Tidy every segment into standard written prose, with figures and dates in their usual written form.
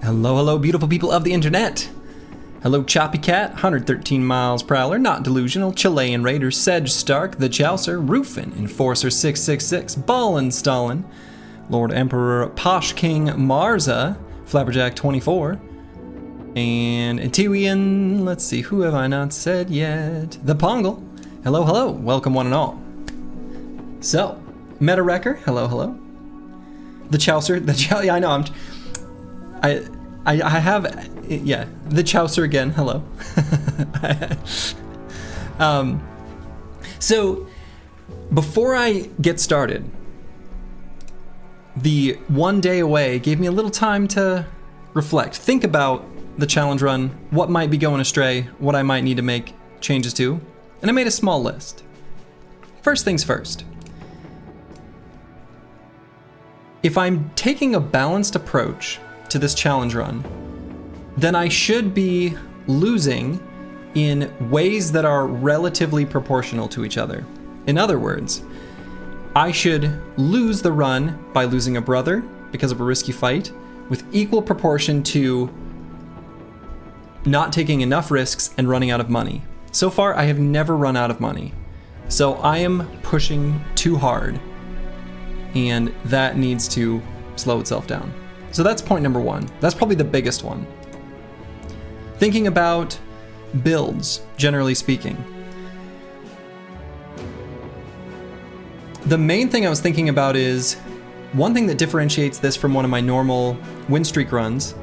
Hello, hello, beautiful people of the internet. Hello, Choppy Cat, 113 miles prowler, not delusional, Chilean Raider, Sedge Stark, the Chaucer, Roofin, Enforcer 666, Ballin Stalin, Lord Emperor Posh King Marza, Flapperjack 24, and Antiwian, let's see, who have I not said yet? The Pongle. Hello, hello, welcome one and all. So, Meta Wrecker, hello, hello. The Chaucer, yeah, I know, I have, yeah, the Chaucer again, hello. So, before I get started, the 1 day away gave me a little time to reflect, think about the challenge run, what might be going astray, what I might need to make changes to, and I made a small list. First things first. If I'm taking a balanced approach to this challenge run, then I should be losing in ways that are relatively proportional to each other. In other words, I should lose the run by losing a brother because of a risky fight with equal proportion to not taking enough risks and running out of money. So far, I have never run out of money. So I am pushing too hard, and that needs to slow itself down. So that's point number one. That's probably the biggest one. Thinking about builds, generally speaking. The main thing I was thinking about is, one thing that differentiates this from one of my normal win streak runs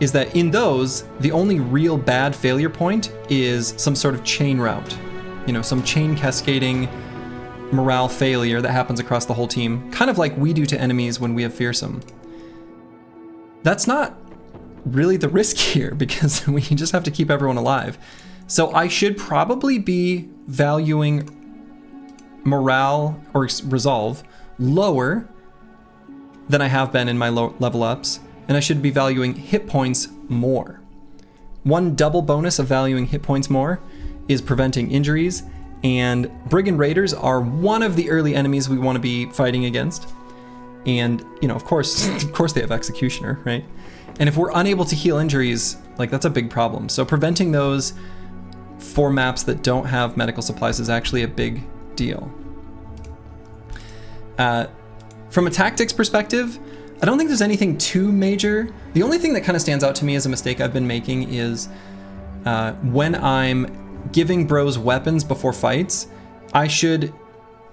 is that in those, the only real bad failure point is some sort of chain route. You know, some chain cascading morale failure that happens across the whole team, kind of like we do to enemies when we have Fearsome. That's not really the risk here because we just have to keep everyone alive. So I should probably be valuing morale or resolve lower than I have been in my level ups, and I should be valuing hit points more. One double bonus of valuing hit points more is preventing injuries, and Brigand Raiders are one of the early enemies we want to be fighting against. And, you know, of course they have Executioner, right? And if we're unable to heal injuries, like, that's a big problem. So preventing those for maps that don't have medical supplies is actually a big deal. From a tactics perspective, I don't think there's anything too major. The only thing that kind of stands out to me as a mistake I've been making is when I'm giving bros weapons before fights, I should,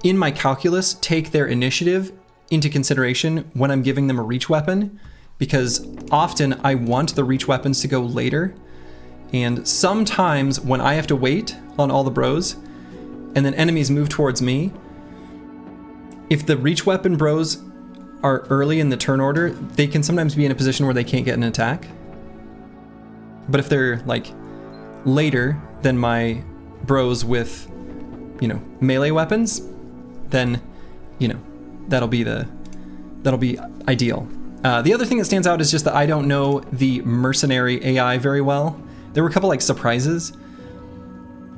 in my calculus, take their initiative into consideration when I'm giving them a reach weapon, because often I want the reach weapons to go later. And sometimes when I have to wait on all the bros and then enemies move towards me, if the reach weapon bros are early in the turn order, they can sometimes be in a position where they can't get an attack. But if they're like later than my bros with, you know, melee weapons, then, you know, that'll be ideal. The other thing that stands out is just that I don't know the mercenary AI very well. There were a couple like surprises,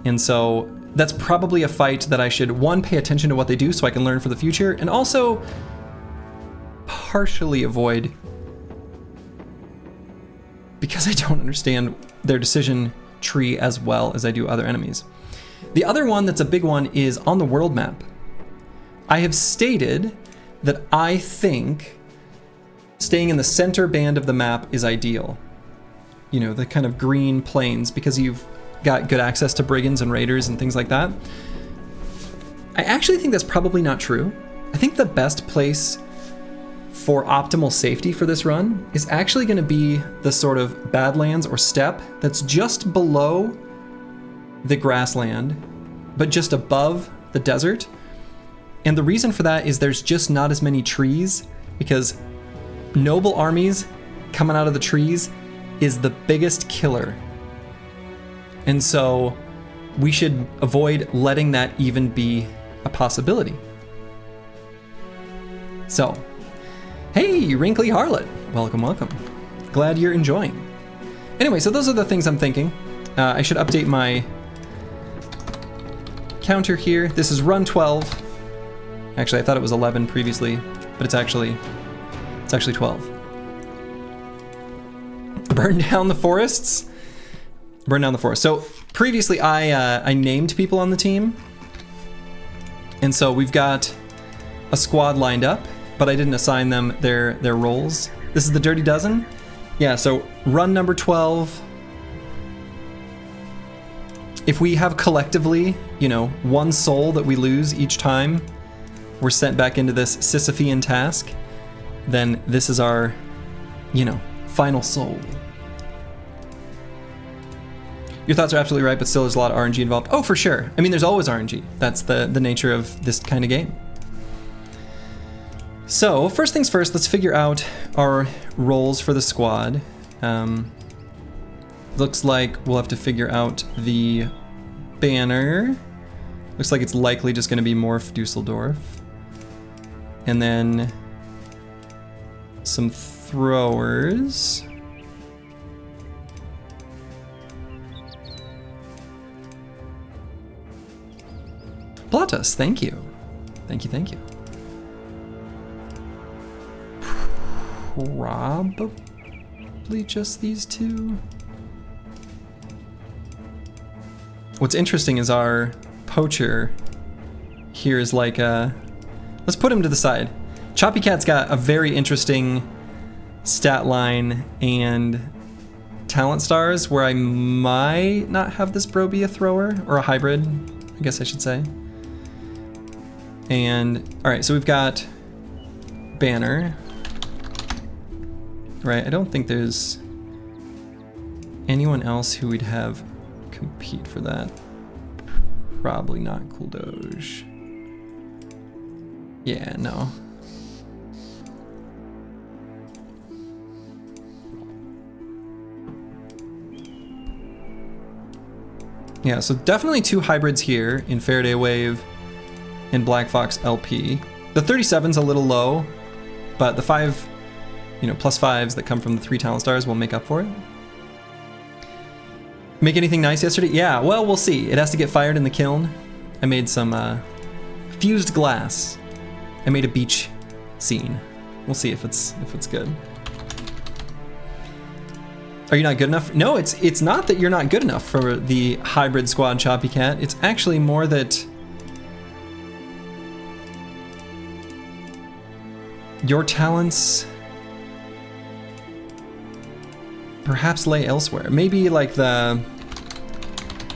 and so that's probably a fight that I should, one, pay attention to what they do so I can learn for the future, and also partially avoid because I don't understand their decision tree as well as I do other enemies. The other one that's a big one is on the world map. I have stated that I think staying in the center band of the map is ideal. You know, the kind of green plains, because you've got good access to brigands and raiders and things like that. I actually think that's probably not true. I think the best place for optimal safety for this run is actually going to be the sort of badlands or steppe that's just below the grassland, but just above the desert. And the reason for that is there's just not as many trees, because noble armies coming out of the trees is the biggest killer. And so we should avoid letting that even be a possibility. So, hey, Wrinkly Harlot, welcome, welcome. Glad you're enjoying. Anyway, so those are the things I'm thinking. I should update my counter here. This is run 12. Actually, I thought it was 11 previously, but it's actually 12. Burn down the forests. Burn down the forest. So previously I named people on the team. And so we've got a squad lined up, but I didn't assign them their roles. This is the Dirty Dozen. Yeah, so run number 12. If we have collectively, you know, one soul that we lose each time we're sent back into this Sisyphean task, then this is our, you know, final soul. Your thoughts are absolutely right, but still there's a lot of RNG involved. Oh, for sure. I mean, there's always RNG. That's the nature of this kind of game. So, first things first, let's figure out our roles for the squad. Looks like we'll have to figure out the banner. Looks like it's likely just going to be Morph Dusseldorf. And then some throwers. Blatus, thank you. Thank you, thank you. Probably just these two. What's interesting is our poacher here is like a... Let's put him to the side. Choppy Cat's got a very interesting stat line and talent stars where I might not have this bro be a thrower, or a hybrid, I guess I should say. And, alright, so we've got banner. Right, I don't think there's anyone else who we'd have compete for that. Probably not Cool Doge. Yeah, no. Yeah, so definitely two hybrids here in Faraday Wave and Black Fox LP. The 37's a little low, but the 5, you know, +5s that come from the 3 talent stars will make up for it. Make anything nice yesterday? Yeah, well, we'll see. It has to get fired in the kiln. I made some fused glass. I made a beach scene. We'll see if it's good. Are you not good enough? No, it's not that you're not good enough for the hybrid squad Choppy Cat. It's actually more that your talents perhaps lay elsewhere. Maybe like the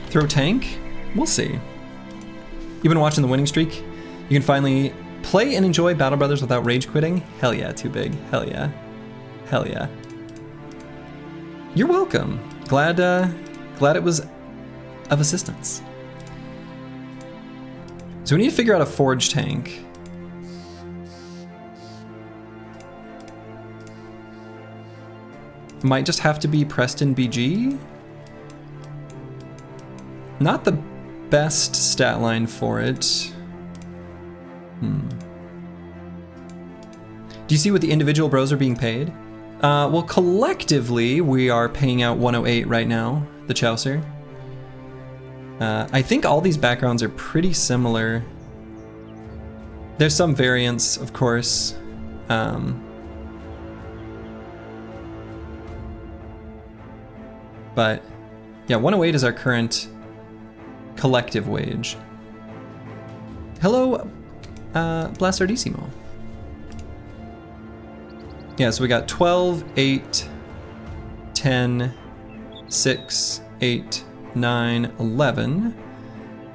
throw tank? We'll see. You've been watching the winning streak? You can finally play and enjoy Battle Brothers without rage quitting? Hell yeah, too big. Hell yeah. Hell yeah. You're welcome. Glad it was of assistance. So we need to figure out a forge tank. Might just have to be Preston BG. Not the best stat line for it. Do you see what the individual bros are being paid? Well, collectively, we are paying out 108 right now, the Chaucer. I think all these backgrounds are pretty similar. There's some variance, of course. But yeah, 108 is our current collective wage. Hello, Blastardissimo. Yeah, so we got 12, 8, 10, 6, 8, 9, 11,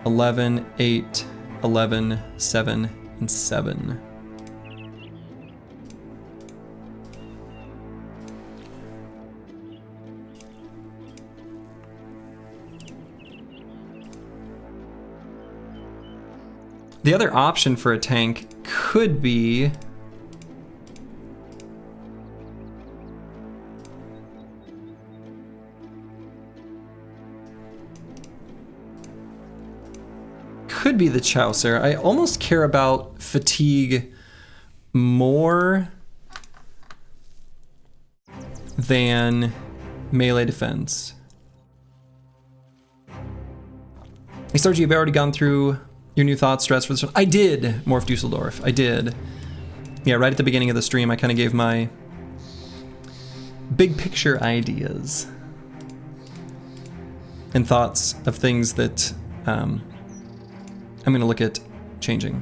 11, 8, 11, 7, and 7. The other option for a tank could be the Chaucer. I almost care about fatigue more than melee defense. Hey Sarge, you've already gone through your new thoughts, stress for this one. I did, Morph Dusseldorf. I did. Yeah, right at the beginning of the stream, I kind of gave my big picture ideas and thoughts of things that I'm going to look at changing.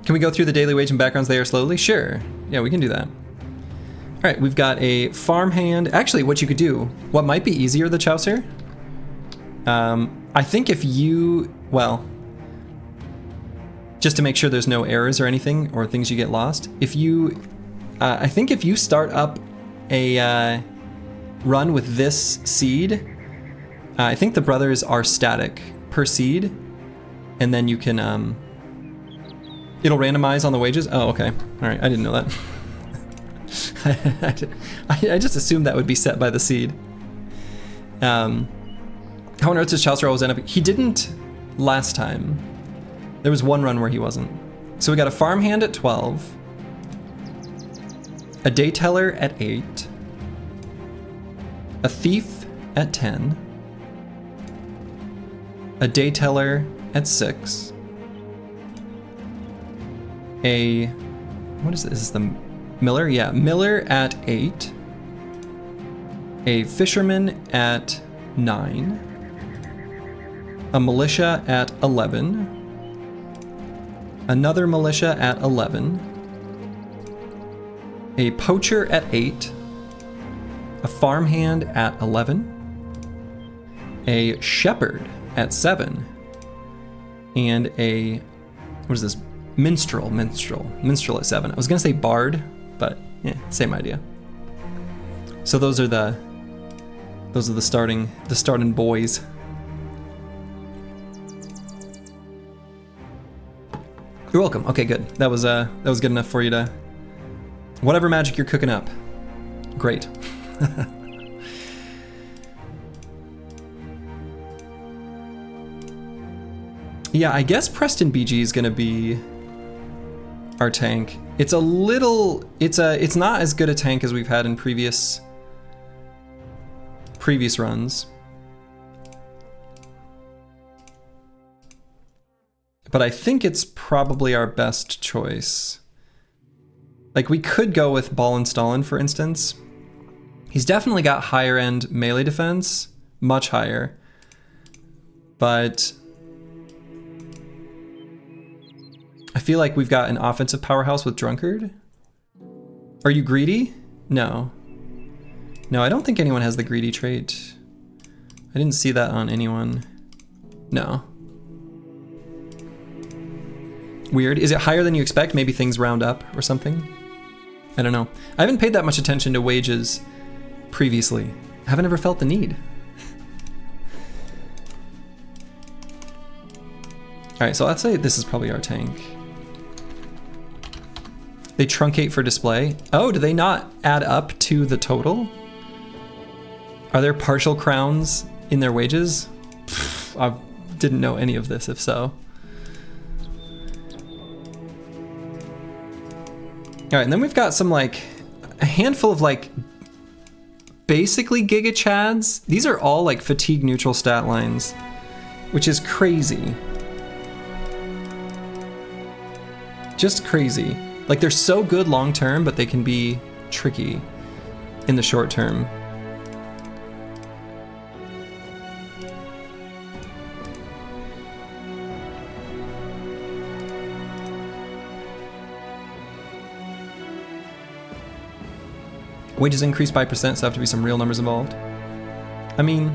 Can we go through the daily wage and backgrounds there slowly? Sure. Yeah, we can do that. All right, we've got a farmhand. Actually, what you could do, what might be easier, the Chaucer? I think if you, well, just to make sure there's no errors or anything or things you get lost, if you, I think if you start up a run with this seed, I think the brothers are static per seed, and then you can, it'll randomize on the wages. Oh, okay. All right, I didn't know that. I just assumed that would be set by the seed. How on earth does Chaucer always end up? He didn't last time. There was one run where he wasn't. So we got a farmhand at 12, a day teller at 8, a thief at 10, a day teller at 6, a, what is this? Is this the Miller? Yeah, Miller at 8, a fisherman at 9, a militia at 11, another militia at 11, a poacher at 8, a farmhand at 11, a shepherd at 7, and a, what is this? Minstrel at 7. I was gonna say bard, but yeah, same idea. So those are the starting boys. You're welcome. Okay, good. That was good enough for you to, whatever magic you're cooking up. Great. Yeah, I guess Preston BG is gonna be our tank. It's a little, it's not as good a tank as we've had in previous runs. But I think it's probably our best choice. Like, we could go with Ball Stalin, for instance. He's definitely got higher end melee defense, much higher. But I feel like we've got an offensive powerhouse with Drunkard. Are you greedy? No. No, I don't think anyone has the greedy trait. I didn't see that on anyone. No. Weird. Is it higher than you expect? Maybe things round up or something? I don't know. I haven't paid that much attention to wages previously. I haven't ever felt the need. All right, so let's say this is probably our tank. They truncate for display. Oh, do they not add up to the total? Are there partial crowns in their wages? I didn't know any of this, if so. All right, and then we've got some, like, a handful of, like, basically Giga Chads. These are all, like, fatigue neutral stat lines, which is crazy. Just crazy. Like, they're so good long term, but they can be tricky in the short term. Wages increased by percent, so have to be some real numbers involved. I mean,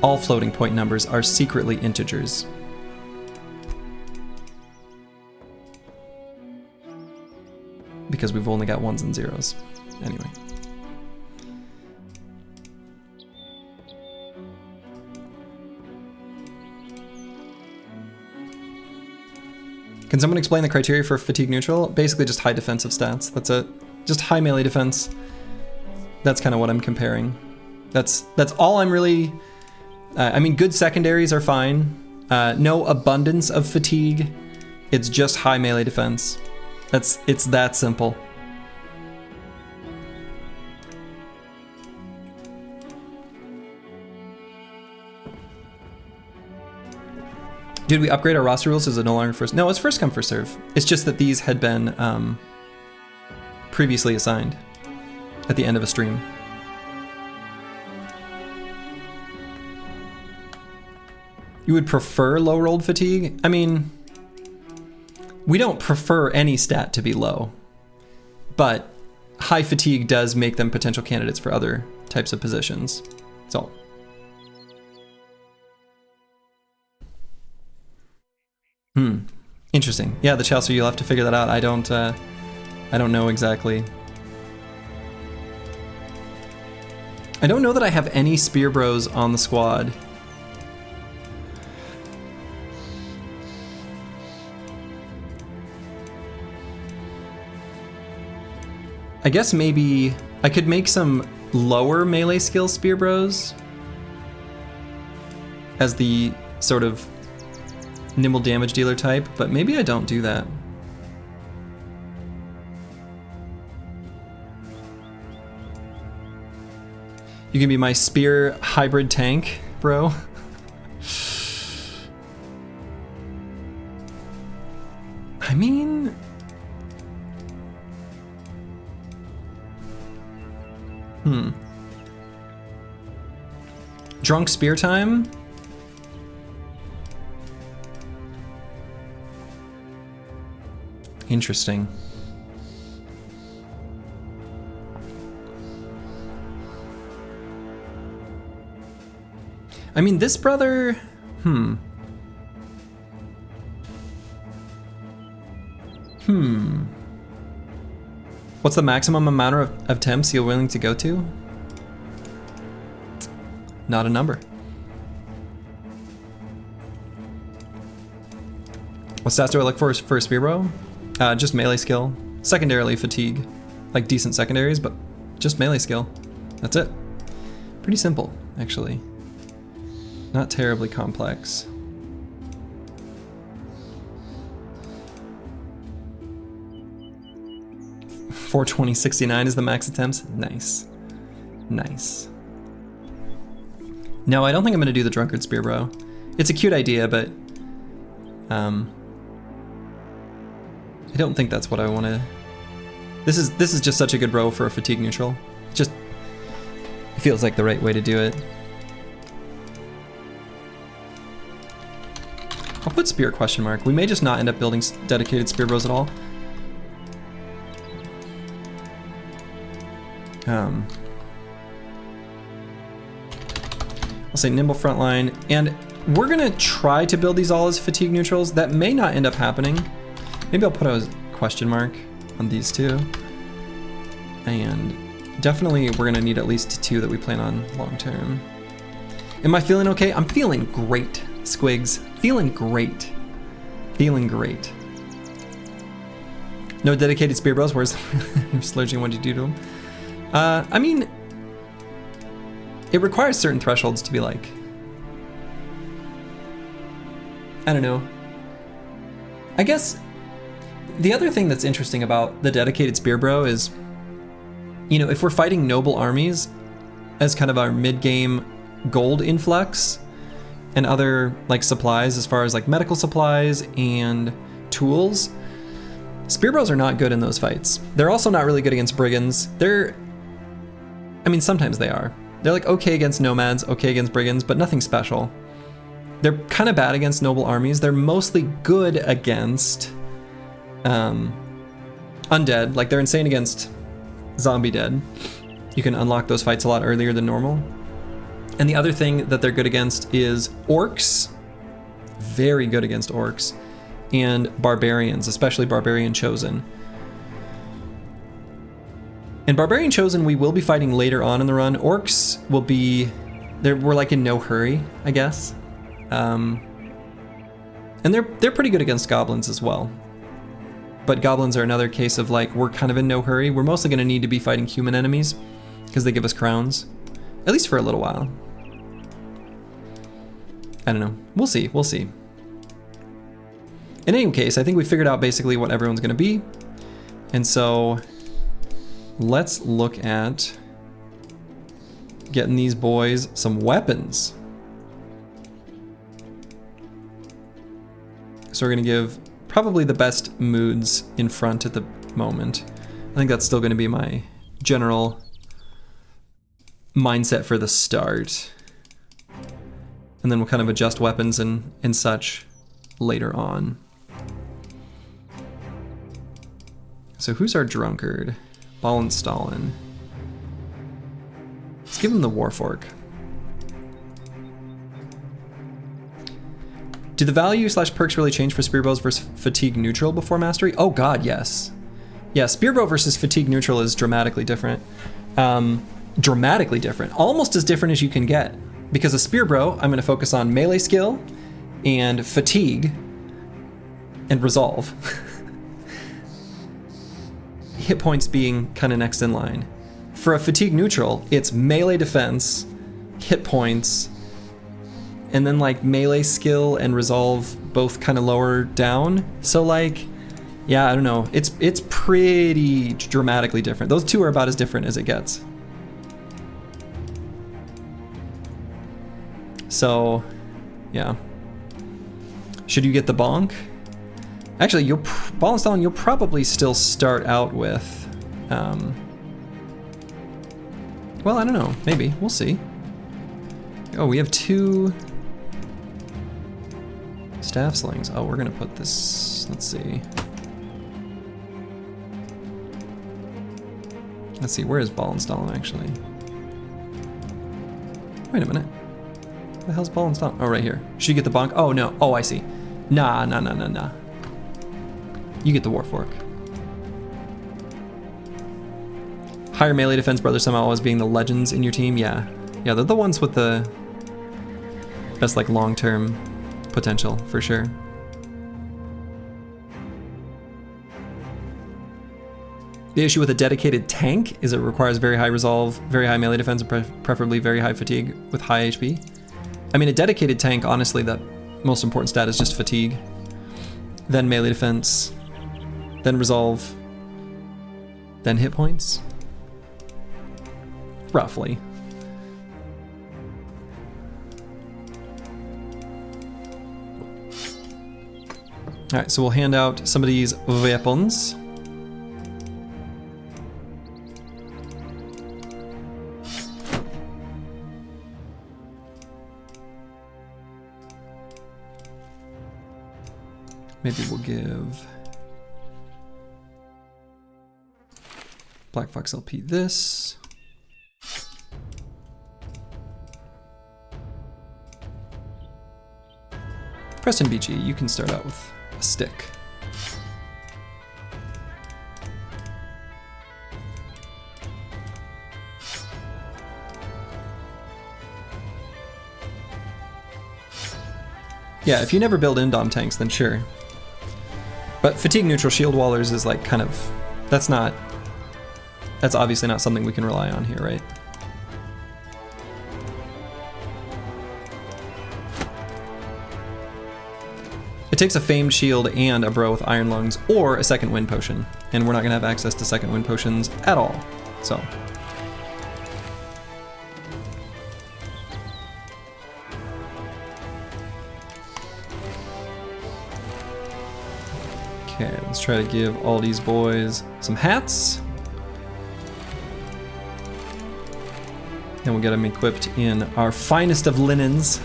all floating point numbers are secretly integers. Because we've only got ones and zeros. Anyway. Can someone explain the criteria for fatigue neutral? Basically just high defensive stats. That's it. Just high melee defense. That's kind of what I'm comparing. That's all I'm really... I mean, good secondaries are fine. No abundance of fatigue. It's just high melee defense. It's that simple. Did we upgrade our roster rules? Is it no longer first? No, it's first come, first serve. It's just that these had been previously assigned at the end of a stream. You would prefer low rolled fatigue? I mean, we don't prefer any stat to be low, but high fatigue does make them potential candidates for other types of positions. So. Interesting. Yeah, the Chelsea, you'll have to figure that out. I don't know exactly. I don't know that I have any Spear Bros on the squad. I guess maybe I could make some lower melee skill Spear Bros as the sort of nimble damage dealer type, but maybe I don't do that. You can be my spear hybrid tank, bro. I mean, drunk spear time? Interesting. I mean, this brother, What's the maximum amount of temps you're willing to go to? Not a number. What stats do I look for a Spear Bro? Just melee skill. Secondarily fatigue. Like decent secondaries, but just melee skill. That's it. Pretty simple, actually. Not terribly complex. $420.69 is the max attempts. Nice. Nice. No, I don't think I'm gonna do the Drunkard Spear Bro. It's a cute idea, but I don't think that's what I want to. This is just such a good bro for a fatigue neutral. Just it feels like the right way to do it. I'll put spear question mark. We may just not end up building dedicated spear bros at all. I'll say nimble frontline, and we're gonna try to build these all as fatigue neutrals. That may not end up happening. Maybe I'll put a question mark on these two. And definitely we're gonna need at least 2 that we plan on long term. Am I feeling okay? I'm feeling great, Squigs. Feeling great. Feeling great. No dedicated spear bros, where's Slurging, what did you do to them? I mean, it requires certain thresholds to be like, I don't know. I guess the other thing that's interesting about the dedicated spear bro is, you know, if we're fighting noble armies as kind of our mid-game gold influx and other like supplies as far as like medical supplies and tools, spear bros are not good in those fights. They're also not really good against brigands. I mean, sometimes they are. They're like okay against nomads, okay against brigands, but nothing special. They're kind of bad against noble armies. They're mostly good against undead. Like they're insane against zombie dead. You can unlock those fights a lot earlier than normal. And the other thing that they're good against is orcs. Very good against orcs. And barbarians, especially barbarian chosen. And barbarian chosen we will be fighting later on in the run. Orcs will be, we're like in no hurry, I guess. And they're pretty good against goblins as well. But goblins are another case of like, we're kind of in no hurry. We're mostly gonna need to be fighting human enemies because they give us crowns, at least for a little while. I don't know, we'll see, we'll see. In any case, I think we figured out basically what everyone's gonna be. And so let's look at getting these boys some weapons. So we're gonna give probably the best moods in front at the moment. I think that's still going to be my general mindset for the start. And then we'll kind of adjust weapons and such later on. So who's our drunkard? Stalin. Let's give him the Warfork. Do the value / perks really change for Spearbows versus Fatigue Neutral before Mastery? Oh god, yes. Yeah, Spearbow versus Fatigue Neutral is dramatically different. Dramatically different. Almost as different as you can get. Because a Spearbrow, I'm going to focus on melee skill and fatigue and resolve. Hit points being kind of next in line. For a Fatigue Neutral, it's melee defense, hit points, and then like melee skill and resolve both kind of lower down. So like, yeah, I don't know. It's pretty dramatically different. Those two are about as different as it gets. So, yeah. Should you get the bonk? Actually, Ball and Stalin, you'll probably still start out with, well, I don't know, maybe, we'll see. Oh, we have 2 staff slings. Oh, we're gonna put this, let's see. Let's see, where is Ball and Stalin actually? Wait a minute. Where the hell's Ball and Stalin? Oh, right here. Should you get the bonk? Oh, no. Oh, I see. Nah. You get the Warfork. Higher melee defense, Brother somehow always being the legends in your team. Yeah, they're the ones with the best like long-term potential for sure. The issue with a dedicated tank is it requires very high resolve, very high melee defense, and preferably very high fatigue with high HP. I mean, a dedicated tank, honestly, the most important stat is just fatigue, then melee defense, then resolve, then hit points. Roughly. All right, so we'll hand out some of these weapons. Maybe we'll give Black Fox LP this. Preston BG, you can start out with a stick. Yeah, if you never build Indom tanks, then sure. But fatigue neutral shield wallers is like kind of, that's obviously not something we can rely on here, right? It takes a famed shield and a bro with iron lungs or a second wind potion, and we're not gonna have access to second wind potions at all, so. Okay, let's try to give all these boys some hats. And we'll get them equipped in our finest of linens.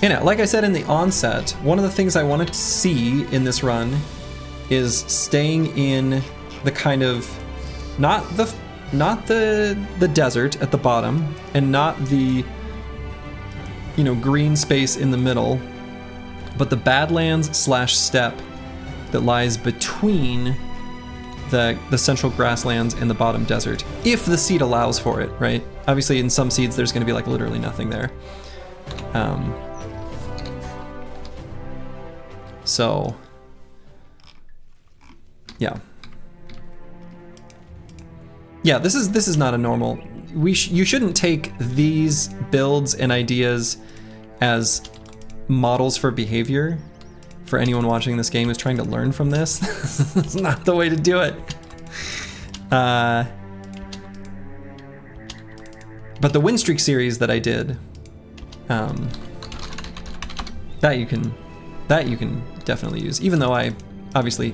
And like I said in the onset, one of the things I wanted to see in this run is staying in the kind of, not the desert at the bottom, and not the, you know, green space in the middle, but the Badlands / steppe that lies between the central grasslands and the bottom desert, if the seed allows for it, right? Obviously in some seeds there's going to be like literally nothing there. So yeah, this is not a normal. You shouldn't take these builds and ideas as models for behavior. For anyone watching this game who's trying to learn from this, it's not the way to do it. But the win streak series that I did, that you can definitely use, even though I obviously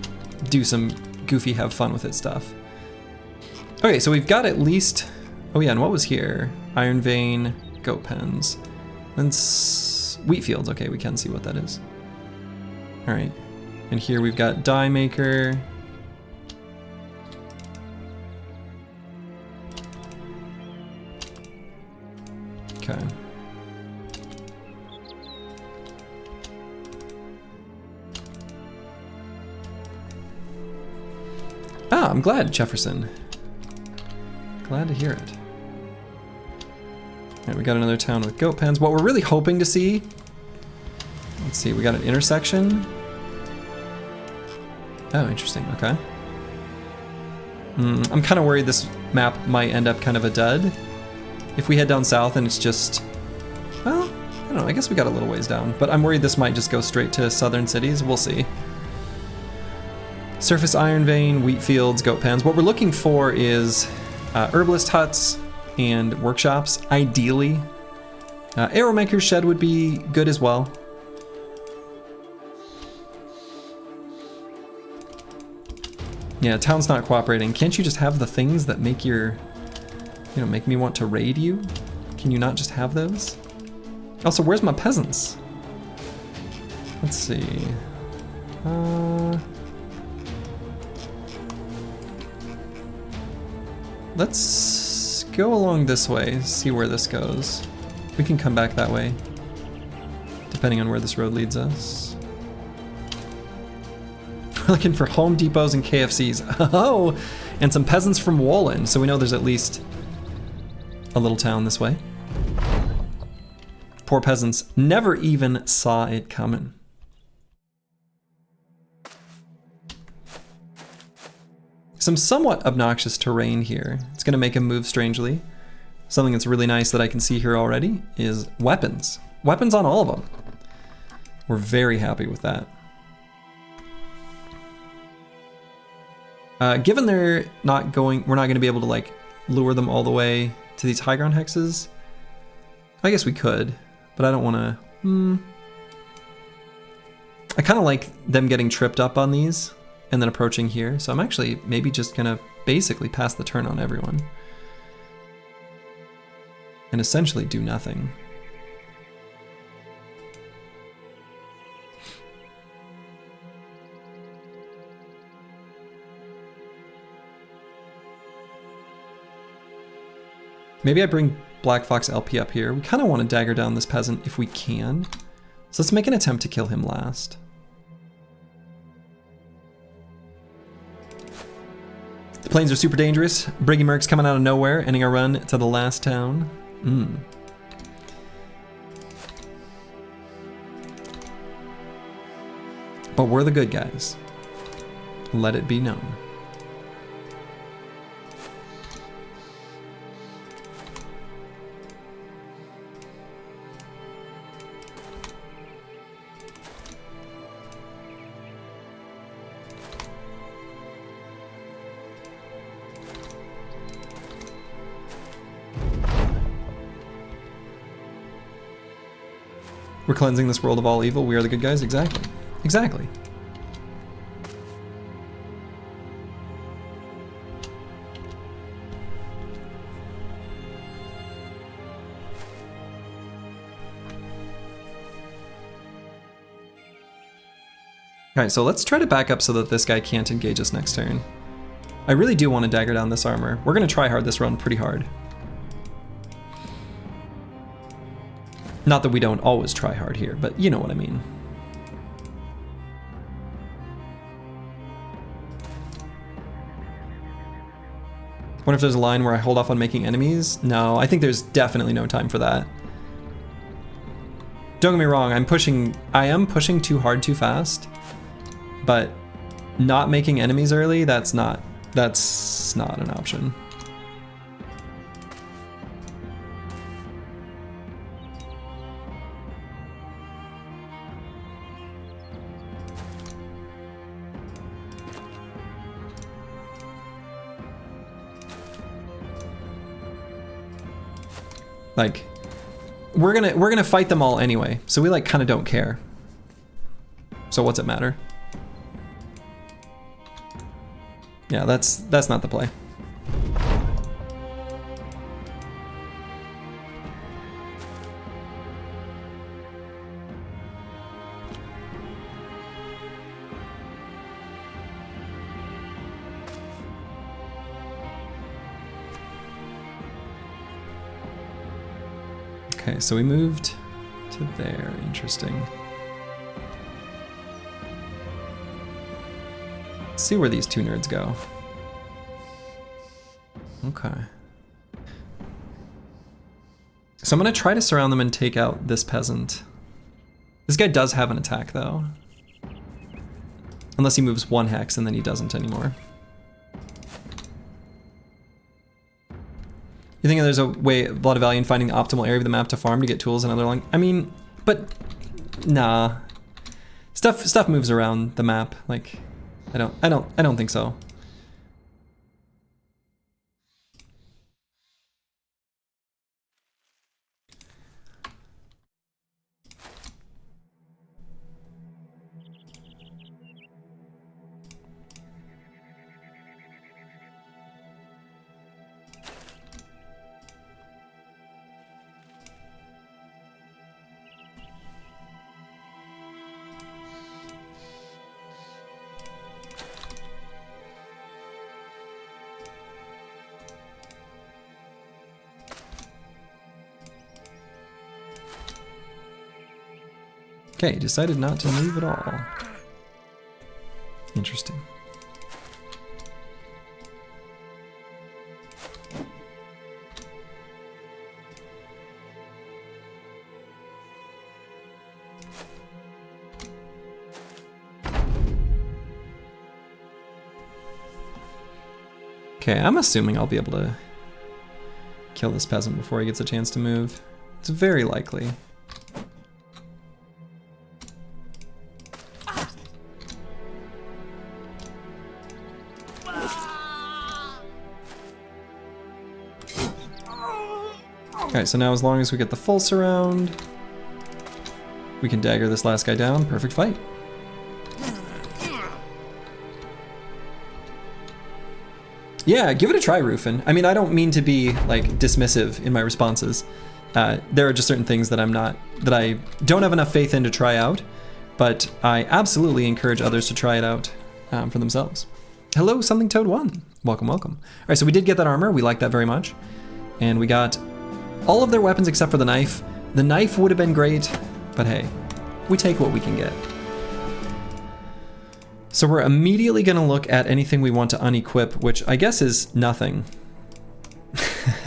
do some goofy have fun with it stuff. Okay, so we've got at least, oh yeah, and what was here? Iron vein, goat pens, then wheat fields. Okay, we can see what that is. All right, and here we've got dye maker. Okay. Ah, I'm glad, Jefferson. Glad to hear it. All right, we got another town with goat pens. What we're really hoping to see, let's see, we got an intersection. Oh, interesting, okay. I'm kind of worried this map might end up kind of a dud. If we head down south and it's just, well, I don't know, I guess we got a little ways down, but I'm worried this might just go straight to southern cities. We'll see. Surface iron vein, wheat fields, goat pens. What we're looking for is herbalist huts and workshops, ideally. Arrow maker's shed would be good as well. Yeah, town's not cooperating. Can't you just have the things that make your, you know, make me want to raid you? Can you not just have those? Also, where's my peasants? Let's see. Let's go along this way, see where this goes. We can come back that way, depending on where this road leads us. We're looking for Home Depots and KFCs. Oh, and some peasants from Wolin, so we know there's at least a little town this way. Poor peasants never even saw it coming. Some somewhat obnoxious terrain here. It's gonna make him move strangely. Something that's really nice that I can see here already is weapons. Weapons on all of them. We're very happy with that. Given they're not going, we're not gonna be able to like lure them all the way to these high ground hexes. I guess we could, but I don't wanna, I kinda like them getting tripped up on these and then approaching here. So I'm actually maybe just gonna basically pass the turn on everyone and essentially do nothing. Maybe I bring Black Fox LP up here. We kind of want to dagger down this peasant if we can. So let's make an attempt to kill him last. The plains are super dangerous. Briggy Mercs coming out of nowhere, ending our run to the last town. But we're the good guys. Let it be known. We're cleansing this world of all evil. We are the good guys. Exactly. Exactly. Alright, so let's try to back up so that this guy can't engage us next turn. I really do want to dagger down this armor. We're going to try hard this run pretty hard. Not that we don't always try hard here, but you know what I mean. Wonder if there's a line where I hold off on making enemies? No, I think there's definitely no time for that. Don't get me wrong, I am pushing too hard too fast, but not making enemies early, that's not an option. Like, we're gonna fight them all anyway, so we like kind of don't care. so what's it matter? Yeah, that's not the play. Okay, so we moved to there. Interesting. Let's see where these two nerds go. Okay. So I'm gonna try to surround them and take out this peasant. This guy does have an attack though. Unless he moves one hex and then he doesn't anymore. You think there's a lot of value in finding the optimal area of the map to farm to get tools and other long? I mean, but nah. Stuff moves around the map. Like, I don't think so. Okay, decided not to move at all. Interesting. Okay, I'm assuming I'll be able to kill this peasant before he gets a chance to move. It's very likely. Alright, so now as long as we get the full surround, we can dagger this last guy down. Perfect fight. Yeah, give it a try, Rufin. I mean, I don't mean to be like dismissive in my responses. There are just certain things that I don't have enough faith in to try out, but I absolutely encourage others to try it out for themselves. Hello, Something Toad 1. Welcome, welcome. All right, so we did get that armor. We like that very much. And we got all of their weapons except for the knife. The knife would have been great, but hey, we take what we can get. So we're immediately gonna look at anything we want to unequip, which I guess is nothing.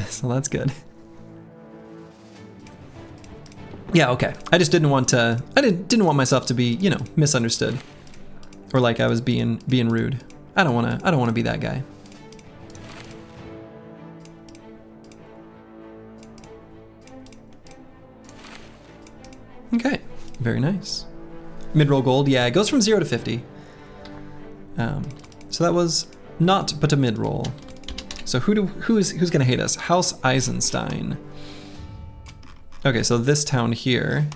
So that's good. Yeah, okay. I just didn't want to, I didn't want myself to be, you know, misunderstood. Or like I was being rude. I don't wanna be that guy. Okay, very nice. Mid-roll gold, yeah, it goes from 0 to 50. So that was not but a mid-roll. So who's gonna hate us? House Eisenstein. Okay, so this town here.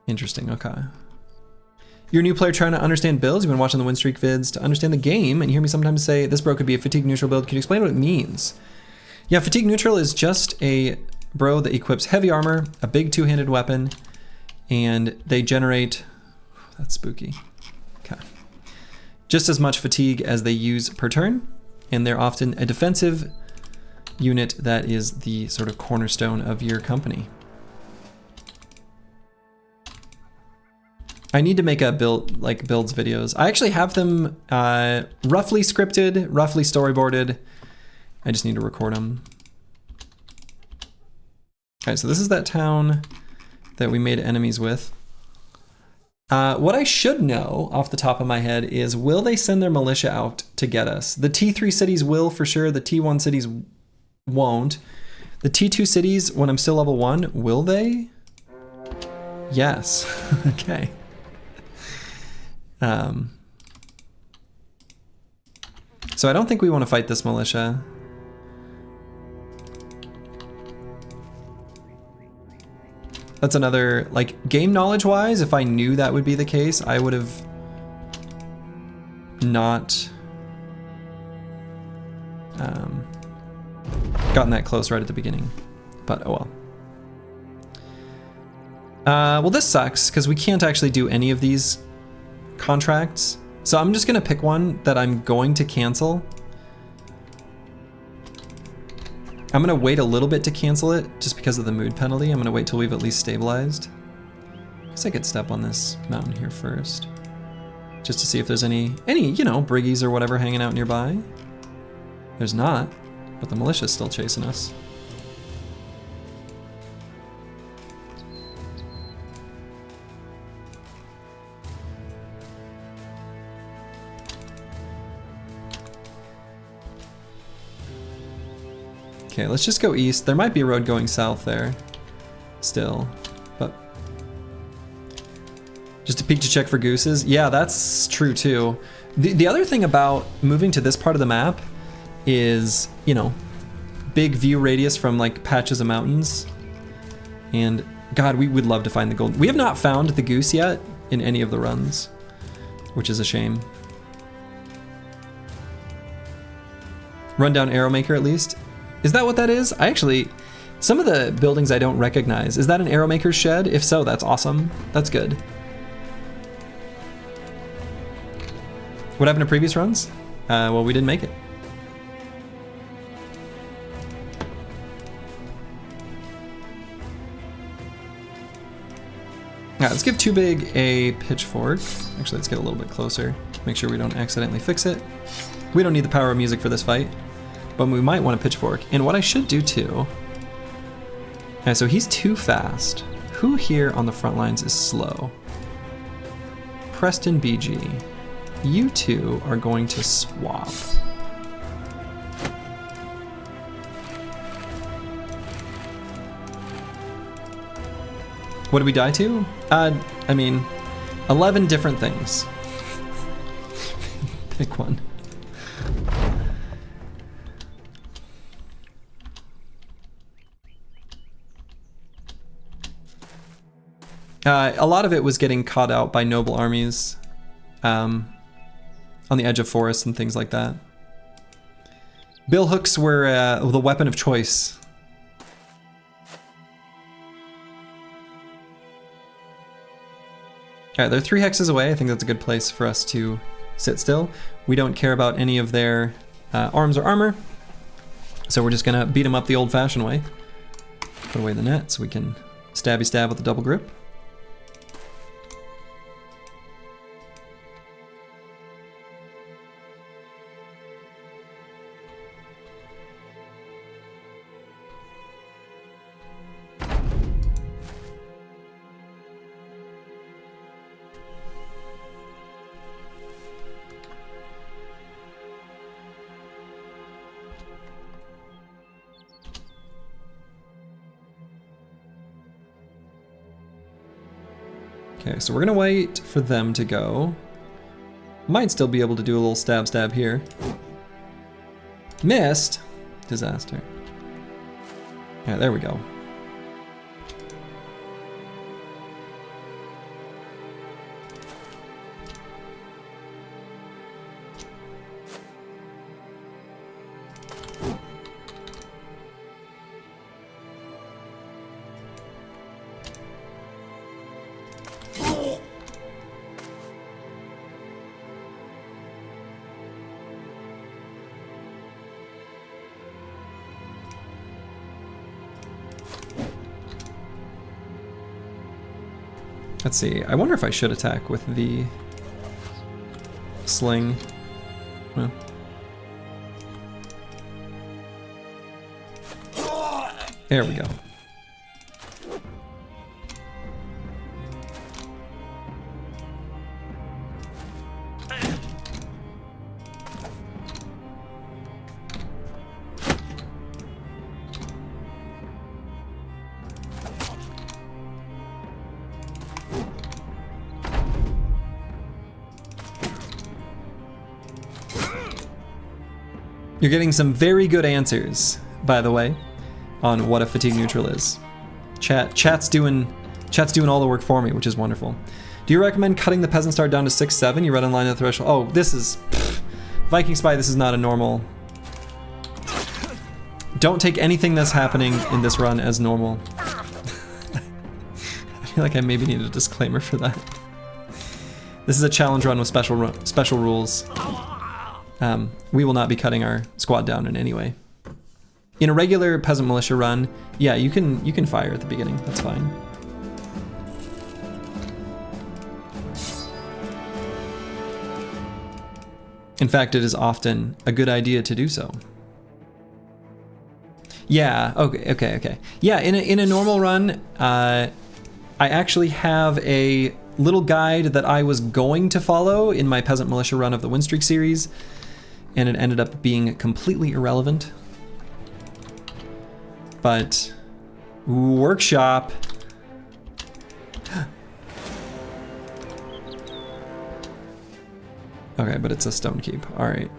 Interesting, okay. You're a new player trying to understand builds. You've been watching the win streak vids to understand the game, and you hear me sometimes say, this bro could be a fatigue neutral build. Can you explain what it means? Yeah, fatigue neutral is just a bro that equips heavy armor, a big two-handed weapon, and they generate, that's spooky. Okay. Just as much fatigue as they use per turn, and they're often a defensive unit that is the sort of cornerstone of your company. I need to make a builds videos. I actually have them roughly scripted, roughly storyboarded. I just need to record them. All right, so this is that town that we made enemies with. What I should know off the top of my head is, will they send their militia out to get us? The T3 cities will for sure, the T1 cities won't. The T2 cities, when I'm still level 1, will they? Yes, okay. So I don't think we want to fight this militia. That's another, like, game knowledge wise, if I knew that would be the case, I would have not gotten that close right at the beginning. But oh well. Well, this sucks because we can't actually do any of these contracts. So I'm just gonna pick one that I'm going to cancel. I'm gonna wait a little bit to cancel it just because of the mood penalty. I'm gonna wait till we've at least stabilized. I guess I could step on this mountain here first, just to see if there's any, you know, briggies or whatever hanging out nearby. There's not, but the militia's still chasing us. Okay, let's just go east. There might be a road going south there still, but just a peek to check for gooses. Yeah, that's true too. The other thing about moving to this part of the map is, you know, big view radius from like patches of mountains. And God, we would love to find the gold. We have not found the goose yet in any of the runs, which is a shame. Rundown arrow maker at least. Is that what that is? I actually, some of the buildings I don't recognize. Is that an arrow maker's shed? If so, that's awesome. That's good. What happened to previous runs? Well, we didn't make it. All right, let's give Too Big a pitchfork. Actually, let's get a little bit closer. Make sure we don't accidentally fix it. We don't need the power of music for this fight, but we might want a pitchfork. And what I should do too, so he's too fast. Who here on the front lines is slow? Preston BG. You two are going to swap. What did we die to? I mean, 11 different things. Pick one. A lot of it was getting caught out by noble armies on the edge of forests and things like that. Bill hooks were the weapon of choice. All right, they're 3 hexes away. I think that's a good place for us to sit still. We don't care about any of their arms or armor, so we're just gonna beat them up the old-fashioned way. Put away the net so we can stabby stab with the double grip. Okay, so we're gonna wait for them to go. Might still be able to do a little stab stab here. Missed. Disaster. Yeah, there we go. Let's see, I wonder if I should attack with the sling. Well. There we go. You're getting some very good answers, by the way, on what a fatigue neutral is. Chat's doing Chat's doing all the work for me, which is wonderful. Do you recommend cutting the Peasant Star down to 6-7? You read online at the threshold. Oh, this is... Viking Spy, this is not a normal... Don't take anything that's happening in this run as normal. I feel like I maybe need a disclaimer for that. This is a challenge run with special rules. We will not be cutting our squad down in any way. In a regular Peasant Militia run, yeah, you can fire at the beginning. That's fine. In fact, it is often a good idea to do so. Yeah, okay. Yeah, in a normal run, I actually have a little guide that I was going to follow in my Peasant Militia run of the Windstreak series, and it ended up being completely irrelevant. But workshop. Okay, but it's a stone keep. All right.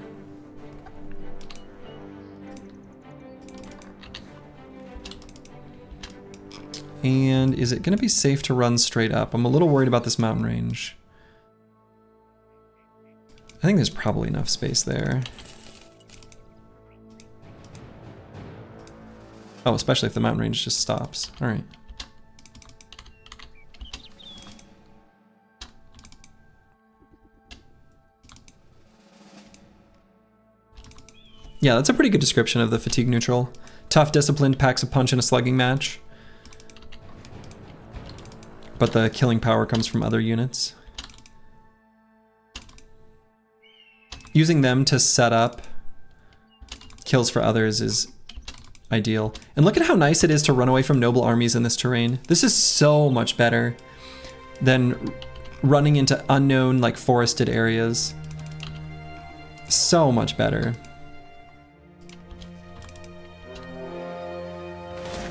And is it going to be safe to run straight up? I'm a little worried about this mountain range. I think there's probably enough space there. Oh, especially if the mountain range just stops. All right. Yeah, that's a pretty good description of the fatigue neutral. Tough, disciplined, packs a punch in a slugging match. But the killing power comes from other units. Using them to set up kills for others is ideal. And look at how nice it is to run away from noble armies in this terrain. This is so much better than running into unknown, like, forested areas. So much better.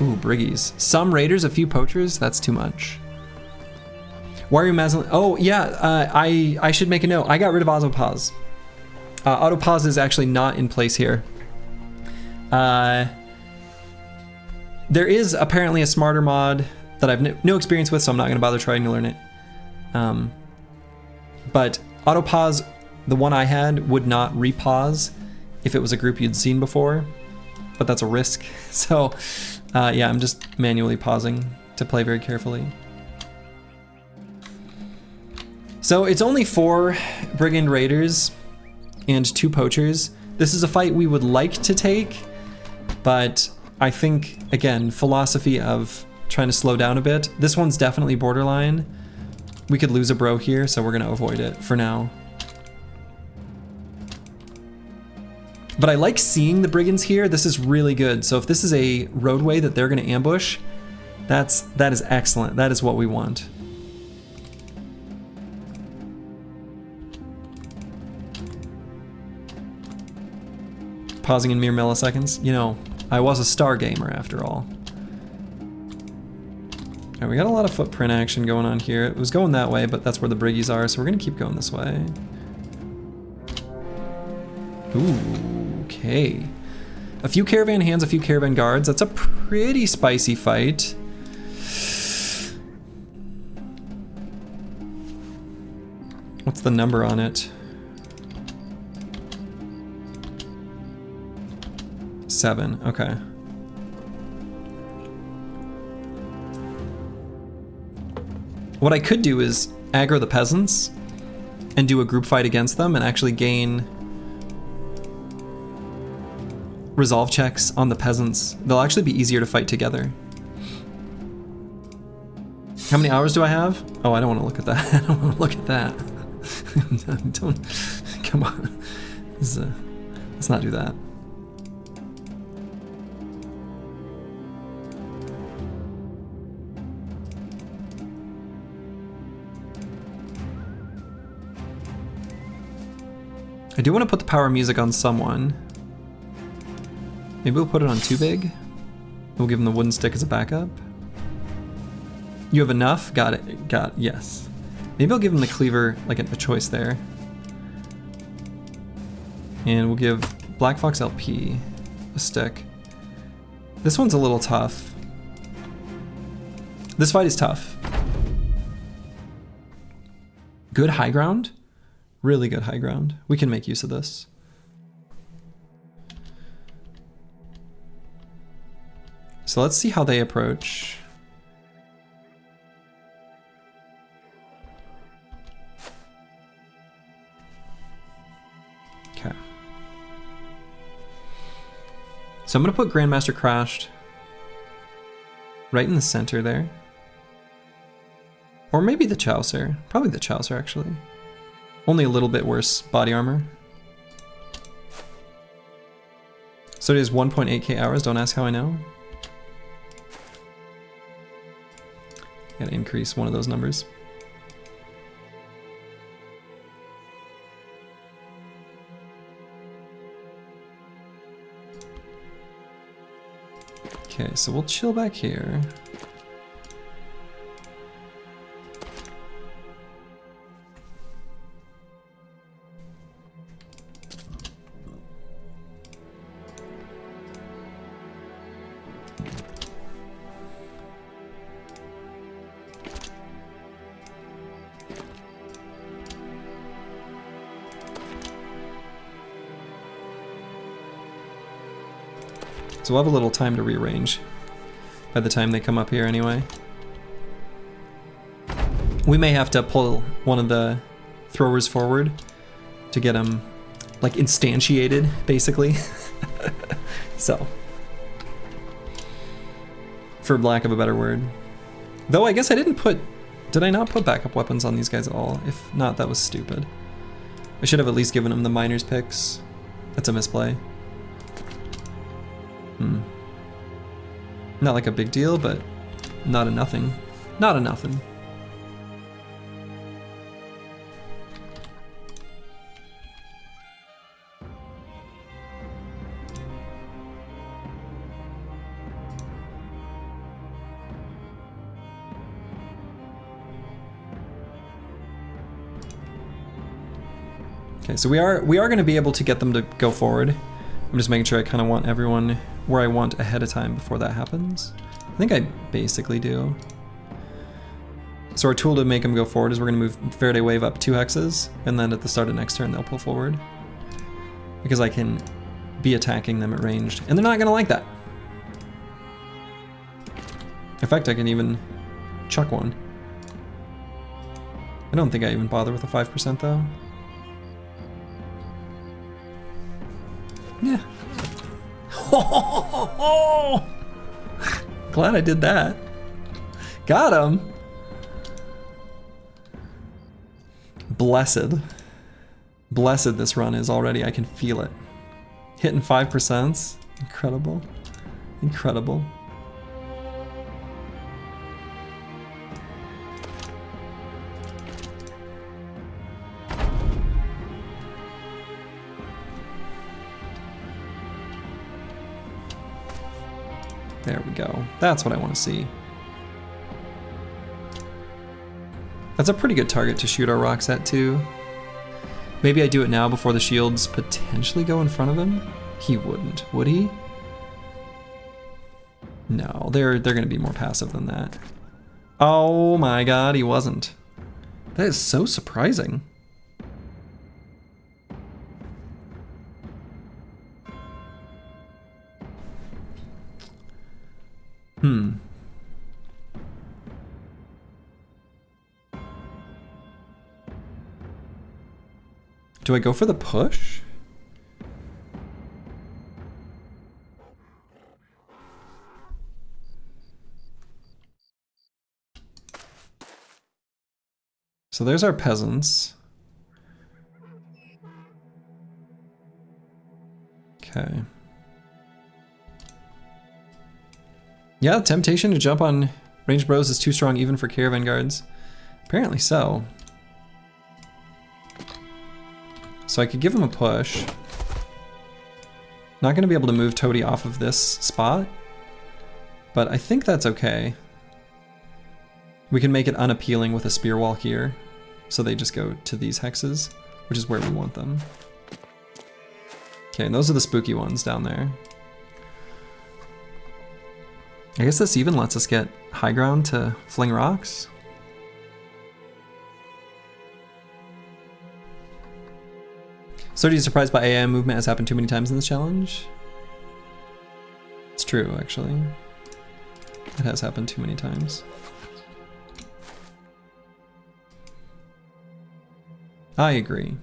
Ooh, Briggies. Some raiders, a few poachers, that's too much. Warrior Maslin. Oh, yeah, I should make a note. I got rid of autopause. Autopause is actually not in place here. There is apparently a smarter mod that I've no experience with, so I'm not going to bother trying to learn it. But autopause, the one I had, would not repause if it was a group you'd seen before, but that's a risk. So, yeah, I'm just manually pausing to play very carefully. So it's only 4 Brigand Raiders and 2 Poachers. This is a fight we would like to take, but I think, again, philosophy of trying to slow down a bit. This one's definitely borderline. We could lose a bro here, so we're gonna avoid it for now. But I like seeing the Brigands here. This is really good. So if this is a roadway that they're gonna ambush, that is excellent. That is what we want. Pausing in mere milliseconds. You know, I was a star gamer after all. Alright, we got a lot of footprint action going on here. It was going that way, but that's where the Briggies are, so we're gonna keep going this way. Ooh, okay. A few caravan hands, a few caravan guards. That's a pretty spicy fight. What's the number on it? 7, okay. What I could do is aggro the peasants and do a group fight against them and actually gain resolve checks on the peasants. They'll actually be easier to fight together. How many hours do I have? Oh, I don't want to look at that. I don't want to look at that. Don't, come on. Let's not do that. I do want to put the power music on someone. Maybe we'll put it on Too Big. We'll give him the wooden stick as a backup. You have enough? Got it. Yes. Maybe I'll give him the cleaver, like a choice there. And we'll give Black Fox LP a stick. This one's a little tough. This fight is tough. Good high ground. Really good high ground. We can make use of this. So let's see how they approach. Okay. So I'm gonna put Grandmaster Crashed right in the center there. Or maybe the Chaucer. Probably the Chaucer, actually. Only a little bit worse body armor. So it is 1.8k hours, don't ask how I know. Gotta increase one of those numbers. Okay, so we'll chill back here. So we'll have a little time to rearrange by the time they come up here anyway. We may have to pull one of the throwers forward to get them like instantiated, basically. So, for lack of a better word. Though I guess I didn't put, did I not put backup weapons on these guys at all? If not, that was stupid. I should have at least given them the miners picks. That's a misplay. Not like a big deal, but not a nothing. Not a nothing. Okay, so we are going to be able to get them to go forward. I'm just making sure I kind of want everyone where I want ahead of time before that happens. I think I basically do. So our tool to make them go forward is we're going to move Faraday Wave up 2 hexes, and then at the start of next turn they'll pull forward. Because I can be attacking them at ranged, and they're not going to like that. In fact, I can even chuck one. I don't think I even bother with the 5% though. Yeah. Glad I did that. Got him. Blessed. Blessed this run is already. I can feel it. Hitting 5%. Incredible. Incredible. There we go. That's what I want to see. That's a pretty good target to shoot our rocks at too. Maybe I do it now before the shields potentially go in front of him. He wouldn't, would he? No, they're gonna be more passive than that. Oh my god, he wasn't. That is so surprising. Do I go for the push? So there's our peasants. Okay. Yeah, the temptation to jump on ranged bros is too strong even for caravan guards. Apparently so. So I could give him a push. Not gonna be able to move Toady off of this spot, but I think that's okay. We can make it unappealing with a spear wall here, so they just go to these hexes, which is where we want them. Okay, and those are the spooky ones down there. I guess this even lets us get high ground to fling rocks. So are you surprised by AI movement has happened too many times in this challenge? It's true, actually. It has happened too many times. I agree.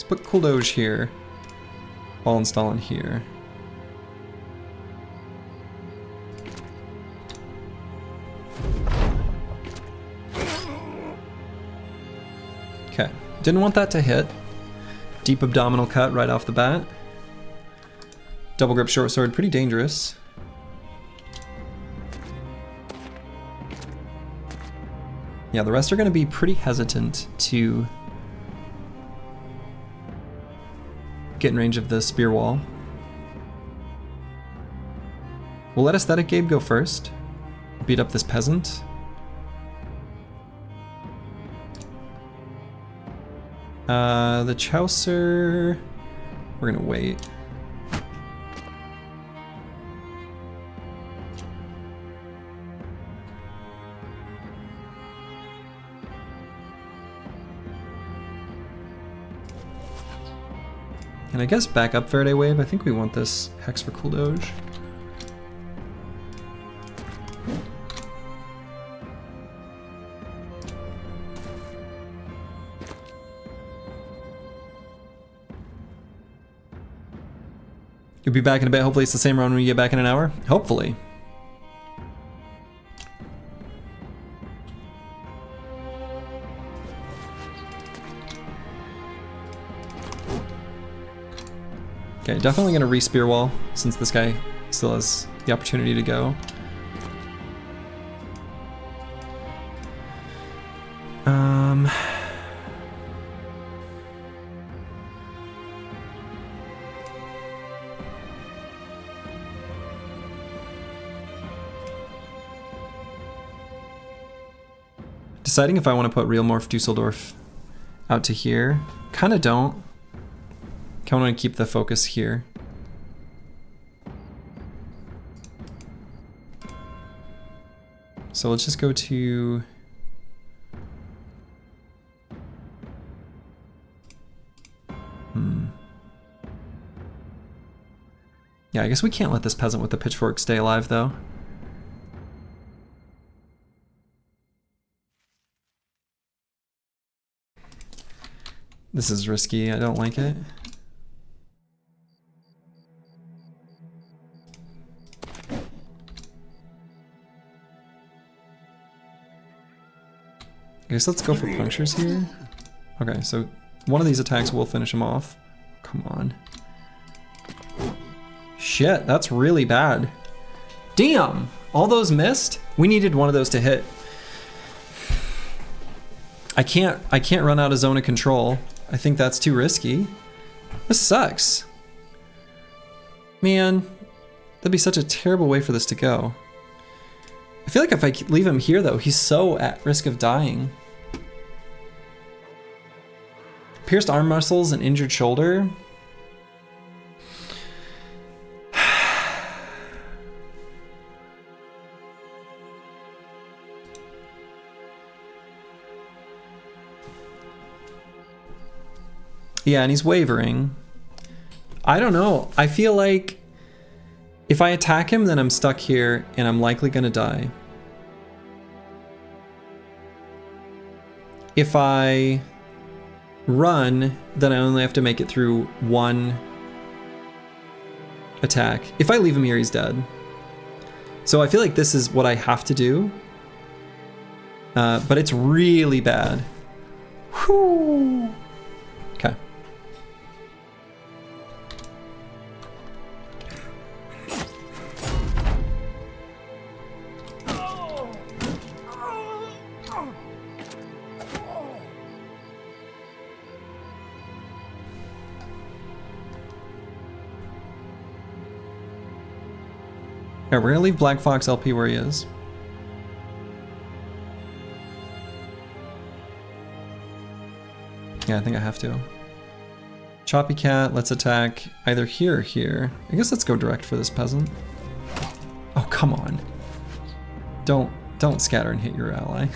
Put Cool Doge here. I'll install in here. Okay, didn't want that to hit. Deep abdominal cut right off the bat. Double grip short sword, pretty dangerous. Yeah, the rest are gonna be pretty hesitant to get in range of the spear wall. We'll let Aesthetic Gabe go first. Beat up this peasant. The Chaucer, we're gonna wait. And I guess back up Faraday Wave. I think we want this Hex for Cool Doge. You'll be back in a bit. Hopefully it's the same run when we get back in an hour. Hopefully. Okay, definitely gonna re-spear wall since this guy still has the opportunity to go. Deciding if I want to put Real Morph Dusseldorf out to here. Kind of don't. Kind of want to keep the focus here. So let's just go to... Yeah, I guess we can't let this peasant with the pitchfork stay alive, though. This is risky, I don't like it. I guess let's go for punctures here. Okay, so one of these attacks will finish him off. Come on. Shit, that's really bad. Damn! All those missed? We needed one of those to hit. I can't run out of zone of control. I think that's too risky. This sucks. Man, that'd be such a terrible way for this to go. I feel like if I leave him here though, he's so at risk of dying. Pierced arm muscles and injured shoulder. Yeah, and he's wavering. I don't know. I feel like if I attack him, then I'm stuck here and I'm likely gonna die. If I run, then I only have to make it through one attack. If I leave him here, he's dead. So I feel like this is what I have to do. But it's really bad. Whew. Okay. Alright, we're gonna leave Black Fox LP where he is. Yeah, I think I have to. Choppy Cat, let's attack either here or here. I guess let's go direct for this peasant. Oh, come on. Don't scatter and hit your ally.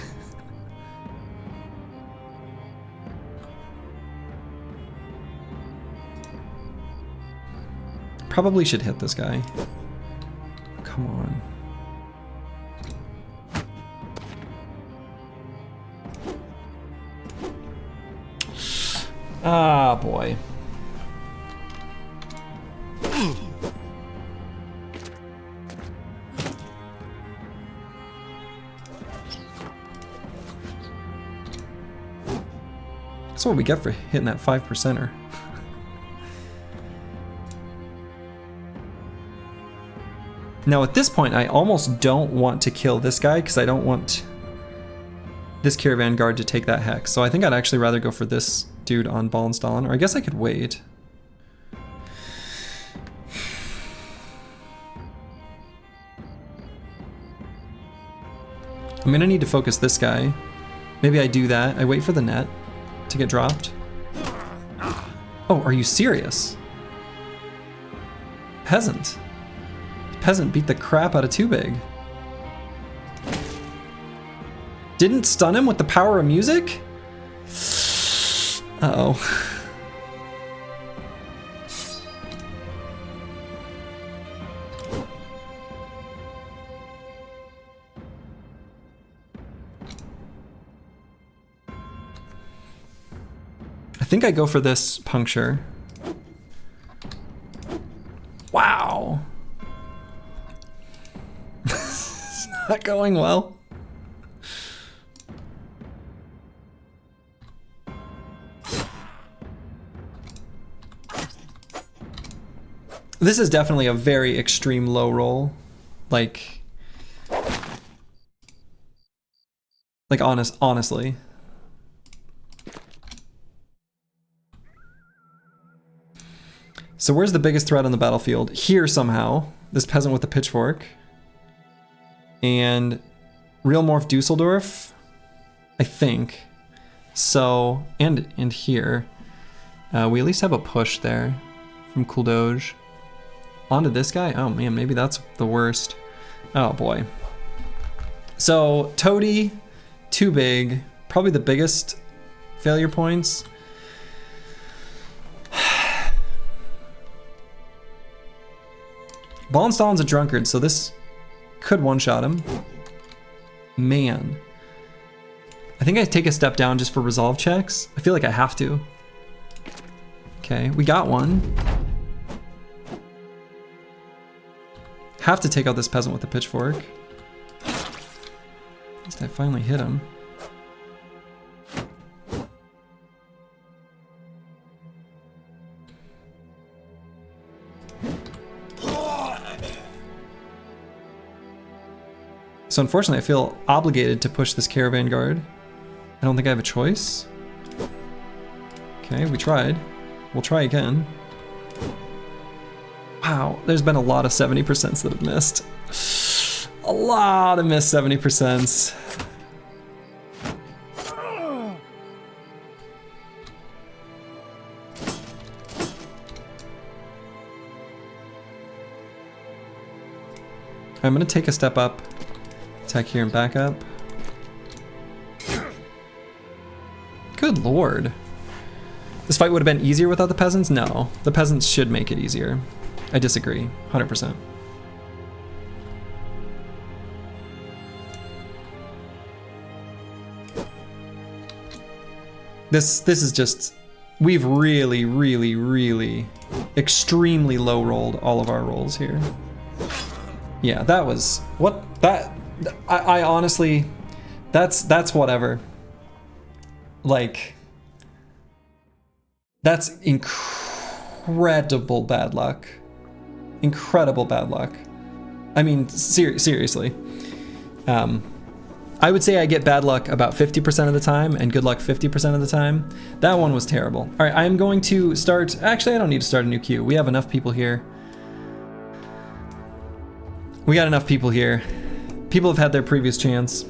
Probably should hit this guy. Come on. Ah, boy. That's what we get for hitting that 5%er. Now at this point, I almost don't want to kill this guy because I don't want this caravan guard to take that hex. So I think I'd actually rather go for this dude on Ballenstallen, or I guess I could wait. I'm gonna need to focus this guy. Maybe I do that. I wait for the net to get dropped. Oh, are you serious? Peasant. Peasant beat the crap out of Too Big. Didn't stun him with the power of music? Uh-oh. I think I go for this puncture. Wow. It's not going well. This is definitely a very extreme low roll. Like honestly. So where's the biggest threat on the battlefield? Here somehow. This peasant with the pitchfork. And Real Morph Dusseldorf, I think. So, and here. We at least have a push there from Kuldoge. Onto this guy? Oh man, maybe that's the worst. Oh boy. So, Toady, Too Big, probably the biggest failure points. Ballenstallen's a drunkard, so this could one-shot him. Man. I think I take a step down just for resolve checks. I feel like I have to. Okay, we got one. Have to take out this peasant with the pitchfork. At least I finally hit him. So unfortunately, I feel obligated to push this caravan guard. I don't think I have a choice. Okay, we tried. We'll try again. Wow, there's been a lot of 70% that have missed. A lot of missed 70%. I'm gonna take a step up. Attack here and back up. Good lord. This fight would have been easier without the peasants? No. The peasants should make it easier. I disagree, 100%. This is just, we've really extremely low rolled all of our rolls here. Yeah, that was, what, that, I honestly, that's whatever. Like, that's incredible bad luck. Incredible bad luck. I mean, seriously. I would say I get bad luck about 50% of the time and good luck 50% of the time. That one was terrible. All right, I'm going to start, actually I don't need to start a new queue. We have enough people here. We got enough people here. People have had their previous chance.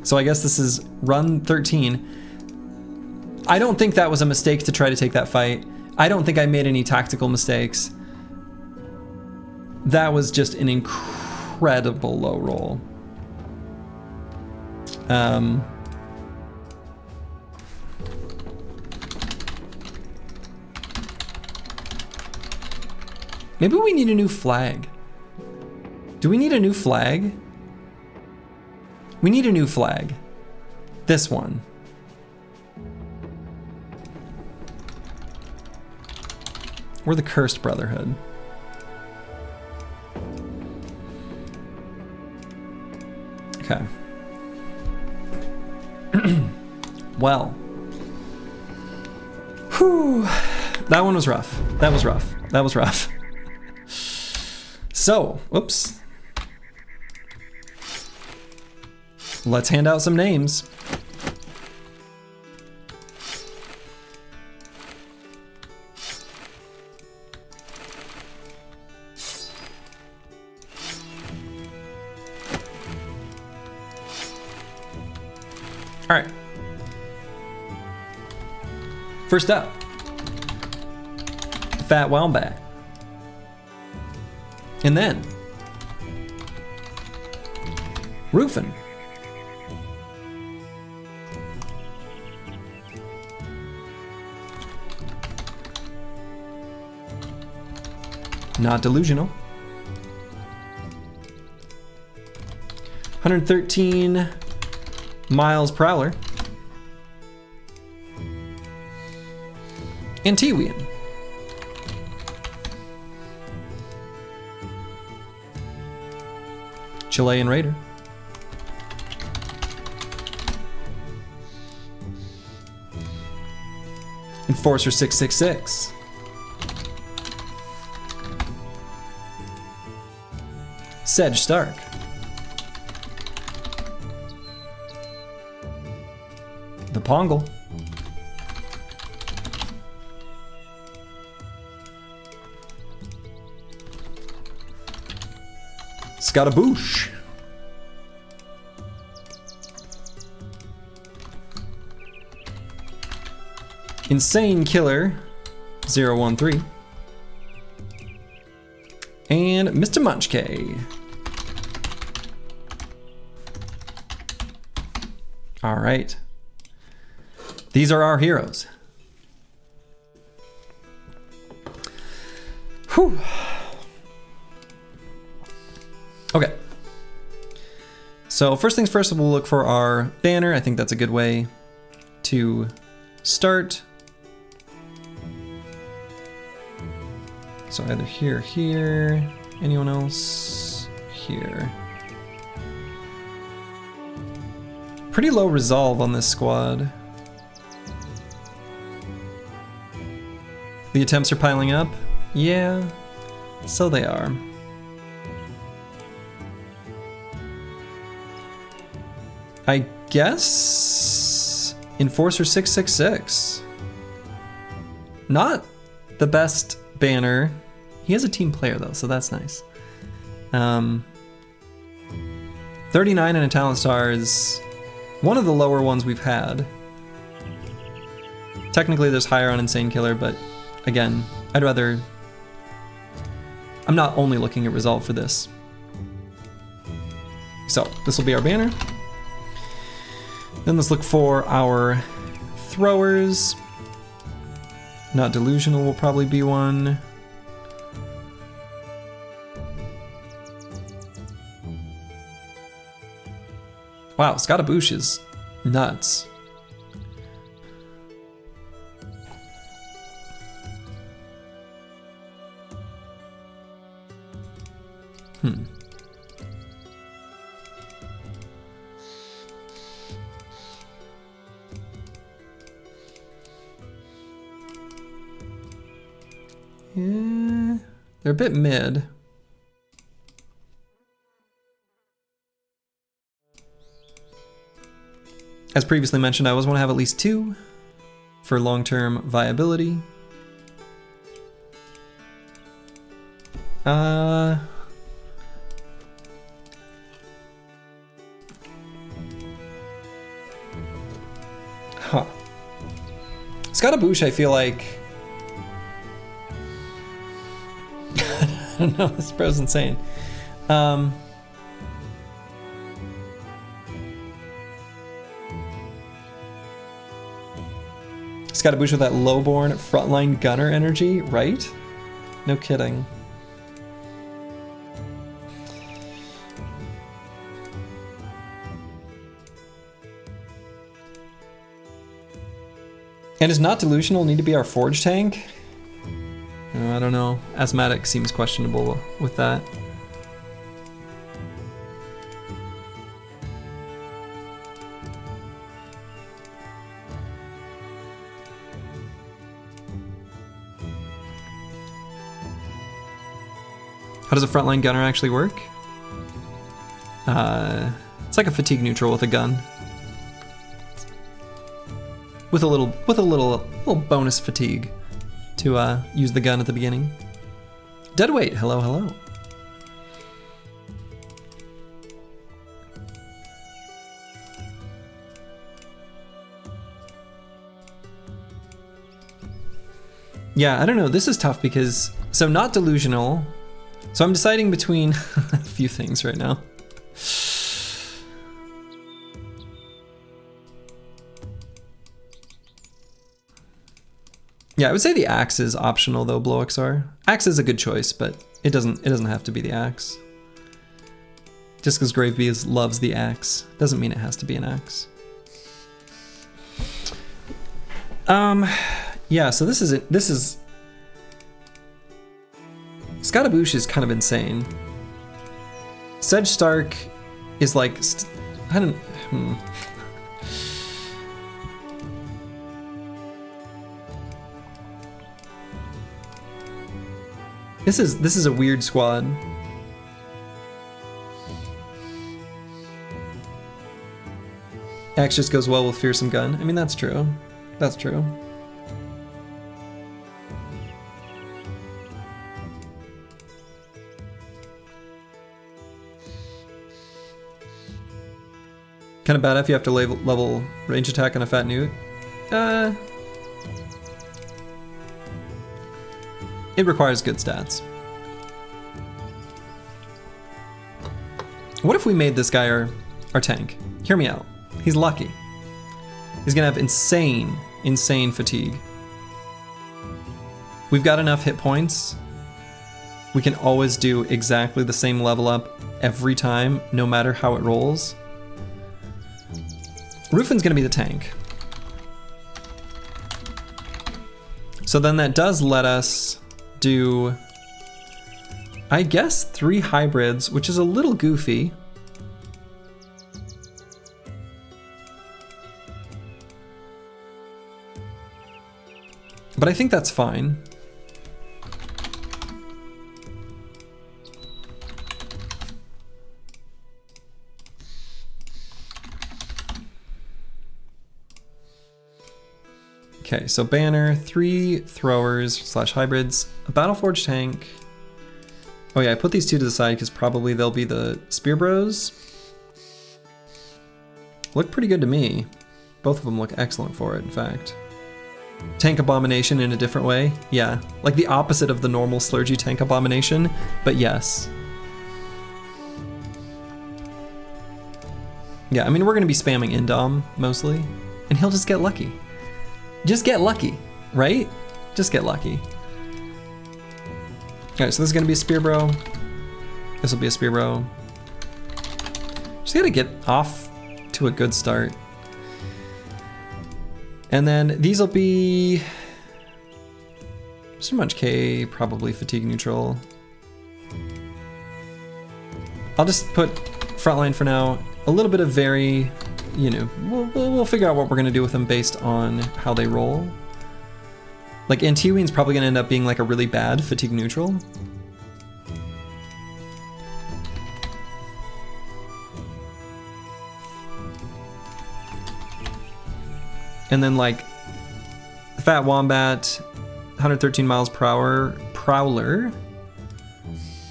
So I guess this is run 13. I don't think that was a mistake to try to take that fight. I don't think I made any tactical mistakes. That was just an incredible low roll. Maybe we need a new flag. Do we need a new flag? We need a new flag. This one. We're the Cursed Brotherhood. Okay. Well. Whew. That one was rough. That was rough. That was rough. So, whoops. Let's hand out some names. All right. First up, Fat Wombat. And then, Roofin. Not delusional. 113 miles per hour. And Tiwian. Chilean Raider. Enforcer 666. Sedge Stark. The Pongle. Scataboosh. Insane Killer 013. And Mr. Munchkay. All right. These are our heroes. Whew. Okay. So first things first, we'll look for our banner. I think that's a good way to start. So either here, here, anyone else? Here. Pretty low resolve on this squad. The attempts are piling up? Yeah, so they are. I guess Enforcer 666. Not the best banner. He has a team player though, so that's nice. 39 and a talent star is one of the lower ones we've had. Technically there's higher on Insane Killer, but again, I'd rather... I'm not only looking at resolve for this. So this will be our banner. Then let's look for our throwers. Not delusional will probably be one. Wow, Scataboosh is nuts. Yeah, they're a bit mid. As previously mentioned, I always want to have at least 2 for long-term viability. Scaramouche, I feel like... I don't know, this bro's insane. Scaramouche with that lowborn frontline gunner energy, right? No kidding. And does not delusional need to be our forge tank? I don't know. Asthmatic seems questionable with that. How does a frontline gunner actually work? It's like a fatigue neutral with a gun. With a little bonus fatigue to use the gun at the beginning. Deadweight, hello, hello. Yeah, I don't know. This is tough because so not delusional. So I'm deciding between a few things right now. Yeah, I would say the axe is optional though, Blow-XR. Axe is a good choice, but it doesn't have to be the axe. Just because Gravebees loves the axe doesn't mean it has to be an axe. Yeah, so this is Scaramouche is kind of insane. Sedge Stark is like I don't This is a weird squad. Axe just goes well with Fearsome Gun. I mean, that's true. That's true. Kind of bad if you have to level range attack on a fat newt. It requires good stats. What if we made this guy our tank? Hear me out. He's lucky. He's gonna have insane fatigue. We've got enough hit points. We can always do exactly the same level up every time, no matter how it rolls. Rufin's gonna be the tank. So then that does let us do, I guess, 3 hybrids, which is a little goofy. But I think that's fine. Okay, so banner, 3 throwers / hybrids, a Battleforge tank. Oh yeah, I put these 2 to the side because probably they'll be the Spear Bros. Look pretty good to me. Both of them look excellent for it, in fact. Tank Abomination in a different way. Yeah, like the opposite of the normal Slurgy Tank Abomination, but yes. Yeah, I mean, we're gonna be spamming Indom mostly, and he'll just get lucky. Just get lucky, right? Just get lucky. All right, so this is gonna be a Spear Bro. This will be a Spear Bro. Just gotta get off to a good start. And then these will be so much K, probably fatigue neutral. I'll just put frontline for now. A little bit of vary. You know, we'll figure out what we're gonna do with them based on how they roll. Like Antiween's probably gonna end up being like a really bad fatigue neutral. And then like Fat Wombat, 113 miles per hour, Prowler,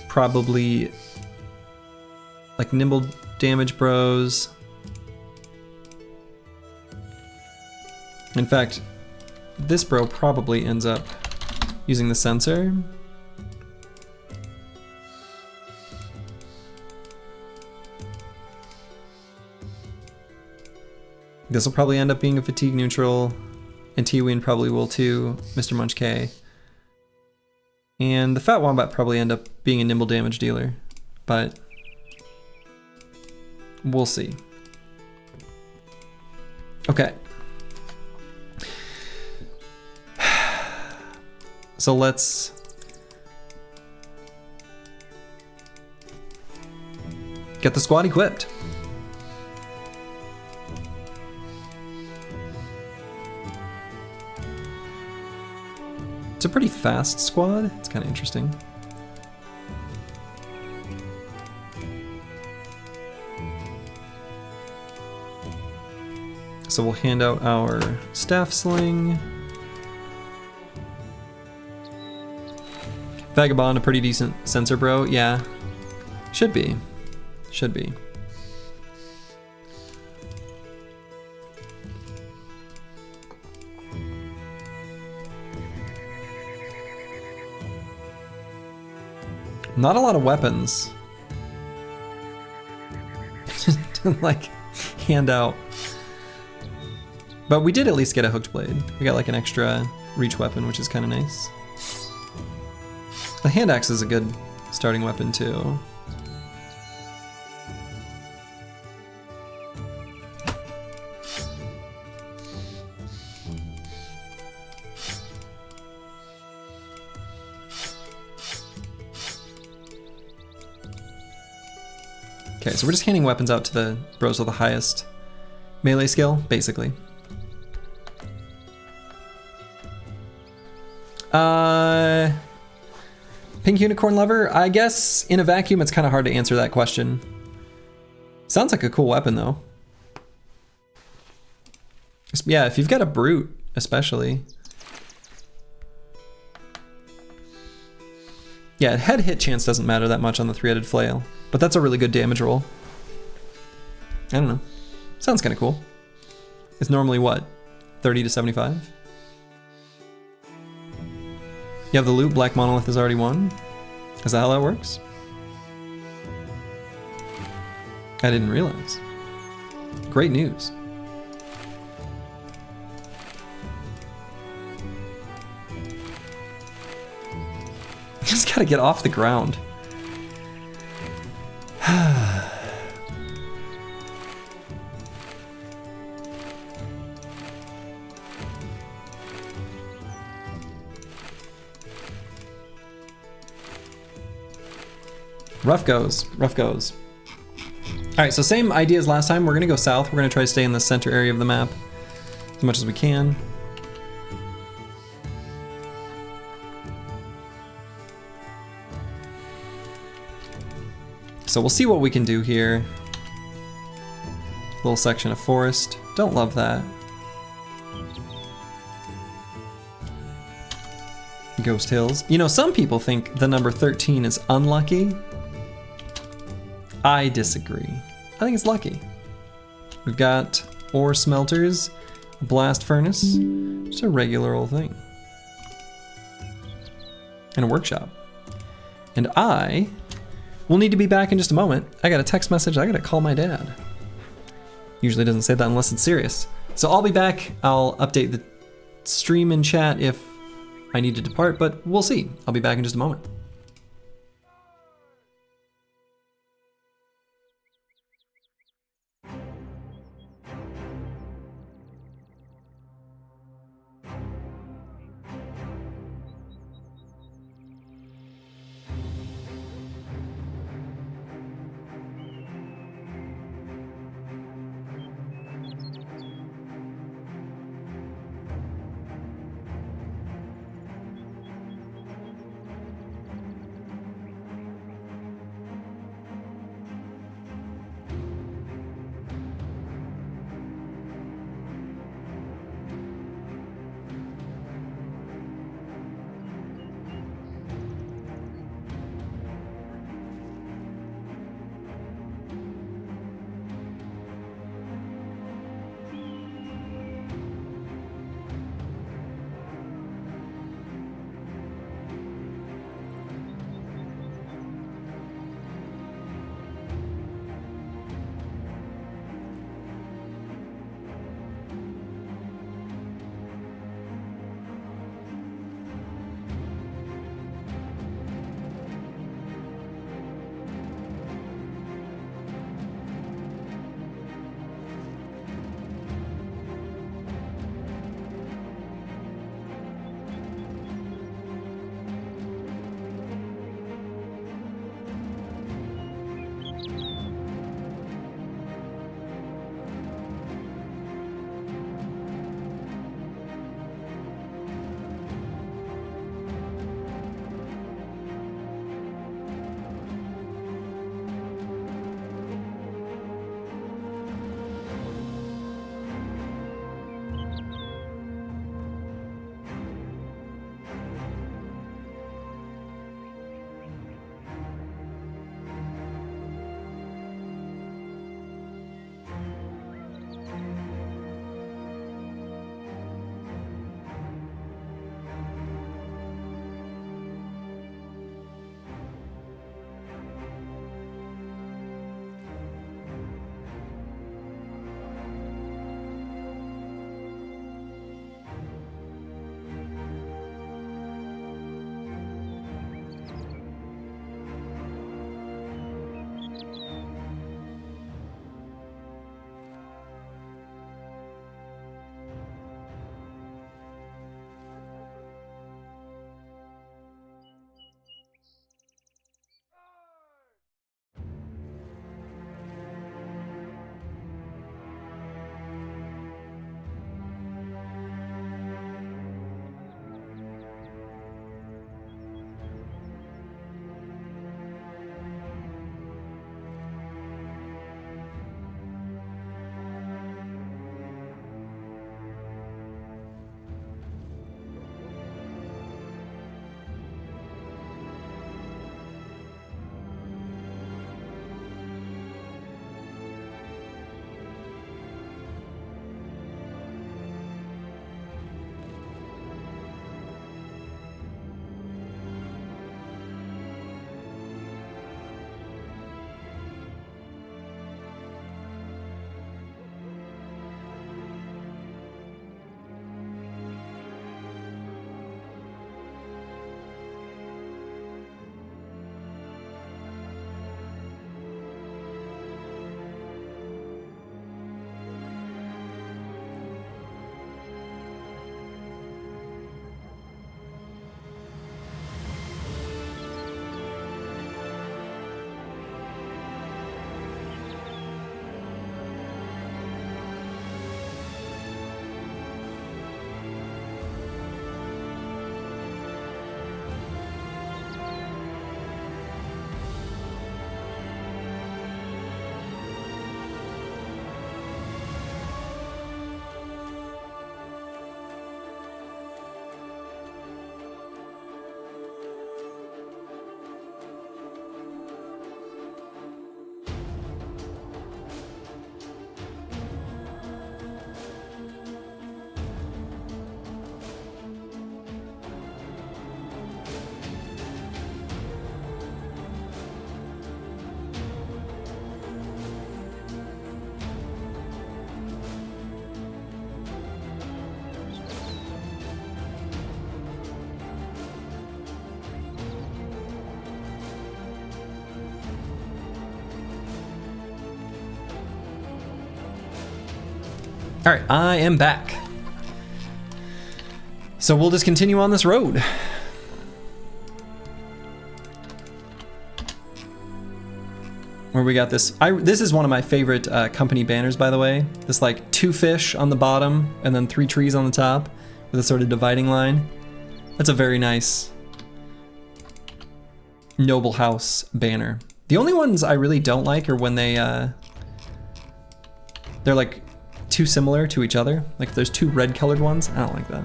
probably like Nimble Damage Bros. In fact, this bro probably ends up using the sensor. This will probably end up being a fatigue neutral, and T-Ween probably will too, Mr. Munch K. And the Fat Wombat probably end up being a nimble damage dealer, but we'll see. Okay. So let's get the squad equipped. It's a pretty fast squad. It's kind of interesting. So we'll hand out our staff sling. Vagabond, a pretty decent sensor bro. Yeah, should be. Should be. Not a lot of weapons. Like, hand out. But we did at least get a hooked blade. We got like an extra reach weapon, which is kind of nice. The hand axe is a good starting weapon too. Okay, so we're just handing weapons out to the bros with the highest melee skill, basically. Pink Unicorn Lover? I guess in a vacuum it's kind of hard to answer that question. Sounds like a cool weapon though. Yeah, if you've got a brute, especially. Yeah, head hit chance doesn't matter that much on the three-headed flail, but that's a really good damage roll. I don't know. Sounds kind of cool. It's normally what? 30 to 75? You have the loot, Black Monolith is already won. Is that how that works? I didn't realize. Great news. Just gotta get off the ground. Rough goes, rough goes. All right, so same idea as last time. We're gonna go south. We're gonna try to stay in the center area of the map as much as we can. So we'll see what we can do here. Little section of forest. Don't love that. Ghost Hills. You know, some people think the number 13 is unlucky. I disagree. I think it's lucky. We've got ore smelters, a blast furnace, just a regular old thing. And a workshop. And I will need to be back in just a moment. I got a text message, I gotta call my dad. Usually doesn't say that unless it's serious. So I'll be back, I'll update the stream and chat if I need to depart, but we'll see. I'll be back in just a moment. All right, I am back. So we'll just continue on this road. Where we got this, this is one of my favorite company banners, by the way. This like 2 fish on the bottom and then 3 trees on the top with a sort of dividing line. That's a very nice Noble House banner. The only ones I really don't like are when they're like too similar to each other. Like if there's 2 red colored ones, I don't like that.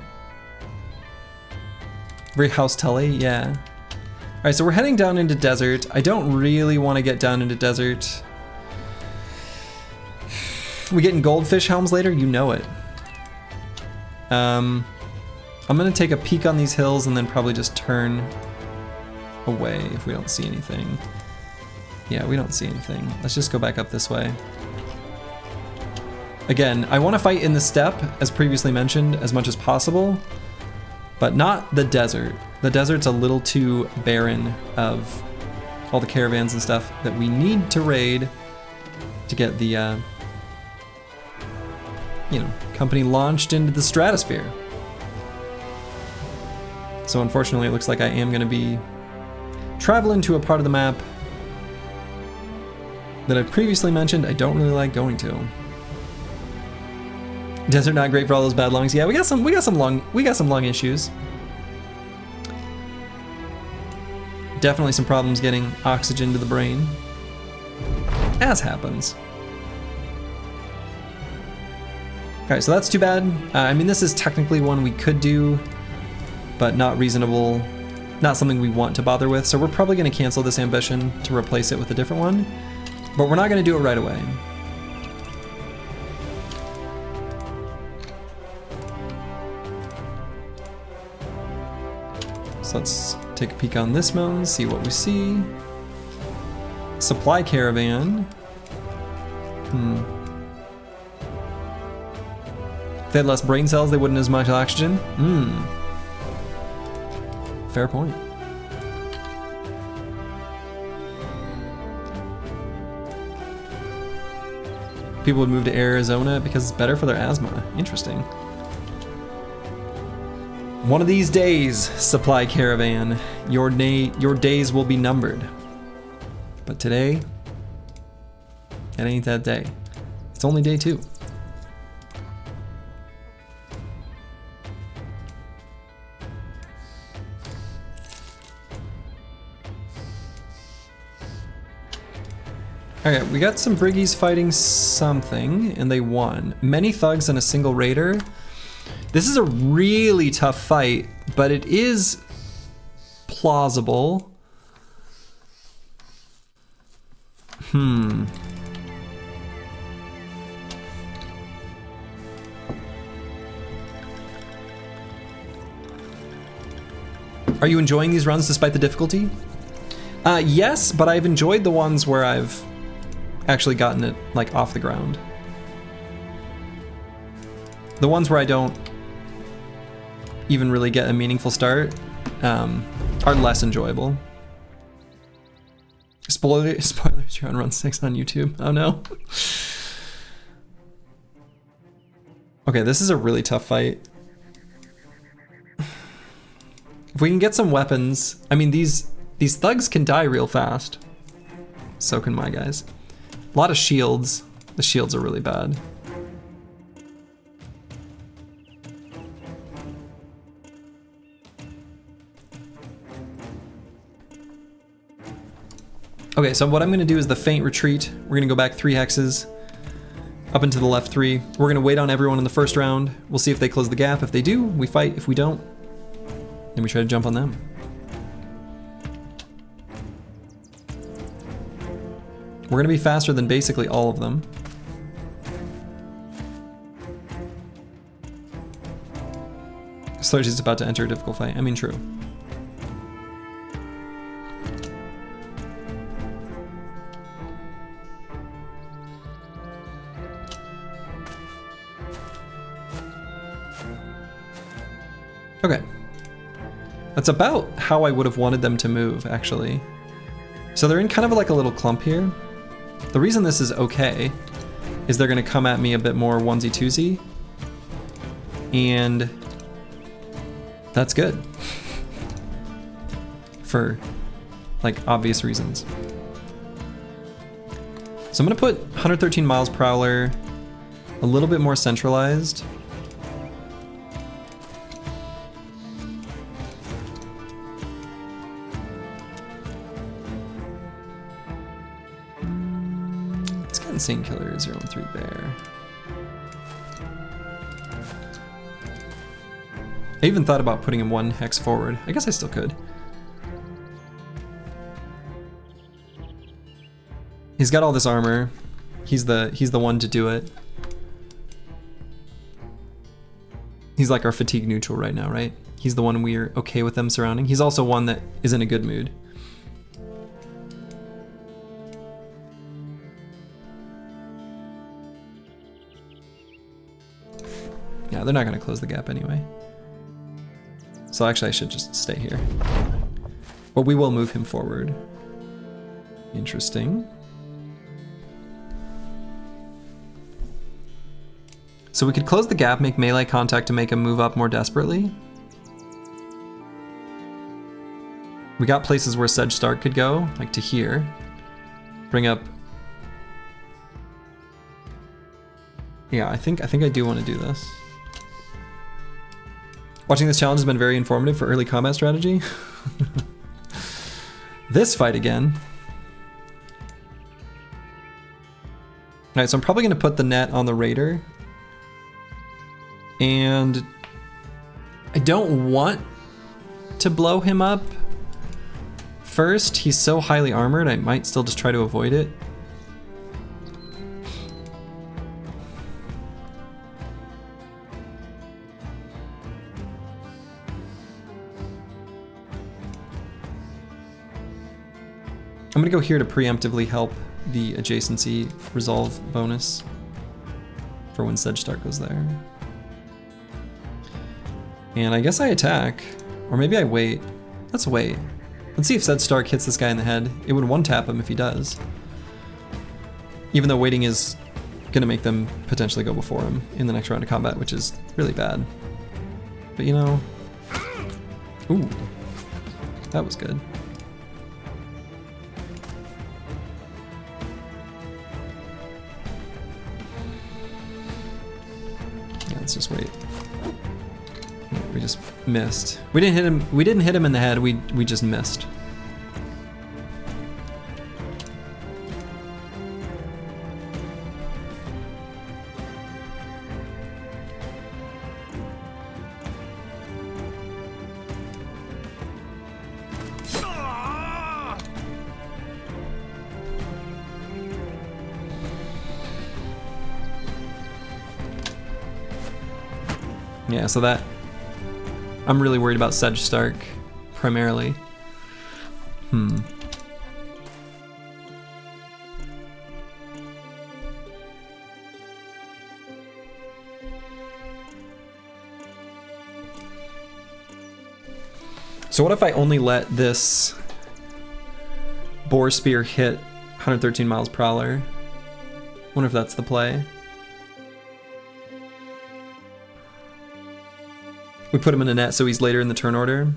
Very House Tully, yeah. All right, so we're heading down into desert. I don't really want to get down into desert. We getting goldfish helms later? You know it. I'm gonna take a peek on these hills and then probably just turn away if we don't see anything. Yeah, we don't see anything. Let's just go back up this way. Again, I want to fight in the steppe, as previously mentioned, as much as possible, but not the desert. The desert's a little too barren of all the caravans and stuff that we need to raid to get the, you know, company launched into the stratosphere. So unfortunately, it looks like I am going to be traveling to a part of the map that I've previously mentioned I don't really like going to. Desert not great for all those bad lungs. Yeah, we got some lung issues. Definitely some problems getting oxygen to the brain, as happens. All right, so that's too bad. I mean, this is technically one we could do, but not reasonable, not something we want to bother with. So we're probably going to cancel this ambition to replace it with a different one, but we're not going to do it right away. So let's take a peek on this mountain, see what we see. Supply caravan. If they had less brain cells, they wouldn't as much oxygen. Fair point. People would move to Arizona because it's better for their asthma. Interesting. One of these days, supply caravan, your days will be numbered. But today, it ain't that day. It's only day 2. Okay, we got some Briggies fighting something, and they won. Many thugs and a single raider. This is a really tough fight, but it is plausible. Are you enjoying these runs despite the difficulty? Yes, but I've enjoyed the ones where I've actually gotten it like off the ground. The ones where I don't even really get a meaningful start are less enjoyable. Spoilers, you're on run 6 on YouTube. Oh no. Okay, this is a really tough fight. If we can get some weapons, I mean these thugs can die real fast. So can my guys. A lot of shields. The shields are really bad. Okay, so what I'm gonna do is the feint retreat. We're gonna go back 3 hexes, up into the left 3. We're gonna wait on everyone in the first round. We'll see if they close the gap. If they do, we fight. If we don't, then we try to jump on them. We're gonna be faster than basically all of them. Slurgy's about to enter a difficult fight. I mean, true. Okay. That's about how I would have wanted them to move, actually. So they're in kind of like a little clump here. The reason this is okay is they're gonna come at me a bit more onesie twosie. And that's good. For like obvious reasons. So I'm gonna put 113 miles prowler a little bit more centralized. Let's get Insane Killer 013 there. I even thought about putting him 1 hex forward. I guess I still could. He's got all this armor. He's the one to do it. He's like our fatigue neutral right now, right? He's the one we're okay with them surrounding. He's also one that is in a good mood. Yeah, they're not gonna close the gap anyway. So actually I should just stay here. But we will move him forward. Interesting. So we could close the gap, make melee contact to make him move up more desperately. We got places where Sedge Stark could go, like to here. Bring up... Yeah, I think I do want to do this. Watching this challenge has been very informative for early combat strategy. This fight again. Alright, so I'm probably going to put the net on the Raider. And I don't want to blow him up first. He's so highly armored, I might still just try to avoid it. I'm gonna go here to preemptively help the adjacency resolve bonus for when Sedge Stark goes there. And I guess I attack, or maybe I wait. Let's wait. Let's see if Sedge Stark hits this guy in the head. It would one-tap him if he does. Even though waiting is gonna make them potentially go before him in the next round of combat, which is really bad. But you know, ooh, that was good. Yeah, let's just wait. We just missed. We didn't hit him. We didn't hit him in the head. We just missed. Yeah, so that I'm really worried about Sedge Stark, primarily. So what if I only let this Boar Spear hit 113 miles per hour? Wonder if that's the play. We put him in a net so he's later in the turn order.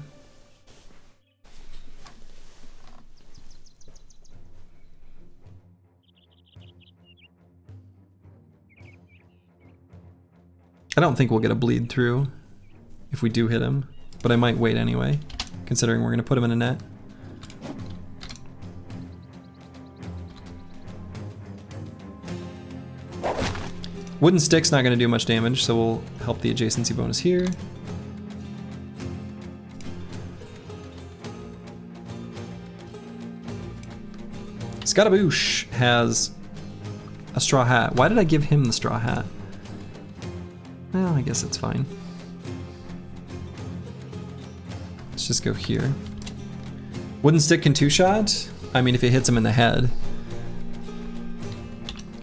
I don't think we'll get a bleed through if we do hit him, but I might wait anyway, considering we're gonna put him in a net. Wooden Stick's not gonna do much damage, so we'll help the adjacency bonus here. Scataboosh has a straw hat. Why did I give him the straw hat? Well, I guess it's fine. Let's just go here. Wooden Stick can two-shot? I mean, if it hits him in the head.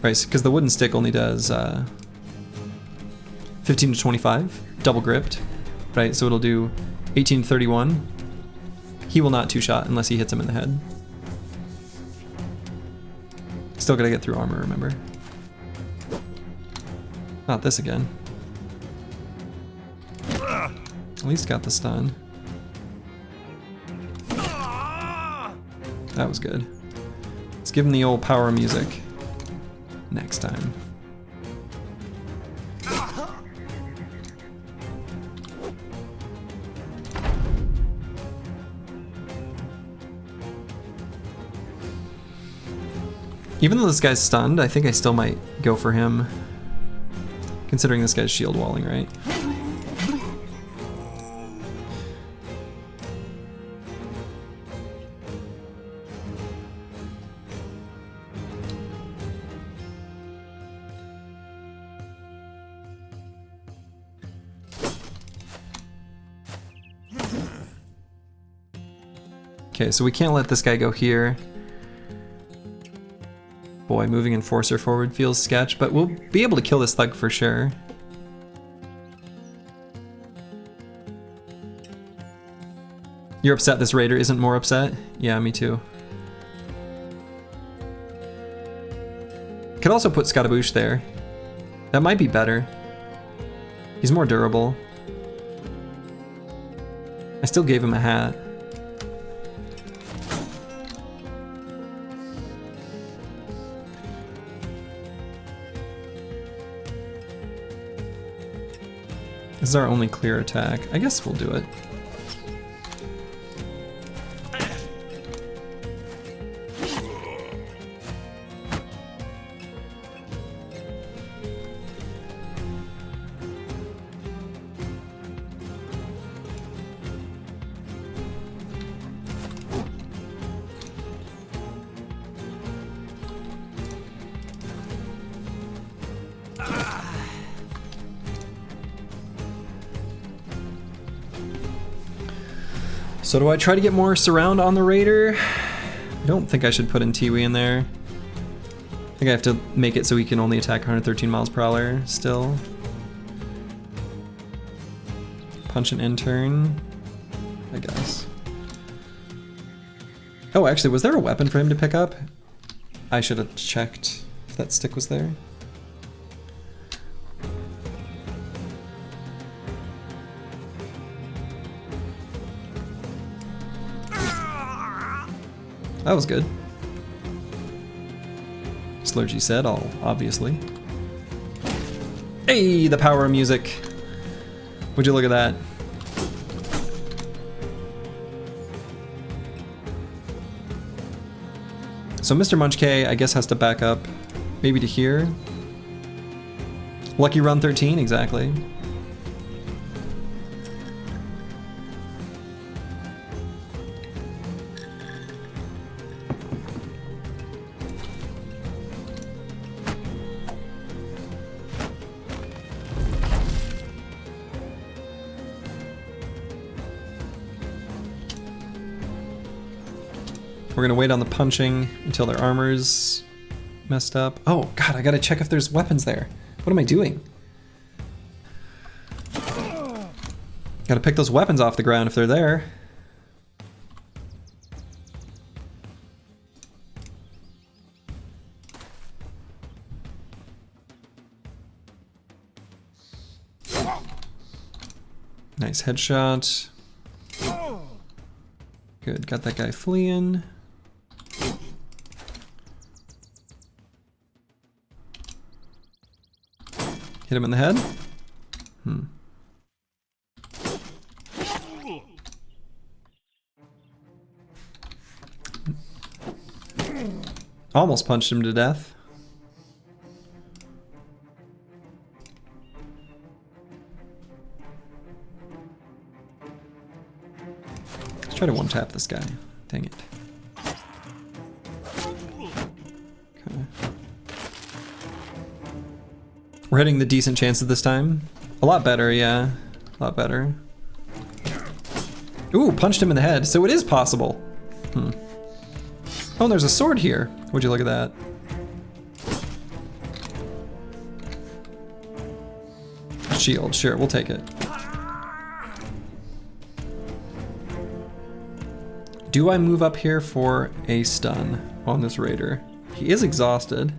Right, because the Wooden Stick only does 15 to 25, double gripped. Right, so it'll do 18 to 31. He will not two-shot unless he hits him in the head. Still gotta get through armor, remember? Not this again. At least got the stun. That was good. Let's give him the old power music next time. Even though this guy's stunned, I think I still might go for him. Considering this guy's shield walling, right? Okay, so we can't let this guy go here. Boy, moving Enforcer forward feels sketch, but we'll be able to kill this thug for sure. You're upset this raider isn't more upset? Yeah, me too. Could also put Scatabouche there. That might be better. He's more durable. I still gave him a hat. This is our only clear attack. I guess we'll do it. So do I try to get more surround on the raider? I don't think I should put in Tiwi in there. I think I have to make it so he can only attack 113 miles per hour still. Punch an intern, I guess. Oh, actually, was there a weapon for him to pick up? I should have checked if that stick was there. That was good. Slurgy said, obviously. Hey, the power of music. Would you look at that? So Mr. Munchk, I guess, has to back up maybe to here. Lucky run 13, exactly. We're gonna wait on the punching until their armor's messed up. Oh god, I gotta check if there's weapons there. What am I doing? Gotta pick those weapons off the ground if they're there. Nice headshot. Good, got that guy fleeing. Hit him in the head? Almost punched him to death. Let's try to one-tap this guy. Dang it. Okay. We're hitting the decent chances this time. A lot better, yeah. A lot better. Ooh, punched him in the head. So it is possible. Oh, and there's a sword here. Would you look at that? Shield, sure, we'll take it. Do I move up here for a stun on this raider? He is exhausted.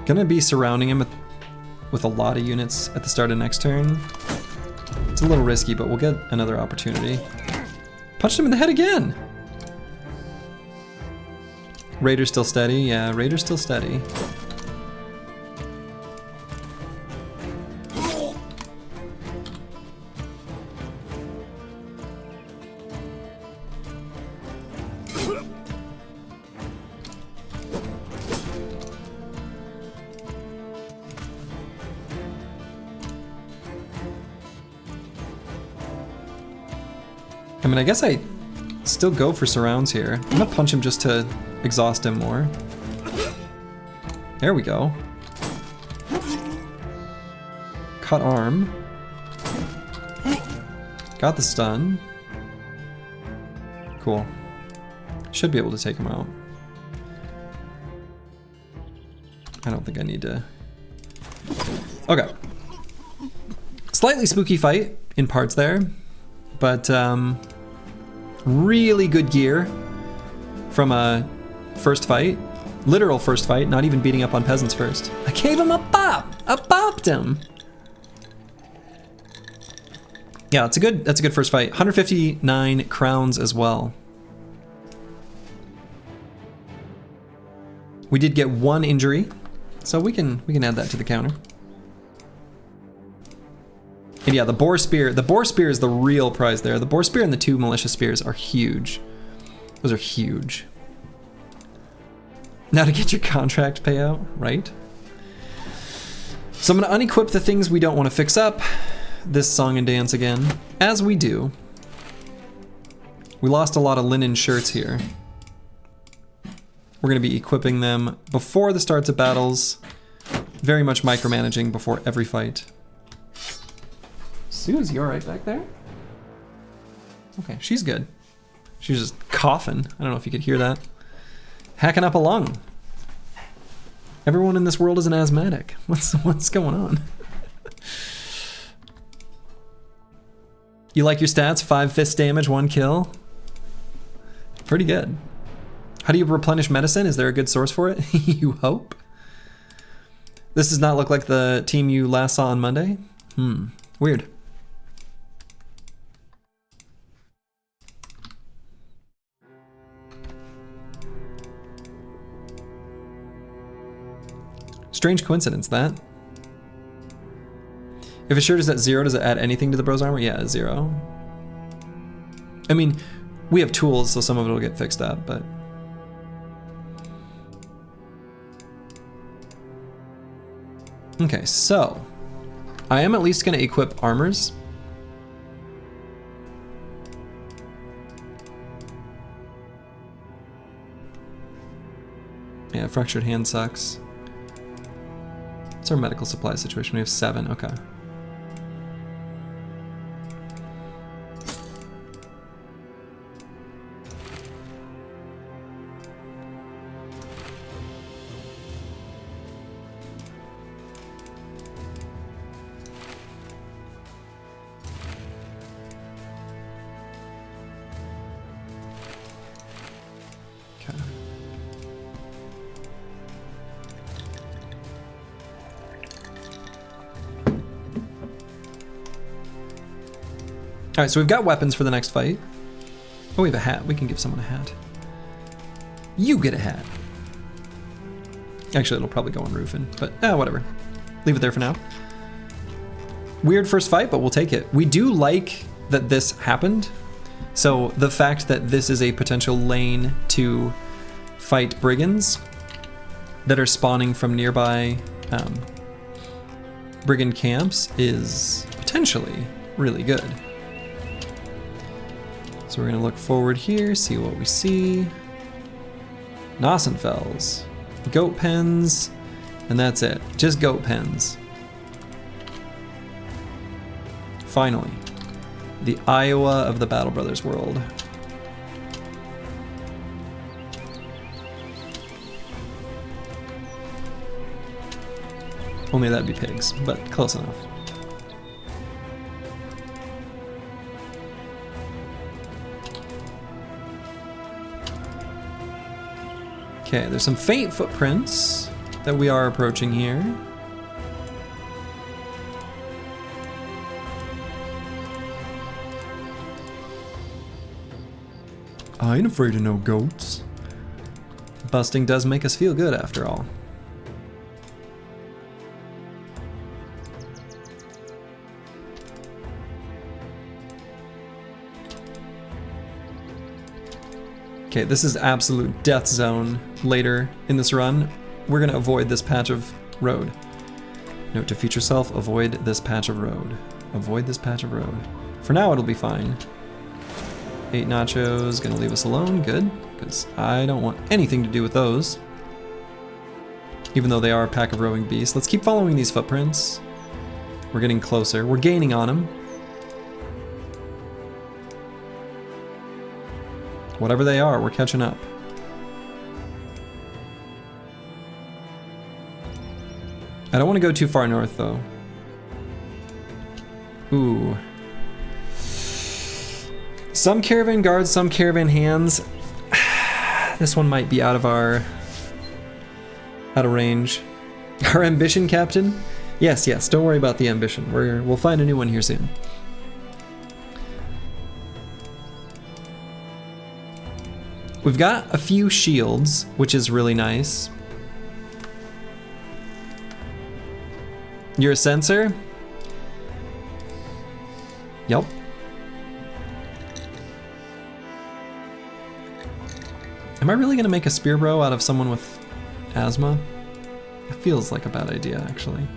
Gonna be surrounding him with a lot of units at the start of next turn. It's a little risky, but we'll get another opportunity. Punched him in the head again! Raider's still steady. Yeah, Raider's still steady. I mean, I guess I still go for surrounds here. I'm gonna punch him just to exhaust him more. There we go. Cut arm. Got the stun. Cool. Should be able to take him out. I don't think I need to. Okay. Slightly spooky fight in parts there, but really good gear from a first fight. Literal first fight, not even beating up on peasants first. I gave him a bop! I bopped him! Yeah, that's a good first fight. 159 crowns as well. We did get 1 injury, so we can add that to the counter. And yeah, the boar spear is the real prize there. The boar spear and the 2 militia spears are huge. Those are huge. Now to get your contract payout, right? So I'm gonna unequip the things we don't want to fix up. This song and dance again, as we do. We lost a lot of linen shirts here. We're gonna be equipping them before the starts of battles. Very much micromanaging before every fight. Susie, you all right back there? Okay, she's good. She was just coughing. I don't know if you could hear that. Hacking up a lung. Everyone in this world is an asthmatic. What's going on? You like your stats? 5 fist damage, 1 kill. Pretty good. How do you replenish medicine? Is there a good source for it? You hope? This does not look like the team you last saw on Monday. Weird. Strange coincidence, that. If a shirt is at 0, does it add anything to the bro's armor? Yeah, 0. I mean, we have tools, so some of it will get fixed up, but... Okay, so... I am at least going to equip armors. Yeah, fractured hand sucks. What's our medical supply situation? We have 7, okay. All right, so we've got weapons for the next fight. Oh, we have a hat. We can give someone a hat. You get a hat. Actually, it'll probably go on roofing, but whatever. Leave it there for now. Weird first fight, but we'll take it. We do like that this happened. So the fact that this is a potential lane to fight brigands that are spawning from nearby brigand camps is potentially really good. So we're gonna look forward here, see what we see. Nossenfels, goat pens, and that's it. Just goat pens. Finally, the Iowa of the Battle Brothers world. Only that'd be pigs, but close enough. Okay, there's some faint footprints. that we are approaching here. I ain't afraid of no goats. Busting does make us feel good after all. Okay, this is absolute death zone later in this run. We're gonna avoid this patch of road. Note to future self, avoid this patch of road. Avoid this patch of road. For now, it'll be fine. 8 nachos, gonna leave us alone, good, because I don't want anything to do with those. Even though they are a pack of roving beasts. Let's keep following these footprints. We're getting closer, we're gaining on them. Whatever they are, we're catching up. I don't want to go too far north though. Ooh. Some caravan guards, some caravan hands. This one might be out of range. Our ambition, Captain? Yes, yes, don't worry about the ambition. We'll find a new one here soon. We've got a few shields, which is really nice. You're a sensor? Yup. Am I really gonna make a spear bro out of someone with asthma? It feels like a bad idea, actually.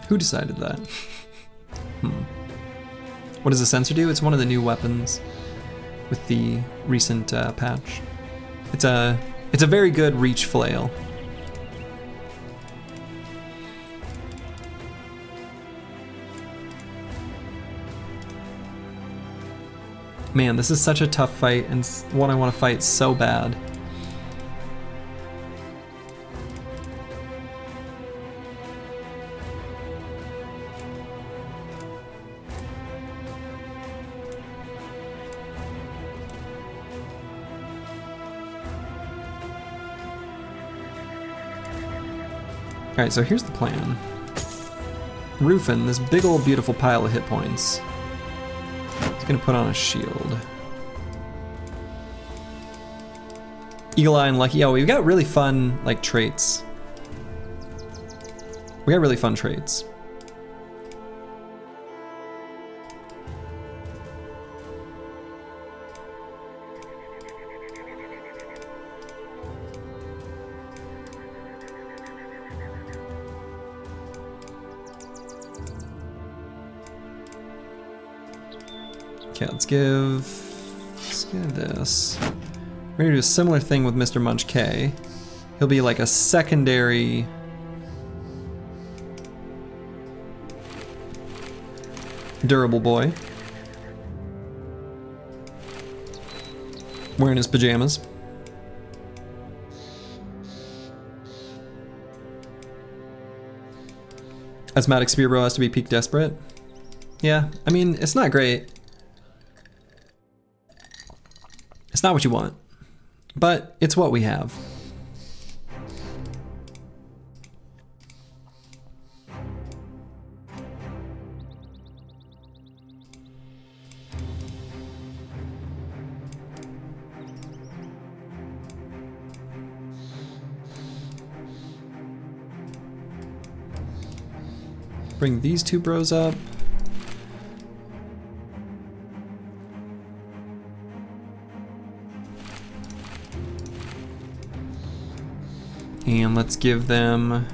Who decided that? What does a sensor do? It's one of the new weapons with the recent patch. It's a very good reach flail. Man, this is such a tough fight and one I want to fight so bad. Alright, so here's the plan. Rufin, this big old beautiful pile of hit points. He's gonna put on a shield. EELI and Lucky. Oh, we've got really fun, like, traits. We got really fun traits. Okay, let's give this. We're gonna do a similar thing with Mr. Munch K. He'll be like a secondary durable boy. Wearing his pajamas. Asthmatic Spear Bro has to be peak desperate. Yeah, I mean, it's not great. It's not what you want, but it's what we have. Bring these two bros up. And let's give them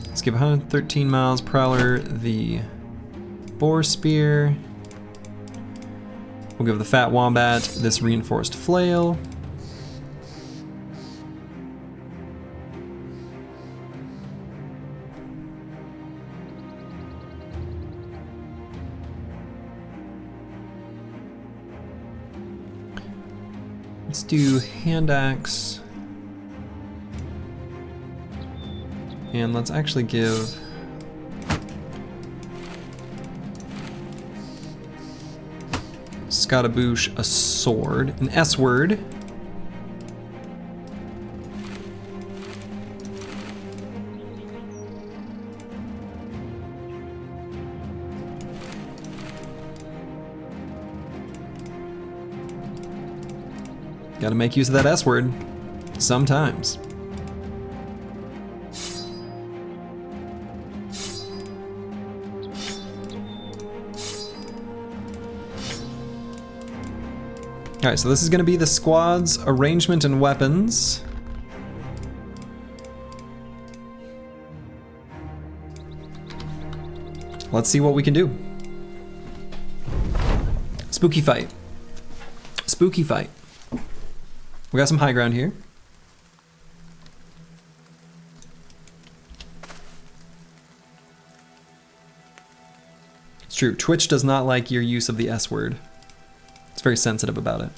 let's give 113 miles Prowler the boar spear. We'll give the fat wombat this reinforced flail. Let's do hand axe. And let's actually give Scotaboosh, a sword, an S word. Gotta make use of that S word sometimes. All right, so this is gonna be the squad's arrangement and weapons. Let's see what we can do. Spooky fight. Spooky fight. We got some high ground here. It's true, Twitch does not like your use of the S word. It's very sensitive about it.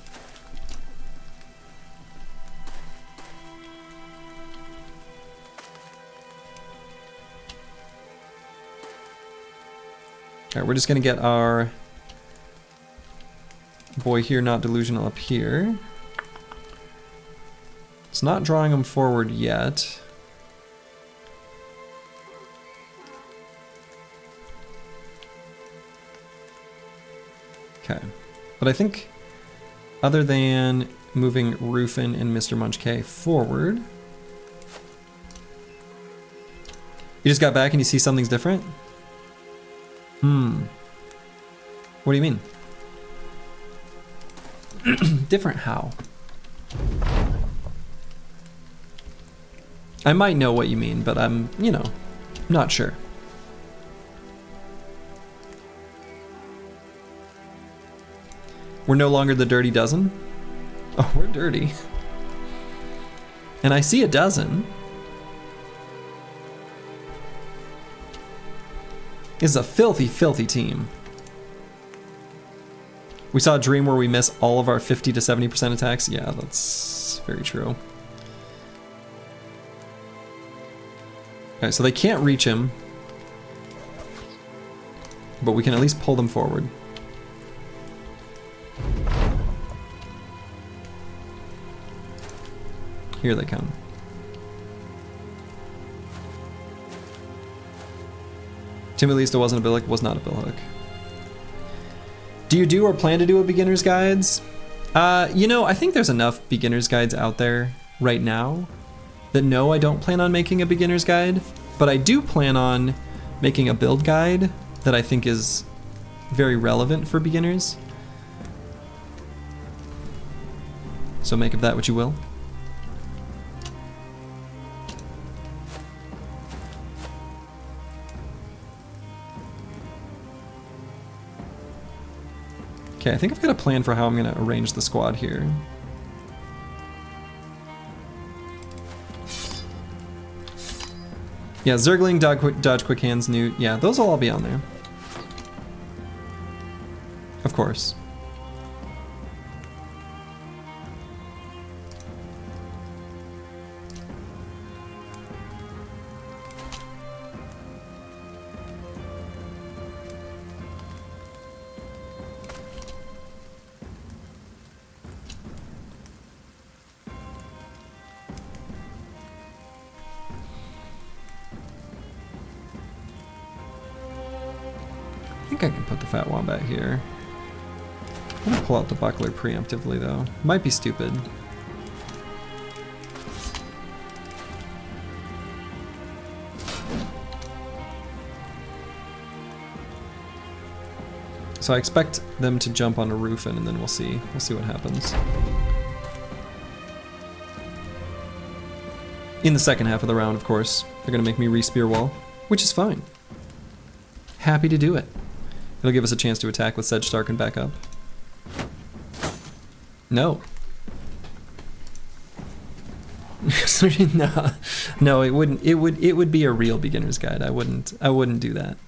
All right, we're just gonna get our boy here, not delusional, up here. It's not drawing him forward yet. Okay, but I think other than moving Rufin and Mr. Munch K forward, you just got back and you see something's different? What do you mean? Different how? I might know what you mean, but I'm, you know, not sure. We're no longer the dirty dozen? Oh, we're dirty. And I see a dozen. This is a filthy, filthy team. We saw a dream where we miss all of our 50 to 70% attacks. Yeah, that's very true. Okay, so they can't reach him, but we can at least pull them forward. Here they come. Timothy wasn't a bill hook, was not a bill hook. Do you do or plan to do a beginner's guides? You know, I think there's enough beginner's guides out there right now that no, I don't plan on making a beginner's guide, but I do plan on making a build guide that I think is very relevant for beginners. So make of that what you will. Okay, I think I've got a plan for how I'm gonna arrange the squad here. Yeah, Zergling, Dodge Quick Hands, Newt. Yeah, those will all be on there. Of course. I think I can put the Fat Wombat here. I'm gonna pull out the Buckler preemptively though. Might be stupid. So I expect them to jump on a Rufin and then we'll see what happens. In the second half of the round, of course, they're gonna make me re-spear wall, which is fine. Happy to do it. It'll give us a chance to attack with Sedge Stark and back up. No. No, it wouldn't. It would be a real beginner's guide. I wouldn't do that.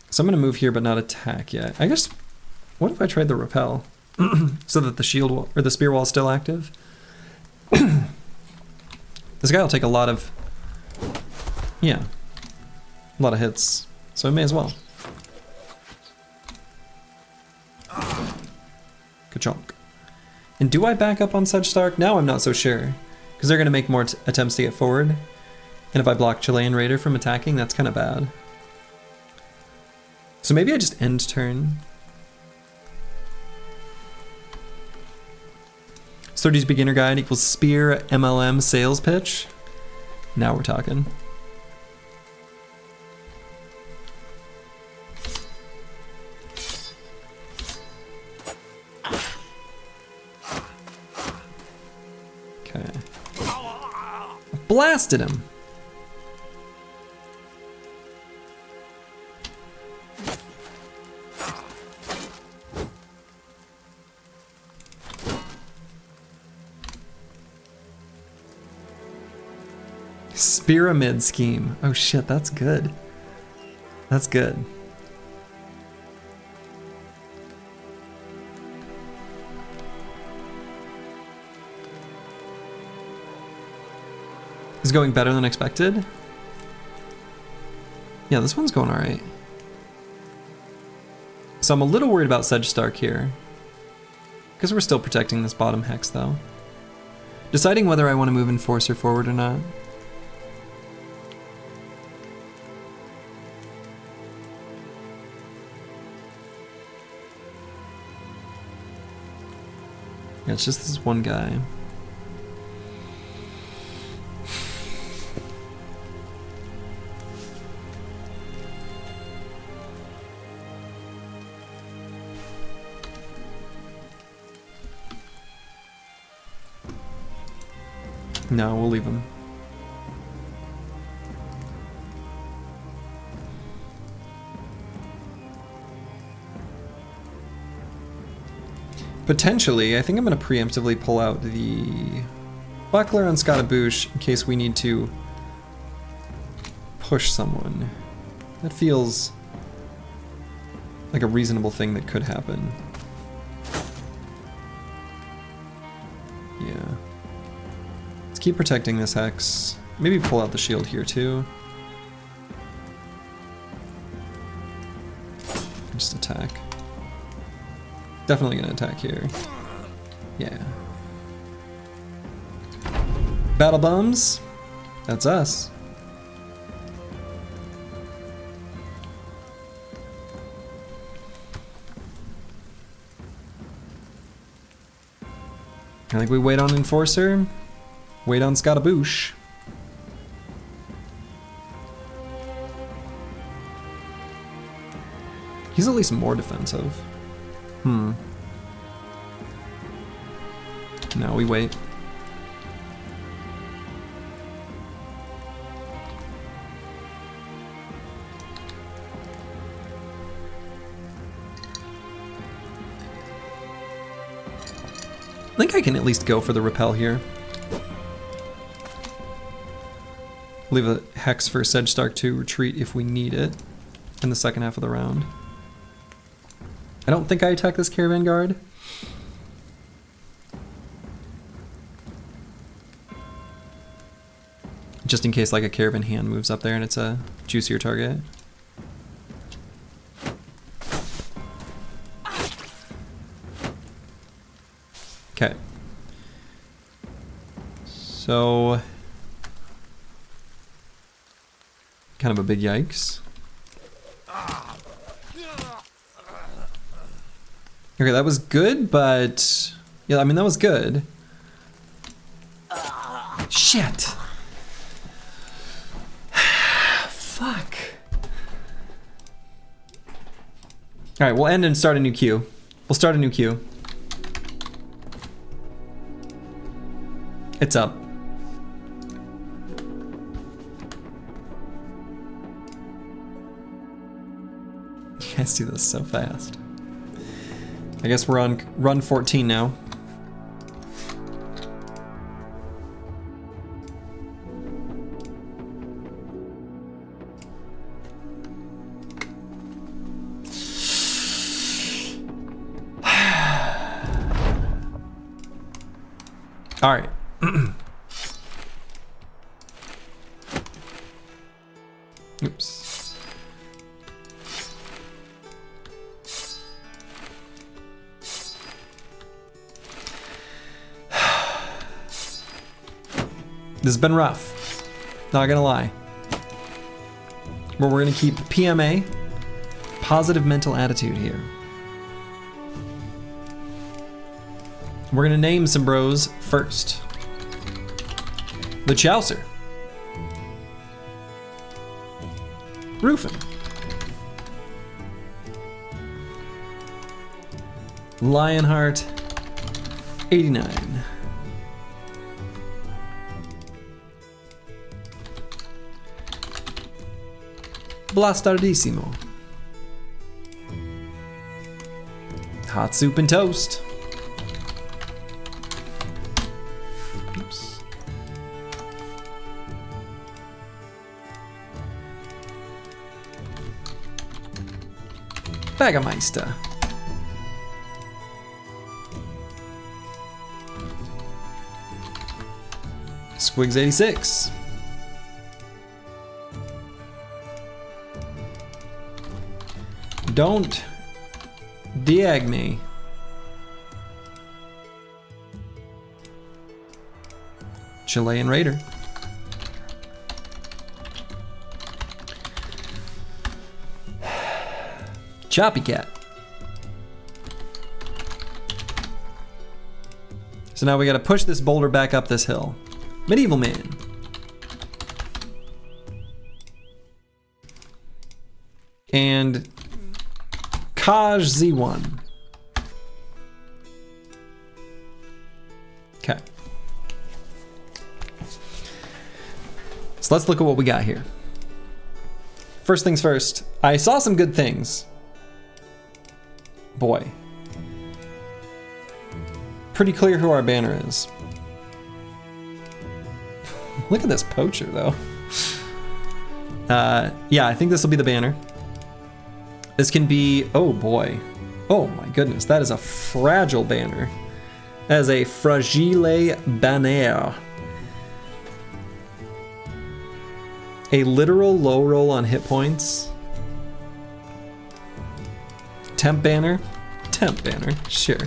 So I'm gonna move here but not attack yet. I guess, what if I tried the repel? so that the shield wall, or the spear wall is still active. This guy will take a lot of, yeah, a lot of hits, so I may as well. Ka-chonk. And do I back up on Sedge Stark? Now I'm not so sure, because they're going to make more attempts to get forward. And if I block Chilean Raider from attacking, that's kind of bad. So maybe I just end turn. Sturdy's beginner guide equals spear MLM sales pitch. Now we're talking. Okay. Blasted him. Pyramid scheme. Oh shit, that's good. That's good. Is going better than expected? Yeah, this one's going alright. So I'm a little worried about Sedge Stark here, because we're still protecting this bottom hex though. Deciding whether I want to move Enforcer forward or not. Yeah, it's just this one guy. No, we'll leave him. Potentially, I think I'm going to preemptively pull out the Buckler on Scatabouche in case we need to push someone. That feels like a reasonable thing that could happen. Yeah. Let's keep protecting this hex. Maybe pull out the shield here too. Just attack. Definitely gonna attack here. Yeah. Battle bums. That's us. I think we wait on Enforcer. Wait on Scatabouche. He's at least more defensive. No, we wait. I think I can at least go for the repel here. Leave a hex for Sedge Stark to retreat if we need it in the second half of the round. I don't think I attack this Caravan Guard. Just in case like a Caravan Hand moves up there and it's a juicier target. Okay. So, kind of a big yikes. Okay, that was good, but yeah, I mean that was good. Shit. Fuck. All right, we'll end and start a new queue. We'll start a new queue. It's up. You guys do this so fast. I guess we're on run 14 now. All right. Oops. This has been rough, not gonna lie. But we're gonna keep PMA, positive mental attitude here. We're gonna name some bros first. The Chaucer. Rufin. Lionheart, 89. Blastardissimo. Hot soup and toast. Oops. Baggermeister. Squigs 86. Don't diag me. Chilean Raider. Choppy Cat. So now we gotta push this boulder back up this hill. Medieval Man. And Kaj Z1. Okay. So let's look at what we got here. First things first, I saw some good things. Boy. Pretty clear who our banner is. Look at this poacher though. Yeah, I think this will be the banner. This can be, oh boy. Oh my goodness, that is a fragile banner. That is a fragile banner. A literal low roll on hit points. Temp banner? Temp banner, sure.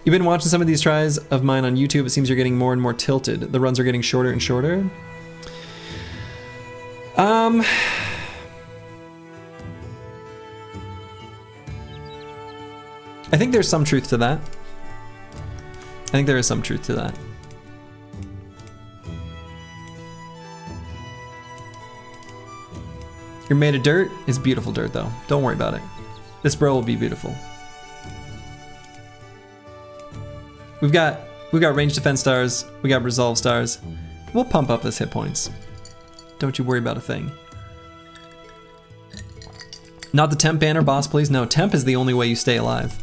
You've been watching some of these tries of mine on YouTube. It seems you're getting more and more tilted. The runs are getting shorter and shorter. I think there's some truth to that. I think there is some truth to that. You're made of dirt. It's beautiful dirt though. Don't worry about it. This bro will be beautiful. We've got range defense stars. We got resolve stars. We'll pump up this hit points. Don't you worry about a thing. Not the temp banner, boss, please. No, temp is the only way you stay alive.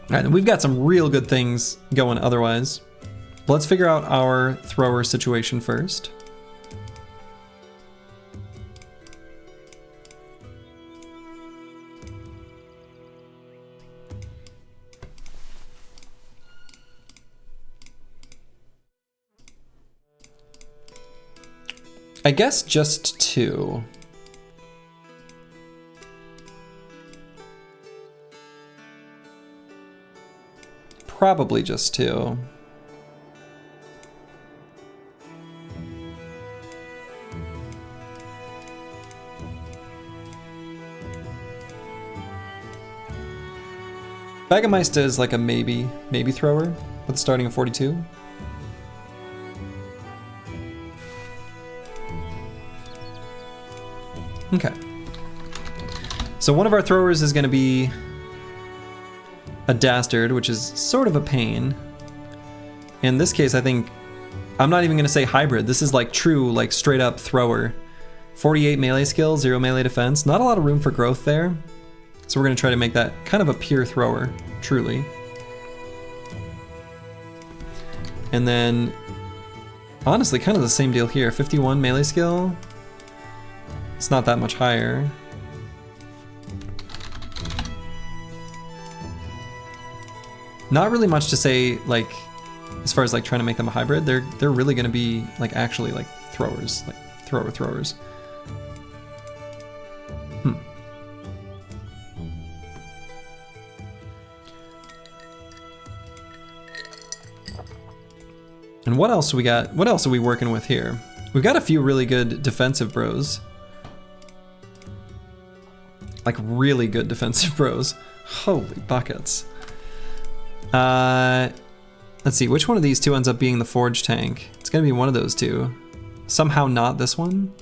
All right, then we've got some real good things going otherwise. Let's figure out our thrower situation first. I guess just 2. Probably just 2. Baggermeister is like a maybe thrower with starting at 42. Okay. So one of our throwers is going to be a dastard, which is sort of a pain. In this case, I think I'm not even going to say hybrid. This is like true, like straight up thrower. 48 melee skill, 0 melee defense. Not a lot of room for growth there. So we're going to try to make that kind of a pure thrower, truly. And then, honestly, kind of the same deal here. 51 melee skill. It's not that much higher. Not really much to say, like, as far as like trying to make them a hybrid. They're really going to be like actually like throwers, like throwers. And what else we got? What else are we working with here? We've got a few really good defensive bros. Like really good defensive bros. Holy buckets. Let's see, which one of these two ends up being the forge tank? It's gonna be one of those two. Somehow not this one.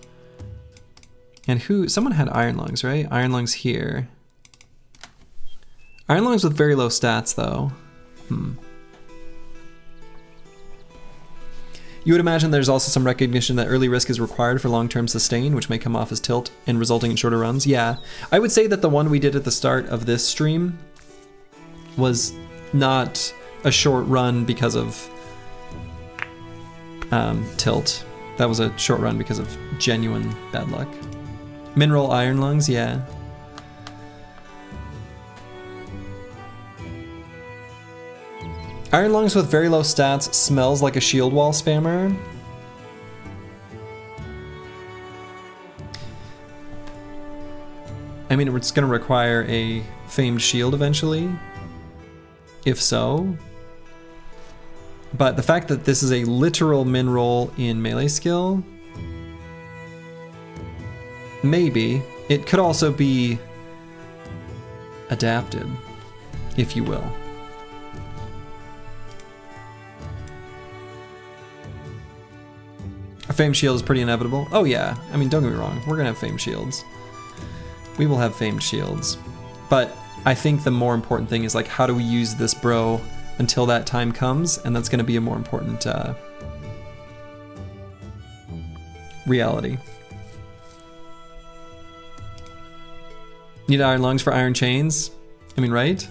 And who, someone had iron lungs, right? Iron lungs here. Iron lungs with very low stats though. You would imagine there's also some recognition that early risk is required for long-term sustain, which may come off as tilt and resulting in shorter runs. Yeah, I would say that the one we did at the start of this stream was not a short run because of tilt. That was a short run because of genuine bad luck. Mineral iron lungs, yeah. Iron lungs with very low stats smells like a shield wall spammer. I mean, it's going to require a famed shield eventually, if so. But the fact that this is a literal min roll in melee skill, maybe. It could also be adapted, if you will. A famed shield is pretty inevitable. Oh yeah, I mean, don't get me wrong, we're gonna have famed shields. We will have famed shields. But I think the more important thing is like, how do we use this bro until that time comes? And that's gonna be a more important reality. Need iron lungs for iron chains? I mean, right?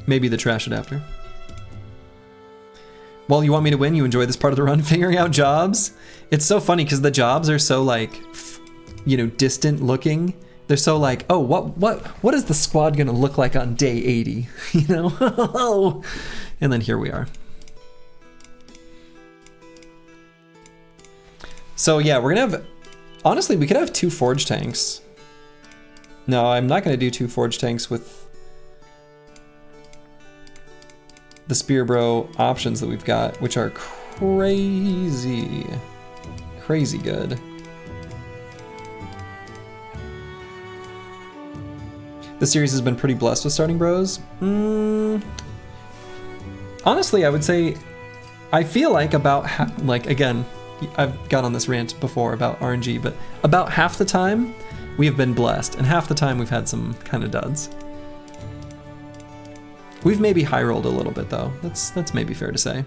Maybe the trash adapter. Well, you want me to win? You enjoy this part of the run, figuring out jobs? It's so funny because the jobs are so like, you know, distant looking. They're so like, oh, what is the squad gonna look like on day 80? You know? And then here we are. So yeah, we're gonna have, honestly, we could have 2 forge tanks. No, I'm not gonna do 2 forge tanks with the Spear Bro options that we've got, which are crazy good. This series has been pretty blessed with starting bros. Honestly, I would say, I feel like about, like again, I've gone on this rant before about RNG, but about half the time we have been blessed, and half the time we've had some kind of duds. We've maybe high rolled a little bit though. That's maybe fair to say.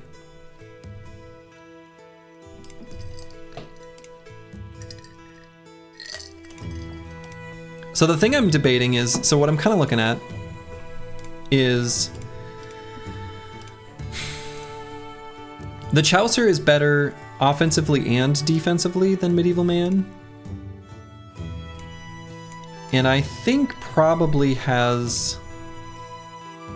So the thing I'm debating is, so what I'm kind of looking at is the Chaucer is better offensively and defensively than Medieval Man. And I think probably has,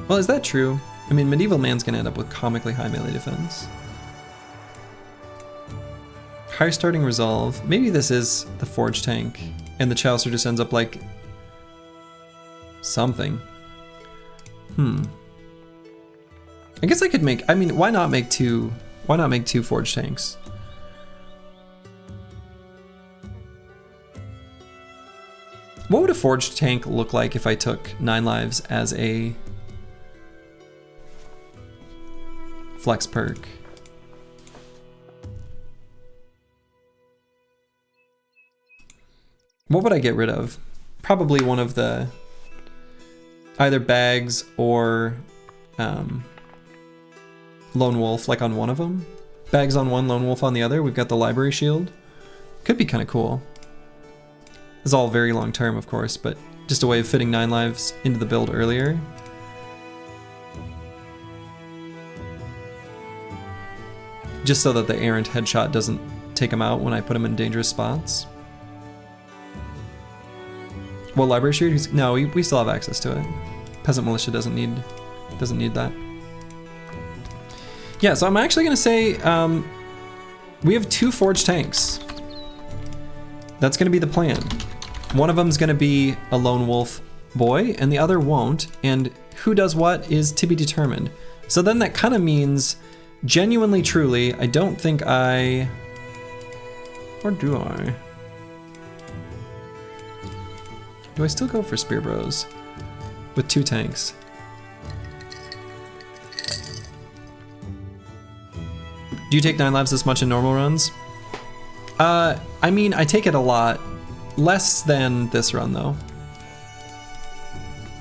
well, is that true? I mean, Medieval Man's gonna end up with comically high melee defense. High starting resolve. Maybe this is the Forge tank, and the Chaucer just ends up like something. I guess I could make, I mean, why not make two Forge tanks? What would a Forged tank look like if I took 9 lives as a flex perk? What would I get rid of? Probably one of the either bags or Lone Wolf, like on one of them. Bags on one, Lone Wolf on the other. We've got the library shield. Could be kind of cool. This is all very long term, of course, but just a way of fitting 9 lives into the build earlier. Just so that the errant headshot doesn't take him out when I put him in dangerous spots. Well, library street? No, we still have access to it. Peasant militia doesn't need that. Yeah, so I'm actually gonna say we have 2 forged tanks. That's gonna be the plan. One of them's gonna be a lone wolf boy, and the other won't. And who does what is to be determined. So then that kind of means, genuinely, truly, I don't think I... Or do I? Do I still go for Spear Bros with 2 tanks? Do you take 9 lives this much in normal runs? I mean, I take it a lot. Less than this run, though.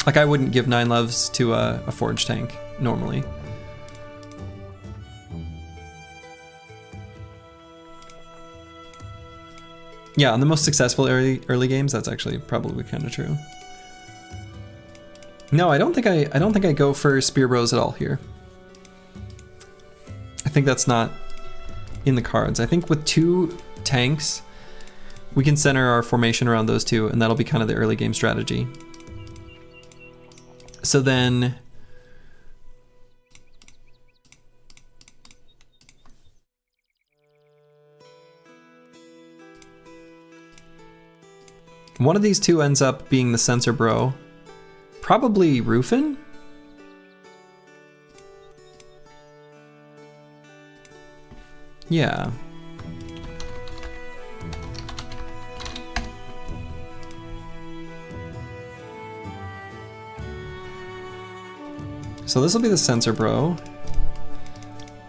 Like, I wouldn't give 9 lives to a forged tank, normally. Yeah, on the most successful early games, that's actually probably kind of true. No, I don't think I go for Spear Bros at all here. I think that's not in the cards. I think with 2 tanks, we can center our formation around those 2, and that'll be kind of the early game strategy. So then... one of these 2 ends up being the sensor bro. Probably Rufin? Yeah. So this will be the sensor bro.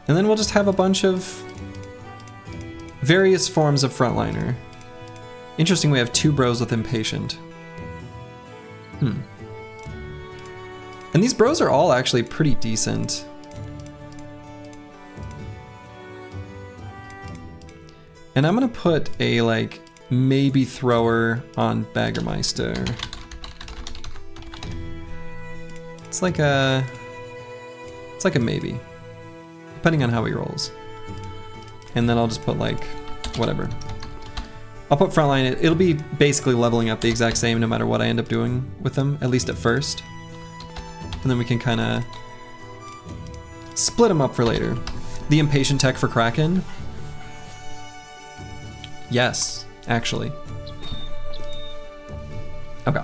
And then we'll just have a bunch of various forms of frontliner. Interesting, we have 2 bros with impatient. And these bros are all actually pretty decent. And I'm gonna put a, like, maybe thrower on Baggermeister. It's like a maybe, depending on how he rolls. And then I'll just put, like, whatever. I'll put frontline, it'll be basically leveling up the exact same no matter what I end up doing with them, at least at first. And then we can kind of split them up for later. The impatient tech for Kraken? Yes, actually. Okay.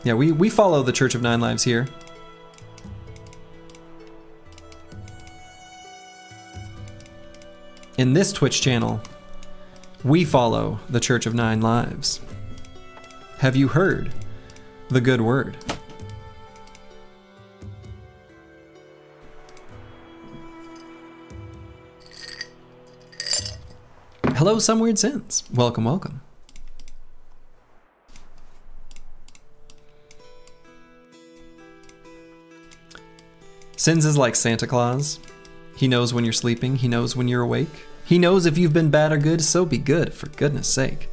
Yeah, we follow the Church of 9 Lives here. In this Twitch channel, we follow the Church of 9 Lives. Have you heard the good word? Hello, Some Weird Sins. Welcome, welcome. Sins is like Santa Claus. He knows when you're sleeping. He knows when you're awake. He knows if you've been bad or good, so be good, for goodness sake.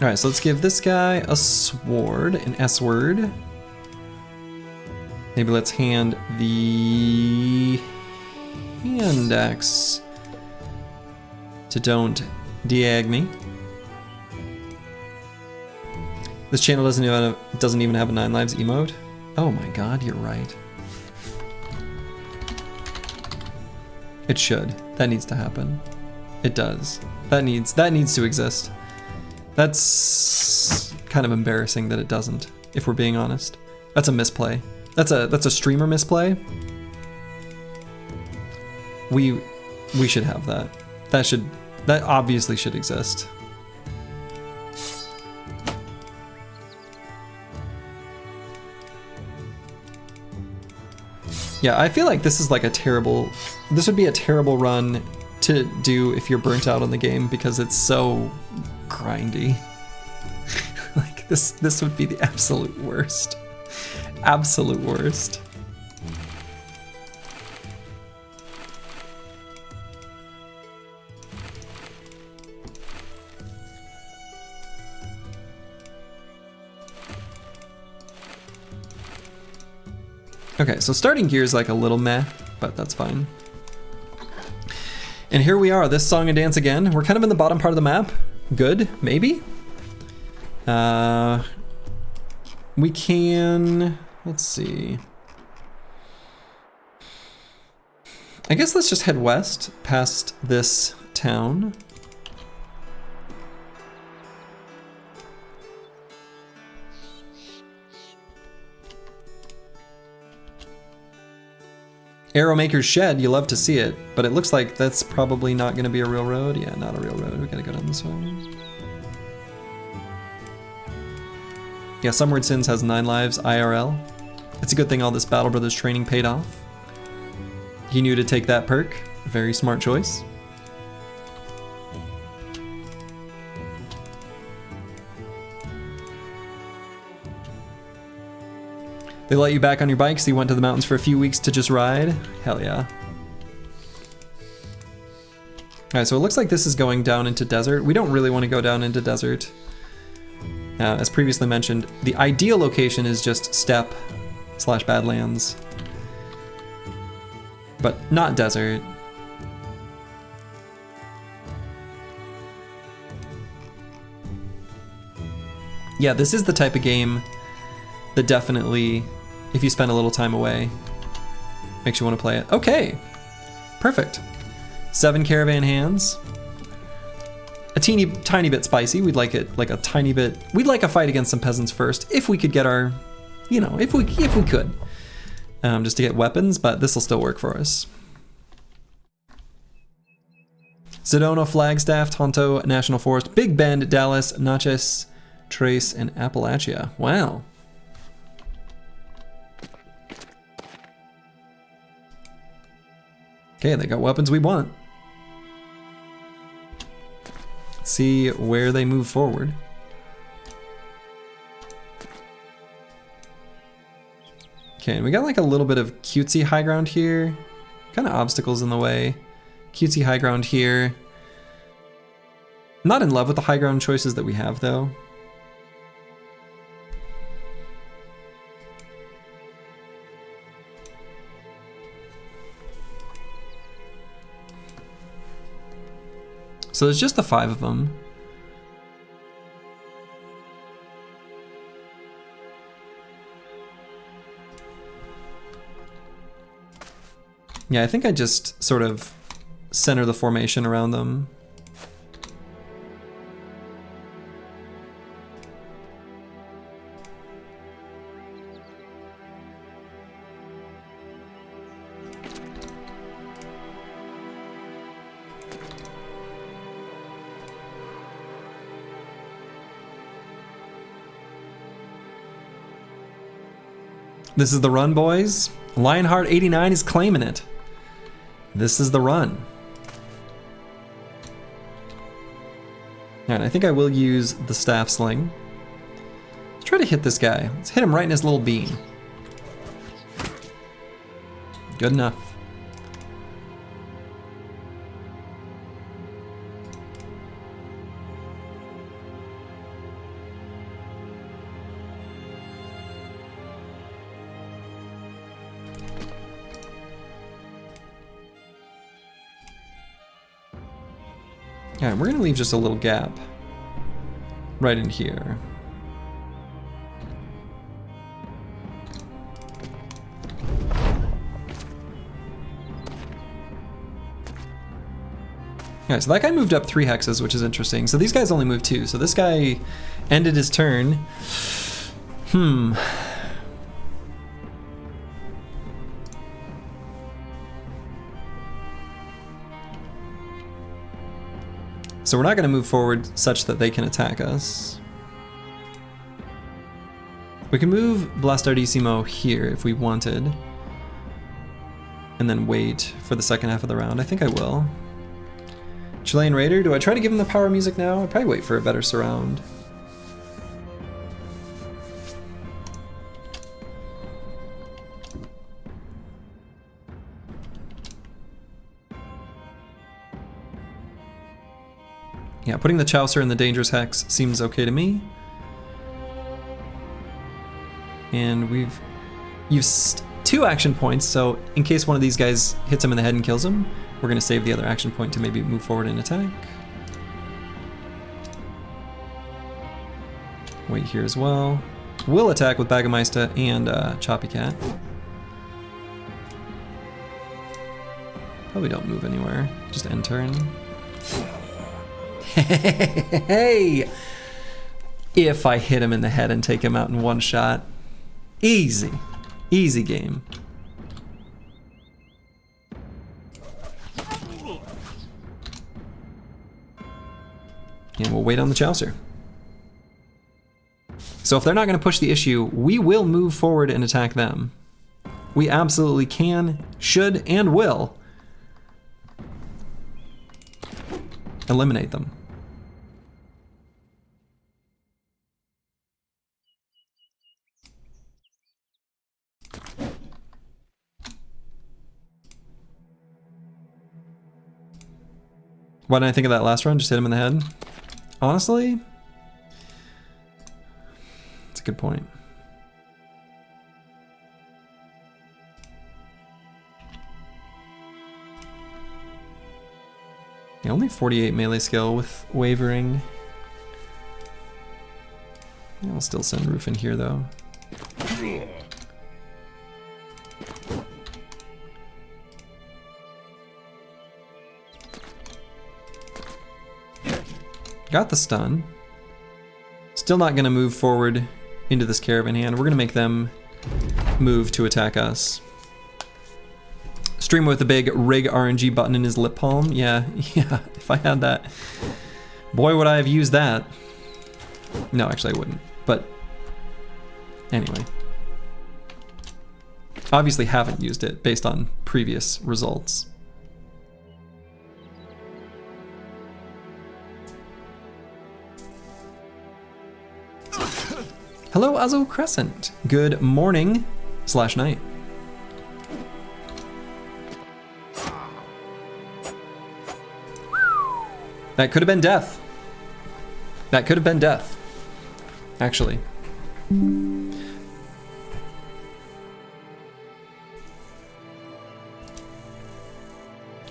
All right, so let's give this guy a sword, an S-word. Maybe let's hand the hand axe to Don't Diag Me. This channel doesn't even have a 9 lives emote. Oh my god, you're right. It should. That needs to happen. It does. That needs to exist. That's kind of embarrassing that it doesn't, if we're being honest. That's a misplay. That's a streamer misplay. We should have that. That obviously should exist. Yeah, I feel like this is like this would be a terrible run to do if you're burnt out on the game because it's so grindy. Like this would be the absolute worst. Absolute worst. Okay, so starting gear is like a little meh, but that's fine. And here we are, this song and dance again. We're kind of in the bottom part of the map. Good, maybe? We can, let's see. I guess let's just head west past this town. Arrowmaker's Shed, you love to see it, but it looks like that's probably not going to be a real road. Yeah, not a real road. We gotta go down this way. Yeah, Someward Sins has 9 lives IRL. It's a good thing all this Battle Brothers training paid off. He knew to take that perk. Very smart choice. They let you back on your bike, so you went to the mountains for a few weeks to just ride? Hell yeah. Alright, so it looks like this is going down into desert. We don't really want to go down into desert. As previously mentioned, the ideal location is just steppe / badlands. But not desert. Yeah, this is the type of game that definitely, if you spend a little time away, makes you want to play it. Okay, perfect. 7 caravan hands. A tiny bit spicy. We'd like it like a tiny bit. We'd like a fight against some peasants first, if we could get our, you know, if we could, just to get weapons. But this will still work for us. Sedona, Flagstaff, Tonto National Forest, Big Bend, Dallas, Natchez, Trace, and Appalachia. Wow. Okay, they got weapons we want. Let's see where they move forward. Okay, and we got like a little bit of cutesy high ground here. Kind of obstacles in the way. Cutesy high ground here. Not in love with the high ground choices that we have though. So there's just the 5 of them. Yeah, I think I just sort of center the formation around them. This is the run, boys. Lionheart89 is claiming it. This is the run. Alright, I think I will use the staff sling. Let's try to hit this guy. Let's hit him right in his little bean. Good enough. Alright, we're gonna leave just a little gap right in here. Alright, so that guy moved up 3 hexes, which is interesting. So these guys only moved 2, so this guy ended his turn. So we're not going to move forward such that they can attack us. We can move Blastardissimo here if we wanted. And then wait for the second half of the round. I think I will. Chilean Raider, do I try to give him the power music now? I'd probably wait for a better surround. Yeah, putting the Chaucer in the dangerous hex seems okay to me. And we've used 2 action points, so in case one of these guys hits him in the head and kills him, We're going to save the other action point to maybe move forward and attack. Wait here as well. We'll attack with Baggermeister and Choppy Cat. Probably don't move anywhere. Just end turn. Hey! If I hit him in the head and take him out in one shot. Easy. Easy game. And we'll wait on the Chaucer. So if they're not going to push the issue, we will move forward and attack them. We absolutely can, should, and will eliminate them. Why didn't I think of that last run? Just hit him in the head? Honestly, that's a good point. Yeah, only 48 melee skill with wavering. Yeah, I'll still send Roof in here though. Got the stun. Still not gonna move forward into this caravan hand. We're gonna make them move to attack us. Streamer with the big rig RNG button in his lip palm. Yeah, if I had that. Boy, would I have used that. No, actually I wouldn't. But anyway. Obviously haven't used it based on previous results. Hello, Azo Crescent. Good morning / night. That could have been death. That could have been death. Actually.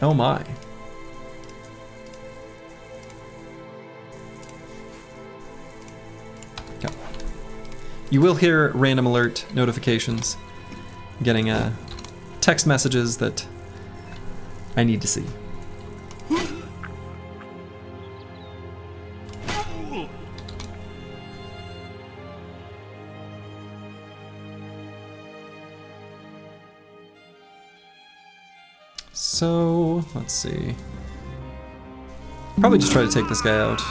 Oh my. Okay. You will hear random alert notifications, getting text messages that I need to see. So, let's see. Probably just try to take this guy out.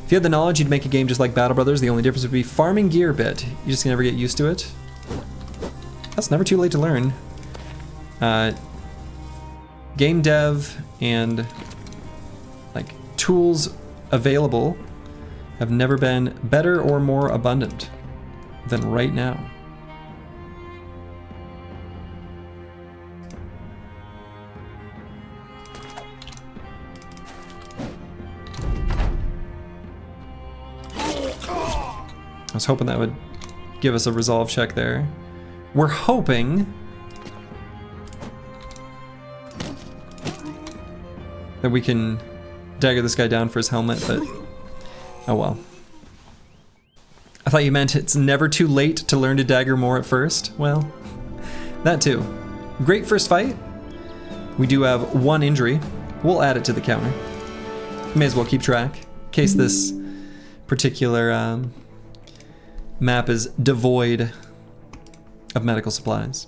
If you had the knowledge, you'd make a game just like Battle Brothers. The only difference would be farming gear a bit. You just can never get used to it. That's never too late to learn. Game dev and like tools available have never been better or more abundant than right now. I was hoping that would give us a resolve check there. We're hoping that we can dagger this guy down for his helmet, but oh well. I thought you meant it's never too late to learn to dagger more at first. Well, that too. Great first fight. We do have 1 injury. We'll add it to the counter. May as well keep track in case this particular map is devoid of medical supplies.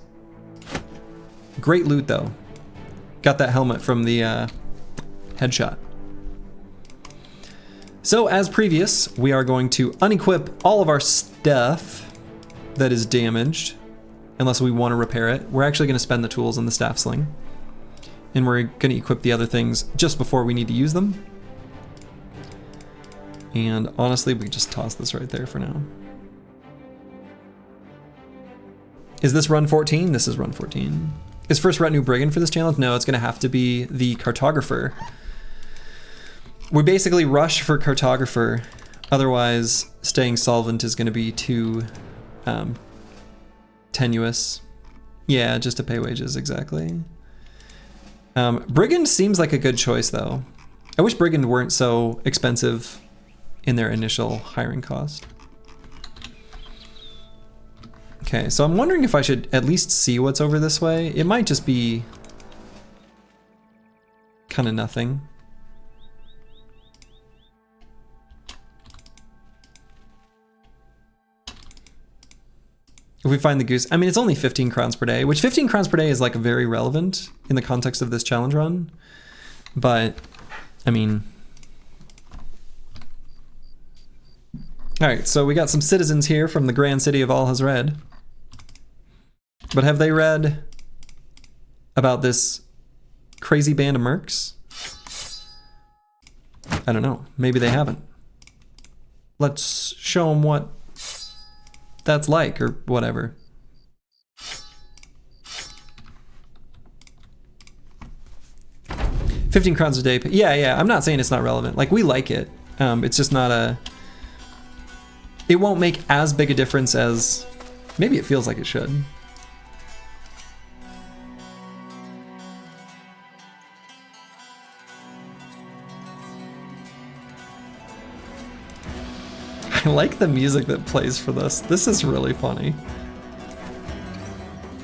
Great loot though. Got that helmet from the headshot. So as previous, we are going to unequip all of our stuff that is damaged, unless we want to repair it. We're actually going to spend the tools on the staff sling, and we're going to equip the other things just before we need to use them. And honestly, we can just toss this right there for now. Is this run 14? This is run 14. Is first retinue brigand for this challenge? No, it's gonna have to be the cartographer. We basically rush for cartographer, otherwise staying solvent is gonna be too tenuous. Yeah, just to pay wages, exactly. Brigand seems like a good choice, though. I wish Brigand weren't so expensive in their initial hiring cost. Okay, so I'm wondering if I should at least see what's over this way. It might just be kind of nothing. If we find the goose, I mean, it's only 15 crowns per day, which 15 crowns per day is like very relevant in the context of this challenge run. But, I mean... All right, so we got some citizens here from the grand city of All Has Read. But have they read about this crazy band of mercs? I don't know. Maybe they haven't. Let's show them what that's like, or whatever. $15 crowns a day. Yeah, I'm not saying it's not relevant. Like, we like it. It's just not a... It won't make as big a difference as maybe it feels like it should. I like the music that plays for this. This is really funny.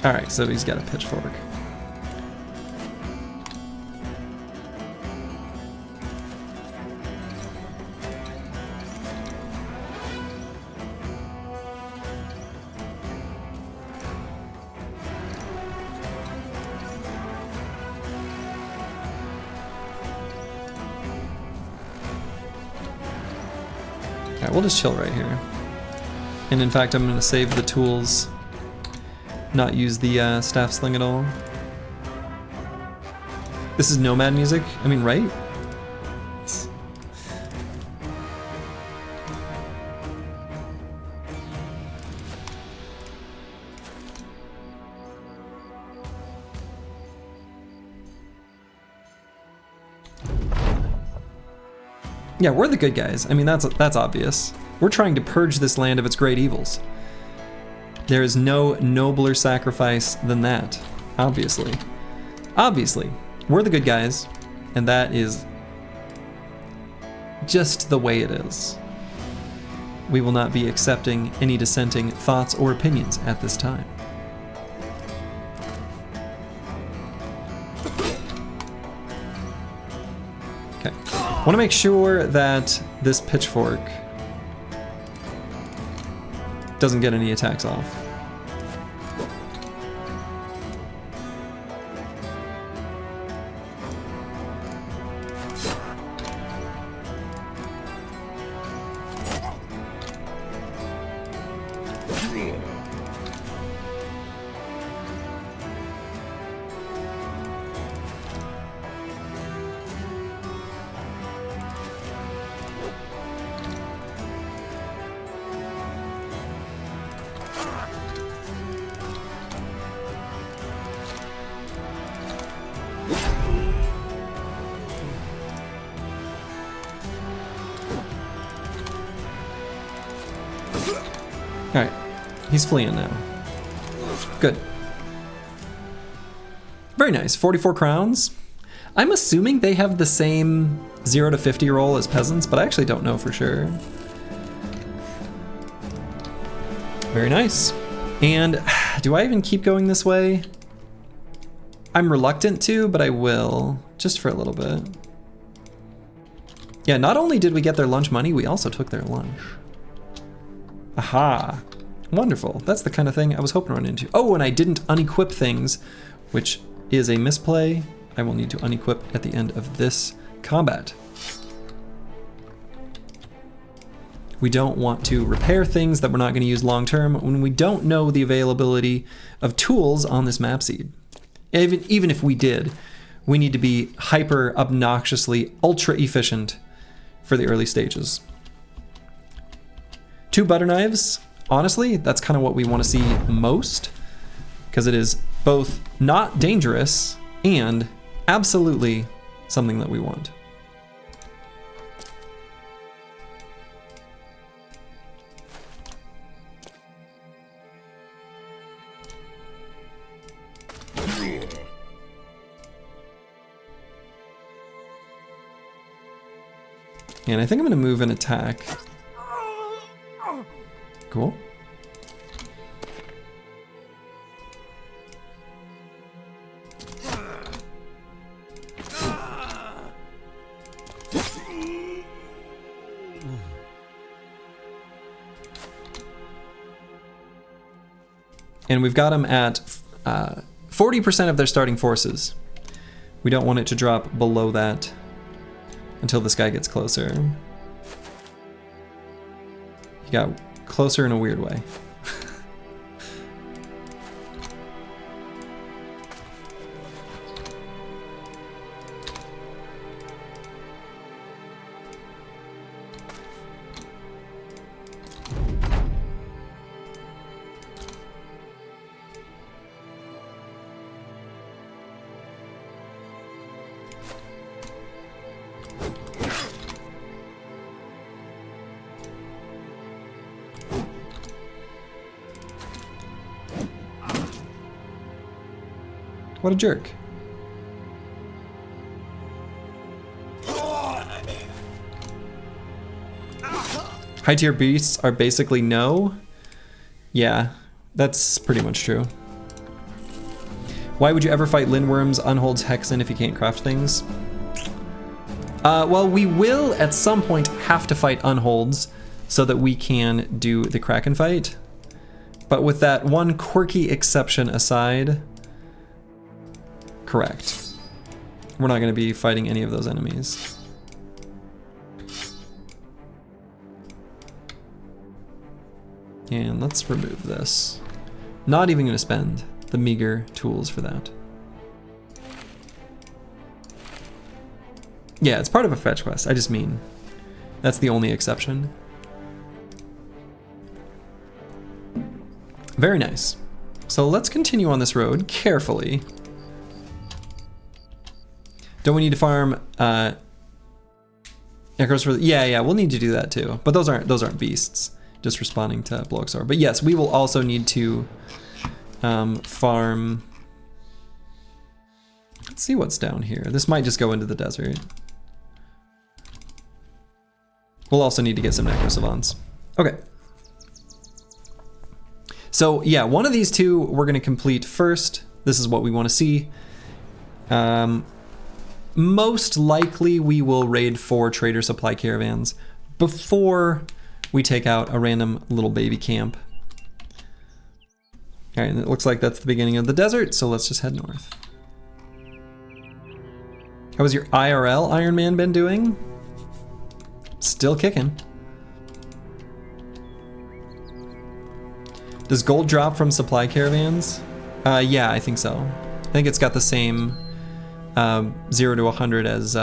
All right, so he's got a pitchfork. Alright, we'll just chill right here. And in fact, I'm going to save the tools, not use the staff sling at all. This is nomad music? I mean, right? Yeah, we're the good guys. I mean, that's obvious. We're trying to purge this land of its great evils. There is no nobler sacrifice than that, obviously. Obviously, we're the good guys, and that is just the way it is. We will not be accepting any dissenting thoughts or opinions at this time. Okay. I want to make sure that this pitchfork doesn't get any attacks off. Alright, he's fleeing now. Good. Very nice, 44 crowns. I'm assuming they have the same 0 to 50 roll as peasants, but I actually don't know for sure. Very nice. And do I even keep going this way? I'm reluctant to, but I will, just for a little bit. Yeah, not only did we get their lunch money, we also took their lunch. Aha, wonderful. That's the kind of thing I was hoping to run into. Oh, and I didn't unequip things, which is a misplay. I will need to unequip at the end of this combat. We don't want to repair things that we're not going to use long term when we don't know the availability of tools on this map seed. Even if we did, we need to be hyper obnoxiously ultra efficient for the early stages. 2 butter knives, honestly, that's kind of what we want to see most, because it is both not dangerous and absolutely something that we want. And I think I'm gonna move and attack. Cool. And we've got them at 40% of their starting forces. We don't want it to drop below that until this guy gets closer. He got closer in a weird way. What a jerk. High tier beasts are basically no. Yeah, that's pretty much true. Why would you ever fight Lindworms, Unholds, Hexen if you can't craft things? Well, we will at some point have to fight Unholds so that we can do the Kraken fight. But with that one quirky exception aside, correct. We're not going to be fighting any of those enemies. And let's remove this. Not even going to spend the meager tools for that. Yeah, it's part of a fetch quest. I just mean, that's the only exception. Very nice. So let's continue on this road carefully. Don't we need to farm echoes for the, yeah, we'll need to do that too. But those aren't beasts, just responding to Bloxar. But yes, we will also need to farm. Let's see what's down here. This might just go into the desert. We'll also need to get some necrosavants. Okay. So yeah, one of these two we're gonna complete first. This is what we want to see. Most likely we will raid 4 trader supply caravans before we take out a random little baby camp. All right, and it looks like that's the beginning of the desert, so let's just head north. How has your IRL Iron Man been doing? Still kicking. Does gold drop from supply caravans? Yeah, I think so. I think it's got the same 0 to 100 as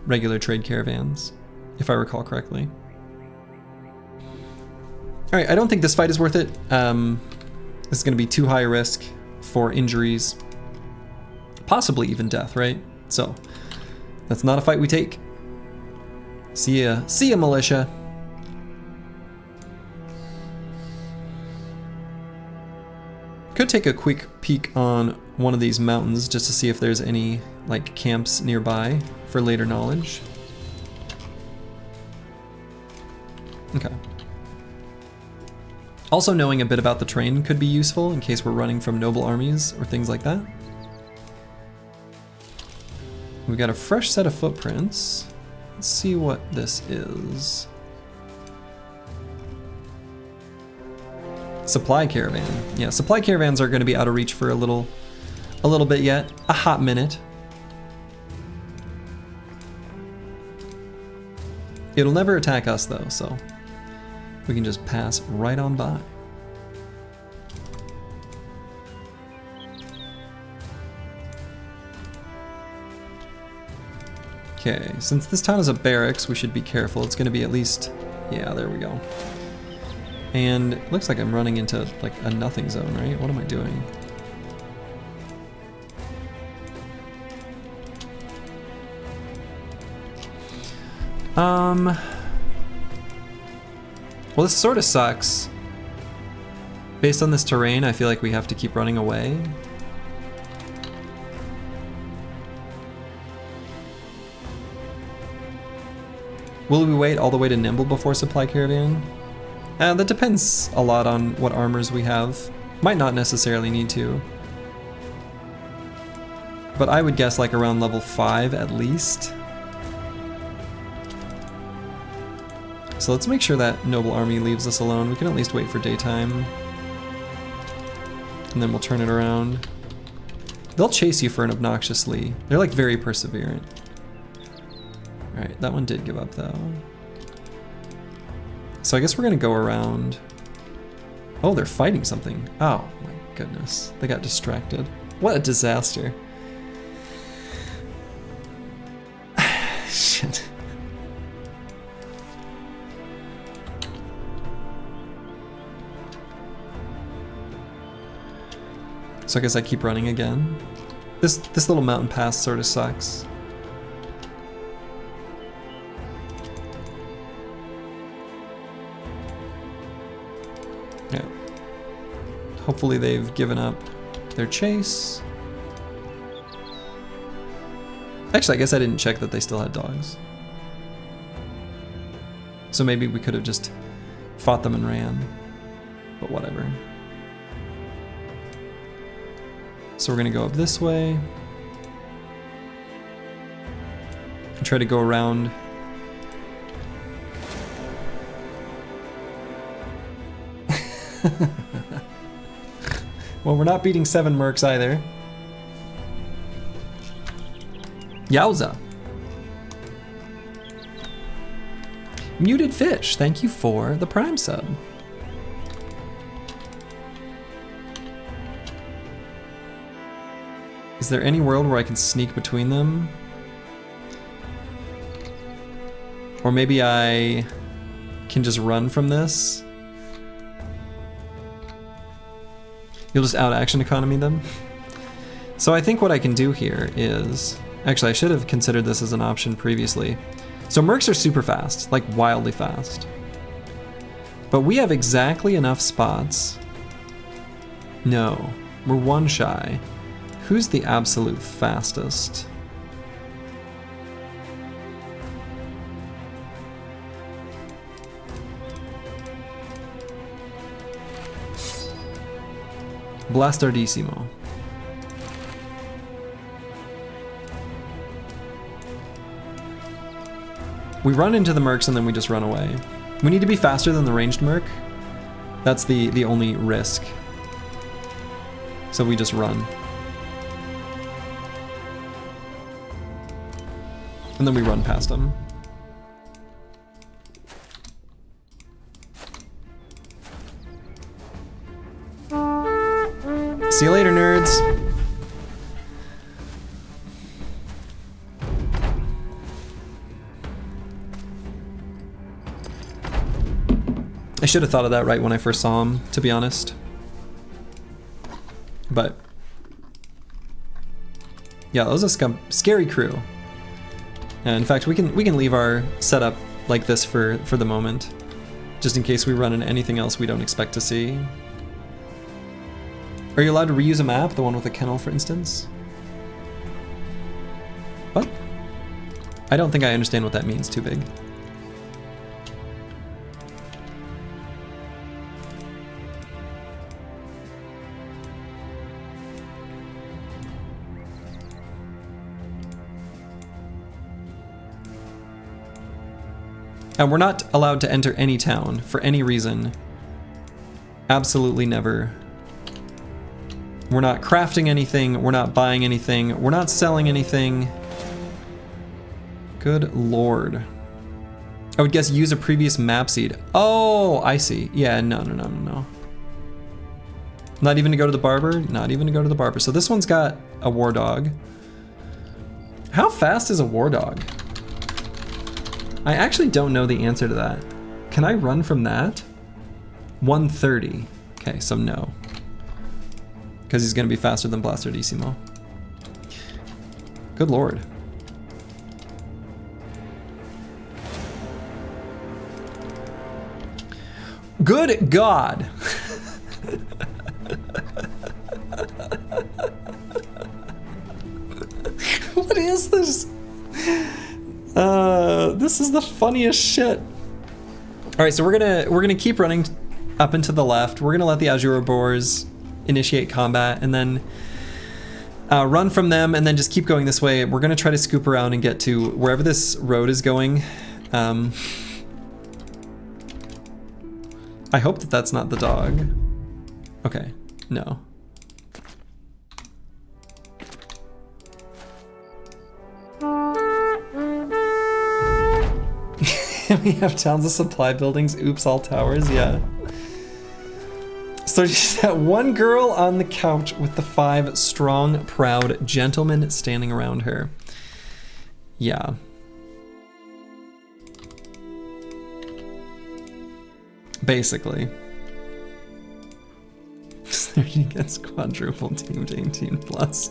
regular trade caravans, if I recall correctly. All right, I don't think this fight is worth it. This is going to be too high a risk for injuries, possibly even death, right? So that's not a fight we take. See ya, militia. Could take a quick peek on one of these mountains just to see if there's any like camps nearby for later knowledge. Okay. Also knowing a bit about the terrain could be useful in case we're running from noble armies or things like that. We've got a fresh set of footprints. Let's see what this is. Supply caravan. Yeah, supply caravans are going to be out of reach for a little bit yet. A hot minute. It'll never attack us though, so we can just pass right on by. Okay, since this town is a barracks, we should be careful. It's going to be at least, yeah, there we go. And it looks like I'm running into like a nothing zone, right? What am I doing? Well, this sort of sucks. Based on this terrain, I feel like we have to keep running away. Will we wait all the way to Nimble before Supply Caravan? That depends a lot on what armors we have. Might not necessarily need to. But I would guess like around level 5 at least. So let's make sure that Noble Army leaves us alone. We can at least wait for daytime. And then we'll turn it around. They'll chase you for an obnoxiously. They're like very perseverant. Alright, that one did give up though. So I guess we're gonna go around. Oh, they're fighting something. Oh my goodness. They got distracted. What a disaster. Shit. So I guess I keep running again. This little mountain pass sort of sucks. Yeah. Hopefully they've given up their chase. Actually, I guess I didn't check that they still had dogs. So maybe we could have just fought them and ran. But whatever. So we're gonna go up this way. And try to go around. Well, we're not beating 7 mercs either. Yowza. Muted Fish, thank you for the Prime sub. Is there any world where I can sneak between them? Or maybe I can just run from this? You'll just out-action economy them? So I think what I can do here is... Actually, I should have considered this as an option previously. So mercs are super fast, like wildly fast. But we have exactly enough spots. No, we're 1 shy. Who's the absolute fastest? Blastardissimo. We run into the mercs and then we just run away. We need to be faster than the ranged merc. That's the only risk. So we just run. And then we run past them. See you later, nerds. I should have thought of that right when I first saw him, to be honest. But yeah, that was a scary crew. In fact, we can leave our setup like this for the moment, just in case we run into anything else we don't expect to see. Are you allowed to reuse a map, the one with a kennel, for instance? What? I don't think I understand what that means. Too big. And we're not allowed to enter any town for any reason. Absolutely never. We're not crafting anything, we're not buying anything, we're not selling anything. Good lord. I would guess use a previous map seed. Oh, I see. Yeah, no. Not even to go to the barber? Not even to go to the barber. So this one's got a war dog. How fast is a war dog? I actually don't know the answer to that. Can I run from that? 130. Okay, so no. Because he's gonna be faster than Blastardissimo. Good lord. Good God. What is this? This is the funniest shit. All right, so we're gonna keep running up and to the left. We're gonna let the Azure boars initiate combat, and then run from them, and then just keep going this way. We're gonna try to scoop around and get to wherever this road is going. I hope that that's not the dog. Okay, no. We have tons of supply buildings. Oops, all towers, yeah. So just that one girl on the couch with the 5 strong, proud gentlemen standing around her. Yeah. Basically. 30 gets quadruple teamed 18 plus.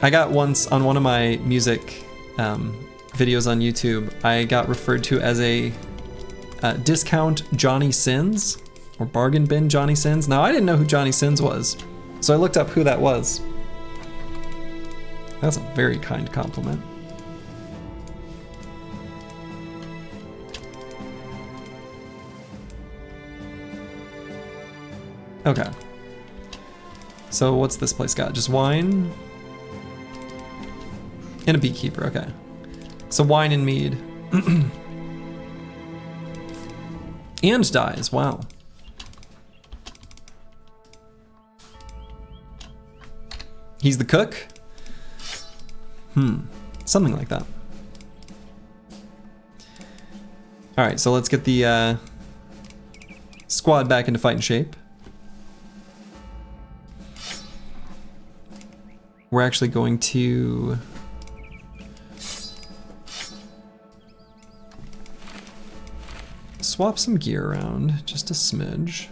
I got once on one of my music videos on YouTube, I got referred to as a discount Johnny Sins, or bargain bin Johnny Sins. Now I didn't know who Johnny Sins was, so I looked up who that was. That's a very kind compliment. Okay. So what's this place got? Just wine? And a beekeeper, okay. So wine and mead. And dyes, wow. He's the cook? Something like that. All right, so let's get the squad back into fighting shape. We're actually going to swap some gear around, just a smidge.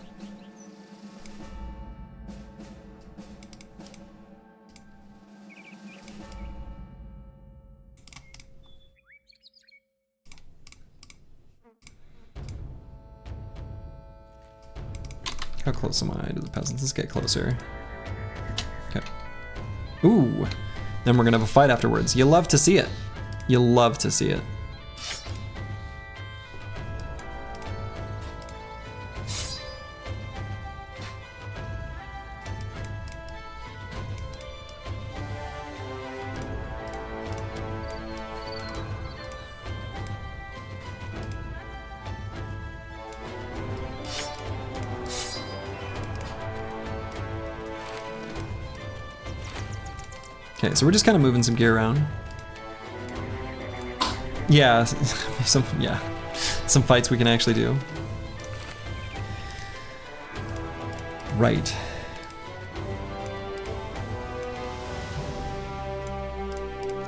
How close am I to the peasants? Let's get closer. Okay. Ooh, then we're gonna have a fight afterwards. You love to see it. You love to see it. Okay, so we're just kind of moving some gear around. Yeah, some fights we can actually do. Right.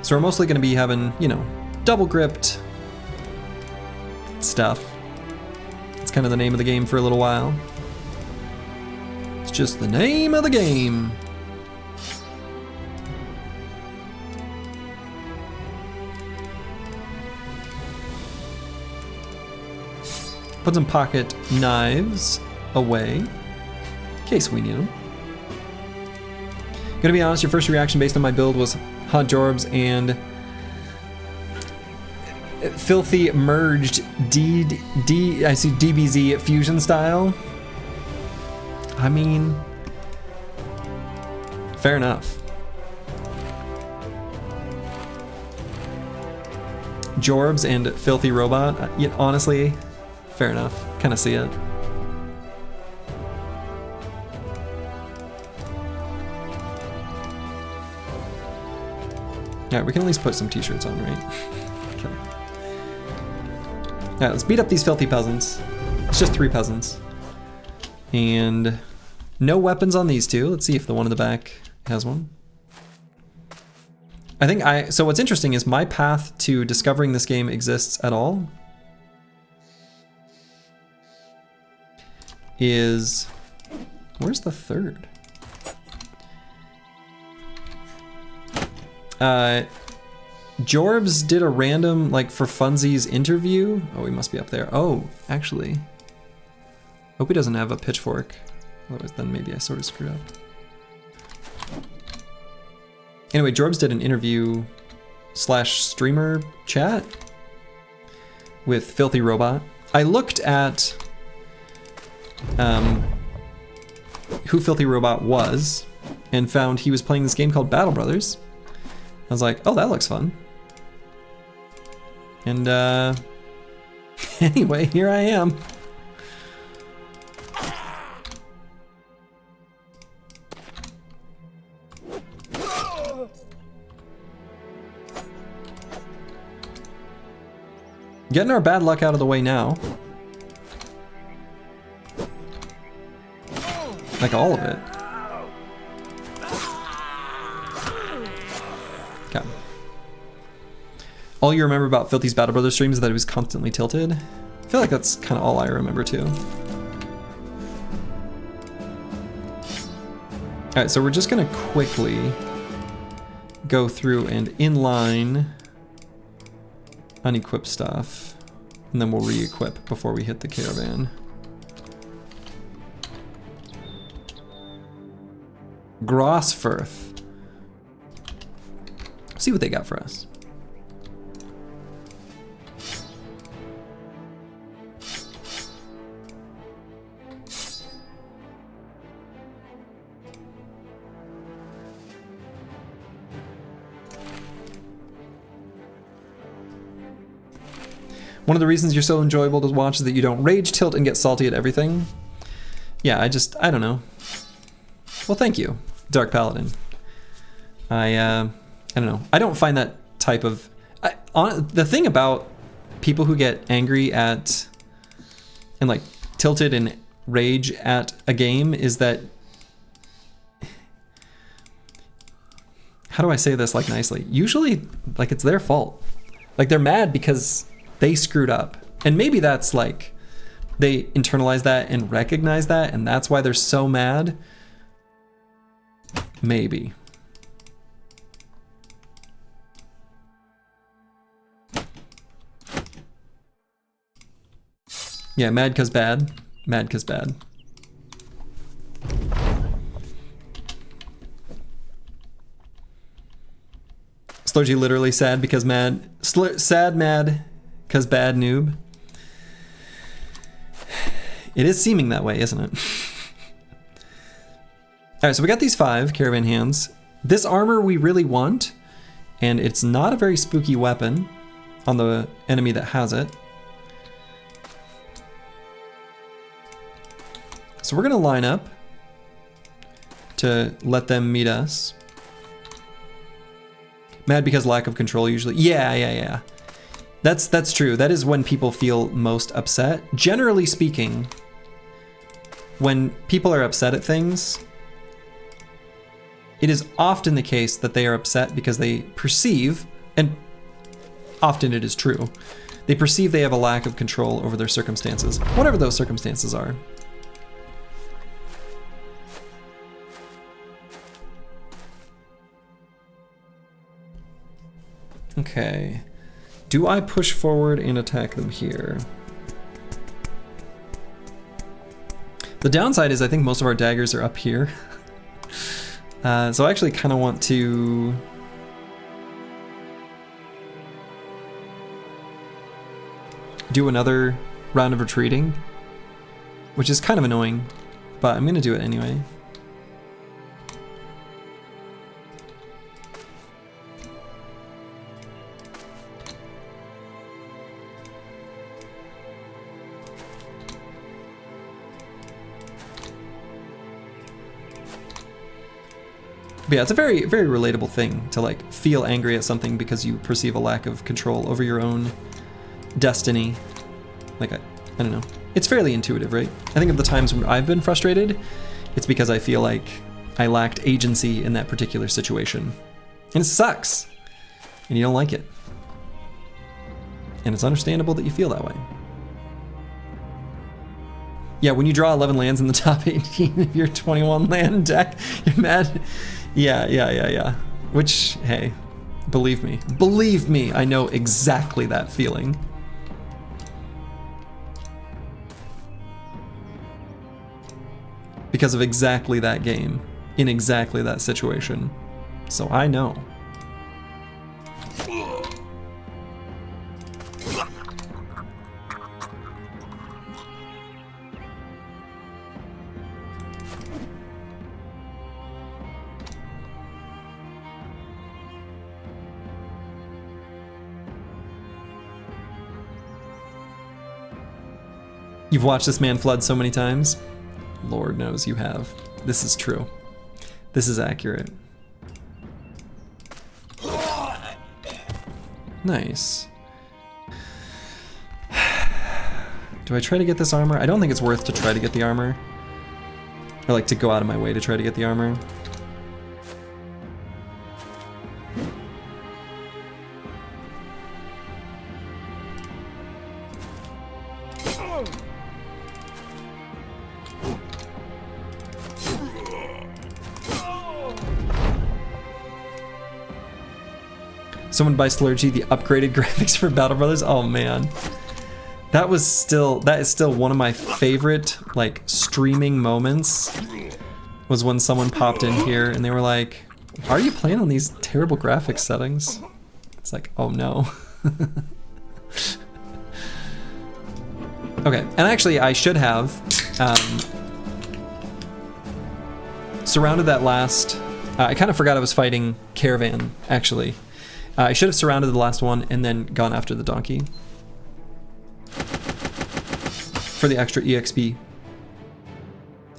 So we're mostly going to be having, you know, double gripped stuff. It's kind of the name of the game for a little while. It's just the name of the game. Put some pocket knives away, in case we need them. Gonna be honest, your first reaction based on my build was hot jorbs and filthy merged I see DBZ fusion style. I mean, fair enough. Jorbs and filthy robot, honestly, fair enough. Kind of see it. Yeah, we can at least put some t-shirts on, right? Okay. Alright, let's beat up these filthy peasants. It's just 3 peasants. And no weapons on these 2. Let's see if the one in the back has one. I think so what's interesting is my path to discovering this game exists at all is, where's the third? Jorbs did a random, like, for funsies interview. Oh, he must be up there. Oh, actually. Hope he doesn't have a pitchfork. Otherwise, then maybe I sort of screwed up. Anyway, Jorbs did an interview slash streamer chat with Filthy Robot. I looked at who Filthy Robot was and found he was playing this game called Battle Brothers. I was like, oh, that looks fun. And anyway, here I am. Getting our bad luck out of the way now. Like all of it. Okay. All you remember about Filthy's Battle Brothers streams is that it was constantly tilted. I feel like that's kind of all I remember too. Alright, so we're just gonna quickly go through and inline unequip stuff, and then we'll re-equip before we hit the caravan. Grossfirth. See what they got for us. One of the reasons you're so enjoyable to watch is that you don't rage, tilt, and get salty at everything. Yeah, I don't know. Well, thank you, Dark Paladin. I don't know. I don't find that type of... the thing about people who get angry at and like tilted and rage at a game is that... How do I say this like nicely? Usually, like, it's their fault. Like, they're mad because they screwed up. And maybe that's like, they internalize that and recognize that, and that's why they're so mad. Maybe. Yeah, mad 'cause bad. Mad 'cause bad. Slurgy literally sad because mad. Sad mad 'cause bad noob. It is seeming that way, isn't it? Alright, so we got these 5 caravan hands. This armor we really want, and it's not a very spooky weapon on the enemy that has it. So we're gonna line up to let them meet us. Mad because lack of control usually. Yeah. That's true. That is when people feel most upset. Generally speaking, when people are upset at things, it is often the case that they are upset because they perceive, and often it is true, they perceive they have a lack of control over their circumstances, whatever those circumstances are. Okay. Do I push forward and attack them here? The downside is I think most of our daggers are up here. So I actually kind of want to... do another round of retreating, which is kind of annoying, but I'm going to do it anyway. But yeah, it's a very, very relatable thing to like feel angry at something because you perceive a lack of control over your own destiny. Like, I don't know. It's fairly intuitive, right? I think of the times when I've been frustrated, it's because I feel like I lacked agency in that particular situation. And it sucks. And you don't like it. And it's understandable that you feel that way. Yeah, when you draw 11 lands in the top 18 of your 21 land deck, you're mad. Yeah. Which, hey, believe me, I know exactly that feeling. Because of exactly that game, in exactly that situation. So I know. You've watched this man flood so many times. Lord knows you have. This is true. This is accurate. Nice. Do I try to get this armor? I don't think it's worth to try to get the armor. Or like to go out of my way to try to get the armor. Someone buy Slurgy the upgraded graphics for Battle Brothers. Oh man, that is still one of my favorite like streaming moments. Was when someone popped in here and they were like, "Why are you playing on these terrible graphics settings?" It's like, oh no. Okay, and actually I should have surrounded that last. I kind of forgot I was fighting Caravan actually. I should have surrounded the last one and then gone after the donkey for the extra EXP.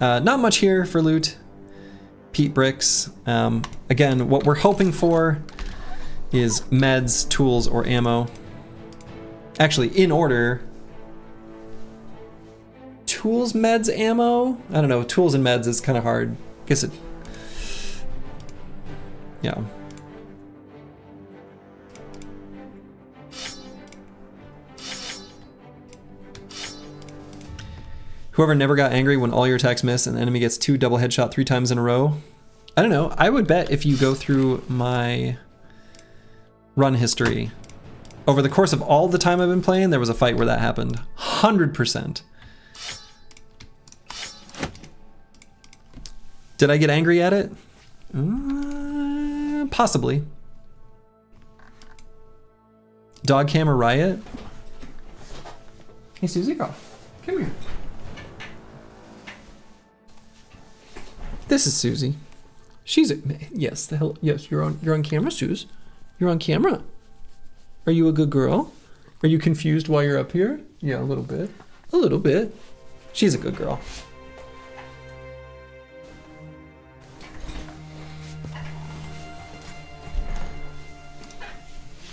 Not much here for loot. Peat bricks. Again, what we're hoping for is meds, tools, or ammo. Actually, in order. Tools, meds, ammo? I don't know. Tools and meds is kind of hard. Guess it. Yeah. Whoever never got angry when all your attacks miss and the enemy gets 2 double headshot 3 times in a row. I don't know. I would bet if you go through my run history, over the course of all the time I've been playing, there was a fight where that happened. 100%. Did I get angry at it? Possibly. Dog camera riot? Hey Susie girl, come here. This is Susie. She's a, yes, the hell, yes, you're on camera, Suze. You're on camera. Are you a good girl? Are you confused while you're up here? Yeah, a little bit. A little bit. She's a good girl.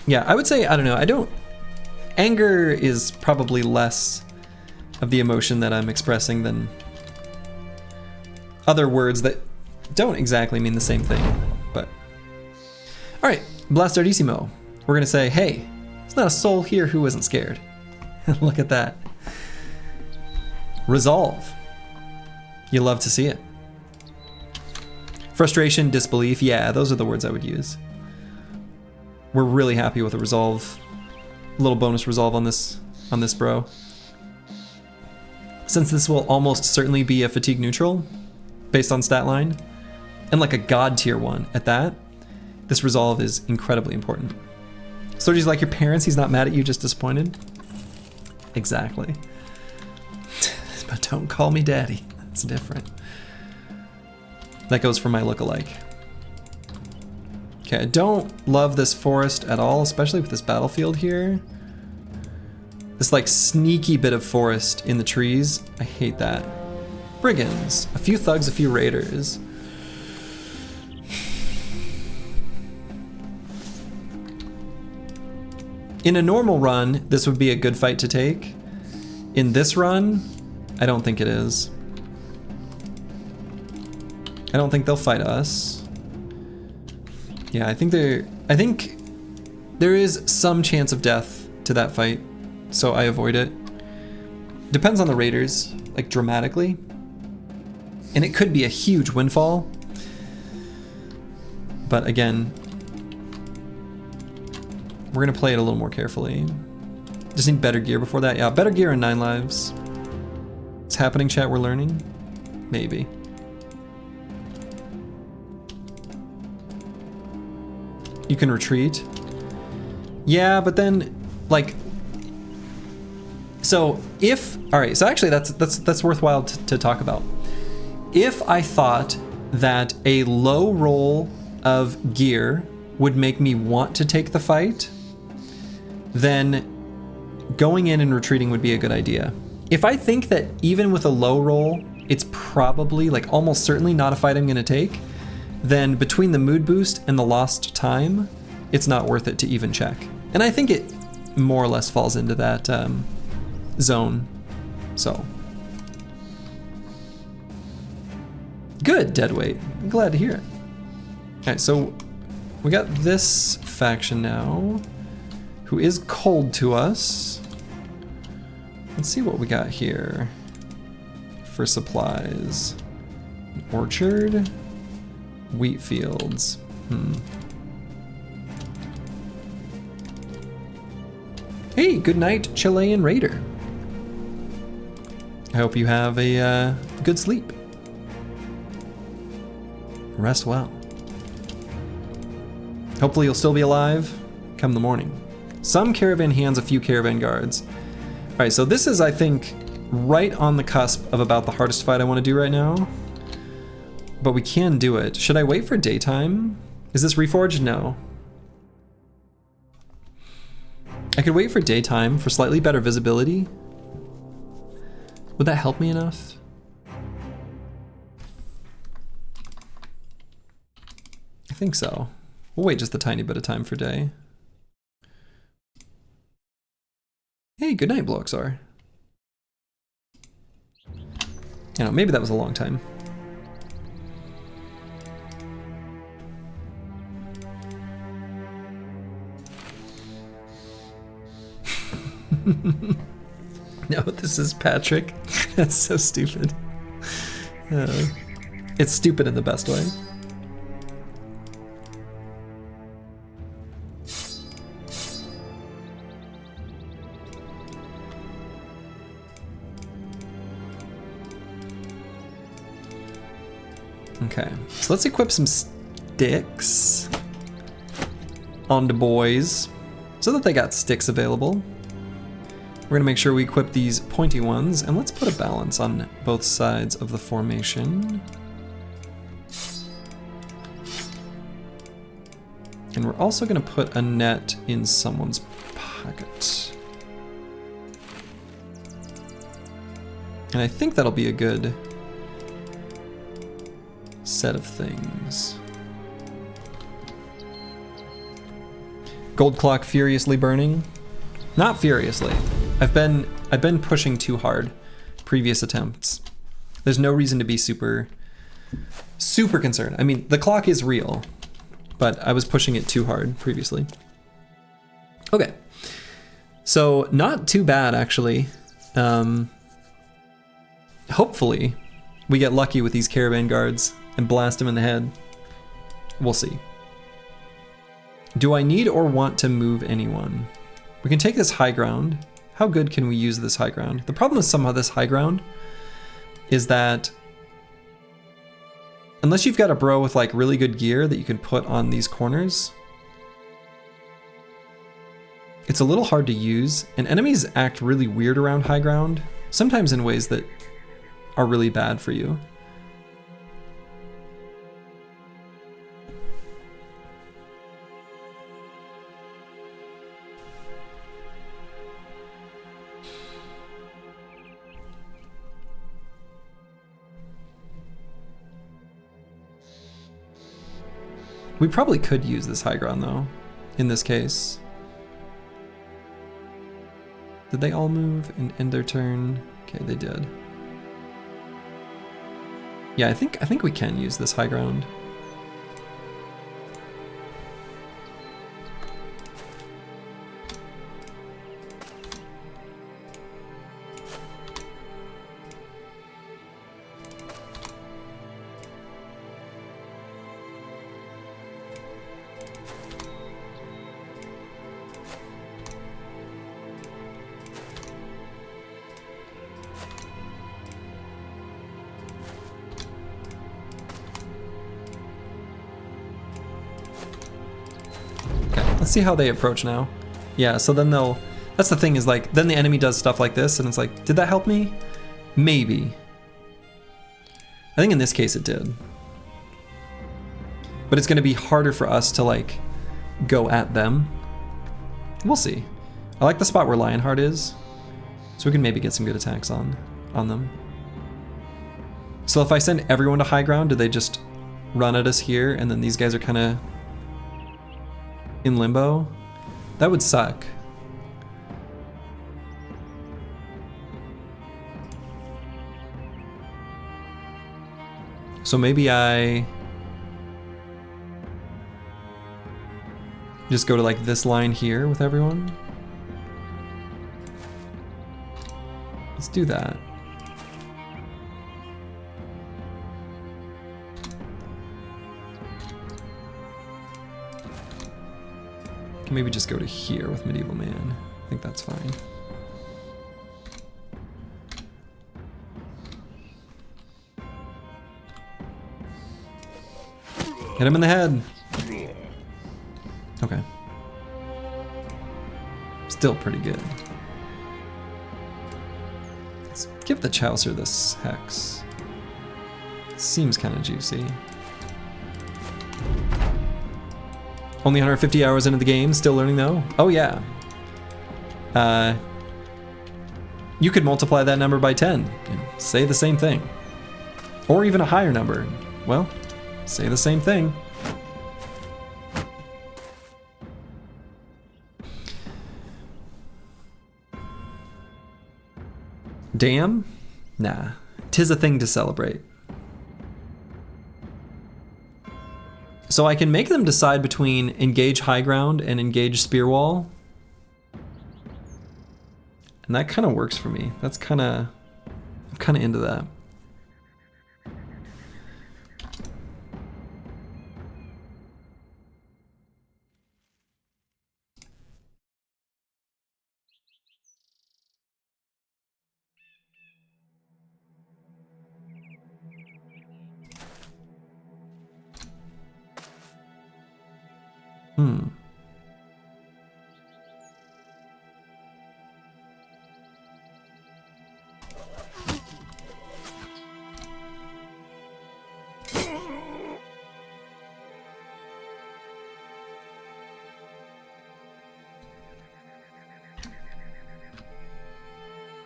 Yeah, I would say, I don't know, anger is probably less of the emotion that I'm expressing than other words that don't exactly mean the same thing, but. All right, Blastardissimo. We're gonna say, hey, there's not a soul here who isn't scared. Look at that. Resolve. You love to see it. Frustration, disbelief, yeah, those are the words I would use. We're really happy with a resolve, a little bonus resolve on this bro. Since this will almost certainly be a fatigue neutral, based on stat line, and like a god tier one at that, this resolve is incredibly important. Slurgy's like your parents, he's not mad at you, just disappointed. Exactly. But don't call me daddy, that's different. That goes for my lookalike. Okay, I don't love this forest at all, especially with this battlefield here. This like sneaky bit of forest in the trees, I hate that. Brigands, a few thugs, a few raiders. In a normal run, this would be a good fight to take. In this run, I don't think it is. I don't think they'll fight us. Yeah, I think there is some chance of death to that fight, so I avoid it. Depends on the raiders, like dramatically. And it could be a huge windfall. But again, we're gonna play it a little more carefully. Just need better gear before that. Yeah, better gear and 9 lives. It's happening, chat, we're learning? Maybe. You can retreat. Yeah, but then, like, so if, all right, so actually that's worthwhile to talk about. If I thought that a low roll of gear would make me want to take the fight, then going in and retreating would be a good idea. If I think that even with a low roll, it's probably, like almost certainly not a fight I'm gonna take, then between the mood boost and the lost time, it's not worth it to even check. And I think it more or less falls into that zone, so. Good, Deadweight, I'm glad to hear it. All right, so we got this faction now, who is cold to us. Let's see what we got here for supplies. An orchard, wheat fields. Hey, good night, Chilean Raider. I hope you have a good sleep. Rest well. Hopefully you'll still be alive come the morning. Some caravan hands, a few caravan guards. All right, so this is, I think, right on the cusp of about the hardest fight I want to do right now. But we can do it. Should I wait for daytime? Is this reforged? No. I could wait for daytime for slightly better visibility. Would that help me enough? I think so. We'll wait just a tiny bit of time for day. Hey, good night, Bloxar. You know, maybe that was a long time. No, this is Patrick. That's so stupid. It's stupid in the best way. Okay, so let's equip some sticks on the boys so that they got sticks available. We're gonna make sure we equip these pointy ones, and let's put a balance on both sides of the formation. And we're also gonna put a net in someone's pocket. And I think that'll be a good set of things. Gold clock furiously burning? Not furiously. I've been pushing too hard previous attempts. There's no reason to be super concerned. I mean, the clock is real, but I was pushing it too hard previously. Okay. So not too bad actually. Hopefully we get lucky with these caravan guards and blast them in the head. We'll see. Do I need or want to move anyone? We can take this high ground. How good can we use this high ground? The problem with some of this high ground is that unless you've got a bro with like really good gear that you can put on these corners, it's a little hard to use, and enemies act really weird around high ground, sometimes in ways that are really bad for you. We probably could use this high ground though, in this case. Did they all move and end their turn? Okay, they did. Yeah, I think we can use this high ground. Let's see how they approach now. Yeah, so then they'll, that's the thing is like, then the enemy does stuff like this and it's like, did that help me? Maybe. I think in this case it did. But it's gonna be harder for us to like, go at them. We'll see. I like the spot where Lionheart is. So we can maybe get some good attacks on them. So if I send everyone to high ground, do they just run at us here and then these guys are kind of in limbo? That would suck. So maybe I just go to like this line here with everyone. Let's do that. Can maybe just go to here with Medieval Man. I think that's fine. Hit him in the head. Okay. Still pretty good. Let's give the Chaucer this hex. Seems kind of juicy. Only 150 hours into the game, still learning though? Oh yeah. You could multiply that number by 10 and say the same thing. Or even a higher number. Well, say the same thing. Damn? Nah, 'tis a thing to celebrate. So I can make them decide between engage high ground and engage spear wall. And that kind of works for me. That's kind of, I'm kind of into that.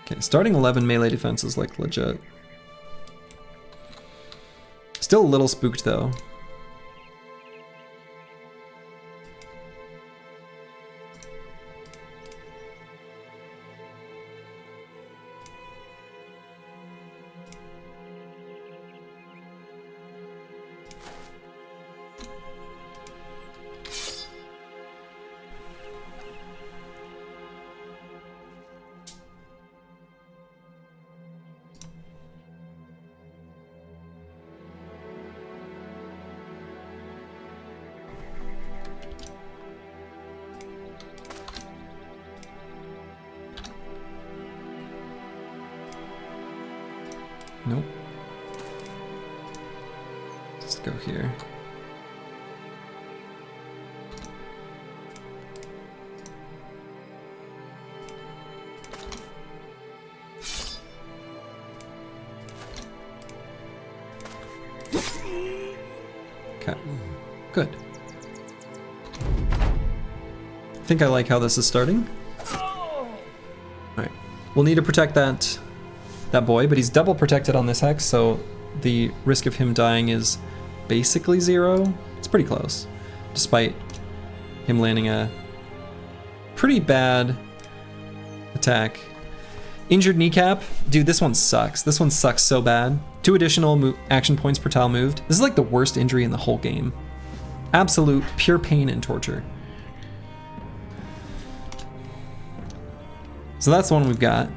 Okay, starting 11 melee defense is like legit. Still a little spooked though. Nope. Let's go here. Okay, good. I think I like how this is starting. All right, we'll need to protect that boy, but he's double protected on this hex, so the risk of him dying is basically 0. It's pretty close, despite him landing a pretty bad attack. Injured kneecap. Dude, this one sucks. This one sucks so bad. 2 additional action points per tile moved. This is like the worst injury in the whole game. Absolute pure pain and torture. So that's the one we've got.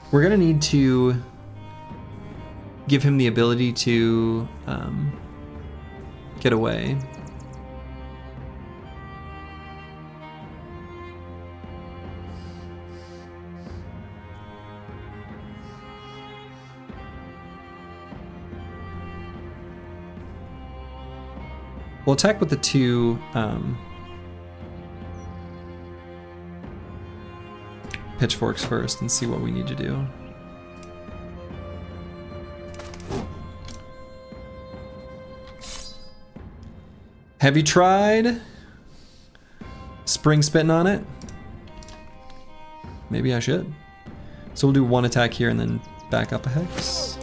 We're gonna need to give him the ability to get away. We'll attack with the 2 pitchforks first and see what we need to do. Have you tried spring spitting on it? Maybe I should. So we'll do one attack here and then back up a hex.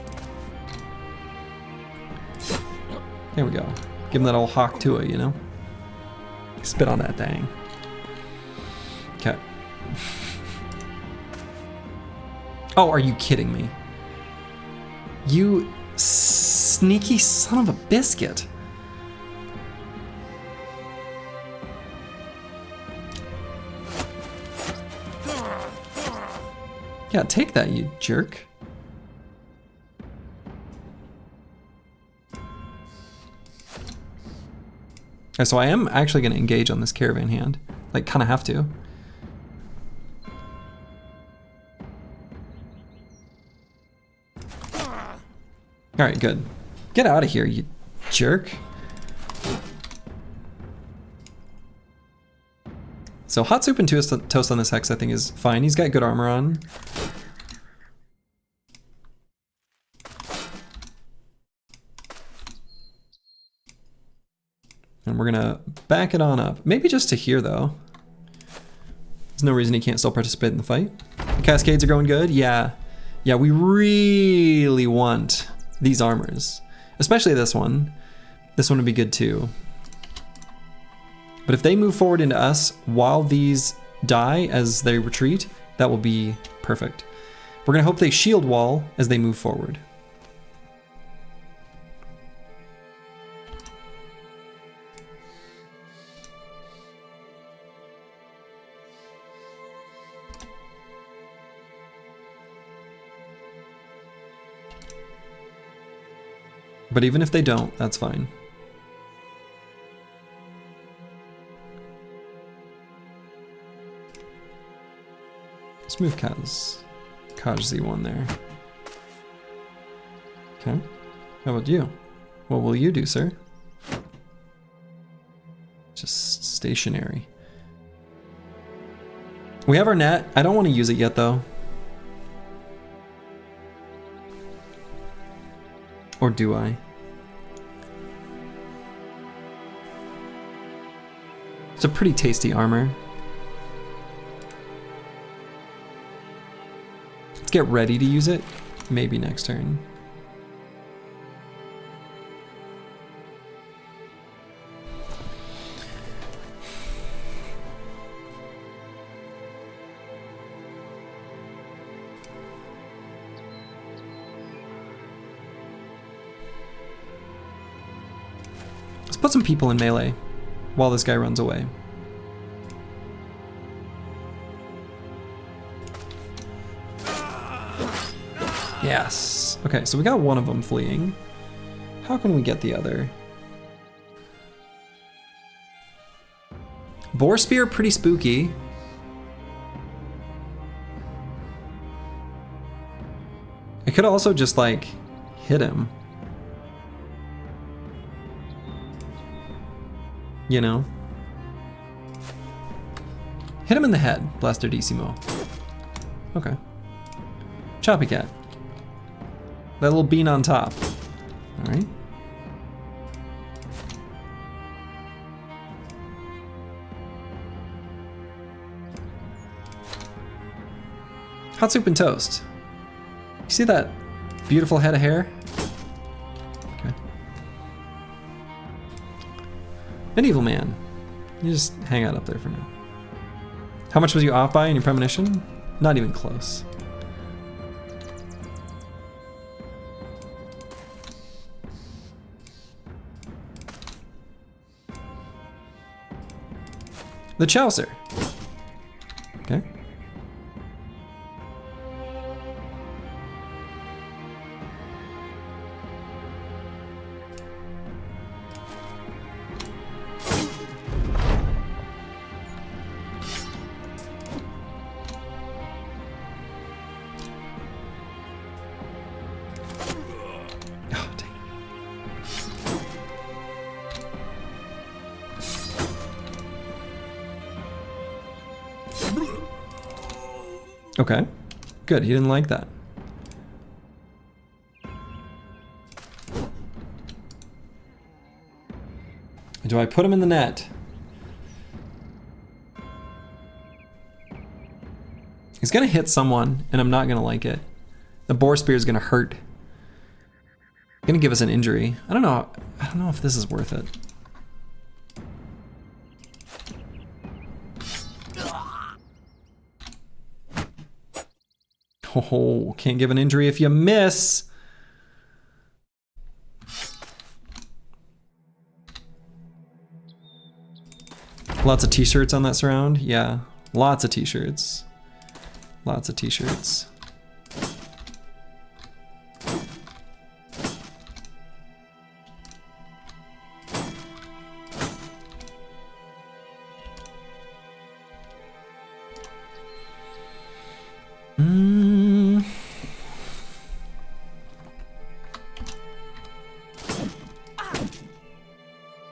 There we go. Give him that old hawk to it, you know? Spit on that thing. Okay. Oh, are you kidding me? You sneaky son of a biscuit. Yeah, take that, you jerk. Okay, so I am actually going to engage on this caravan hand. Like, kind of have to. Alright, good. Get out of here, you jerk. So hot soup and toast on this hex I think is fine. He's got good armor on. And we're gonna back it on up. Maybe just to here though. There's no reason he can't still participate in the fight. The cascades are going good, yeah. Yeah, we really want these armors. Especially this one. This one would be good too. But if they move forward into us while these die as they retreat, that will be perfect. We're gonna hope they shield wall as they move forward. But even if they don't, that's fine. Let's move Kaj Z1 there. Okay. How about you? What will you do, sir? Just stationary. We have our net. I don't want to use it yet, though. Or do I? It's a pretty tasty armor. Let's get ready to use it. Maybe next turn. Let's put some people in melee while this guy runs away. Yes. Okay, so we got one of them fleeing. How can we get the other? Boar Spear, pretty spooky. I could also just like hit him. You know? Hit him in the head, Blasterdissimo. Okay. Choppy Cat. That little bean on top. Alright. Hot soup and toast. You see that beautiful head of hair? Okay. Medieval man. You just hang out up there for now. How much was you off by in your premonition? Not even close. The Chaucer. Okay. Okay, good, he didn't like that. Do I put him in the net? He's gonna hit someone, and I'm not gonna like it. The boar spear is gonna hurt. Gonna give us an injury. I don't know if this is worth it. Oh, can't give an injury if you miss. Lots of t-shirts on that surround. Yeah, lots of t-shirts. Lots of t-shirts.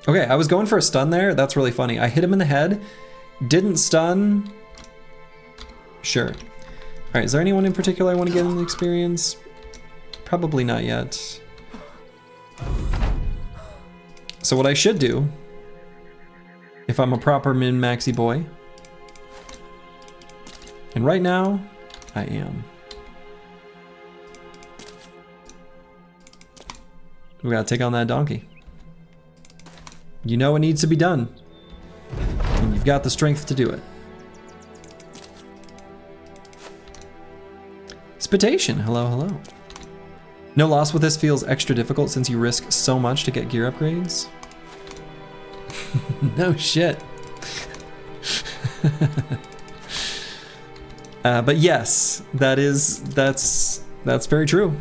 Okay, I was going for a stun there. That's really funny. I hit him in the head, didn't stun. Sure. All right, is there anyone in particular I want to get in the experience? Probably not yet. So what I should do, if I'm a proper min-maxi boy, and right now, I am. We gotta take on that donkey. You know it needs to be done, and you've got the strength to do it. Spitation, hello, hello. No loss with this feels extra difficult since you risk so much to get gear upgrades. No shit. But yes, that's very true.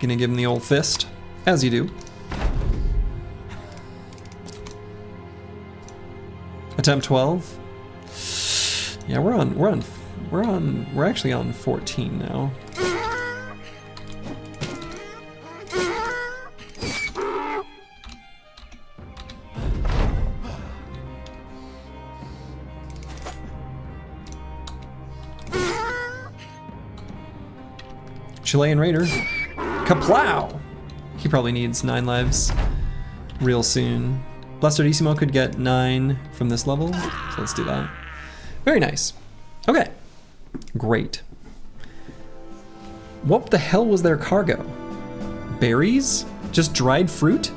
Gonna give him the old fist, as you do. Attempt 12. Yeah, we're actually on 14 now. Chilean Raider. Kaplow! He probably needs 9 lives real soon. Blastardissimo could get 9 from this level, so let's do that. Very nice. Okay, great. What the hell was their cargo? Berries? Just dried fruit?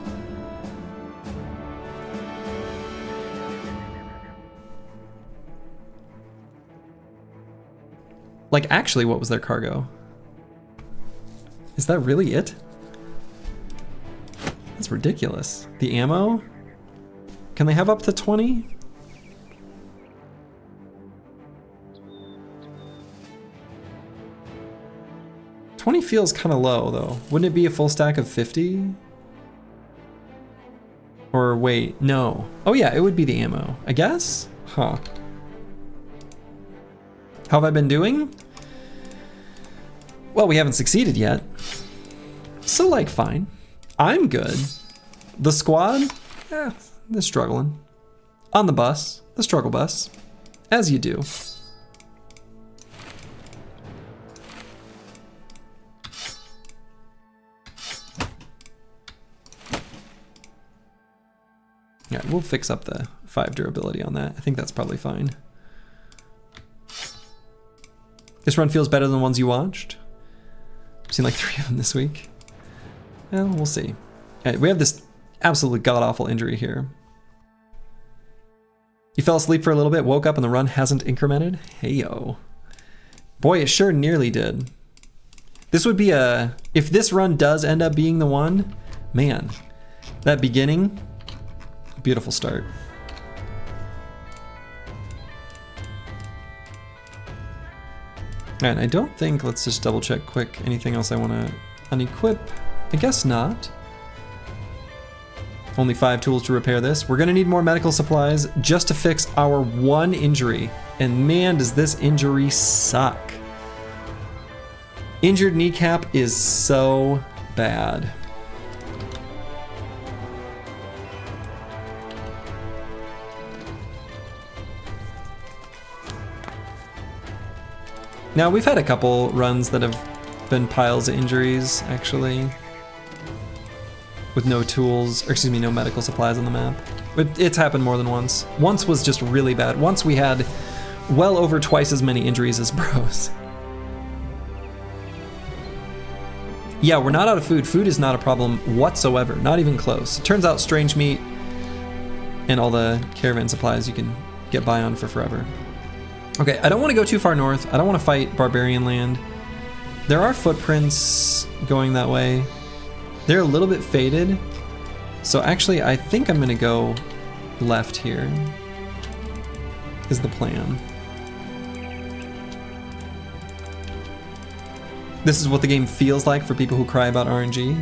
Like, actually, what was their cargo? Is that really it? That's ridiculous. The ammo? Can they have up to 20? $20 feels kind of low though. Wouldn't it be a full stack of 50? Or wait, no. Oh yeah, it would be the ammo, I guess? Huh. How have I been doing? Well, we haven't succeeded yet. So like, fine. I'm good. The squad? They're struggling. On the bus, the struggle bus. As you do. Yeah, we'll fix up the 5 durability on that. I think that's probably fine. This run feels better than the ones you watched. I've seen like 3 of them this week. Well, we'll see. Right, we have this absolutely god-awful injury here. You fell asleep for a little bit, woke up and the run hasn't incremented? Hey-yo. Boy, it sure nearly did. This would be a... If this run does end up being the one, man, that beginning, beautiful start. And I don't think, let's just double check quick, anything else I want to unequip? I guess not. Only 5 tools to repair this. We're gonna need more medical supplies just to fix our 1 injury. And man, does this injury suck. Injured kneecap is so bad. Now, we've had a couple runs that have been piles of injuries, actually. With no tools, or excuse me, no medical supplies on the map. But it's happened more than once. Once was just really bad. Once we had well over twice as many injuries as bros. Yeah, we're not out of food. Food is not a problem whatsoever, not even close. It turns out strange meat and all the caravan supplies you can get by on for forever. Okay, I don't want to go too far north. I don't want to fight barbarian land. There are footprints going that way. They're a little bit faded. So actually, I think I'm gonna go left here, is the plan. This is what the game feels like for people who cry about RNG.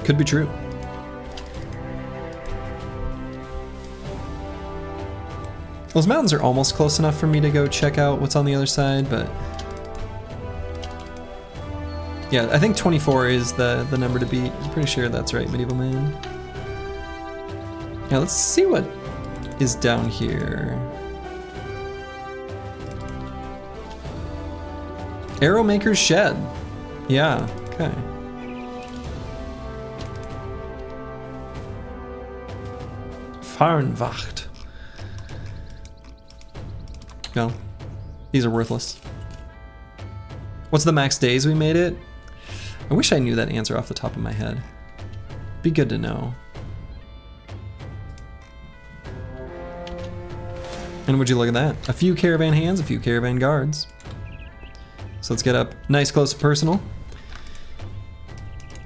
Could be true. Those mountains are almost close enough for me to go check out what's on the other side, but yeah, I think 24 is the number to beat. I'm pretty sure that's right, Medieval Man. Now let's see what is down here. Arrowmaker's Shed. Yeah, okay. Farnwacht. No, these are worthless. What's the max days we made it? I wish I knew that answer off the top of my head. Be good to know. And would you look at that? A few caravan hands, a few caravan guards. So let's get up nice, close, and personal.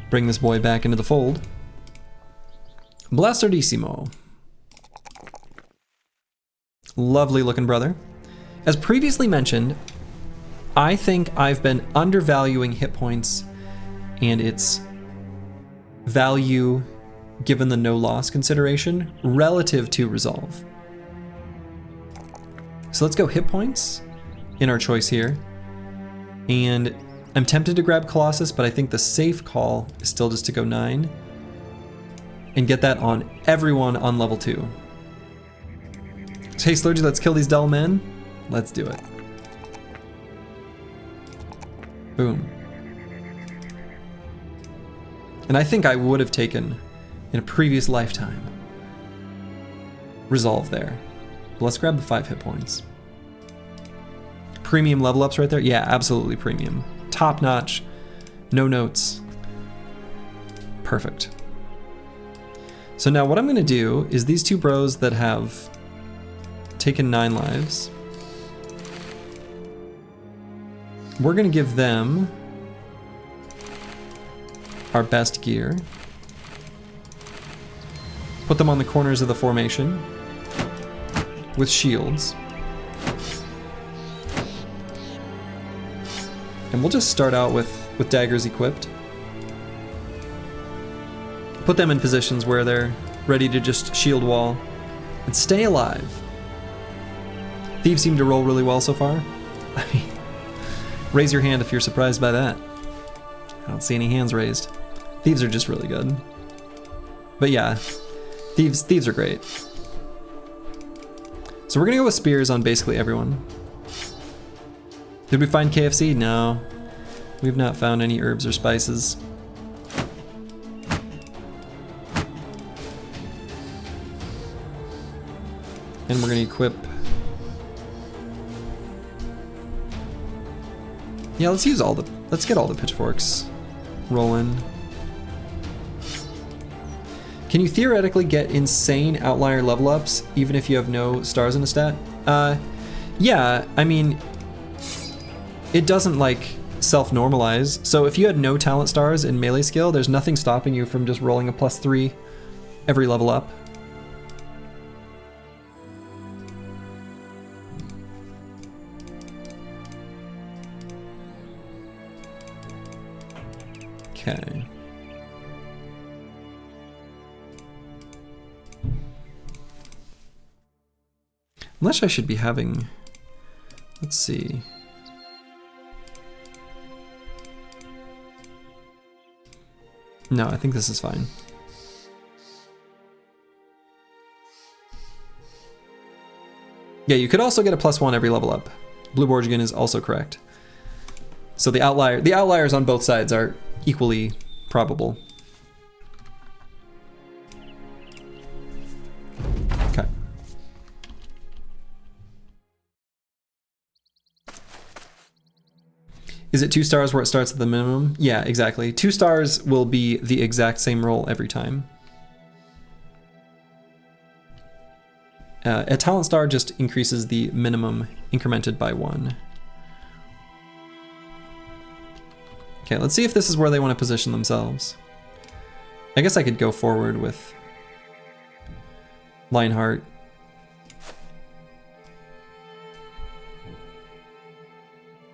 Bring this boy back into the fold. Blastardissimo. Lovely looking brother. As previously mentioned, I think I've been undervaluing hit points and its value given the no loss consideration relative to resolve. So let's go hit points in our choice here. And I'm tempted to grab Colossus, but I think the safe call is still just to go 9 and get that on everyone on level 2. So, hey Slurgy, let's kill these dull men. Let's do it. Boom. And I think I would have taken, in a previous lifetime, resolve there. But let's grab the 5 hit points. Premium level ups right there? Yeah, absolutely premium. Top notch, no notes. Perfect. So now what I'm gonna do is these two bros that have taken 9 lives, we're gonna give them our best gear. Put them on the corners of the formation with shields. And we'll just start out with daggers equipped. Put them in positions where they're ready to just shield wall and stay alive. Thieves seem to roll really well so far. I mean, raise your hand if you're surprised by that. I don't see any hands raised. Thieves are just really good. But yeah, thieves are great. So we're gonna go with spears on basically everyone. Did we find KFC? No. We've not found any herbs or spices. And we're gonna equip. Yeah, let's get all the pitchforks rolling. Can you theoretically get insane outlier level ups even if you have no stars in a stat? Yeah, I mean, it doesn't like self-normalize. So if you had no talent stars in melee skill, there's nothing stopping you from just rolling a +3 every level up. Okay. Unless I should be having, let's see. No, I think this is fine. Yeah, you could also get a +1 every level up. Blue Borgigan is also correct. So the outliers on both sides are equally probable. Okay. Is it 2 stars where it starts at the minimum? Yeah, exactly. 2 stars will be the exact same roll every time. A talent star just increases the minimum incremented by 1. Okay, let's see if this is where they want to position themselves. I guess I could go forward with Lionheart.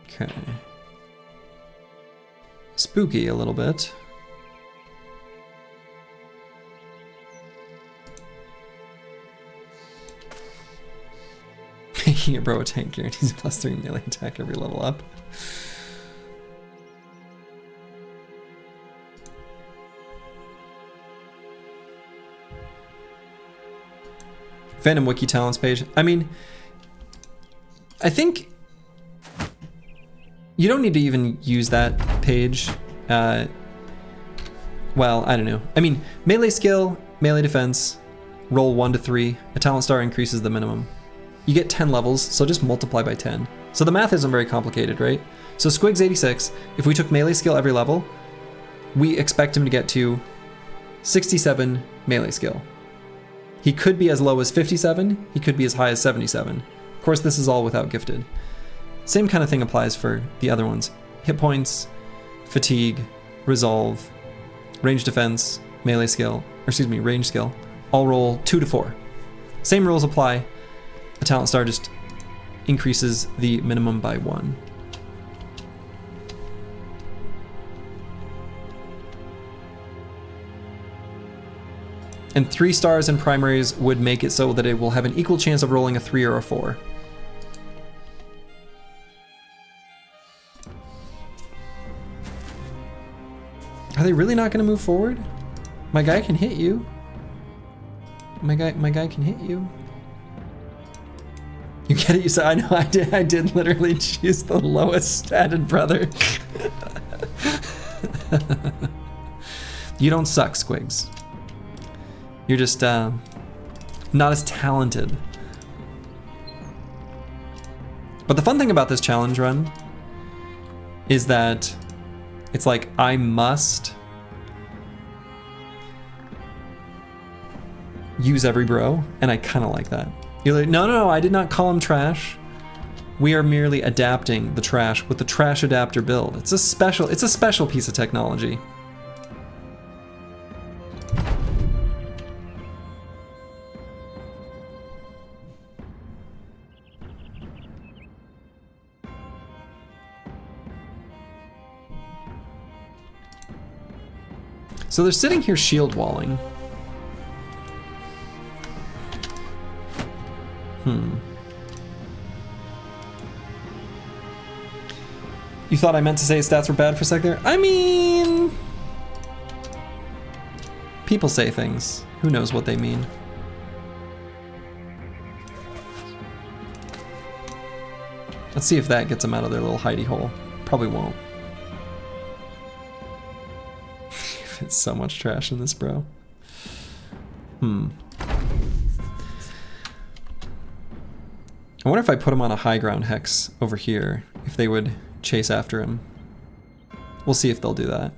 Okay. Spooky a little bit. Making a bro a tank guarantees a +3 melee attack every level up. Phantom Wiki talents page. I mean, I think you don't need to even use that page. Well, I don't know. I mean, melee skill, melee defense, roll 1 to 3. A talent star increases the minimum. You get 10 levels, so just multiply by 10. So the math isn't very complicated, right? So Squig's 86, if we took melee skill every level, we expect him to get to 67 melee skill. He could be as low as 57, he could be as high as 77. Of course, this is all without gifted. Same kind of thing applies for the other ones. Hit points, fatigue, resolve, range defense, melee skill, or excuse me, range skill, all roll 2 to 4. Same rules apply. A talent star just increases the minimum by 1. And 3 stars in primaries would make it so that it will have an equal chance of rolling a 3 or a 4. Are they really not going to move forward? My guy can hit you. My guy can hit you. You get it? You said, I know, I did literally choose the lowest statted brother. You don't suck, Squigs. You're just not as talented. But the fun thing about this challenge run is that it's like I must use every bro, and I kind of like that. You're like, no, I did not call him trash. We are merely adapting the trash with the trash adapter build. It's a special piece of technology. So they're sitting here shield walling. You thought I meant to say his stats were bad for a sec there? I mean, people say things. Who knows what they mean? Let's see if that gets them out of their little hidey hole. Probably won't. It's so much trash in this, bro. I wonder if I put him on a high ground hex over here, if they would chase after him. We'll see if they'll do that.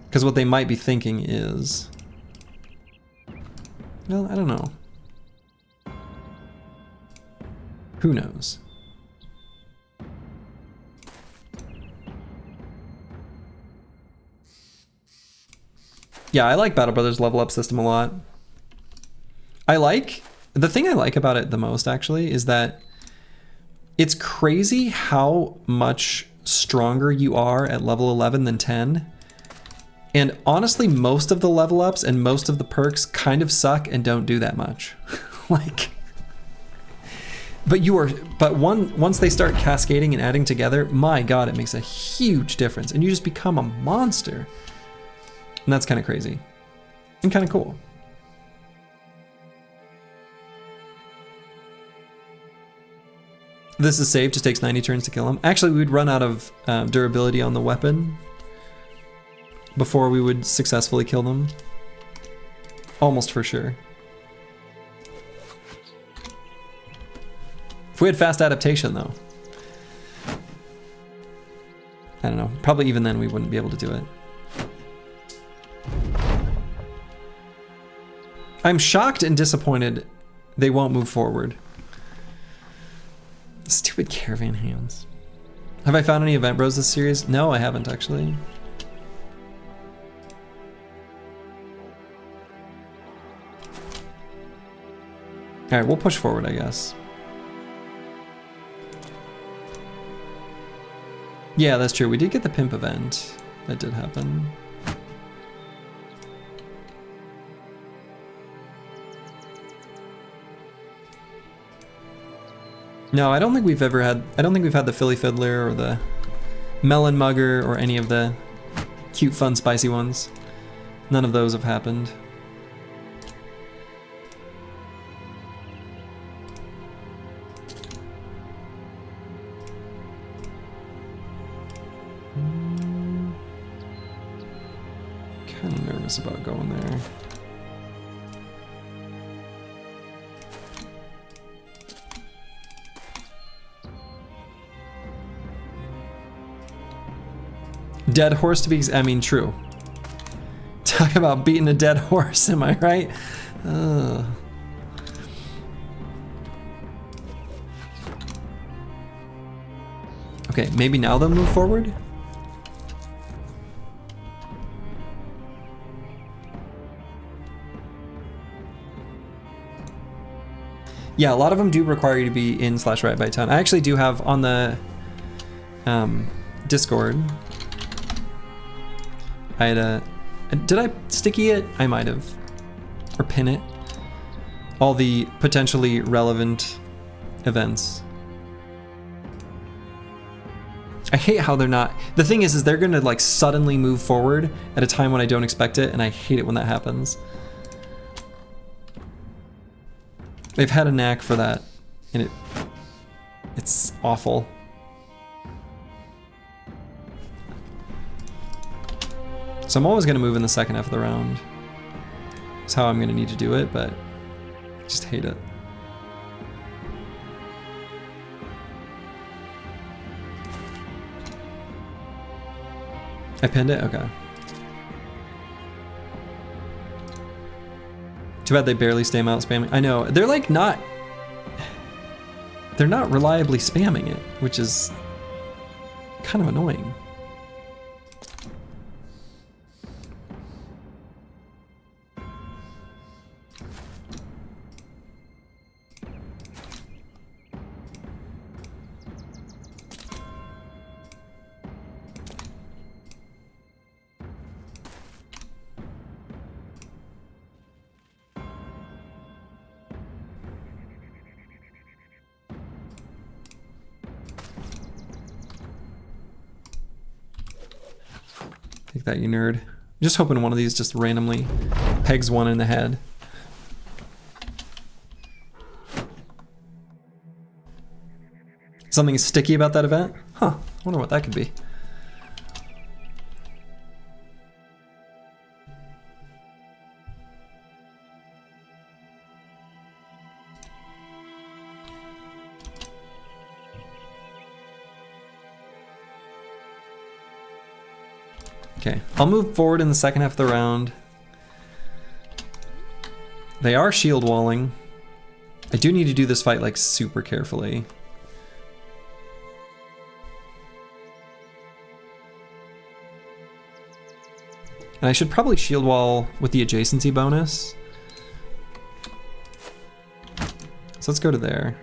Because what they might be thinking is... well, I don't know. Who knows? Yeah, I like Battle Brothers level up system a lot. The thing I like about it the most, actually, is that it's crazy how much stronger you are at level 11 than 10. And honestly, most of the level ups and most of the perks kind of suck and don't do that much. Like, but once they start cascading and adding together, my God, it makes a huge difference. And you just become a monster. And that's kind of crazy and kind of cool. This is safe, just takes 90 turns to kill him. Actually, we'd run out of durability on the weapon before we would successfully kill them. Almost for sure. If we had fast adaptation though, I don't know, probably even then we wouldn't be able to do it. I'm shocked and disappointed they won't move forward. Stupid caravan hands. Have I found any event bros this series? No, I haven't actually. All right, we'll push forward, I guess. Yeah, that's true. We did get the pimp event. That did happen. No, I don't think we've ever had, I don't think we've had the Philly Fiddler or the Melon Mugger or any of the cute, fun, spicy ones. None of those have happened. Kind of nervous about going there. Dead horse to be, I mean, true. Talk about beating a dead horse, am I right? Okay, maybe now they'll move forward? Yeah, a lot of them do require you to be in / right by town. I actually do have on the Discord. I had a, did I sticky it? I might have, or pin it. All the potentially relevant events. I hate how they're not, the thing is they're gonna like suddenly move forward at a time when I don't expect it, and I hate it when that happens. They've had a knack for that, and it's awful. So I'm always gonna move in the second half of the round. That's how I'm gonna need to do it, but I just hate it. I pinned it? Okay. Too bad they barely stay out spamming. I know, they're like not, they're not reliably spamming it, which is kind of annoying. Take that, you nerd. I'm just hoping one of these just randomly pegs one in the head. Something sticky about that event? Huh, I wonder what that could be. Okay, I'll move forward in the second half of the round. They are shield walling. I do need to do this fight like super carefully. And I should probably shield wall with the adjacency bonus. So let's go to there.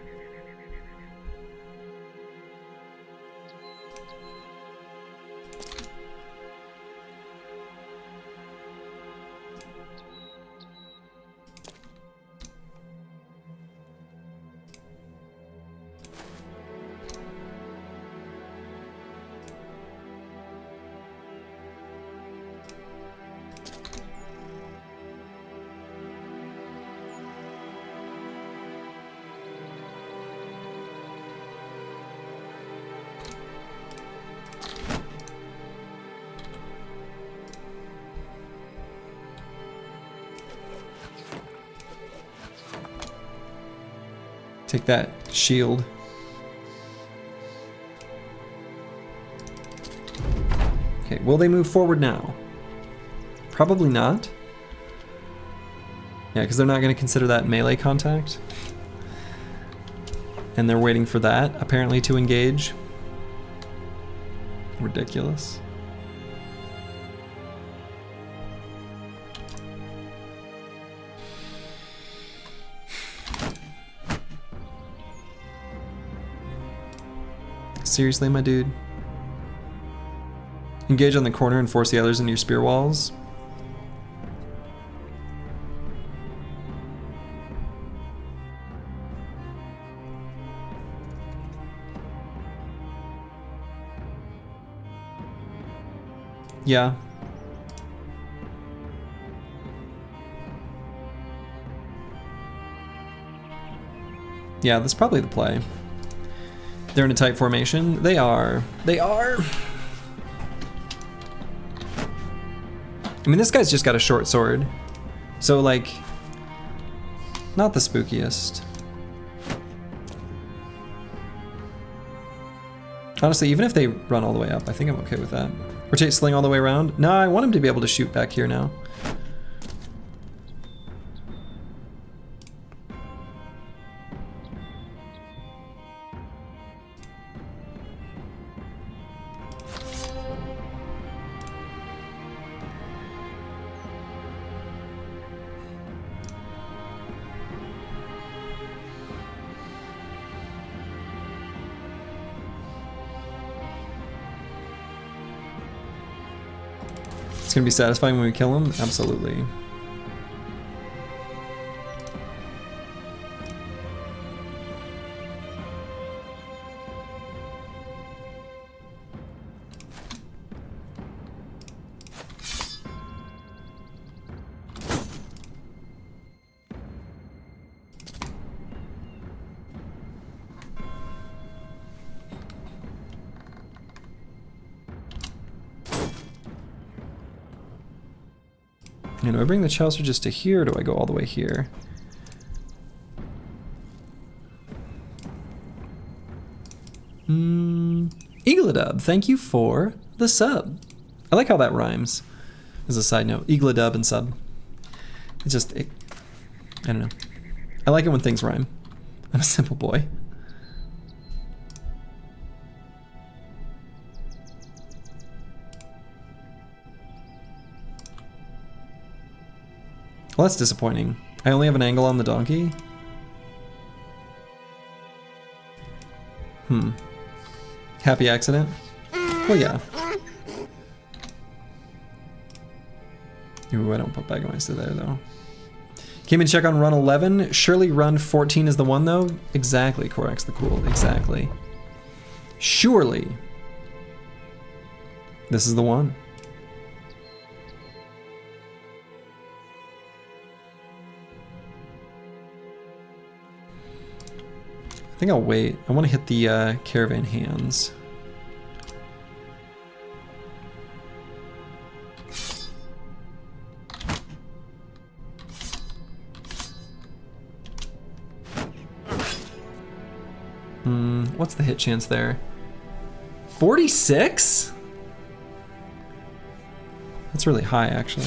Take that shield. Okay, will they move forward now? Probably not. Yeah, because they're not going to consider that melee contact. And they're waiting for that, apparently, to engage. Ridiculous. Seriously, my dude? Engage on the corner and force the others into your spear walls. Yeah. Yeah, that's probably the play. They're in a tight formation. They are. They are. I mean, this guy's just got a short sword. So, like, not the spookiest. Honestly, even if they run all the way up, I think I'm okay with that. Rotate sling all the way around. No, I want him to be able to shoot back here now. It's gonna be satisfying when we kill him? Absolutely. And do I bring the Chaucer just to here, or do I go all the way here? Eagledub, thank you for the sub. I like how that rhymes, as a side note. Eagledub and sub. It's just, I don't know. I like it when things rhyme. I'm a simple boy. Well, that's disappointing. I only have an angle on the donkey. Happy accident? Well, yeah. Ooh, I don't put Baggermeister there, though. Came in check on run 11. Surely run 14 is the one, though? Exactly, Corax the Cool. Exactly. Surely. This is the one. I think I'll wait. I want to hit the caravan hands. What's the hit chance there? 46? That's really high, actually.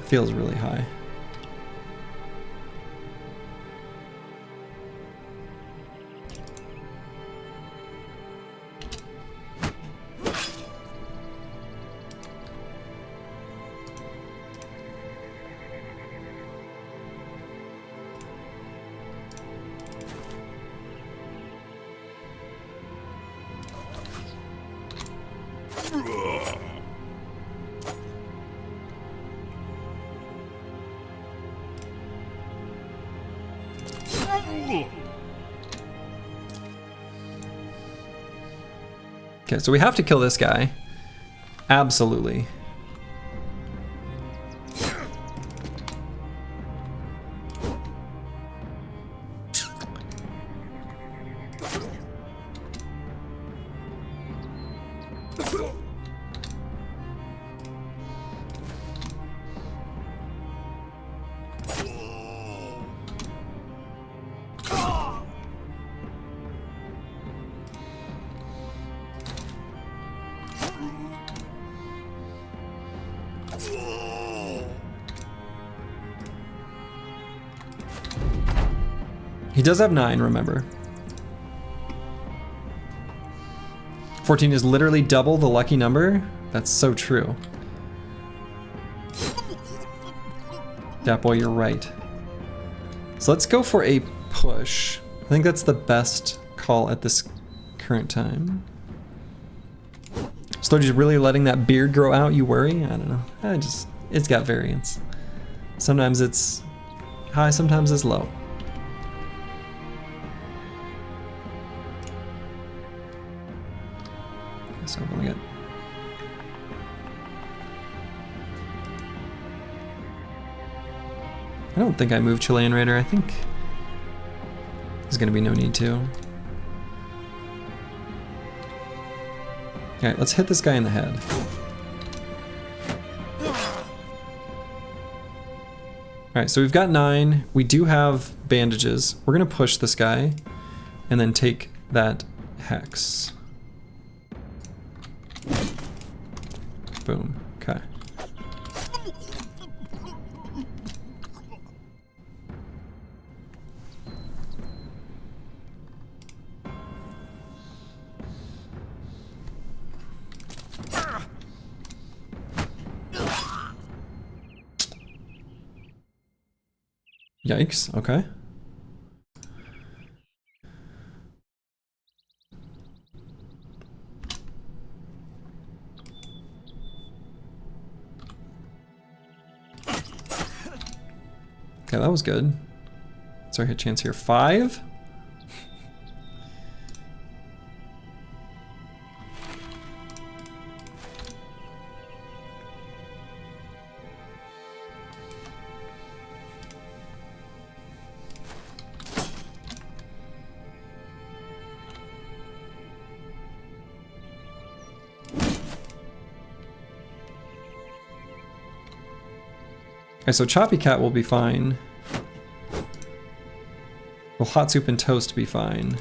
Feels really high. Okay, so we have to kill this guy. Absolutely. He does have 9, remember. 14 is literally double the lucky number. That's so true. Dat boy, you're right. So let's go for a push. I think that's the best call at this current time. So just really letting that beard grow out, you worry? I don't know. It's got variance. Sometimes it's high, sometimes it's low. So I'm gonna get... I don't think I moved Chilean Raider. I think there's gonna be no need to. Alright, let's hit this guy in the head. Alright, so we've got 9. We do have bandages. We're gonna push this guy and then take that hex. Boom. Okay. Yikes, okay. Okay, that was good. What's our hit chance here? 5? Okay, so Choppy Cat will be fine. Will Hot Soup and Toast be fine?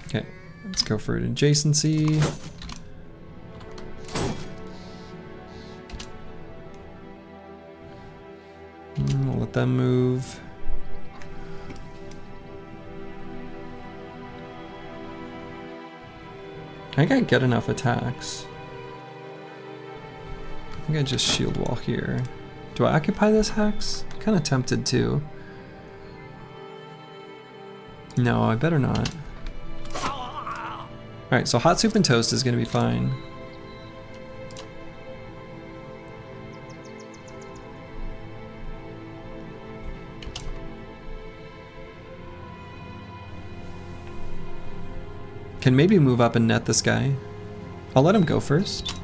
Okay, let's go for an adjacency. We'll let them move. I think I get enough attacks. I think I just shield wall here. Do I occupy this hex? I'm kind of tempted to. No, I better not. Alright, so Hot Soup and Toast is going to be fine. Can maybe move up and net this guy. I'll let him go first.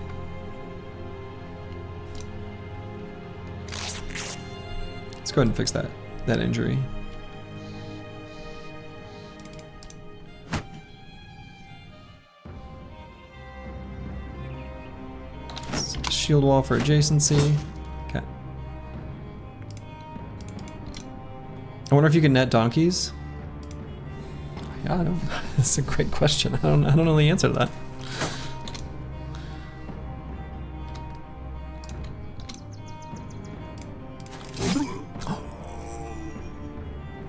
Let's go ahead and fix that injury. Shield wall for adjacency. Okay. I wonder if you can net donkeys. Yeah, I don't. That's a great question. I don't know the answer to that.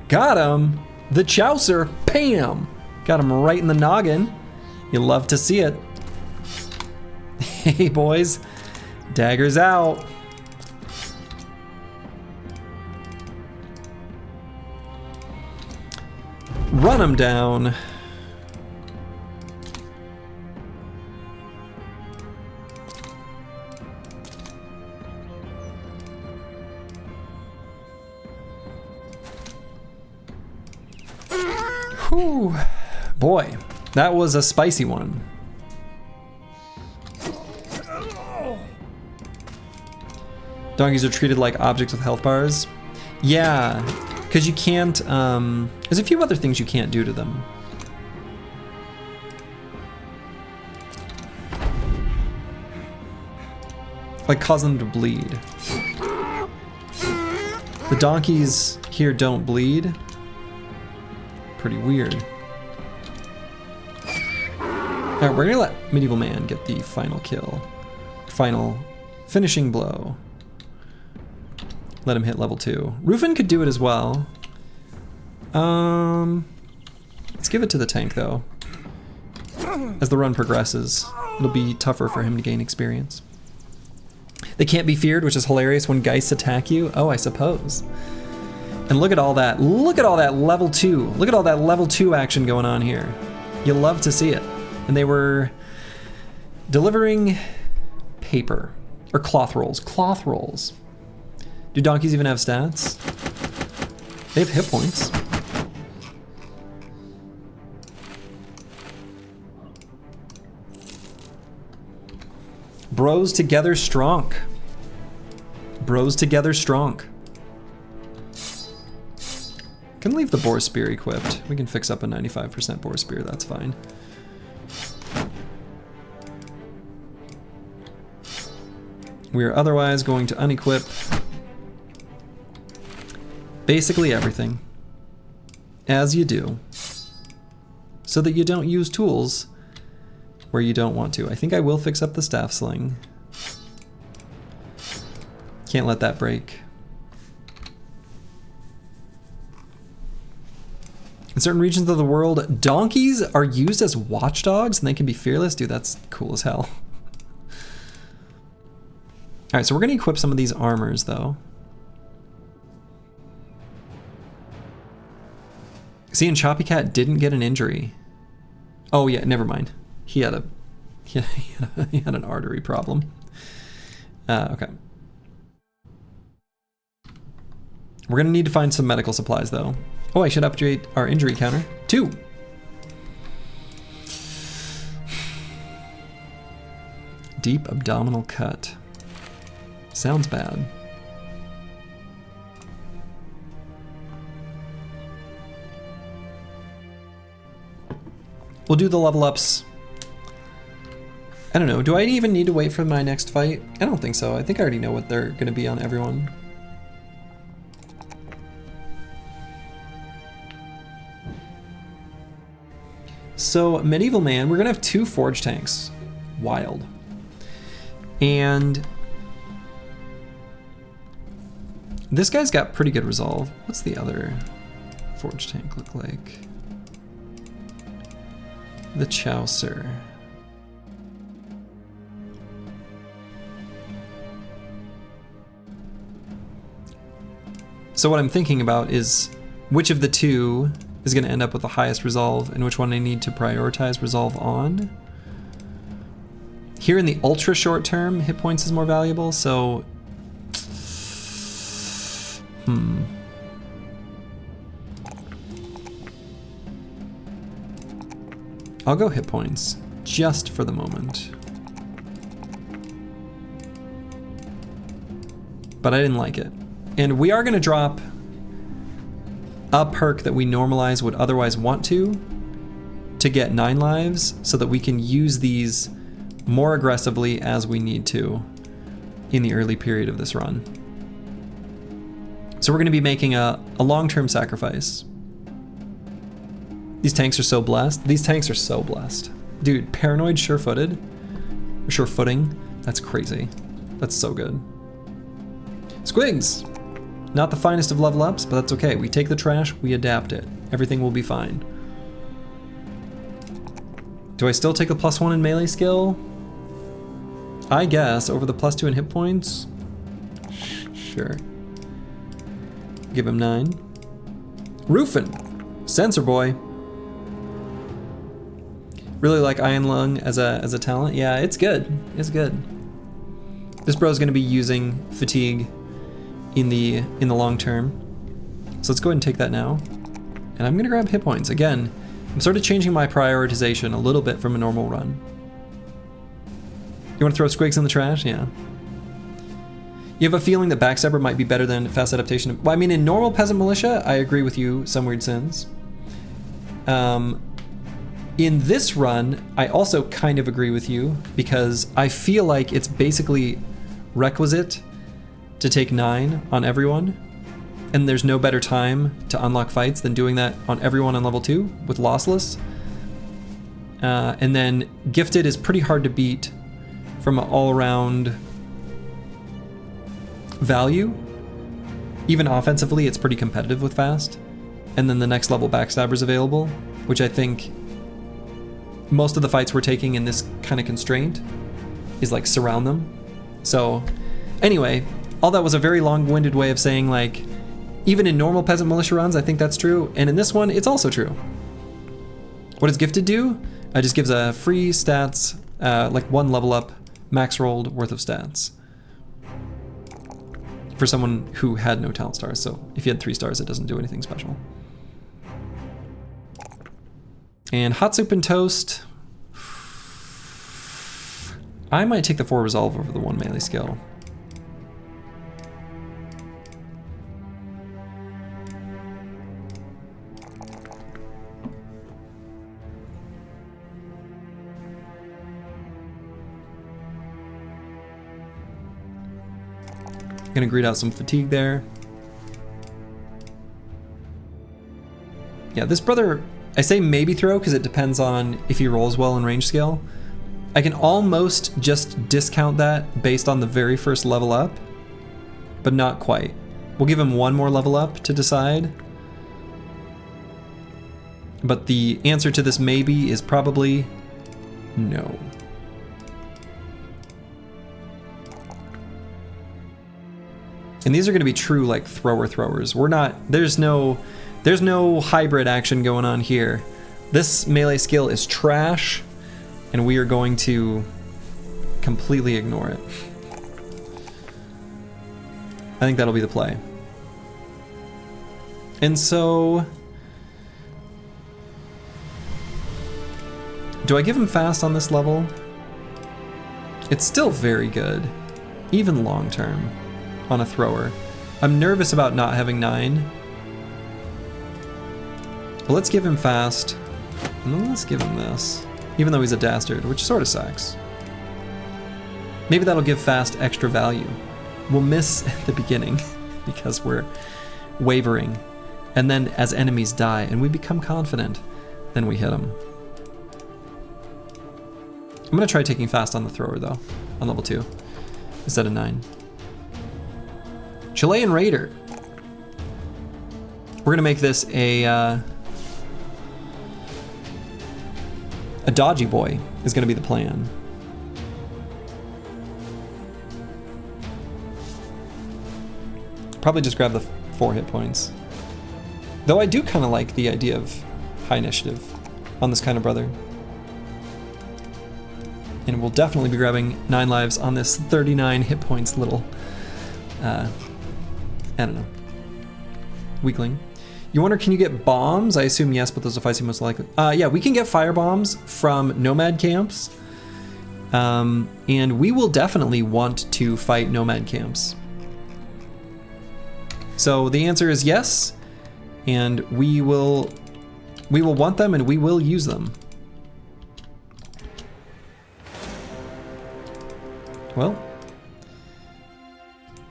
Got him! The Chaucer! Bam! Got him right in the noggin. You love to see it. Hey boys, daggers out. Run him down. Whew. Boy, that was a spicy one. Donkeys are treated like objects with health bars. Yeah, because you can't, there's a few other things you can't do to them. Like cause them to bleed. The donkeys here don't bleed. Pretty weird. Alright, we're gonna let Medieval Man get the final kill. Final finishing blow. Let him hit level 2. Rufin could do it as well. Let's give it to the tank though. As the run progresses, it'll be tougher for him to gain experience. They can't be feared, which is hilarious when Geists attack you. Oh, I suppose. And look at all that. Look at all that level 2. Look at all that level 2 action going on here. You'll love to see it. And they were delivering paper. Or cloth rolls. Cloth rolls. Do donkeys even have stats? They have hit points. Bros together strong. Bros together strong. Can leave the boar spear equipped. We can fix up a 95% boar spear, that's fine. We are otherwise going to unequip basically everything, as you do, so that you don't use tools where you don't want to. I think I will fix up the staff sling. Can't let that break. In certain regions of the world, donkeys are used as watchdogs and they can be fearless. Dude, that's cool as hell. All right, so we're gonna equip some of these armors though. See, and Choppy Cat didn't get an injury. Oh yeah, never mind. He had an artery problem. Okay. We're gonna need to find some medical supplies though. Oh, I should update our injury counter. 2. Deep abdominal cut. Sounds bad. We'll do the level ups. I don't know, do I even need to wait for my next fight? I don't think so. I think I already know what they're gonna be on everyone. So Medieval Man, we're gonna have 2 forge tanks. Wild. And this guy's got pretty good resolve. What's the other forge tank look like? The Chaucer. So what I'm thinking about is which of the 2 is going to end up with the highest resolve and which one I need to prioritize resolve on. Here in the ultra short term, hit points is more valuable, so I'll go hit points just for the moment. But I didn't like it. And we are going to drop a perk that we normalize would otherwise want to get 9 lives so that we can use these more aggressively as we need to in the early period of this run. So we're going to be making a long-term sacrifice. These tanks are so blessed. These tanks are so blessed. Dude, Paranoid sure-footed, or sure-footing, that's crazy. That's so good. Squigs! Not the finest of level ups, but that's okay. We take the trash, we adapt it. Everything will be fine. Do I still take a +1 in melee skill? I guess, over the +2 in hit points? Sure. Give him 9. Rufin! Sensor Boy. Really like Iron Lung as a talent. Yeah, it's good. It's good. This bro's gonna be using fatigue in the long term. So let's go ahead and take that now. And I'm gonna grab hit points. Again, I'm sort of changing my prioritization a little bit from a normal run. You wanna throw Squigs in the trash? Yeah. You have a feeling that Backstabber might be better than Fast Adaptation? Well, I mean, in normal Peasant Militia, I agree with you, Some Weird Sins. In this run, I also kind of agree with you because I feel like it's basically requisite to take 9 on everyone. And there's no better time to unlock fights than doing that on everyone on level 2 with lossless. And then gifted is pretty hard to beat from an all-around value. Even offensively, it's pretty competitive with fast. And then the next level backstabber's available, which I think most of the fights we're taking in this kind of constraint is like surround them. So anyway, all that was a very long-winded way of saying, like, even in normal peasant militia runs, I think that's true. And in this one, it's also true. What does gifted do? It just gives a free stats, like 1 level up, max rolled worth of stats. For someone who had no talent stars. So if you had 3 stars, it doesn't do anything special. And hot soup and toast. I might take the 4 resolve over the 1 melee skill. Gonna greet out some fatigue there. Yeah, this brother, I say maybe throw because it depends on if he rolls well in range skill. I can almost just discount that based on the very first level up, but not quite. We'll give him 1 more level up to decide. But the answer to this maybe is probably no. And these are going to be true like throwers. We're not, there's no hybrid action going on here. This melee skill is trash, and we are going to completely ignore it. I think that'll be the play. And so, do I give him fast on this level? It's still very good, even long term. On a thrower. I'm nervous about not having 9. But let's give him fast. And then let's give him this. Even though he's a dastard, which sort of sucks. Maybe that'll give fast extra value. We'll miss at the beginning because we're wavering. And then as enemies die and we become confident, then we hit them. I'm gonna try taking fast on the thrower though, on level 2, instead of 9. Chilean Raider. We're gonna make this a dodgy boy is gonna be the plan. Probably just grab the 4 hit points. Though I do kind of like the idea of high initiative on this kind of brother. And we'll definitely be grabbing 9 lives on this 39 hit points little I don't know. Weakling. You wonder, can you get bombs? I assume yes, but those are fights you most likely. Yeah, we can get fire bombs from nomad camps. And we will definitely want to fight nomad camps. So the answer is yes, and we will want them and we will use them. Well,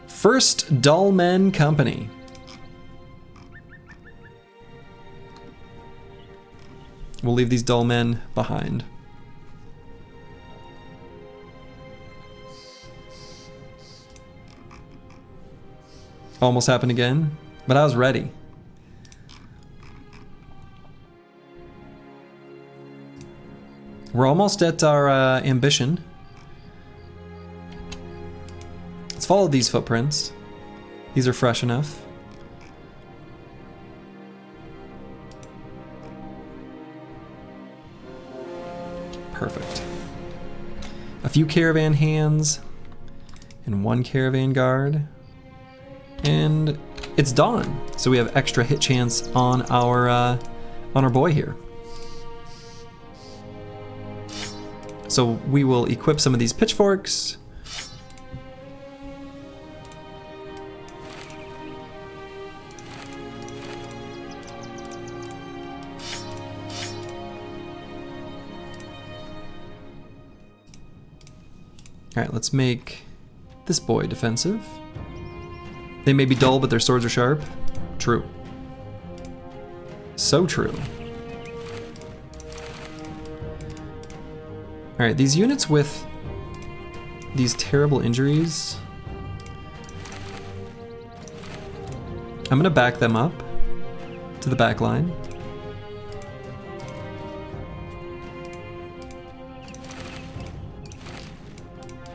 First Dull Men Company. We'll leave these dull men behind. Almost happened again, but I was ready. We're almost at our ambition. Let's follow these footprints. These are fresh enough. Perfect. A few caravan hands and 1 caravan guard. And it's dawn, so we have extra hit chance on our boy here. So we will equip some of these pitchforks. All right, let's make this boy defensive. They may be dull, but their swords are sharp. True. So true. All right, these units with these terrible injuries, I'm gonna back them up to the back line.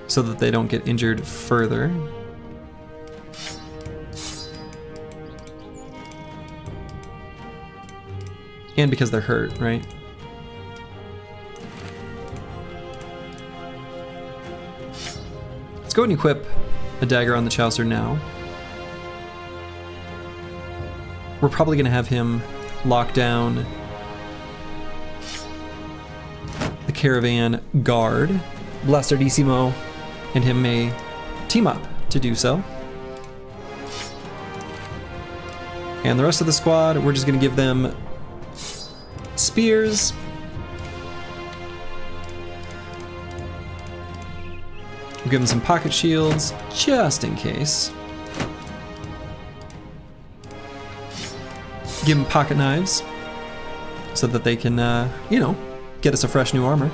So that they don't get injured further. And because they're hurt, right? Let's go and equip a dagger on the Chaucer now. We're probably gonna have him lock down the caravan guard. Blastardissimo and him may team up to do so. And the rest of the squad, we're just gonna give them spears. We'll give them some pocket shields, just in case. Give them pocket knives, so that they can, you know, get us a fresh new armor.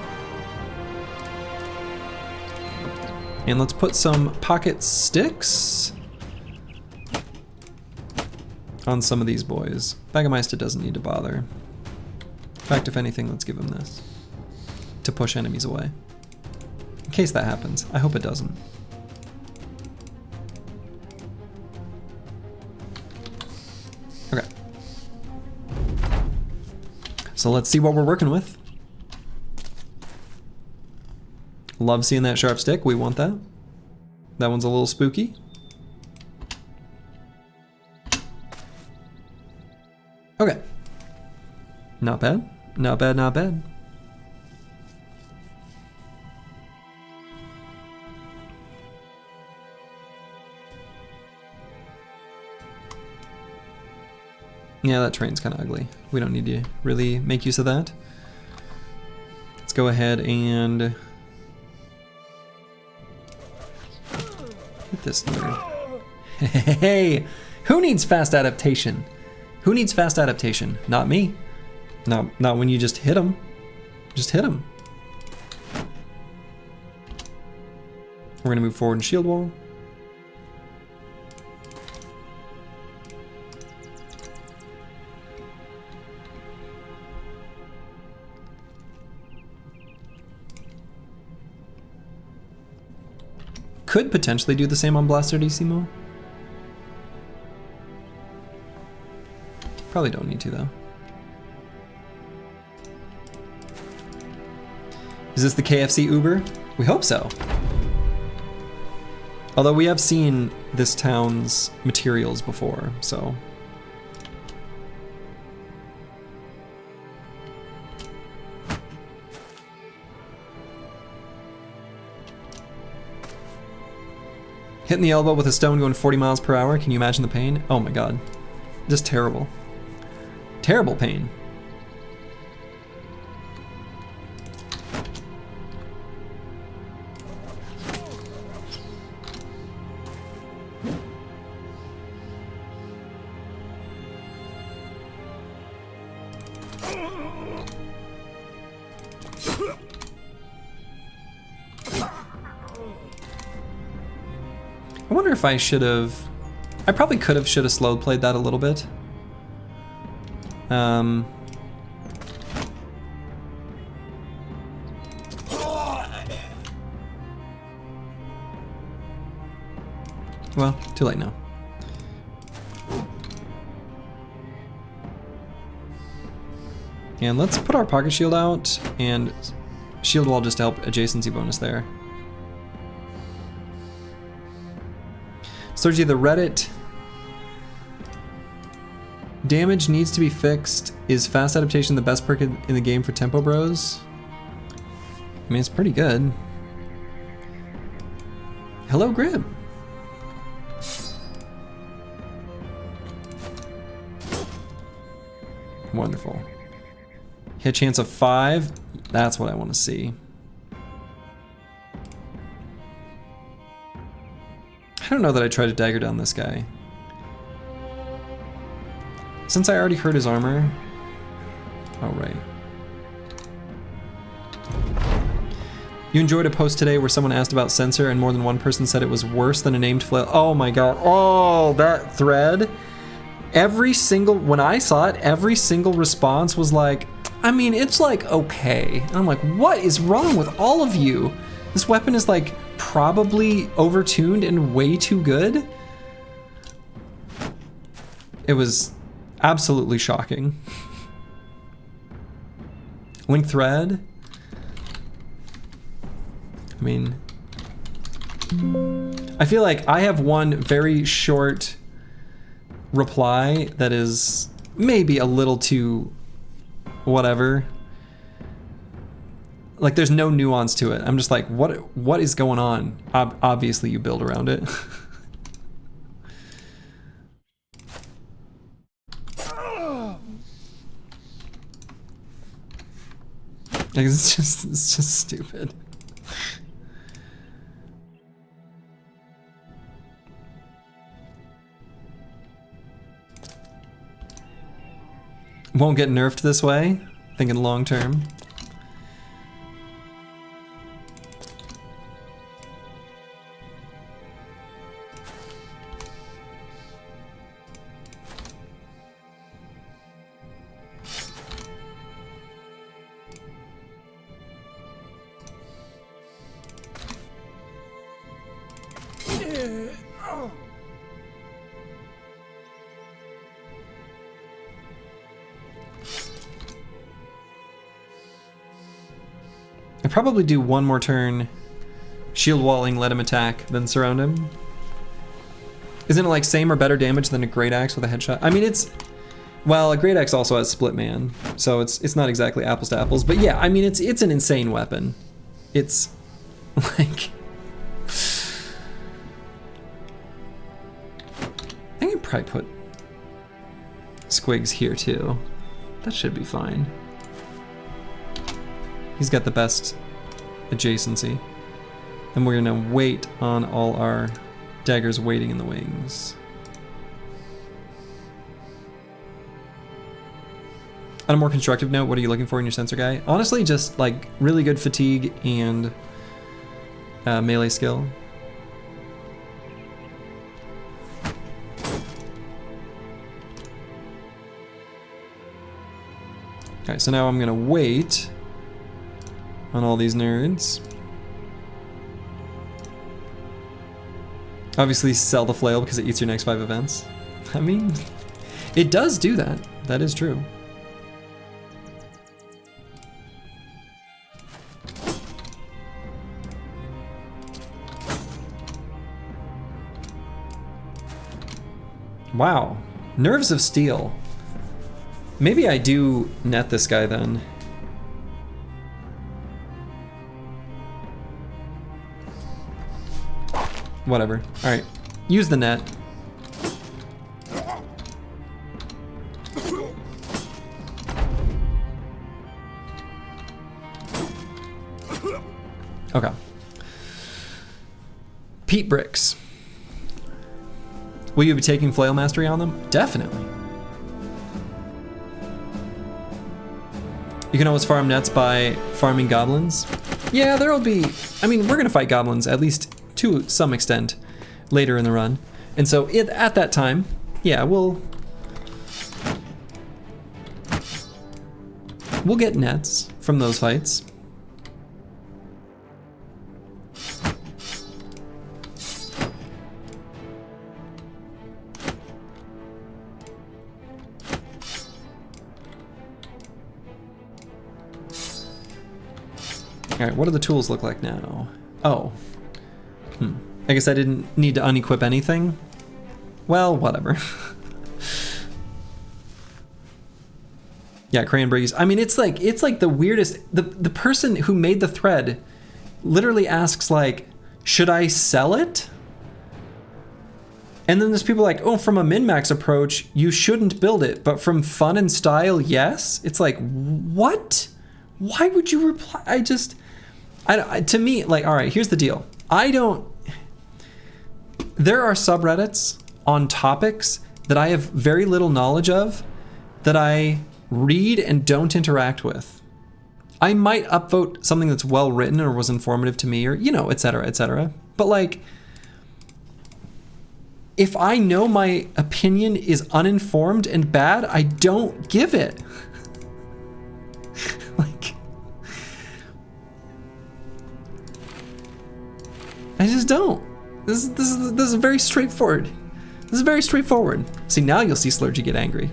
And let's put some pocket sticks on some of these boys. Baggermeister doesn't need to bother. In fact, if anything, let's give him this to push enemies away. In case that happens. I hope it doesn't. Okay. So let's see what we're working with. Love seeing that sharp stick. We want that. That one's a little spooky. Okay. Not bad. Not bad, not bad. Yeah, that terrain's kind of ugly. We don't need to really make use of that. Let's go ahead and hit this nerd. Hey, who needs fast adaptation? Who needs fast adaptation? Not me. Not when you just hit him. Just hit him. We're gonna move forward and shield wall. Could potentially do the same on Blastardissimo. Probably don't need to though. Is this the KFC Uber? We hope so. Although we have seen this town's materials before, so. Hitting the elbow with a stone going 40 miles per hour. Can you imagine the pain? Oh my god. Just terrible. Terrible pain. I wonder if I should have... I probably should have slow played that a little bit. Well, too late now. And let's put our pocket shield out and shield wall just to help adjacency bonus there. Sergi, the Reddit damage needs to be fixed. Is fast adaptation the best perk in the game for tempo bros? I mean, it's pretty good. Hello, Grib. Wonderful. Hit chance of 5. That's what I want to see. I don't know that I try to dagger down this guy. Since I already hurt his armor. Oh, right. You enjoyed a post today where someone asked about sensor and more than one person said it was worse than a named flail. Oh my god. Oh, that thread. Every single, when I saw it, every single response was like, I mean, it's like, okay. And I'm like, what is wrong with all of you? This weapon is like probably overtuned and way too good. It was absolutely shocking. Link thread. I mean, I feel like I have one very short reply that is maybe a little too whatever. Like there's no nuance to it. I'm just like, what is going on? Obviously you build around it. Like, it's just stupid. Won't get nerfed this way, thinking long term. I'd probably do one more turn, shield walling, let him attack, then surround him. Isn't it like same or better damage than a great axe with a headshot? I mean, it's, well, a great axe also has split man, so it's not exactly apples to apples. But yeah, I mean, it's an insane weapon. It's like, I could probably put Squigs here too. That should be fine. He's got the best adjacency. And we're gonna wait on all our daggers waiting in the wings. On a more constructive note, what are you looking for in your sensor guy? Honestly, just like really good fatigue and melee skill. Okay, so now I'm gonna wait on all these nerds. Obviously sell the flail because it eats your next 5 events. I mean, it does do that. That is true. Wow, nerves of steel. Maybe I do net this guy then. Whatever. All right, use the net. Okay. Peat bricks. Will you be taking flail mastery on them? Definitely. You can always farm nets by farming goblins. Yeah, there'll be, I mean, we're gonna fight goblins at least to some extent later in the run. And so at that time, yeah, we'll get nets from those fights. All right, what do the tools look like now? Oh. I guess I didn't need to unequip anything. Well, whatever. Yeah, crayon breeze. I mean, it's like the weirdest. The person who made the thread literally asks like, should I sell it? And then there's people like, oh, from a min-max approach, you shouldn't build it, but from fun and style, yes. It's like, what? Why would you reply? To me, like, all right, here's the deal. There are subreddits on topics that I have very little knowledge of, that I read and don't interact with. I might upvote something that's well written or was informative to me, or, you know, etc., etc. But like, if I know my opinion is uninformed and bad, I don't give it. Like, I just don't. This is very straightforward. This is very straightforward. See, now you'll see Slurgy get angry.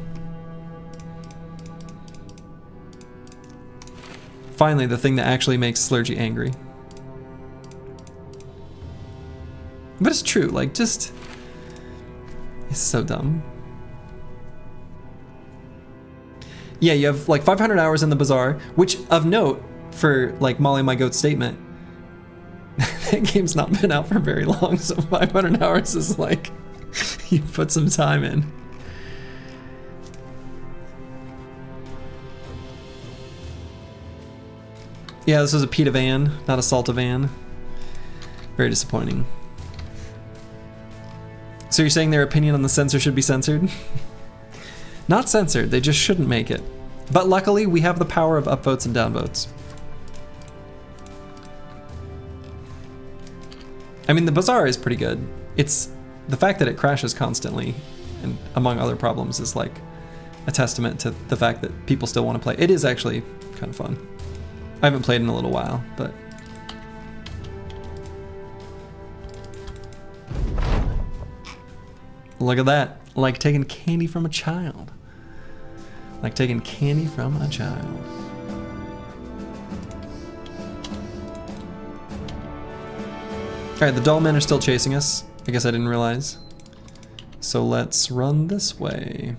Finally, the thing that actually makes Slurgy angry. But it's true, like, just... It's so dumb. Yeah, you have like 500 hours in the bazaar, which, of note, for like Molly My Goat's statement, that game's not been out for very long, so 500 hours is like, you put some time in. Yeah, this was a pita van, not a salta van. Very disappointing. So you're saying their opinion on the censor should be censored? Not censored, they just shouldn't make it. But luckily, we have the power of upvotes and downvotes. I mean, the bazaar is pretty good. It's the fact that it crashes constantly, and among other problems, is like a testament to the fact that people still want to play. It is actually kind of fun. I haven't played in a little while, but... Look at that. Like taking candy from a child. Like taking candy from a child. Alright, the doll men are still chasing us. I guess I didn't realize. So let's run this way.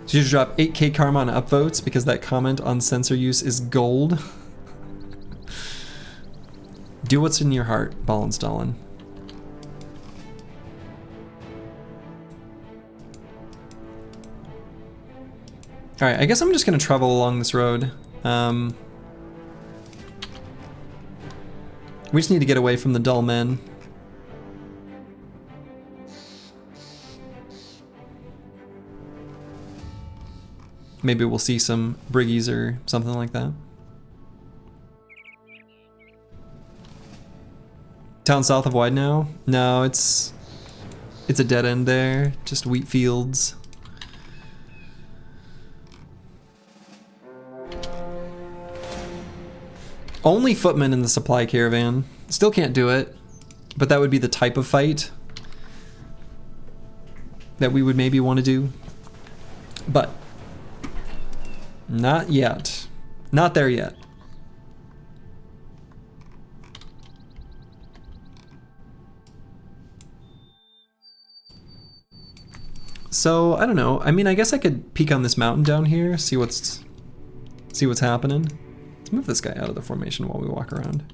So you should drop 8k karma on upvotes because that comment on censor use is gold. Do what's in your heart, Ballin' Stalin. Alright, I guess I'm just gonna travel along this road. We just need to get away from the dull men. Maybe we'll see some briggies or something like that. Town south of Wide now? No, it's a dead end there. Just wheat fields. Only footmen in the supply caravan. Still can't do it, but that would be the type of fight that we would maybe want to do. But not yet. Not there yet. So, I don't know. I mean, I guess I could peek on this mountain down here, see what's happening. Let's move this guy out of the formation while we walk around.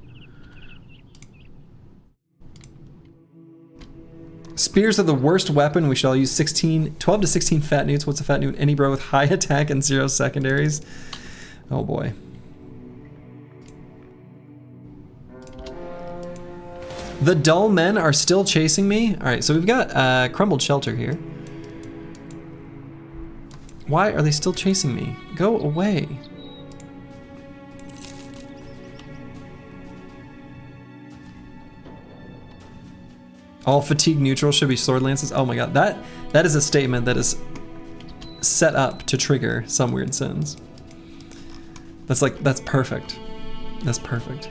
Spears are the worst weapon. We shall use 12 to 16 fat newts. What's a fat newt? Any bro with high attack and 0 secondaries. Oh boy. The dull men are still chasing me. All right, so we've got crumbled shelter here. Why are they still chasing me? Go away. All fatigue neutral should be sword lances. Oh my god, that is a statement that is set up to trigger some weird sins. That's perfect. That's perfect.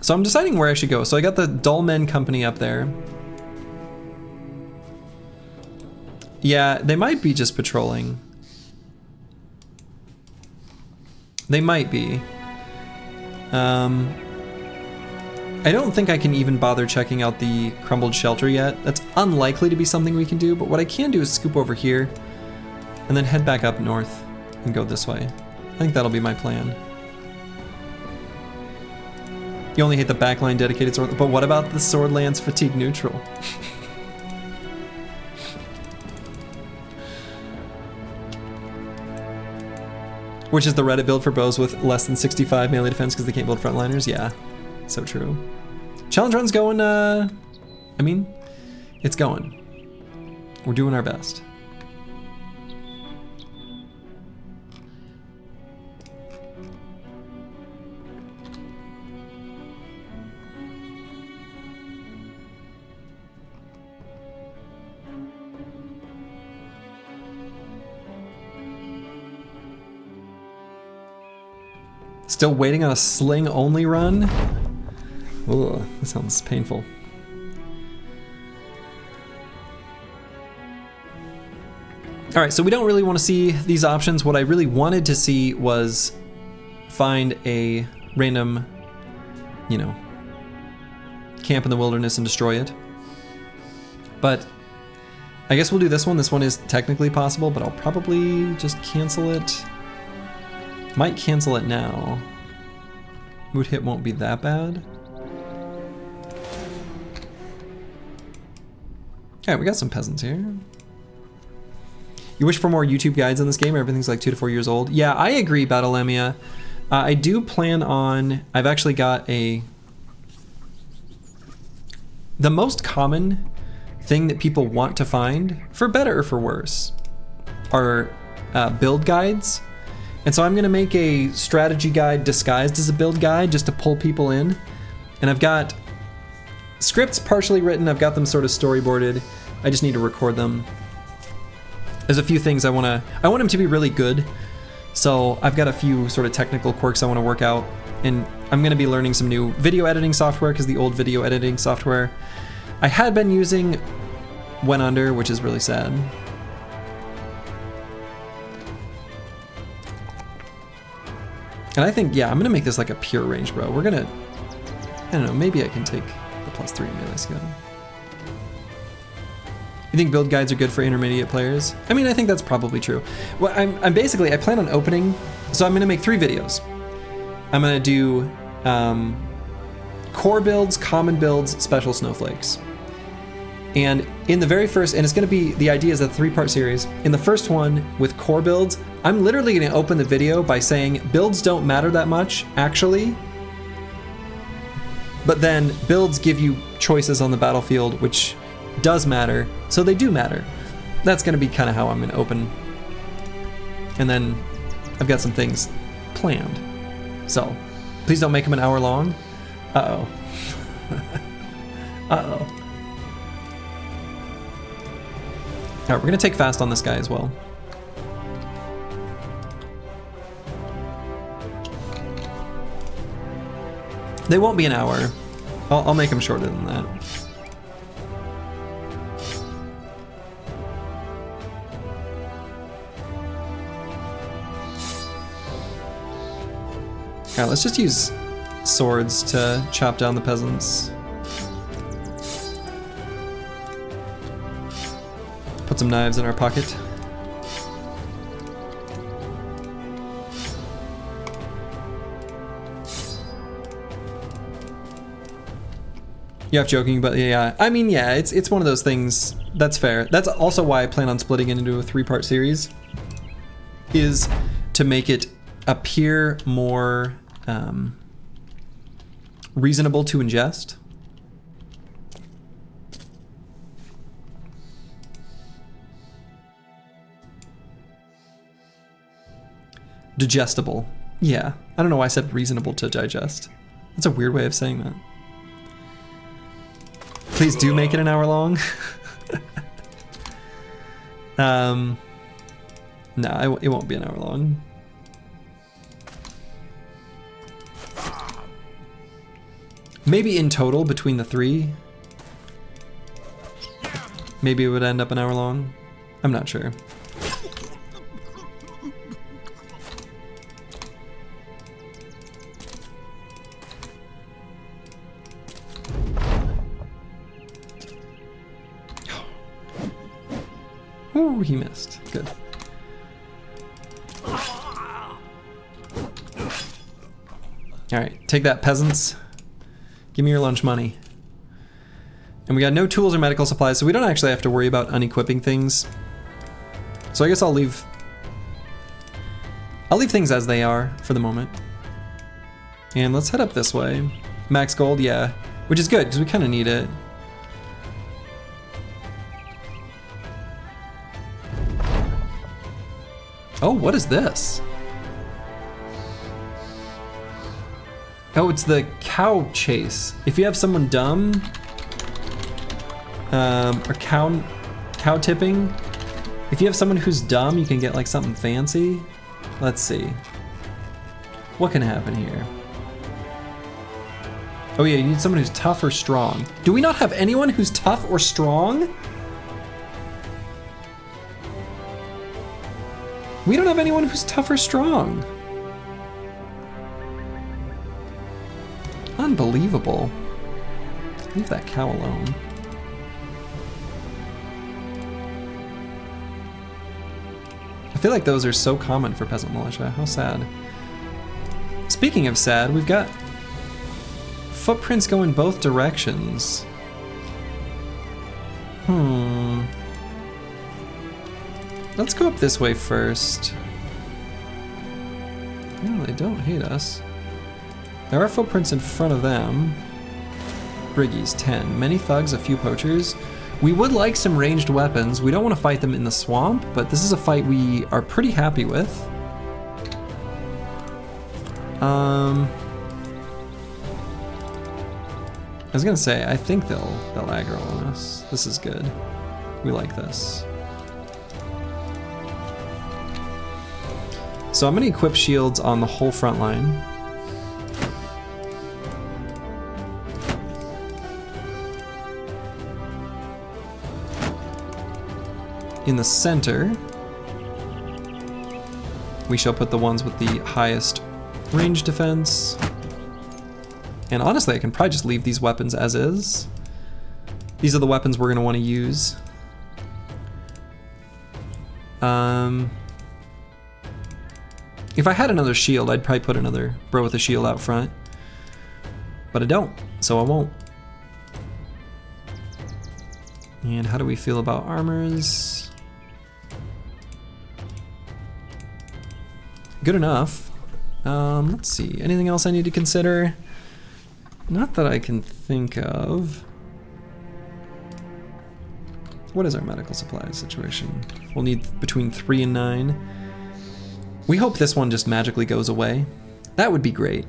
So I'm deciding where I should go. So I got the Dull Men Company up there. Yeah, they might be just patrolling. They might be. I don't think I can even bother checking out the crumbled shelter yet. That's unlikely to be something we can do, but what I can do is scoop over here and then head back up north and go this way. I think that'll be my plan. You only hate the backline dedicated sword, but what about the sword lance fatigue neutral? Which is the Reddit build for bows with less than 65 melee defense because they can't build frontliners? Yeah. So true. Challenge run's going, I mean, it's going. We're doing our best. Still waiting on a sling only run? Ugh, that sounds painful. All right, so we don't really want to see these options. What I really wanted to see was find a random, you know, camp in the wilderness and destroy it. But I guess we'll do this one. This one is technically possible, but I'll probably just cancel it. Might cancel it now. Mood hit won't be that bad. Alright, we got some peasants here. You wish for more YouTube guides in this game? Everything's like 2 to 4 years old. Yeah, I agree, Battlelemia. I do plan on... I've actually got a... The most common thing that people want to find, for better or for worse, are build guides. And so I'm gonna make a strategy guide disguised as a build guide just to pull people in. And I've got scripts partially written, I've got them sort of storyboarded. I just need to record them. There's a few things I want them to be really good. So I've got a few sort of technical quirks I wanna work out. And I'm gonna be learning some new video editing software because the old video editing software I had been using went under, which is really sad. And I think, yeah, I'm gonna make this like a pure range bro. We're gonna, I don't know, maybe I can take the +3 melee skill. You think build guides are good for intermediate players? I mean, I think that's probably true. Well, I'm basically, I plan on opening, so I'm gonna make 3 videos. I'm gonna do core builds, common builds, special snowflakes. And in the very first, and it's gonna be, the idea is a 3-part series. In the first one, with core builds, I'm literally gonna open the video by saying, builds don't matter that much, actually. But then builds give you choices on the battlefield, which does matter, so they do matter. That's gonna be kind of how I'm gonna open. And then I've got some things planned. So, please don't make them an hour long. Uh-oh. Uh-oh. All right, we're gonna take fast on this guy as well. They won't be an hour. I'll make them shorter than that. All right, let's just use swords to chop down the peasants. Put some knives in our pocket. You're half joking, but yeah, I mean, yeah, it's one of those things. That's fair. That's also why I plan on splitting it into a 3-part series, is to make it appear more reasonable to ingest. Digestible. Yeah, I don't know why I said reasonable to digest. That's a weird way of saying that. Please do make it an hour long. No, it won't be an hour long. Maybe in total between the 3. Maybe it would end up an hour long. I'm not sure. Ooh, he missed. Good. Alright, take that, peasants. Give me your lunch money. And we got no tools or medical supplies, so we don't actually have to worry about unequipping things. So I guess I'll leave things as they are for the moment. And let's head up this way. Max gold, yeah. Which is good, because we kind of need it. Oh, what is this? Oh, it's the cow chase. If you have someone dumb, or cow tipping, if you have someone who's dumb, you can get like something fancy. Let's see. What can happen here? Oh yeah, you need someone who's tough or strong. Do we not have anyone who's tough or strong? We don't have anyone who's tough or strong. Unbelievable. Leave that cow alone. I feel like those are so common for peasant militia. How sad. Speaking of sad, we've got footprints go in both directions. Let's go up this way first. No, they don't hate us. There are footprints in front of them. Briggies, 10. Many thugs, a few poachers. We would like some ranged weapons. We don't want to fight them in the swamp, but this is a fight we are pretty happy with. I was gonna say, I think they'll aggro on us. This is good. We like this. So I'm gonna equip shields on the whole front line. In the center, we shall put the ones with the highest range defense. And honestly, I can probably just leave these weapons as is. These are the weapons we're gonna want to use. If I had another shield, I'd probably put another bro with a shield out front. But I don't, so I won't. And how do we feel about armors? Good enough. Let's see, anything else I need to consider? Not that I can think of. What is our medical supplies situation? We'll need between 3 and 9. We hope this one just magically goes away. That would be great.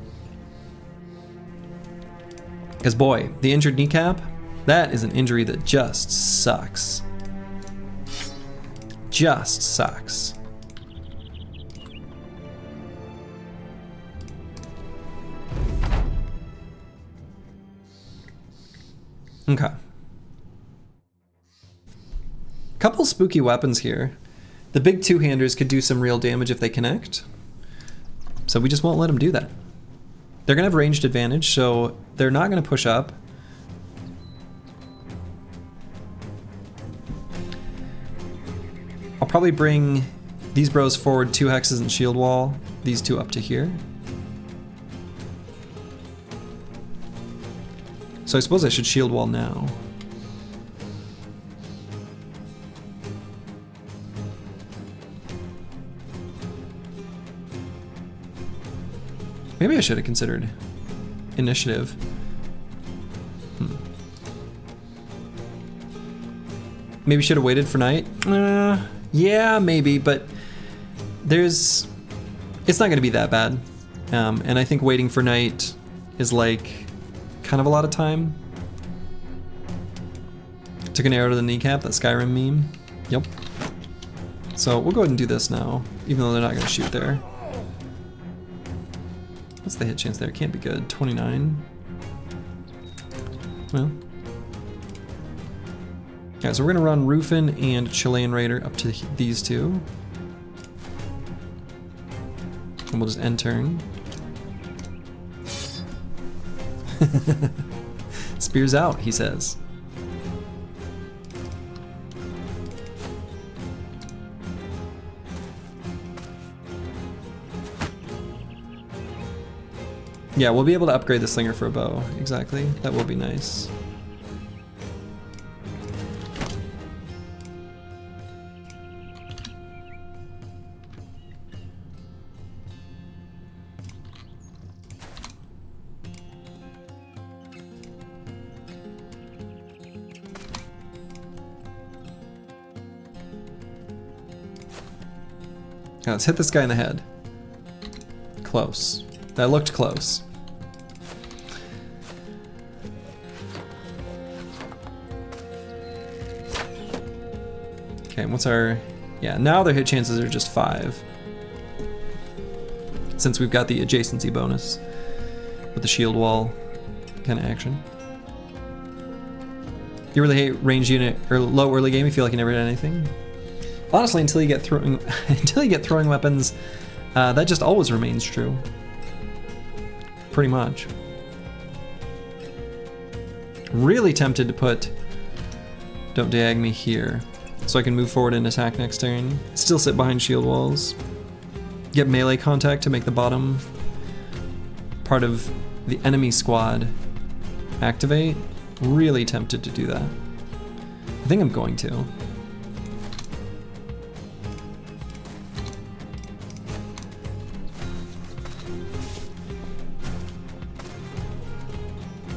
Because boy, the injured kneecap, that is an injury that just sucks. Just sucks. Okay. Couple spooky weapons here. The big two-handers could do some real damage if they connect. So we just won't let them do that. They're gonna have ranged advantage, so they're not gonna push up. I'll probably bring these bros forward 2 hexes and shield wall, these 2 up to here. So I suppose I should shield wall now. Maybe I should have considered initiative. Maybe should have waited for night. Yeah, maybe, but it's not gonna be that bad. And I think waiting for night is like kind of a lot of time. Took an arrow to the kneecap, that Skyrim meme. Yep. So we'll go ahead and do this now, even though they're not gonna shoot there. What's the hit chance there? Can't be good. 29. Well. Yeah, so we're gonna run Rufin and Chilean Raider up to these 2. And we'll just end turn. Spears out, he says. Yeah, we'll be able to upgrade the slinger for a bow. Exactly. That will be nice. Now let's hit this guy in the head. Close. That looked close. Okay, what's our... Yeah, now their hit chances are just 5. Since we've got the adjacency bonus with the shield wall kind of action. You really hate ranged unit or low early game, you feel like you never did anything? Honestly, until you get throwing weapons, that just always remains true. Pretty much. Really tempted to put Don't Diag Me here, so I can move forward and attack next turn. Still sit behind shield walls. Get melee contact to make the bottom part of the enemy squad activate. Really tempted to do that. I think I'm going to.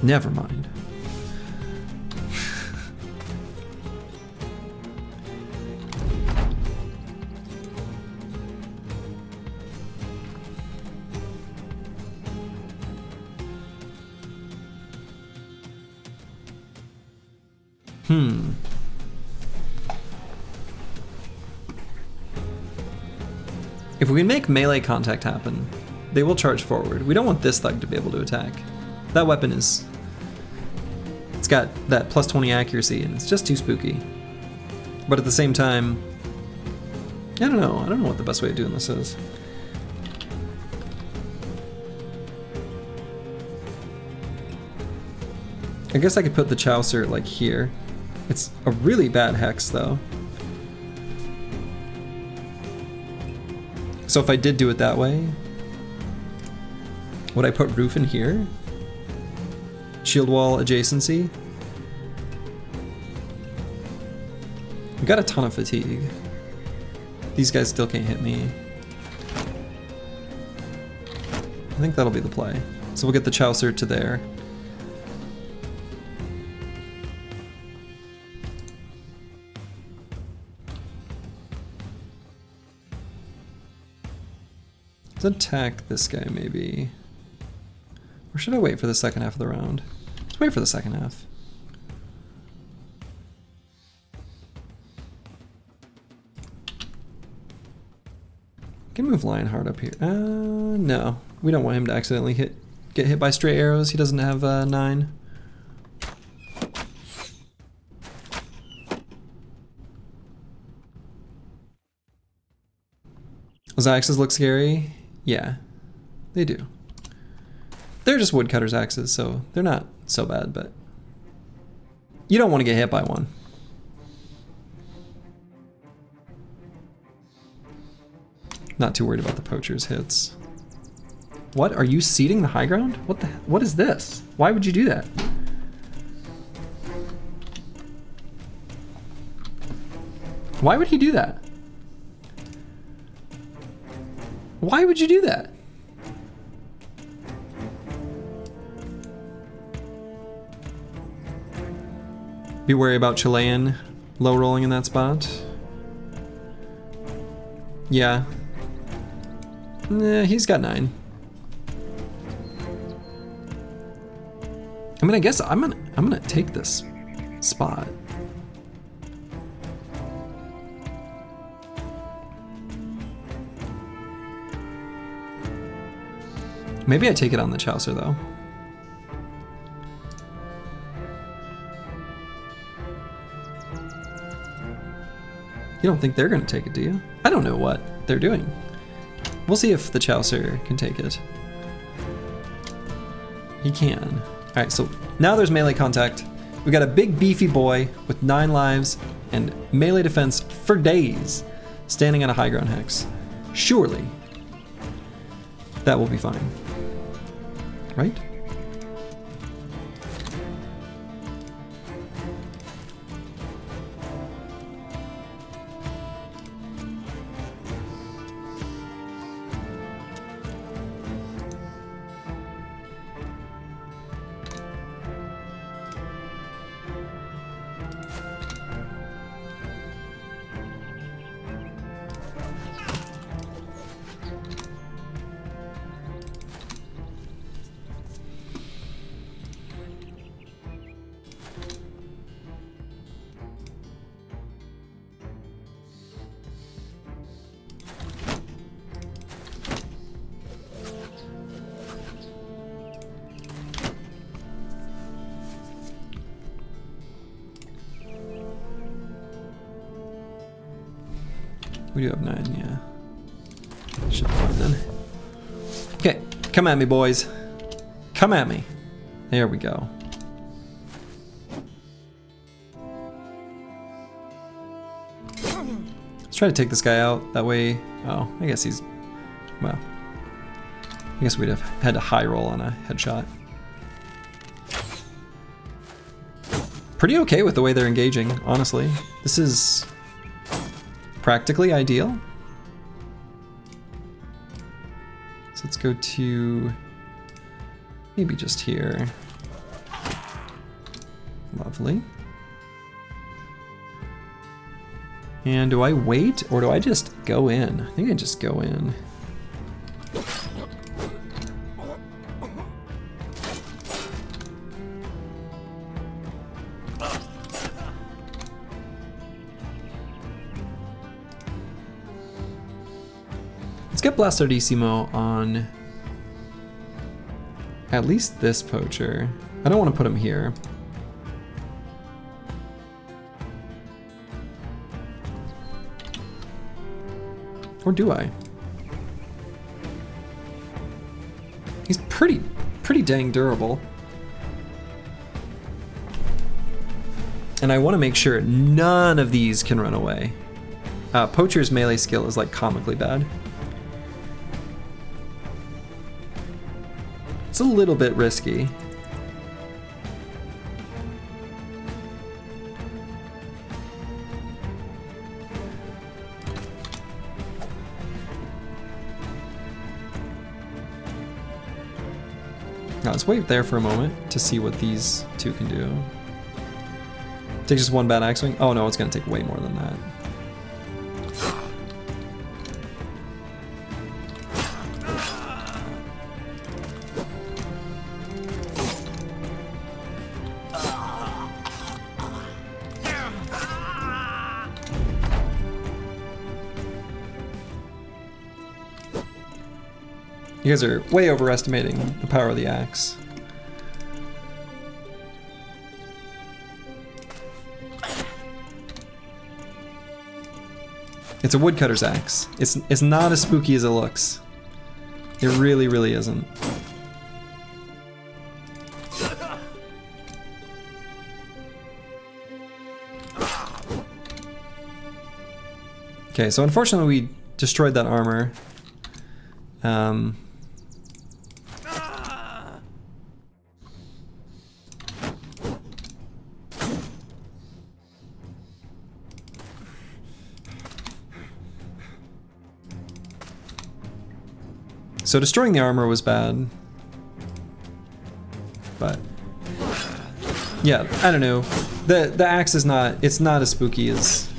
Never mind. If we can make melee contact happen, they will charge forward. We don't want this thug to be able to attack. That weapon is... It's got that plus 20 accuracy and it's just too spooky. But at the same time, I don't know what the best way of doing this is. I guess I could put the Chaucer like here. It's a really bad hex though. So if I did do it that way, would I put roof in here? Shield wall adjacency? We got a ton of fatigue. These guys still can't hit me. I think that'll be the play. So we'll get the Chaucer to there. Let's attack this guy maybe. Or should I wait for the second half of the round? Let's wait for the second half. Can move Lionheart up here. No. We don't want him to accidentally get hit by stray arrows. He doesn't have 9. Those axes look scary? Yeah, they do. They're just woodcutter's axes, so they're not so bad, but you don't want to get hit by one. Not too worried about the poacher's hits. What? Are you ceding the high ground? What is this? Why would you do that? Why would he do that? Why would you do that? Be wary about Chilean low rolling in that spot. Yeah. Nah, he's got 9. I mean, I guess I'm gonna take this spot. Maybe I take it on the Chaucer though. You don't think they're gonna take it, do you? I don't know what they're doing. We'll see if the Chaucer can take it. He can. All right, so now there's melee contact. We got a big beefy boy with 9 lives and melee defense for days, standing on a high ground hex. Surely that will be fine, right? We do have 9, yeah. Should be fine then. Okay, come at me, boys. Come at me. There we go. Let's try to take this guy out. That way, oh, I guess he's, well, I guess we'd have had to high roll on a headshot. Pretty okay with the way they're engaging, honestly. This is practically ideal. So let's go to maybe just here. Lovely. And do I wait or do I just go in? I think I just go in. Let's get Blastardissimo on at least this poacher. I don't want to put him here. Or do I? He's pretty dang durable. And I want to make sure none of these can run away. Poacher's melee skill is like comically bad. It's a little bit risky. Now let's wait there for a moment to see what these two can do. Take just one bad axe swing? Oh no, it's gonna take way more than that. You guys are way overestimating the power of the axe. It's a woodcutter's axe. It's not as spooky as it looks. It really, really isn't. Okay, so unfortunately we destroyed that armor. So destroying the armor was bad, but yeah, I don't know. The axe is not, it's not as spooky as,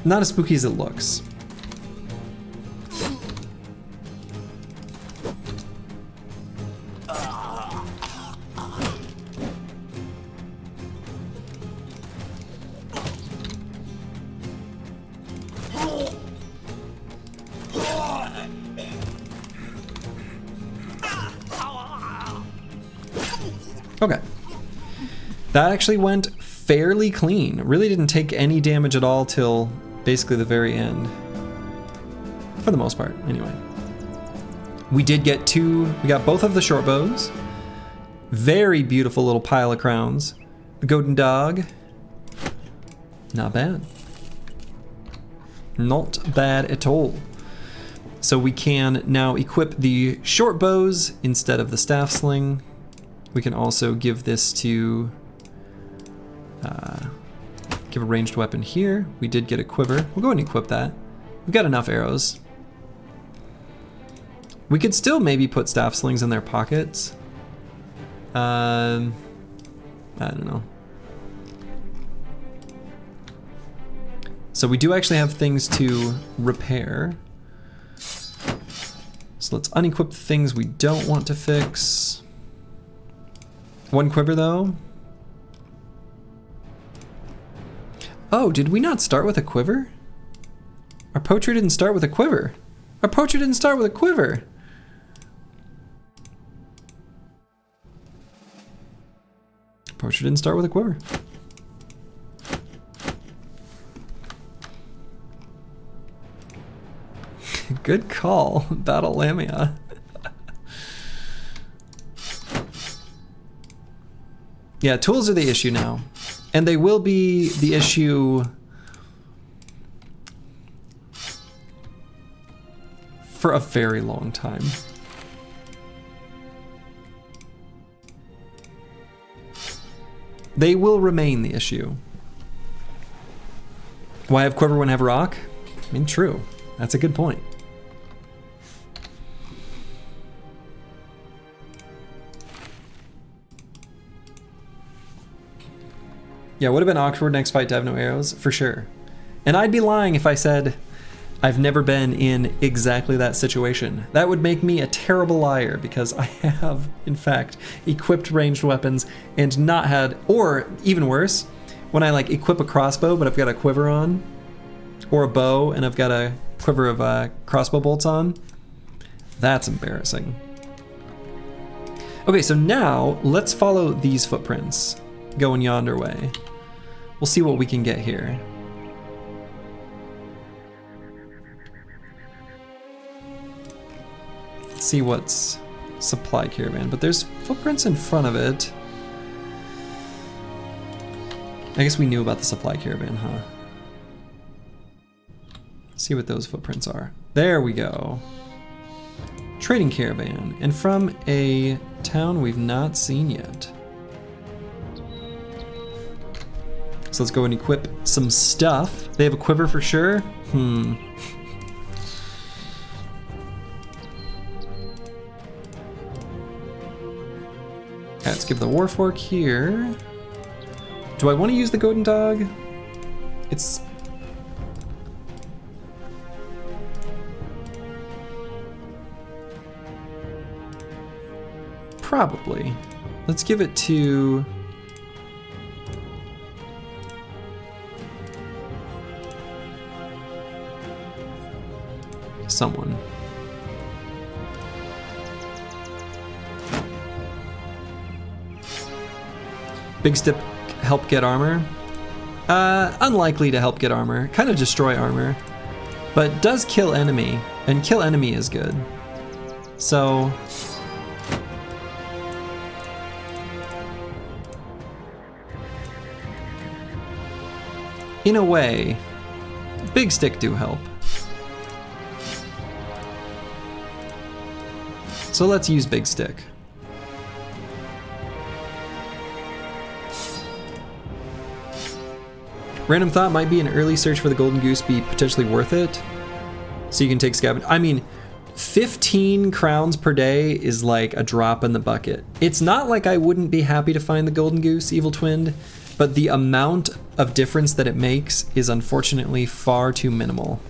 not as spooky as it looks. Okay. That actually went fairly clean. Really didn't take any damage at all till basically the very end. For the most part, anyway. We did get we got both of the short bows. Very beautiful little pile of crowns. The golden dog. Not bad. Not bad at all. So we can now equip the short bows instead of the staff sling. We can also give this to, give a ranged weapon here. We did get a quiver. We'll go ahead and equip that. We've got enough arrows. We could still maybe put staff slings in their pockets. I don't know. So we do actually have things to repair. So let's unequip the things we don't want to fix. One quiver though. Oh, did we not start with a quiver? Our poacher didn't start with a quiver. Our poacher didn't start with a quiver. Poacher didn't start with a quiver. Good call, Battle Lamia. Yeah, tools are the issue now. And they will be the issue for a very long time. They will remain the issue. Why have quiver when have rock? I mean, true. That's a good point. Yeah, would have been awkward next fight to have no arrows, for sure. And I'd be lying if I said I've never been in exactly that situation. That would make me a terrible liar because I have, in fact, equipped ranged weapons and not had, or even worse, when I like equip a crossbow but I've got a quiver on, or a bow and I've got a quiver of crossbow bolts on. That's embarrassing. Okay, so now let's follow these footprints going yonder way. We'll see what we can get here. Let's see what's supply caravan, but there's footprints in front of it. I guess we knew about the supply caravan, huh? Let's see what those footprints are. There we go. Trading caravan, and from a town we've not seen yet. So let's go and equip some stuff. They have a quiver for sure. Okay, let's give the Warfork here. Do I want to use the Golden Dog? It's... probably. Let's give it to... someone. Big Stick help get armor? Unlikely to help get armor. Kind of destroy armor. But does kill enemy, and kill enemy is good. So... in a way, Big Stick do help. So let's use Big Stick. Random thought, might be an early search for the Golden Goose be potentially worth it? So you can take scavenge. I mean, 15 crowns per day is like a drop in the bucket. It's not like I wouldn't be happy to find the Golden Goose Evil Twinned, but the amount of difference that it makes is unfortunately far too minimal.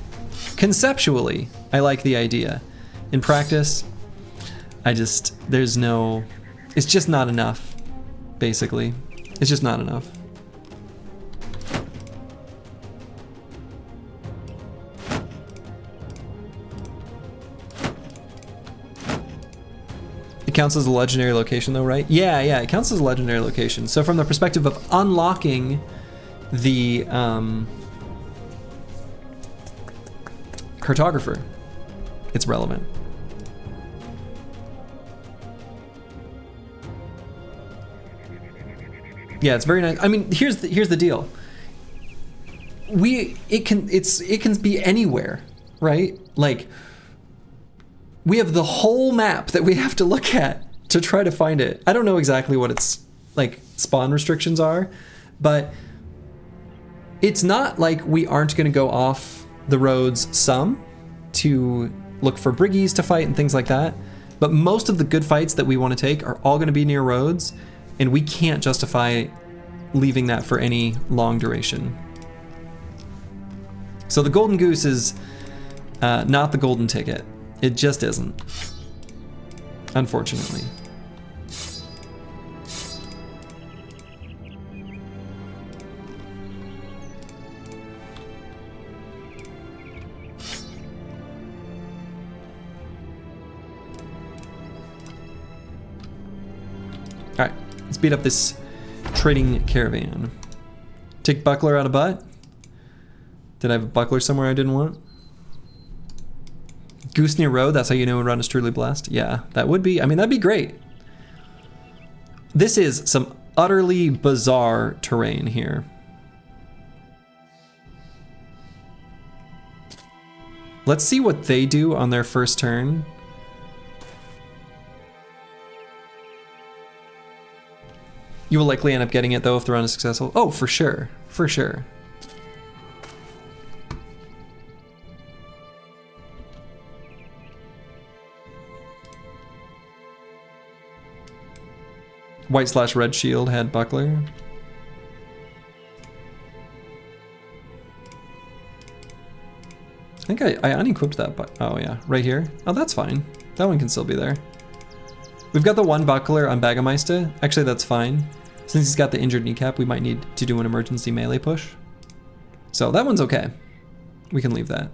Conceptually, I like the idea. In practice, there's no, it's just not enough, basically. It's just not enough. It counts as a legendary location though, right? Yeah, it counts as a legendary location. So from the perspective of unlocking the cartographer, it's relevant. Yeah, it's very nice. I mean, here's the deal. It can be anywhere, right? Like, we have the whole map that we have to look at to try to find it. I don't know exactly what its like spawn restrictions are, but it's not like we aren't going to go off the roads some to look for briggies to fight and things like that. But most of the good fights that we want to take are all going to be near roads, and we can't justify leaving that for any long duration. So the Golden Goose is not the golden ticket. It just isn't, unfortunately. All right, let's beat up this trading caravan. Take buckler out of butt. Did I have a buckler somewhere I didn't want? Goose near road, that's how you know when run is truly blessed. Yeah, that would be, I mean, that'd be great. This is some utterly bizarre terrain here. Let's see what they do on their first turn. You will likely end up getting it though if the run is successful. Oh, for sure, for sure. White/red shield had buckler. I think I unequipped that, but oh yeah, right here. Oh, that's fine. That one can still be there. We've got the one buckler on Bagameister. Actually, that's fine. Since he's got the injured kneecap, we might need to do an emergency melee push. So that one's okay. We can leave that.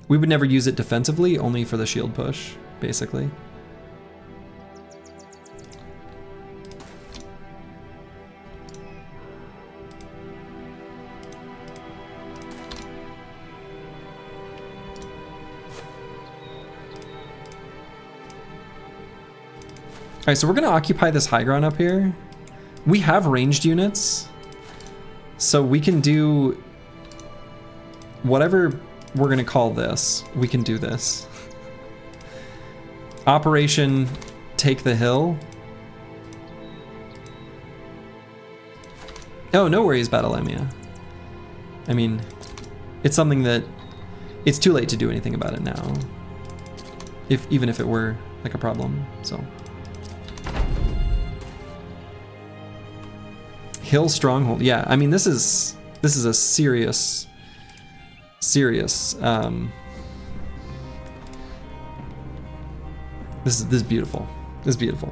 We would never use it defensively, only for the shield push, basically. Alright, so we're gonna occupy this high ground up here. We have ranged units, so we can do whatever we're gonna call this. We can do this. Operation Take the Hill. Oh, no worries, Battlemia. I mean, it's something that it's too late to do anything about it now. Even if it were like a problem, so. Hill Stronghold, yeah, I mean, this is a serious, this is beautiful. This is beautiful.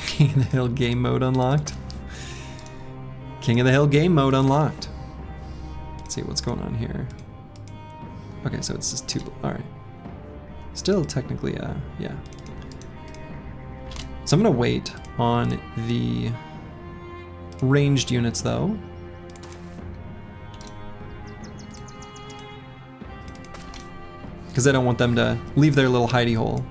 King of the Hill game mode unlocked. King of the Hill game mode unlocked. Let's see what's going on here. Okay, so it's just two, all right. Still technically, yeah. So I'm gonna wait on the ranged units though. Because I don't want them to leave their little hidey hole.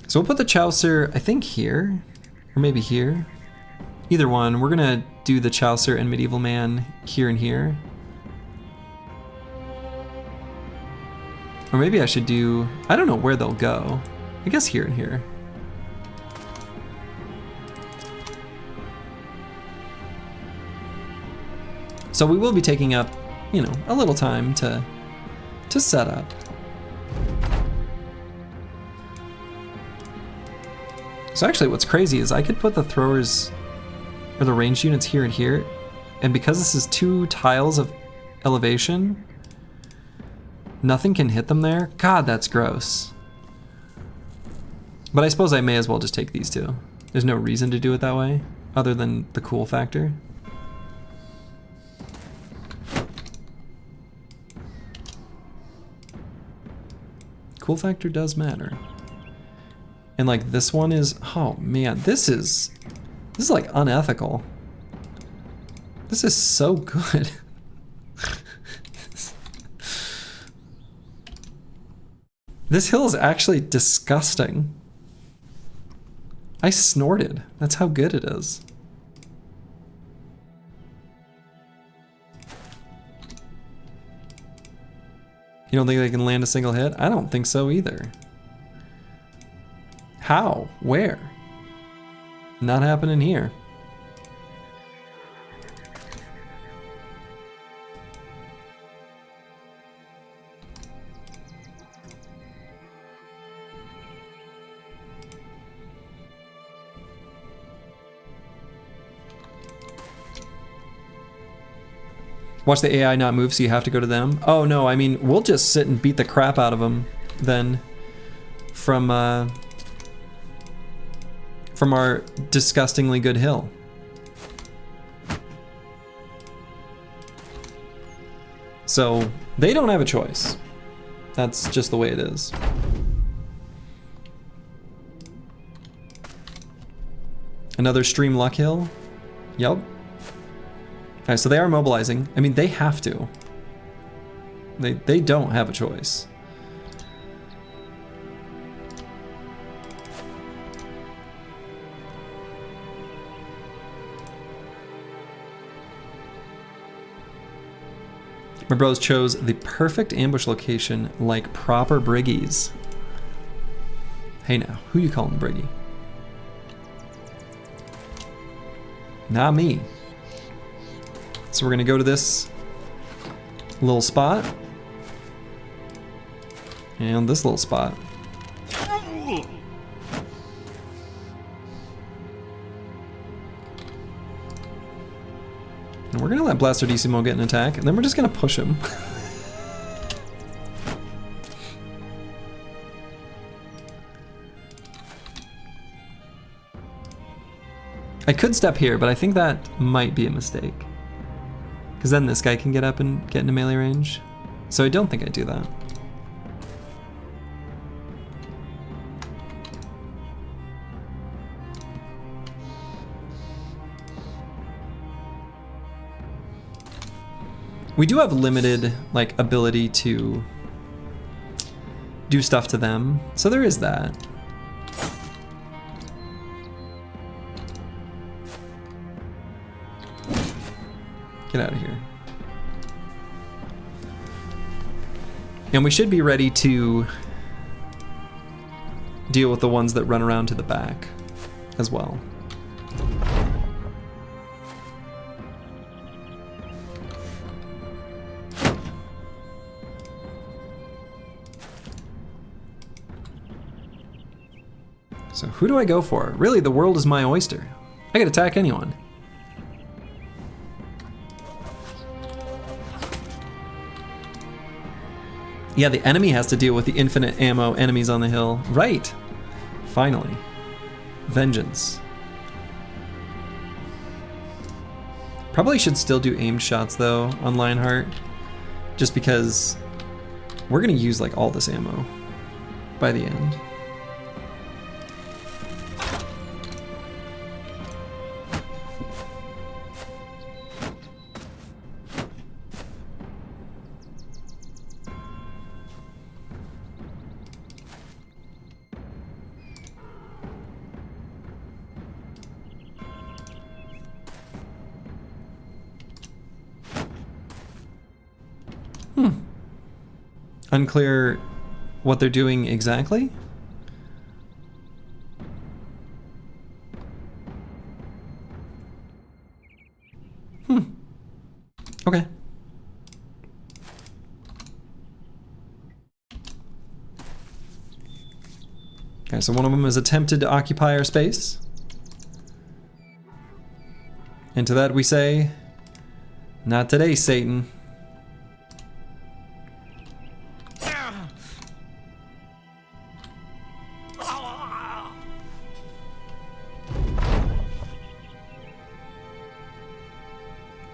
So we'll put the Chaucer, I think here, or maybe here. Either one. We're gonna do the Chaucer and Medieval Man here and here. Or maybe I should do, I don't know where they'll go. I guess here and here. So we will be taking up, you know, a little time to set up. So actually what's crazy is I could put the throwers or the ranged units here and here, and because this is 2 tiles of elevation, nothing can hit them there. God, that's gross. But I suppose I may as well just take these 2. There's no reason to do it that way, other than the cool factor. Cool factor does matter. And like this one is, oh man, this is like unethical. This is so good. This hill is actually disgusting. I snorted. That's how good it is. You don't think they can land a single hit? I don't think so either. How? Where? Not happening here. Watch the AI not move, so you have to go to them. Oh no, I mean, we'll just sit and beat the crap out of them then from our disgustingly good hill. So they don't have a choice. That's just the way it is. Another stream luck hill. Yep. Alright, so they are mobilizing. I mean, they have to. They don't have a choice. My bros chose the perfect ambush location like proper briggies. Hey now, who you calling the briggie? Not me. So we're gonna go to this little spot. And this little spot. And we're gonna let Blasterdissimo get an attack, and then we're just gonna push him. I could step here, but I think that might be a mistake. Because then this guy can get up and get into melee range. So I don't think I'd do that. We do have limited, like, ability to do stuff to them, so there is that. Get out of here. And we should be ready to deal with the ones that run around to the back as well. So who do I go for? Really, the world is my oyster. I could attack anyone. Yeah, the enemy has to deal with the infinite ammo enemies on the hill. Right. Finally. Vengeance. Probably should still do aimed shots though on Lionheart. Just because we're gonna use like all this ammo by the end. Unclear what they're doing exactly. Okay. Okay, so one of them has attempted to occupy our space. And to that we say, not today, Satan.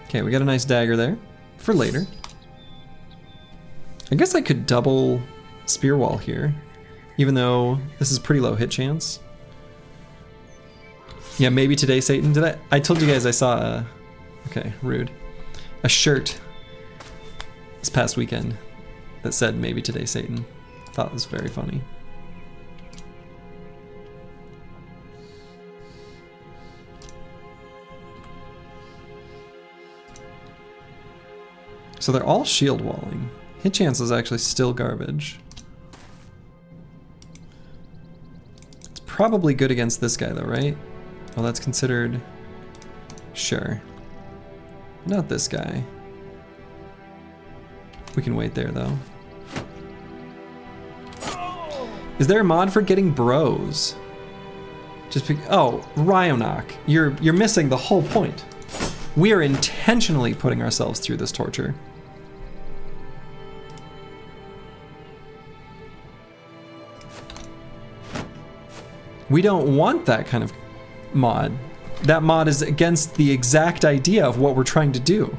Okay, we got a nice dagger there for later. I guess I could double spear wall here, even though this is pretty low hit chance. Yeah, maybe today, Satan. Did I told you guys I saw a, okay, rude, a shirt this past weekend that said maybe today, Satan. Thought it was very funny. So they're all shield walling. Hit chance is actually still garbage. It's probably good against this guy though, right? Well, that's considered... Sure. Not this guy. We can wait there though. Is there a mod for getting bros? Oh, Ryonock. You're missing the whole point. We are intentionally putting ourselves through this torture. We don't want that kind of mod. That mod is against the exact idea of what we're trying to do.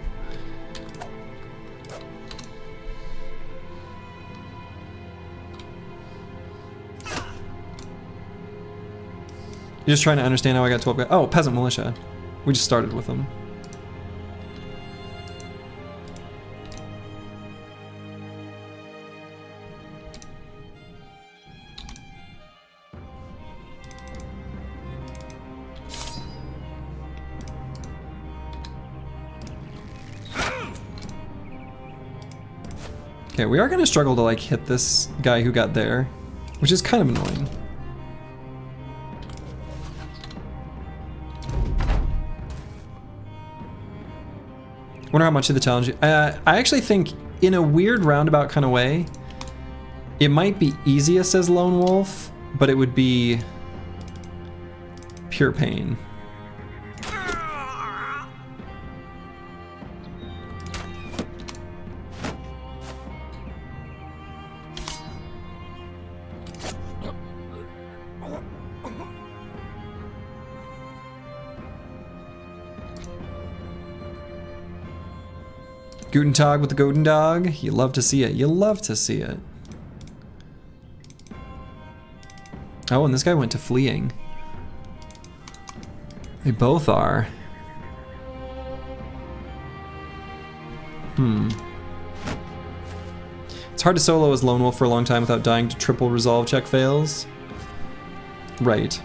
You're just trying to understand how I got 12 guys. Oh, peasant militia. We just started with them. Okay, we are gonna struggle to like hit this guy who got there, which is kind of annoying. Wonder how much of the challenge. I actually think, in a weird roundabout kind of way, it might be easiest as lone wolf, but it would be pure pain. Guten Tag with the Golden Dog. You love to see it. You love to see it. Oh, and this guy went to fleeing. They both are. It's hard to solo as lone wolf for a long time without dying to triple resolve check fails. Right.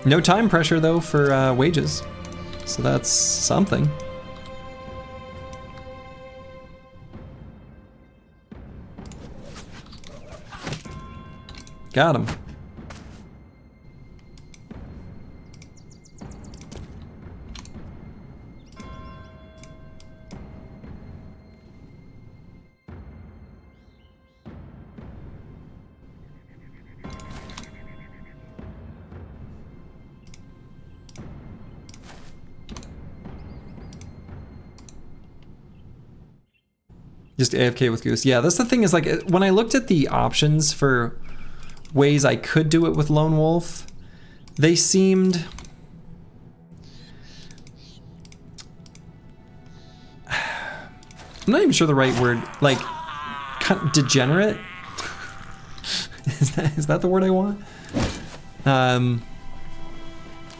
No time pressure though for wages, so that's something. Got him. Just AFK with Goose. Yeah, that's the thing is, like, when I looked at the options for ways I could do it with Lone Wolf, they seemed... I'm not even sure the right word. Like, kind of degenerate? Is that the word I want?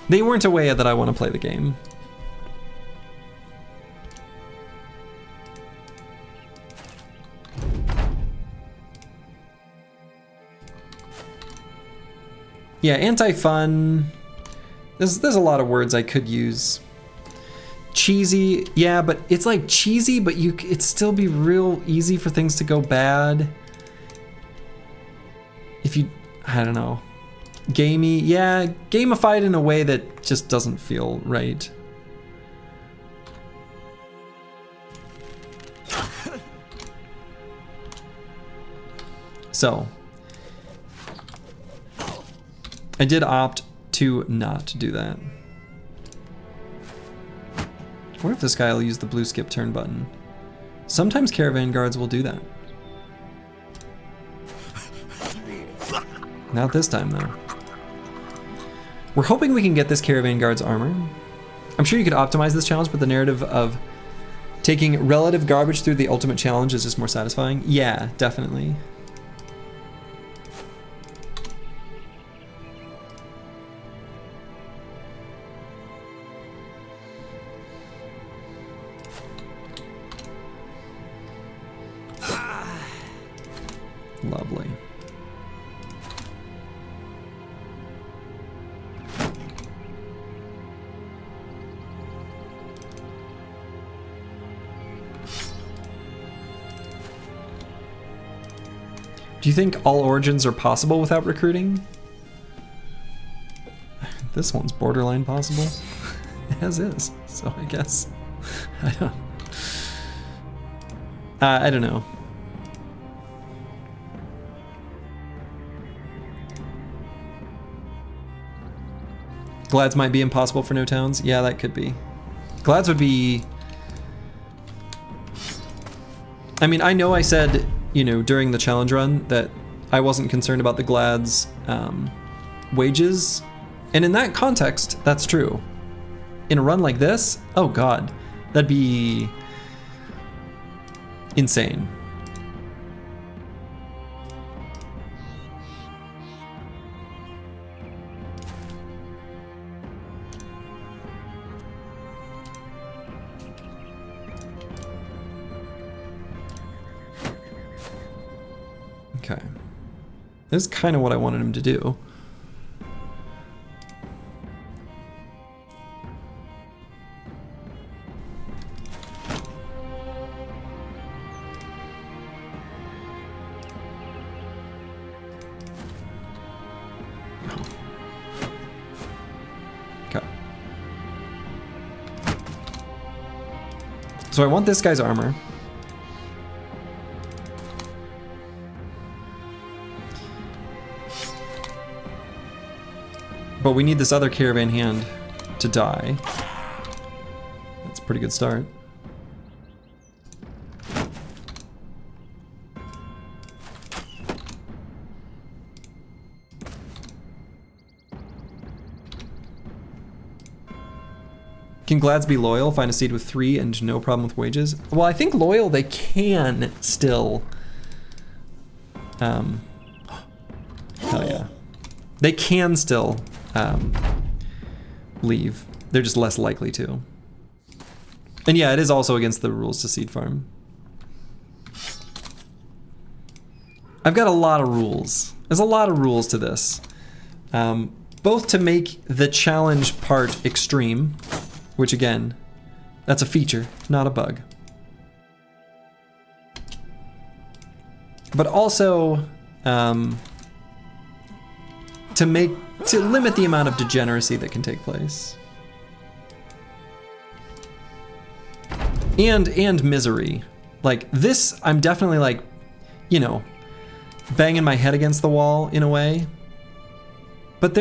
They weren't a way that I want to play the game. Yeah, anti-fun. There's a lot of words I could use. Cheesy, yeah, but it's like cheesy, but it'd still be real easy for things to go bad. If you, I don't know. Gamey, yeah, gamified in a way that just doesn't feel right. So, I did opt to not do that. What if this guy will use the blue skip turn button? Sometimes caravan guards will do that. Not this time though. We're hoping we can get this caravan guard's armor. I'm sure you could optimize this challenge, but the narrative of taking relative garbage through the ultimate challenge is just more satisfying. Yeah, definitely. Lovely. Do you think all origins are possible without recruiting? This one's borderline possible, as is, so I guess. I don't know. Glads might be impossible for no towns. Yeah, that could be. Glads would be... I mean, I know I said, you know, during the challenge run that I wasn't concerned about the Glads wages. And in that context, that's true. In a run like this, oh God, That'd be insane. Okay. This is kind of what I wanted him to do. Okay. So I want this guy's armor. But we need this other caravan hand to die. That's a pretty good start. Can Glads be loyal? Find a seed with 3 and no problem with wages? Well, I think loyal they can still. Hell yeah. They can still leave. They're just less likely to. And yeah, it is also against the rules to seed farm. I've got a lot of rules. There's a lot of rules to this. Both to make the challenge part extreme, which again, that's a feature, not a bug. But also, to limit the amount of degeneracy that can take place. And misery. Like this, I'm definitely like, you know, banging my head against the wall in a way. But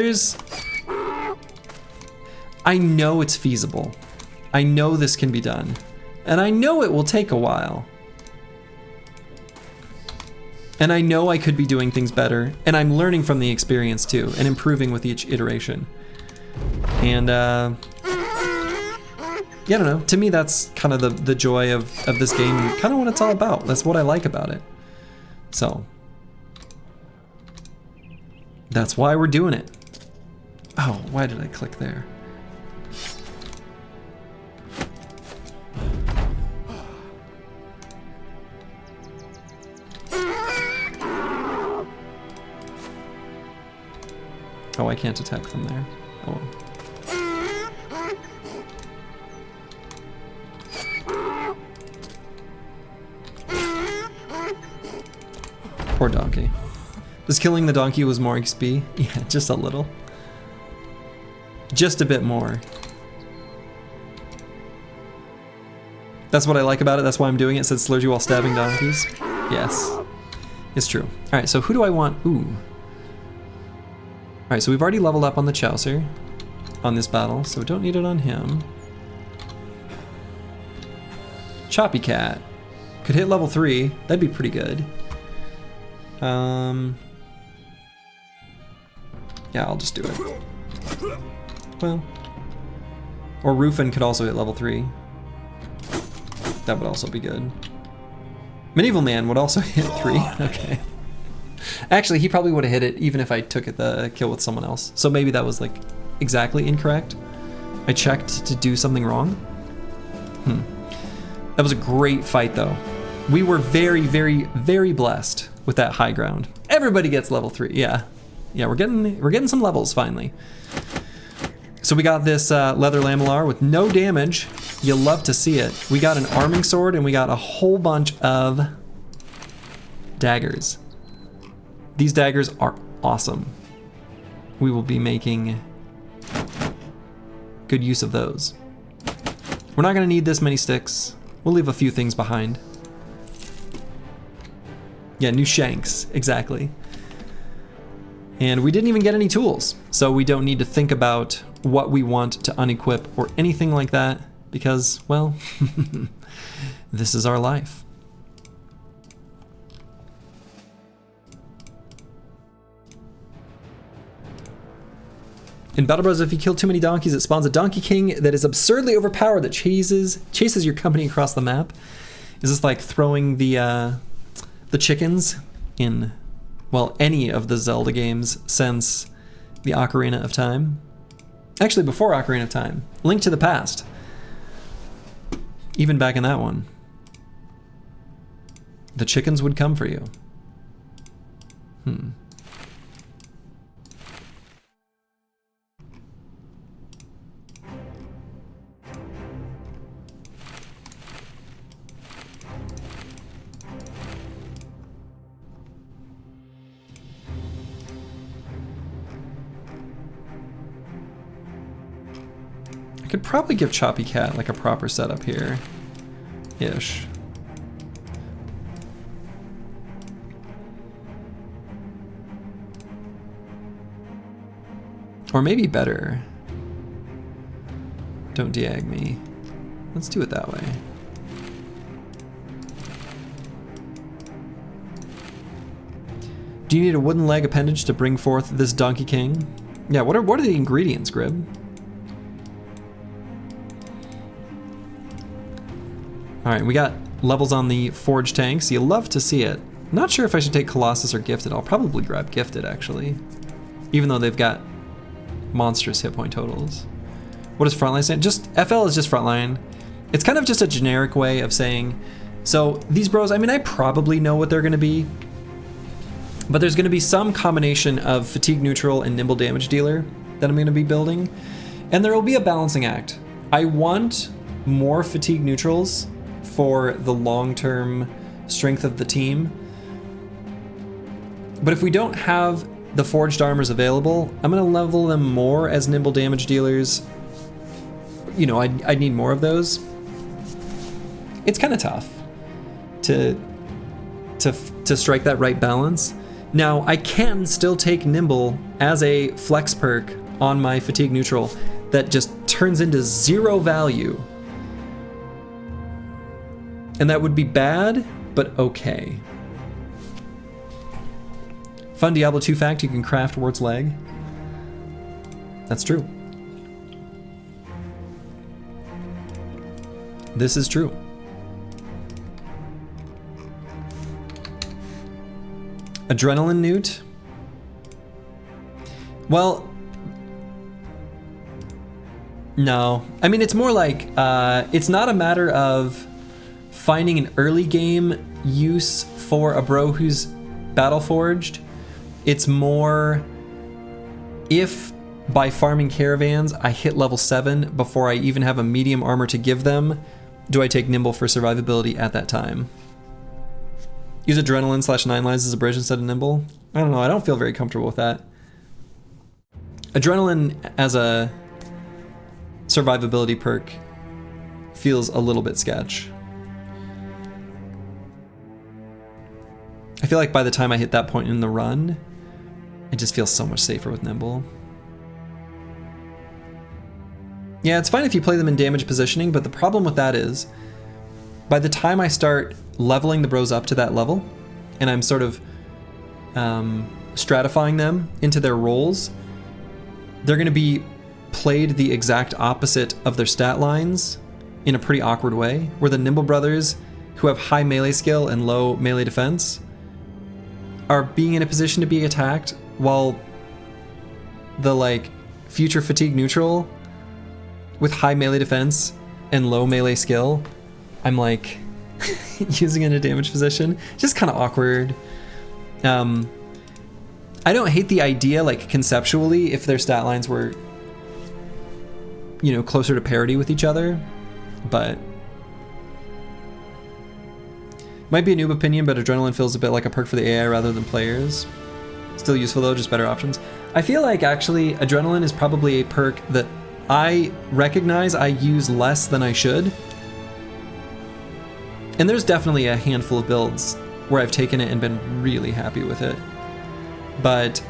I know it's feasible. I know this can be done. And I know it will take a while. And I know I could be doing things better, and I'm learning from the experience too, and improving with each iteration. And yeah, I don't know. To me, that's kind of the joy of this game, kind of what it's all about. That's what I like about it. So that's why we're doing it. Oh, why did I click there? Oh, I can't attack from there. Oh. Poor donkey. Just killing the donkey was more XP? Yeah, just a little. Just a bit more. That's what I like about it. That's why I'm doing it. It says slurs you while stabbing donkeys. Yes. It's true. Alright, so who do I want? Ooh. Alright, so we've already leveled up on the Chaucer on this battle, so we don't need it on him. Choppy Cat. Could hit level 3. That'd be pretty good. Yeah, I'll just do it. Well. Or Rufin could also hit level 3. That would also be good. Medieval Man would also hit 3. Okay. Actually, he probably would have hit it even if I took the kill with someone else. So maybe that was like exactly incorrect. I checked to do something wrong. That was a great fight though. We were very, very, very blessed with that high ground. Everybody gets level 3. Yeah. Yeah, we're getting some levels finally. So we got this leather lamellar with no damage. You love to see it. We got an arming sword and we got a whole bunch of daggers. These daggers are awesome. We will be making good use of those. We're not gonna need this many sticks. We'll leave a few things behind. Yeah, new shanks, exactly. And we didn't even get any tools, so we don't need to think about what we want to unequip or anything like that, because, well, this is our life. In Battle Bros, if you kill too many donkeys, it spawns a Donkey King that is absurdly overpowered that chases your company across the map. Is this like throwing the chickens in, well, any of the Zelda games since the Ocarina of Time? Actually, before Ocarina of Time. Link to the Past. Even back in that one. The chickens would come for you. I could probably give Choppy Cat like a proper setup here. Ish. Or maybe better. Don't diag me. Let's do it that way. Do you need a wooden leg appendage to bring forth this Donkey King? Yeah, what are the ingredients, Grib? Alright, we got levels on the Forge tanks. You love to see it. Not sure if I should take Colossus or Gifted. I'll probably grab Gifted, actually. Even though they've got monstrous hit point totals. What does frontline stand? Just FL is just frontline. It's kind of just a generic way of saying, so these bros, I mean, I probably know what they're going to be, but there's going to be some combination of fatigue neutral and nimble damage dealer that I'm going to be building, and there will be a balancing act. I want more fatigue neutrals for the long-term strength of the team, but if we don't have the forged armors available, I'm going to level them more as nimble damage dealers. You know, I need more of those. It's kind of tough to strike that right balance. Now, I can still take nimble as a flex perk on my fatigue neutral that just turns into 0 value. And that would be bad, but okay. Fun Diablo 2 fact, you can craft Wart's leg. That's true. This is true. Adrenaline Newt? Well, no. I mean, it's more like, it's not a matter of finding an early game use for a bro who's battle forged. It's more if by farming caravans I hit level 7 before I even have a medium armor to give them, do I take nimble for survivability at that time? Use adrenaline / 9 lives as a bridge instead of nimble? I don't know, I don't feel very comfortable with that. Adrenaline as a survivability perk feels a little bit sketch. I feel like by the time I hit that point in the run, I just feel so much safer with nimble. Yeah, it's fine if you play them in damage positioning, but the problem with that is, by the time I start leveling the bros up to that level, and I'm sort of stratifying them into their roles, they're going to be played the exact opposite of their stat lines in a pretty awkward way, where the nimble brothers, who have high melee skill and low melee defense, are being in a position to be attacked, while the like future fatigue neutral with high melee defense and low melee skill, I'm like using in a damage position. Just kind of awkward. I don't hate the idea, like conceptually, if their stat lines were, you know, closer to parity with each other, but might be a noob opinion, but adrenaline feels a bit like a perk for the AI rather than players. Still useful though, just better options. I feel like actually adrenaline is probably a perk that I recognize I use less than I should. And there's definitely a handful of builds where I've taken it and been really happy with it. But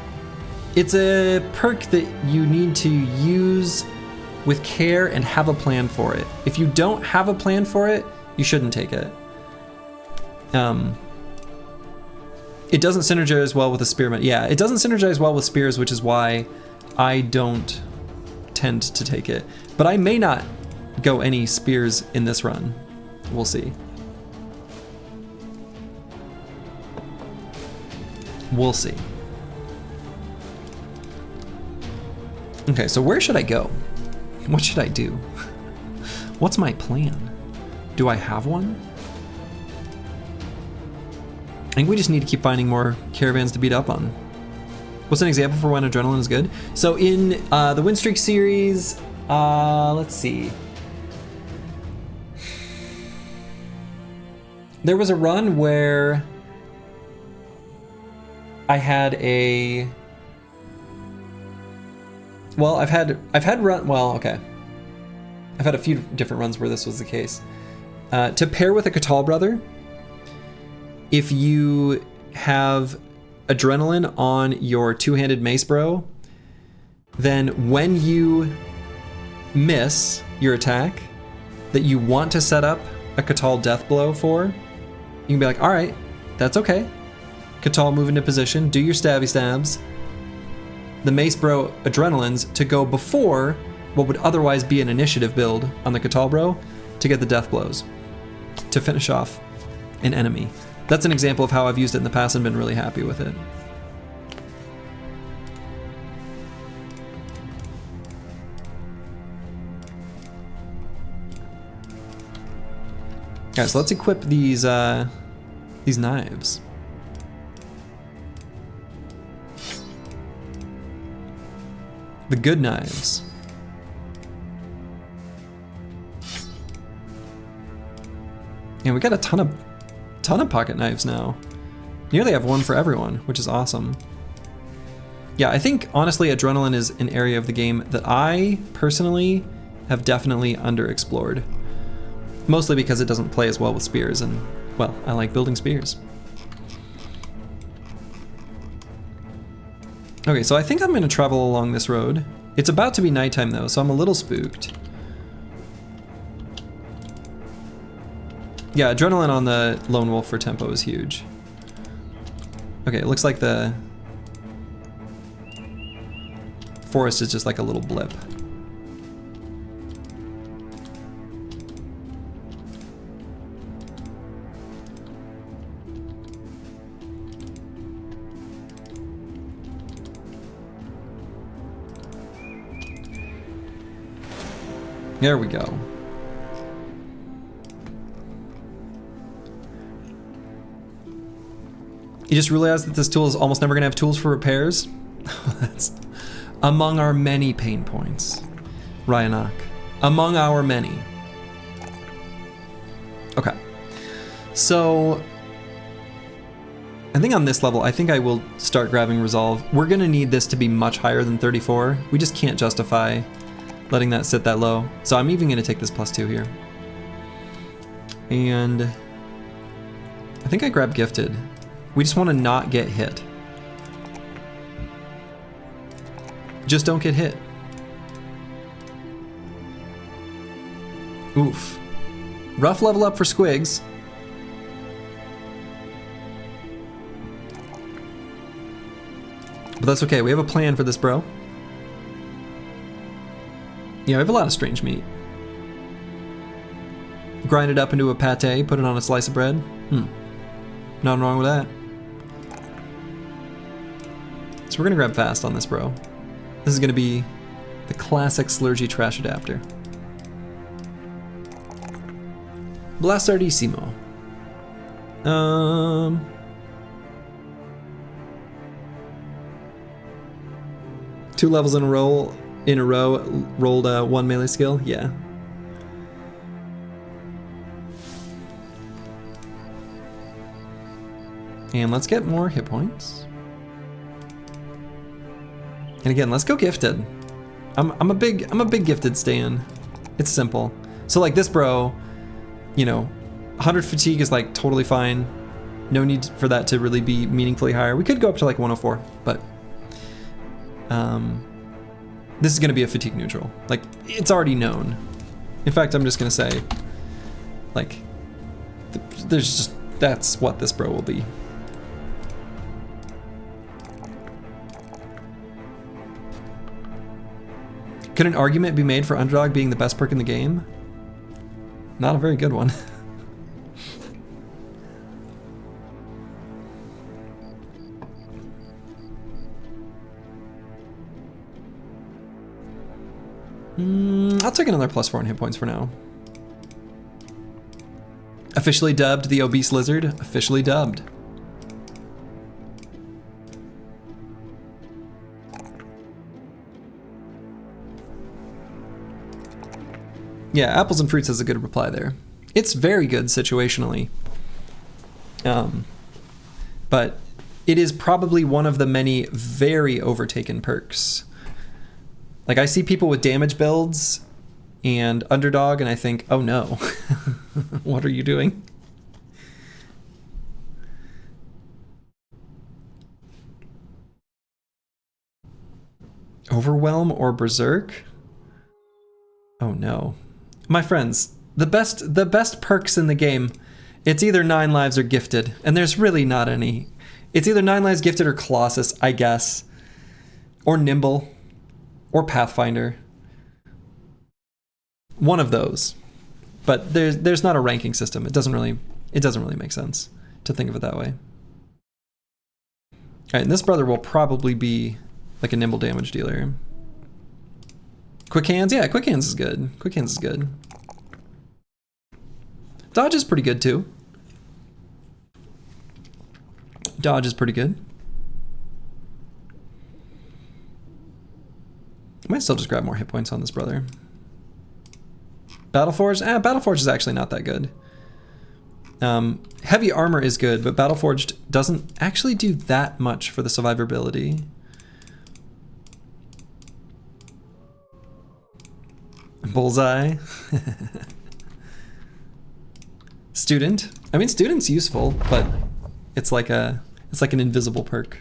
it's a perk that you need to use with care and have a plan for it. If you don't have a plan for it, you shouldn't take it. It doesn't synergize well with a spearman. Yeah, it doesn't synergize well with spears, which is why I don't tend to take it. But I may not go any spears in this run. We'll see. We'll see. Okay, so where should I go? What should I do? What's my plan? Do I have one? I think we just need to keep finding more caravans to beat up on. What's an example for when adrenaline is good? So in the win streak series, let's see. There was a run where I had a, well, I've had run, well, okay. I've had a few different runs where this was the case. To pair with a Catal brother, if you have adrenaline on your two-handed mace bro, then when you miss your attack that you want to set up a Catal death blow for, you can be like, all right, that's okay. Catal, move into position, do your stabby stabs. The mace bro adrenalines to go before what would otherwise be an initiative build on the Catal bro to get the death blows, to finish off an enemy. That's an example of how I've used it in the past and been really happy with it. Alright, so let's equip these knives. The good knives. And we got a ton of pocket knives now. Nearly have one for everyone, which is awesome. Yeah, I think honestly adrenaline is an area of the game that I personally have definitely underexplored. Mostly because it doesn't play as well with spears, and well, I like building spears. Okay, so I think I'm gonna travel along this road. It's about to be nighttime though, so I'm a little spooked. Yeah, adrenaline on the Lone Wolf for tempo is huge. Okay, it looks like the forest is just like a little blip. There we go. You just realized that this tool is almost never gonna have tools for repairs? That's among our many pain points. Ryanak. Among our many. Okay. So I think on this level, I think I will start grabbing Resolve. We're gonna need this to be much higher than 34. We just can't justify letting that sit that low. So I'm even gonna take this +2 here. And I think I grab Gifted. We just wanna not get hit. Just don't get hit. Oof. Rough level up for Squigs. But that's okay, we have a plan for this bro. Yeah, we have a lot of strange meat. Grind it up into a pate, put it on a slice of bread. Nothing wrong with that. So we're gonna grab fast on this bro. This is gonna be the classic Slurgy trash adapter. Blastardissimo. 2 levels in a row rolled 1 melee skill. Yeah. And let's get more hit points. And again, let's go Gifted. I'm a big Gifted stan. It's simple. So like this bro, you know, 100 fatigue is like totally fine. No need for that to really be meaningfully higher. We could go up to like 104, but this is gonna be a fatigue neutral. Like, it's already known. In fact, I'm just gonna say, like, there's just, that's what this bro will be. Could an argument be made for underdog being the best perk in the game? Not a very good one. I'll take another +4 in hit points for now. Officially dubbed the obese lizard. Officially dubbed. Yeah, apples and fruits is a good reply there. It's very good situationally. But it is probably one of the many very overtaken perks. Like, I see people with damage builds and underdog, and I think, oh no, what are you doing? Overwhelm or Berserk? Oh no. My friends, the best perks in the game, it's either 9 lives or gifted, and there's really not any. It's either 9 lives, gifted, or Colossus, I guess. Or Nimble. Or Pathfinder. One of those. But there's not a ranking system. It doesn't really make sense to think of it that way. Alright, and this brother will probably be like a nimble damage dealer. Quick hands? Yeah, quick hands is good. Quick hands is good. Dodge is pretty good too. Dodge is pretty good. I might still just grab more hit points on this brother. Battleforged? Battleforged is actually not that good. Heavy armor is good, but Battleforged doesn't actually do that much for the survivability. Bullseye. Student. I mean, student's useful, but it's like an invisible perk.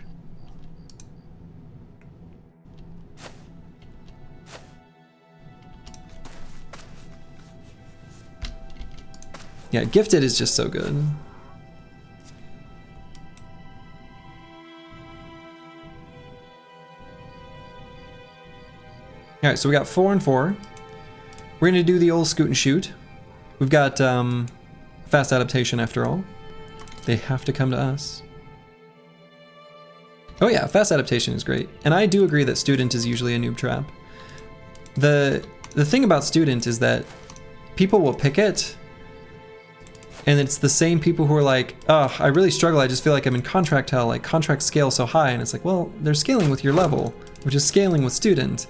Yeah, gifted is just so good. All right, so we got 4 and 4. We're gonna do the old scoot and shoot. We've got fast adaptation after all. They have to come to us. Oh yeah, fast adaptation is great. And I do agree that student is usually a noob trap. The thing about student is that people will pick it, and it's the same people who are like, oh, I really struggle, I just feel like I'm in contract hell, like contract scale so high, and it's like, well, they're scaling with your level, which is scaling with student.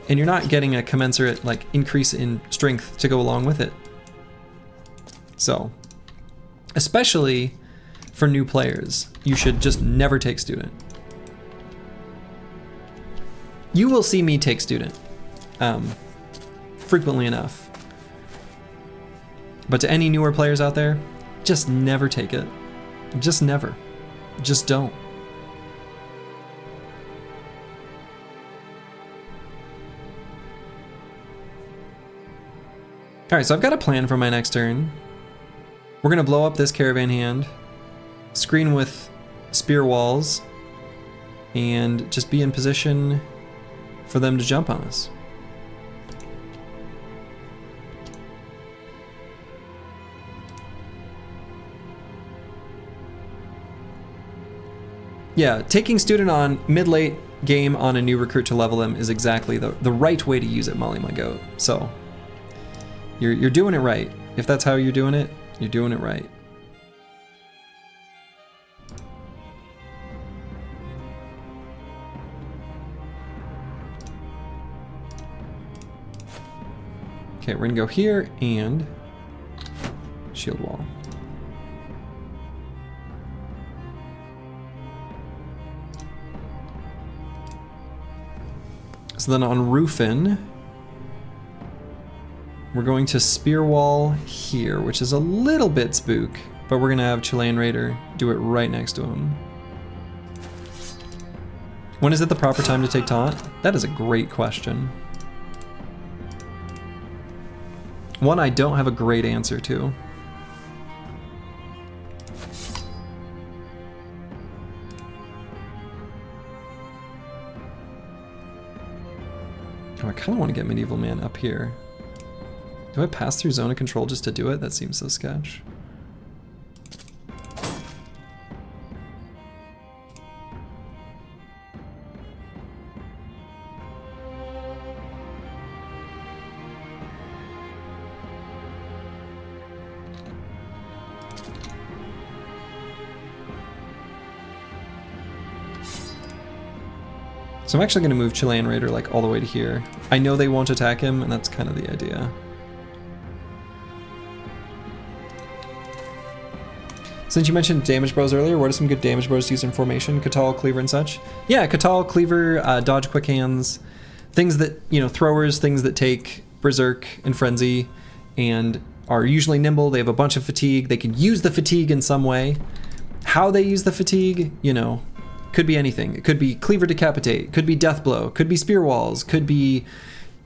And you're not getting a commensurate like increase in strength to go along with it. So, especially for new players, you should just never take student. You will see me take student frequently enough. But to any newer players out there, just never take it. Just never. Just don't. Alright, so I've got a plan for my next turn. We're gonna blow up this caravan hand, screen with spear walls, and just be in position for them to jump on us. Yeah, taking student on mid-late game on a new recruit to level them is exactly the right way to use it, Molly my goat. So, you're doing it right. If that's how you're doing it right. Okay, we're gonna go here and shield wall. So then on Roofin, we're going to spear wall here, which is a little bit spook, but we're gonna have Chilean Raider do it right next to him. When is it the proper time to take taunt? That is a great question. One I don't have a great answer to. Oh, I kind of want to get Medieval Man up here. Do I pass through zone of control just to do it? That seems so sketch. So I'm actually going to move Chilean Raider like all the way to here. I know they won't attack him, and that's kind of the idea. Since you mentioned damage bros earlier, what are some good damage bros to use in formation? Catal, Cleaver, and such? Yeah, Catal, Cleaver, dodge, quick hands, things that, you know, throwers, things that take Berserk and Frenzy and are usually nimble. They have a bunch of fatigue. They can use the fatigue in some way. How they use the fatigue, you know, could be anything. It could be Cleaver Decapitate, could be Death Blow, could be Spear Walls, could be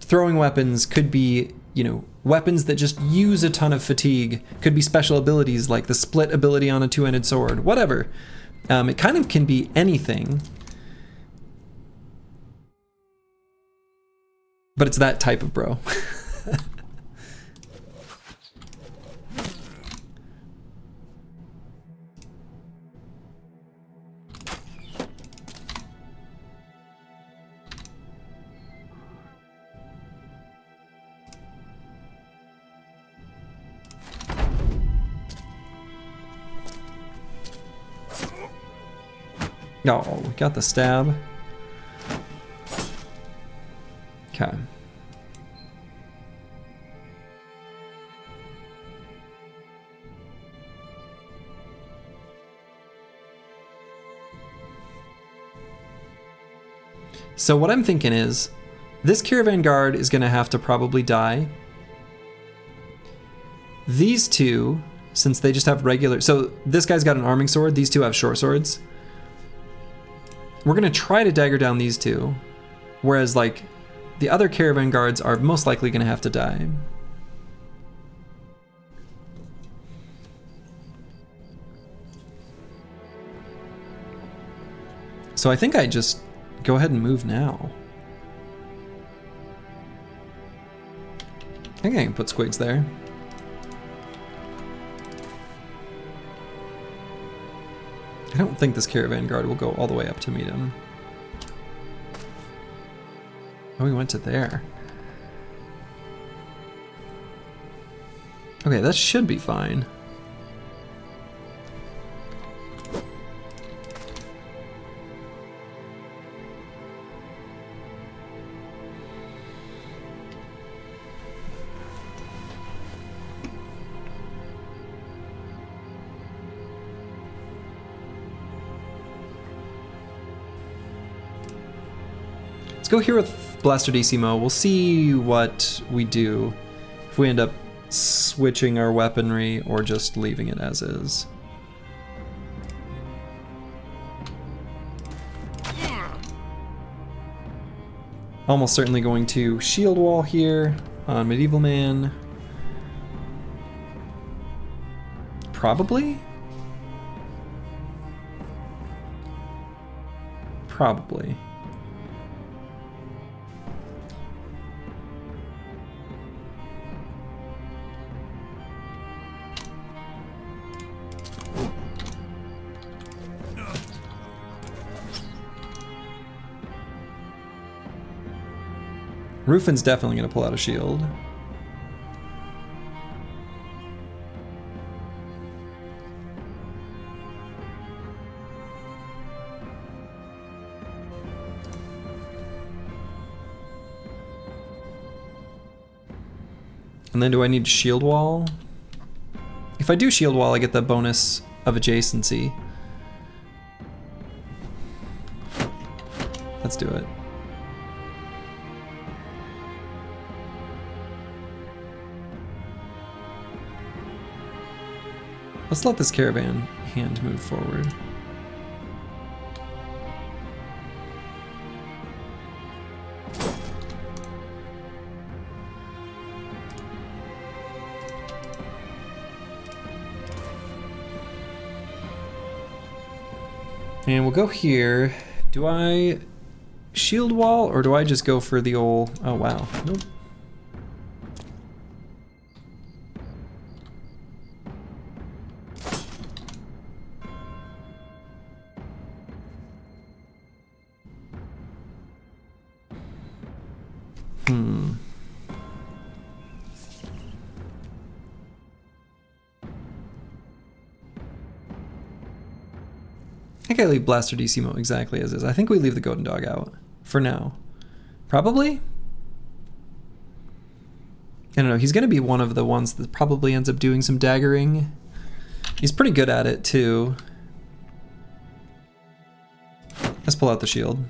throwing weapons, could be, you know, weapons that just use a ton of fatigue, could be special abilities like the split ability on a two-handed sword, whatever. It kind of can be anything. But it's that type of bro. Oh, we got the stab. Okay. So what I'm thinking is, this Caravan Guard is going to have to probably die. These two, since they just have regular... So this guy's got an arming sword, these two have short swords. We're going to try to dagger down these two, whereas like the other Caravan Guards are most likely going to have to die. So I think I just go ahead and move now. I think I can put squigs there. I don't think this Caravan Guard will go all the way up to meet him. Oh, he went to there. Okay, that should be fine. Let's go here with Blaster Decimo. We'll see what we do if we end up switching our weaponry or just leaving it as is. Almost certainly going to shield wall here on Medieval Man. Probably? Probably. Rufin's definitely going to pull out a shield. And then do I need shield wall? If I do shield wall, I get the bonus of adjacency. Let's do it. Let's let this caravan hand move forward. And we'll go here. Do I shield wall, or do I just go for the old... Oh, wow. Nope. I think I leave Blaster Decimo exactly as is. I think we leave the Golden Dog out for now. Probably? I don't know. He's going to be one of the ones that probably ends up doing some daggering. He's pretty good at it, too. Let's pull out the shield.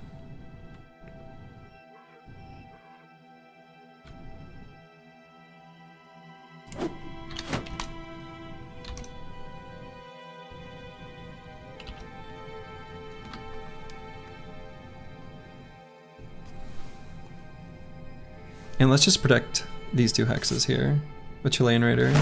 And let's just protect these two hexes here with Chilean Raider.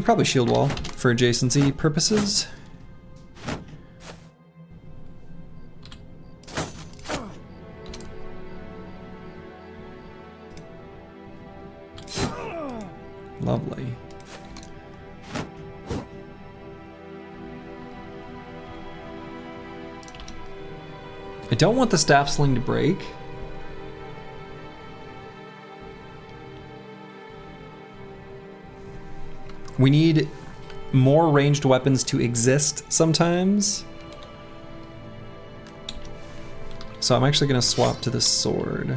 Probably shield wall for adjacency purposes. Lovely. I don't want the staff sling to break. We need more ranged weapons to exist sometimes. So I'm actually gonna swap to this sword.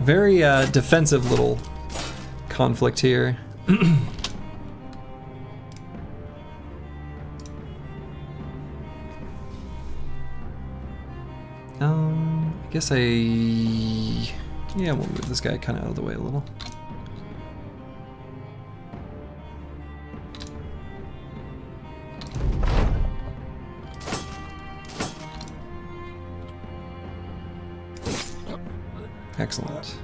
Very defensive little conflict here. I guess yeah, we'll move this guy kind of out of the way a little. Excellent.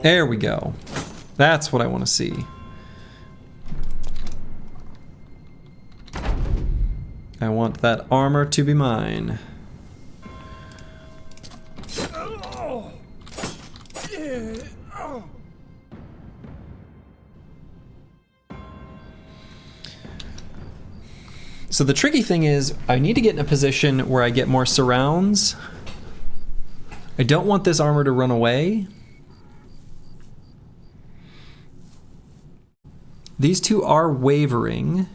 There we go. That's what I want to see. I want that armor to be mine. So the tricky thing is, I need to get in a position where I get more surrounds. I don't want this armor to run away. These two are wavering.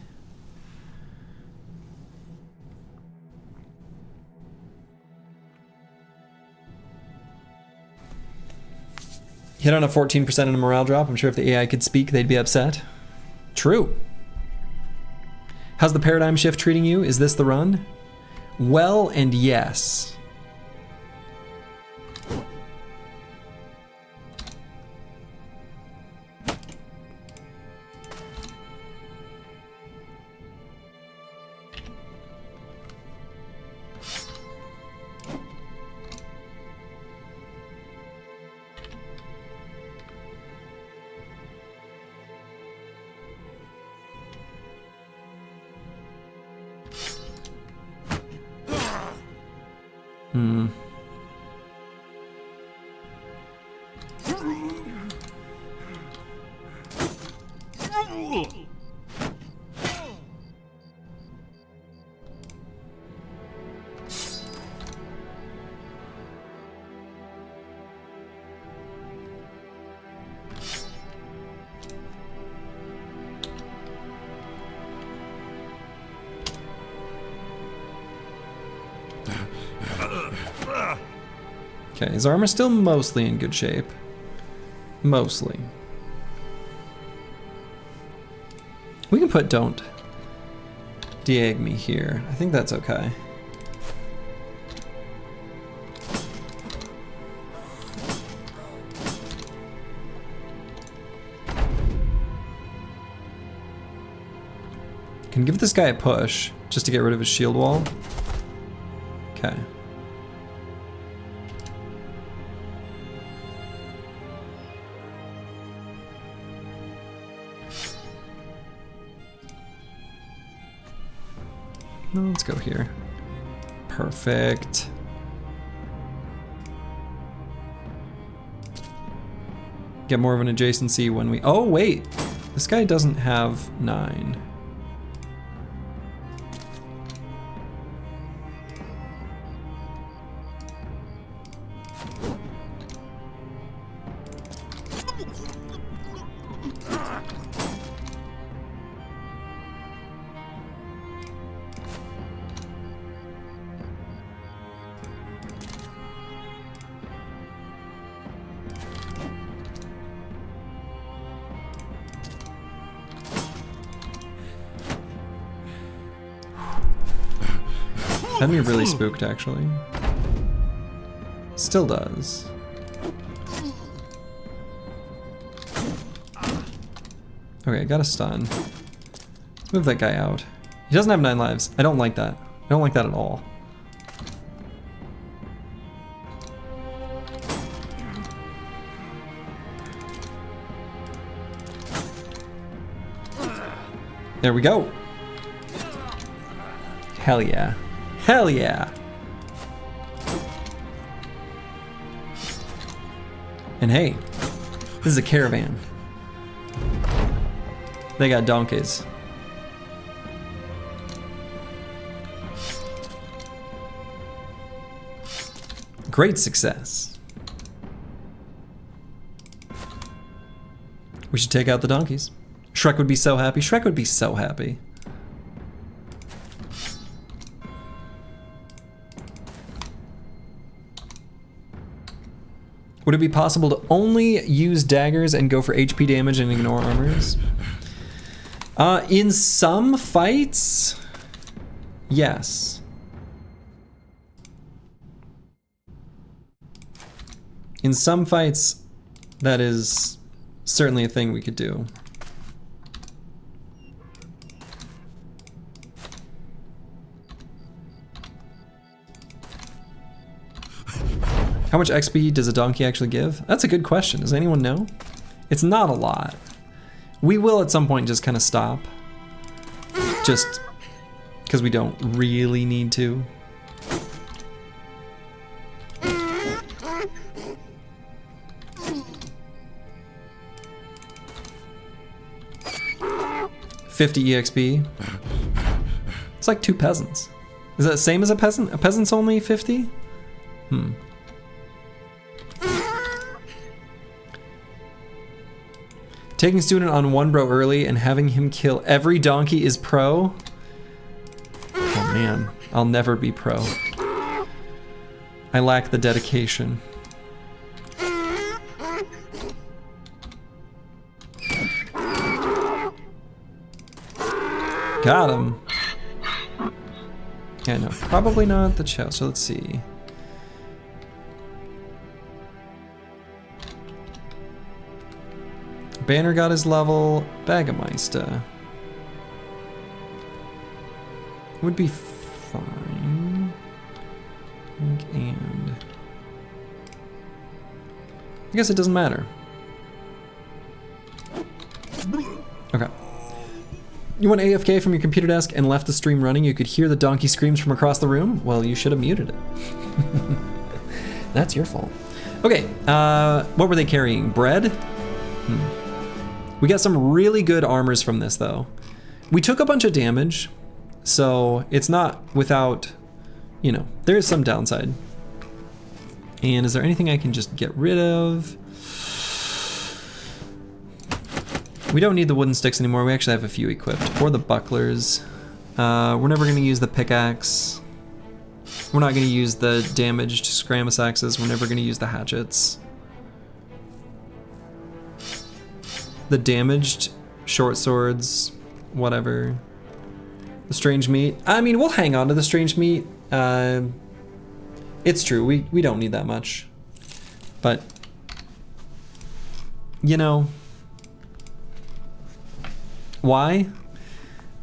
Hit on a 14% in a morale drop. I'm sure if the AI could speak, they'd be upset. True. How's the paradigm shift treating you? Is this the run? Well and yes. Okay, his armor's still mostly in good shape. Mostly. We can put don't de-egg me here. I think that's okay. Can give this guy a push just to get rid of his shield wall. Okay. No, let's go here. Perfect. Get more of an adjacency when we... Oh, wait. This guy doesn't have 9. Had me really spooked, actually. Still does. Okay, got a stun. Let's move that guy out. He doesn't have 9 lives. I don't like that. I don't like that at all. There we go. Hell yeah. Hell yeah! And hey, this is a caravan. They got donkeys. Great success. We should take out the donkeys. Shrek would be so happy. Shrek would be so happy. Would it be possible to only use daggers and go for HP damage and ignore armors? In some fights, yes. In some fights, that is certainly a thing we could do. How much XP does a donkey actually give? That's a good question. Does anyone know? It's not a lot. We will at some point just kind of stop. Just because we don't really need to. $50 EXP. It's like 2 peasants. Is that the same as a peasant? A peasant's only 50? Taking student on 1 bro early and having him kill every donkey is pro? Oh man, I'll never be pro. I lack the dedication. Got him. Yeah, no, probably not the chest. So let's see. Banner got his level. Bagameister would be fine. And I guess it doesn't matter. Okay. You went AFK from your computer desk and left the stream running. You could hear the donkey screams from across the room. Well, you should have muted it. That's your fault. Okay, what were they carrying? Bread? We got some really good armors from this, though. We took a bunch of damage, so it's not without, you know, there is some downside. And is there anything I can just get rid of? We don't need the wooden sticks anymore. We actually have a few equipped. Or the bucklers. We're never going to use the pickaxe. We're not going to use the damaged Scramus axes. We're never going to use the hatchets. The damaged short swords, whatever. The strange meat. I mean, we'll hang on to the strange meat. It's true, we don't need that much. But, you know, why?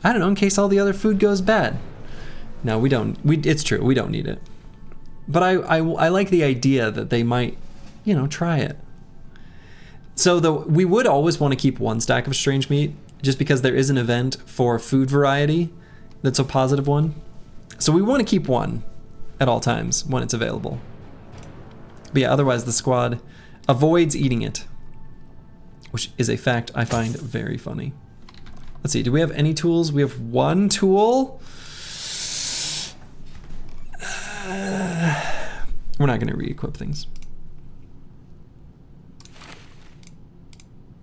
I don't know, in case all the other food goes bad. No, we don't. It's true, we don't need it. But I like the idea that they might, you know, try it. So we would always want to keep one stack of strange meat, just because there is an event for food variety that's a positive one. So we want to keep one at all times when it's available. But yeah, otherwise the squad avoids eating it, which is a fact I find very funny. Let's see, do we have any tools? We have one tool. We're not going to re-equip things.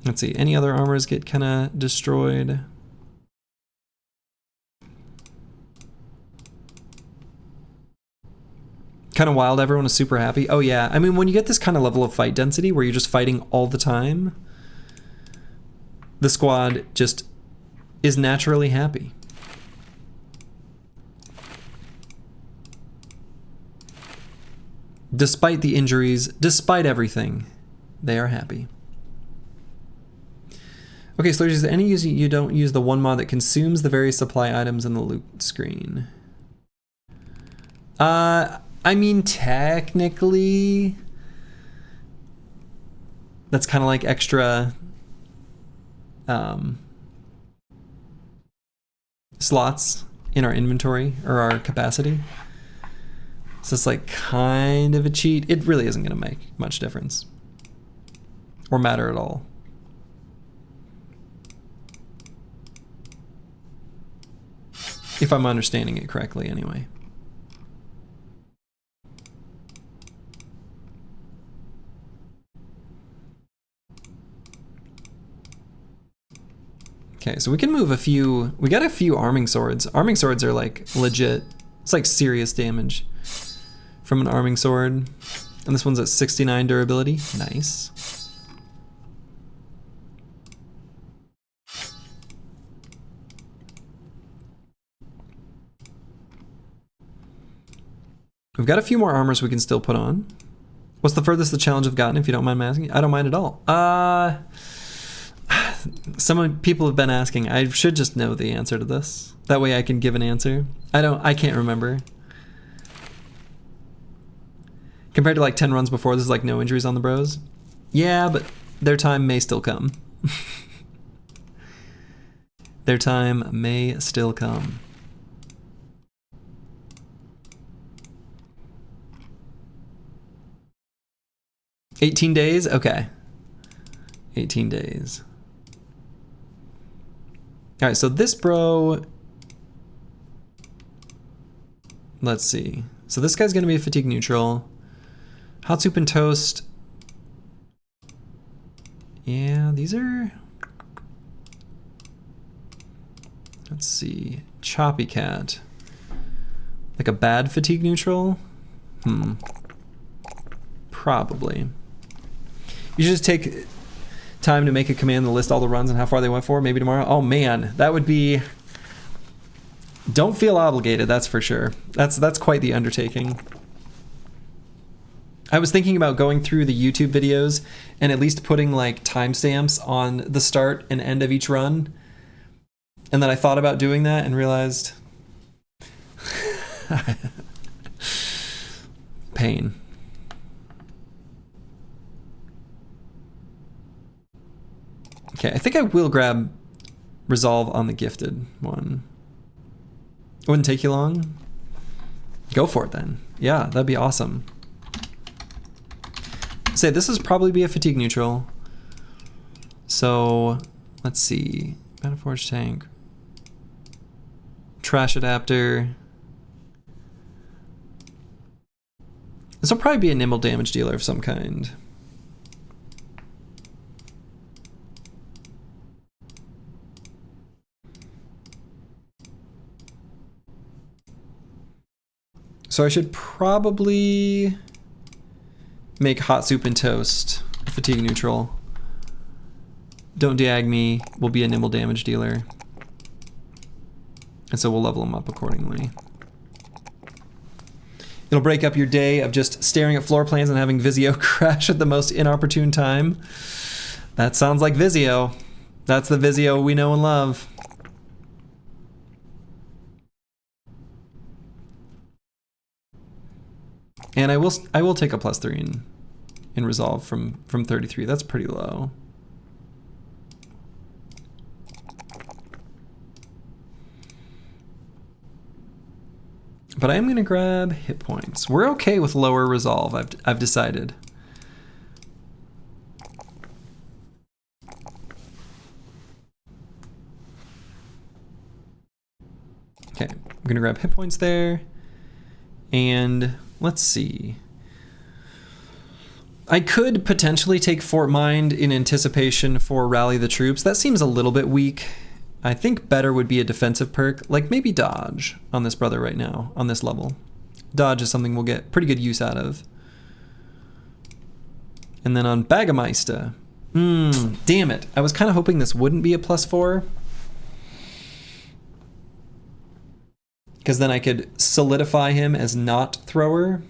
Let's see, any other armors get kind of destroyed? Kind of wild, everyone is super happy. Oh yeah, I mean, when you get this kind of level of fight density where you're just fighting all the time, the squad just is naturally happy. Despite the injuries, despite everything, they are happy. Okay, so is there any use you don't use the one mod that consumes the various supply items in the loot screen? I mean, technically, that's kind of like extra slots in our inventory or our capacity. So it's like kind of a cheat. It really isn't going to make much difference or matter at all. If I'm understanding it correctly, anyway. Okay, so we can move a few. We got a few arming swords. Arming swords are like legit. It's like serious damage from an arming sword. And this one's at 69 durability. Nice. We've got a few more armors we can still put on. What's the furthest the challenge have gotten, if you don't mind me asking? I don't mind at all. Some people have been asking. I should just know the answer to this. That way I can give an answer. I can't remember. Compared to like 10 runs before, there's like no injuries on the bros. Yeah, but their time may still come. Their time may still come. $18 days? Okay. 18 days. All right, so this bro, let's see. So this guy's gonna be a fatigue neutral. Hot soup and toast. Yeah, these are, let's see. Choppy cat. Like a bad fatigue neutral? Probably. You should just take time to make a command to list all the runs and how far they went for, maybe tomorrow. Oh man, that would be Don't feel obligated, that's for sure. That's quite the undertaking. I was thinking about going through the YouTube videos and at least putting like timestamps on the start and end of each run. And then I thought about doing that and realized pain. Okay, I think I will grab resolve on the gifted one. It wouldn't take you long. Go for it then. Yeah, that'd be awesome. Say this is probably be a fatigue neutral. So let's see. Metaforge tank. Trash adapter. This will probably be a nimble damage dealer of some kind. So I should probably make hot soup and toast fatigue neutral. Don't diag me will be a nimble damage dealer. And so we'll level them up accordingly. It'll break up your day of just staring at floor plans and having Vizio crash at the most inopportune time. That sounds like Vizio. That's the Vizio we know and love. And I will take a +3 in resolve from 33. That's pretty low. But I am gonna grab hit points. We're okay with lower resolve, I've decided. Okay, I'm gonna grab hit points there. And let's see. I could potentially take Fort Mind in anticipation for Rally the Troops. That seems a little bit weak. I think better would be a defensive perk, like maybe Dodge on this brother right now, on this level. Dodge is something we'll get pretty good use out of. And then on Bagameister, damn it. I was kind of hoping this wouldn't be a +4. Because then I could solidify him as not thrower.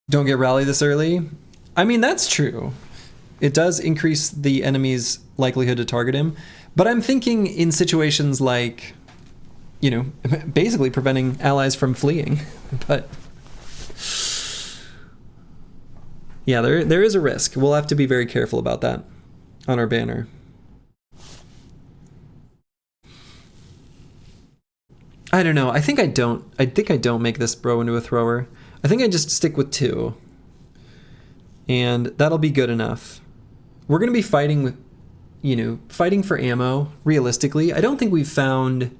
Don't get rally this early. I mean, that's true. It does increase the enemy's likelihood to target him. But I'm thinking in situations like, you know, basically preventing allies from fleeing. But yeah, there is a risk. We'll have to be very careful about that on our banner. I don't know. I think I don't make this bro into a thrower. I think I just stick with 2. And that'll be good enough. We're going to be fighting with, you know, fighting for ammo, realistically. I don't think we've found...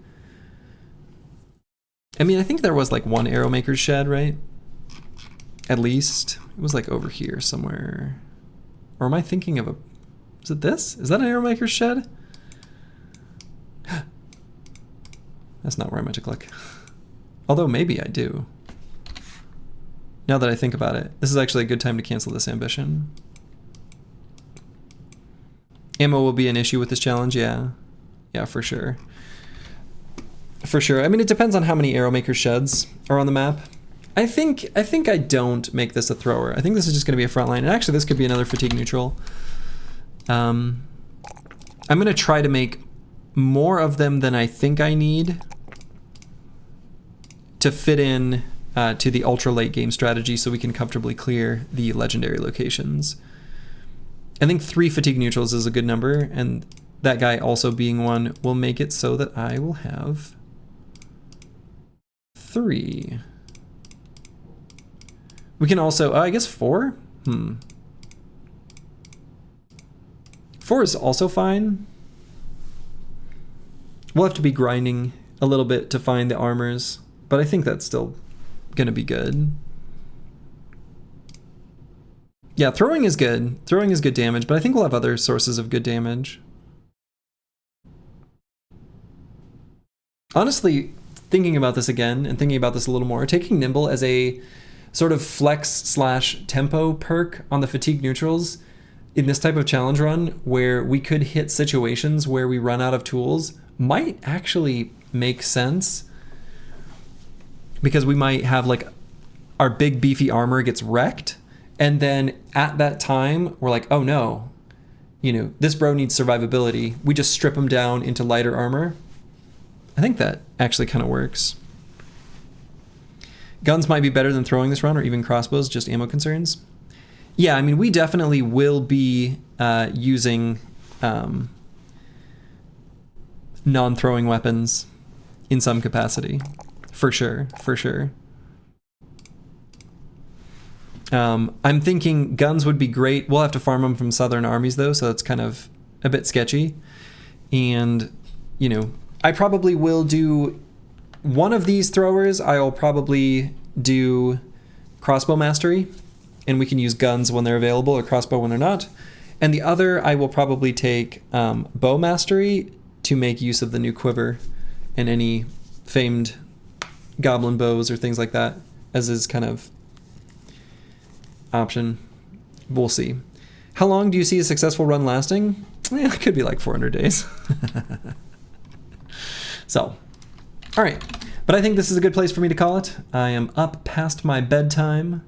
I mean, I think there was like one Arrow Maker's shed, right? At least. It was like over here somewhere. Or am I thinking of a... Is it this? Is that an Arrow Maker's shed? That's not where I meant to click. Although maybe I do. Now that I think about it, this is actually a good time to cancel this ambition. Ammo will be an issue with this challenge, yeah. Yeah, for sure. For sure. I mean, it depends on how many Arrow Maker sheds are on the map. I think I don't make this a thrower. I think this is just going to be a front line. And actually, this could be another fatigue neutral. I'm going to try to make more of them than I think I need to fit in to the ultra late game strategy so we can comfortably clear the legendary locations. I think 3 fatigue neutrals is a good number, and that guy also being one will make it so that I will have 3. We can also, I guess 4? 4 is also fine. We'll have to be grinding a little bit to find the armors, but I think that's still gonna be good. Yeah, throwing is good. Throwing is good damage, but I think we'll have other sources of good damage. Honestly, thinking about this again and thinking about this a little more, taking Nimble as a sort of flex slash tempo perk on the fatigue neutrals in this type of challenge run, where we could hit situations where we run out of tools, might actually make sense, because we might have like our big beefy armor gets wrecked, and then at that time we're like, oh no, you know, this bro needs survivability. We just strip him down into lighter armor. I think that actually kind of works. Guns might be better than throwing this run, or even crossbows, just ammo concerns. Yeah, I mean, we definitely will be using non-throwing weapons in some capacity, for sure, for sure. I'm thinking guns would be great. We'll have to farm them from Southern armies though, so that's kind of a bit sketchy. And, you know, I probably will do one of these throwers. I'll probably do crossbow mastery, and we can use guns when they're available, or crossbow when they're not. And the other, I will probably take bow mastery to make use of the new quiver and any famed goblin bows or things like that as is kind of option. We'll see. How long do you see a successful run lasting? It could be like 400 days. So, all right. But I think this is a good place for me to call it. I am up past my bedtime,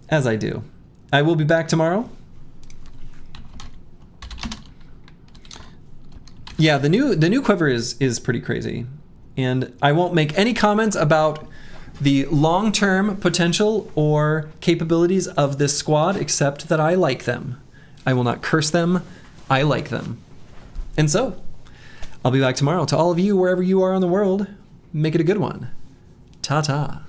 as I do. I will be back tomorrow. Yeah, the new quiver is pretty crazy. And I won't make any comments about the long-term potential or capabilities of this squad, except that I like them. I will not curse them. I like them. And so, I'll be back tomorrow. To all of you, wherever you are in the world, make it a good one. Ta-ta.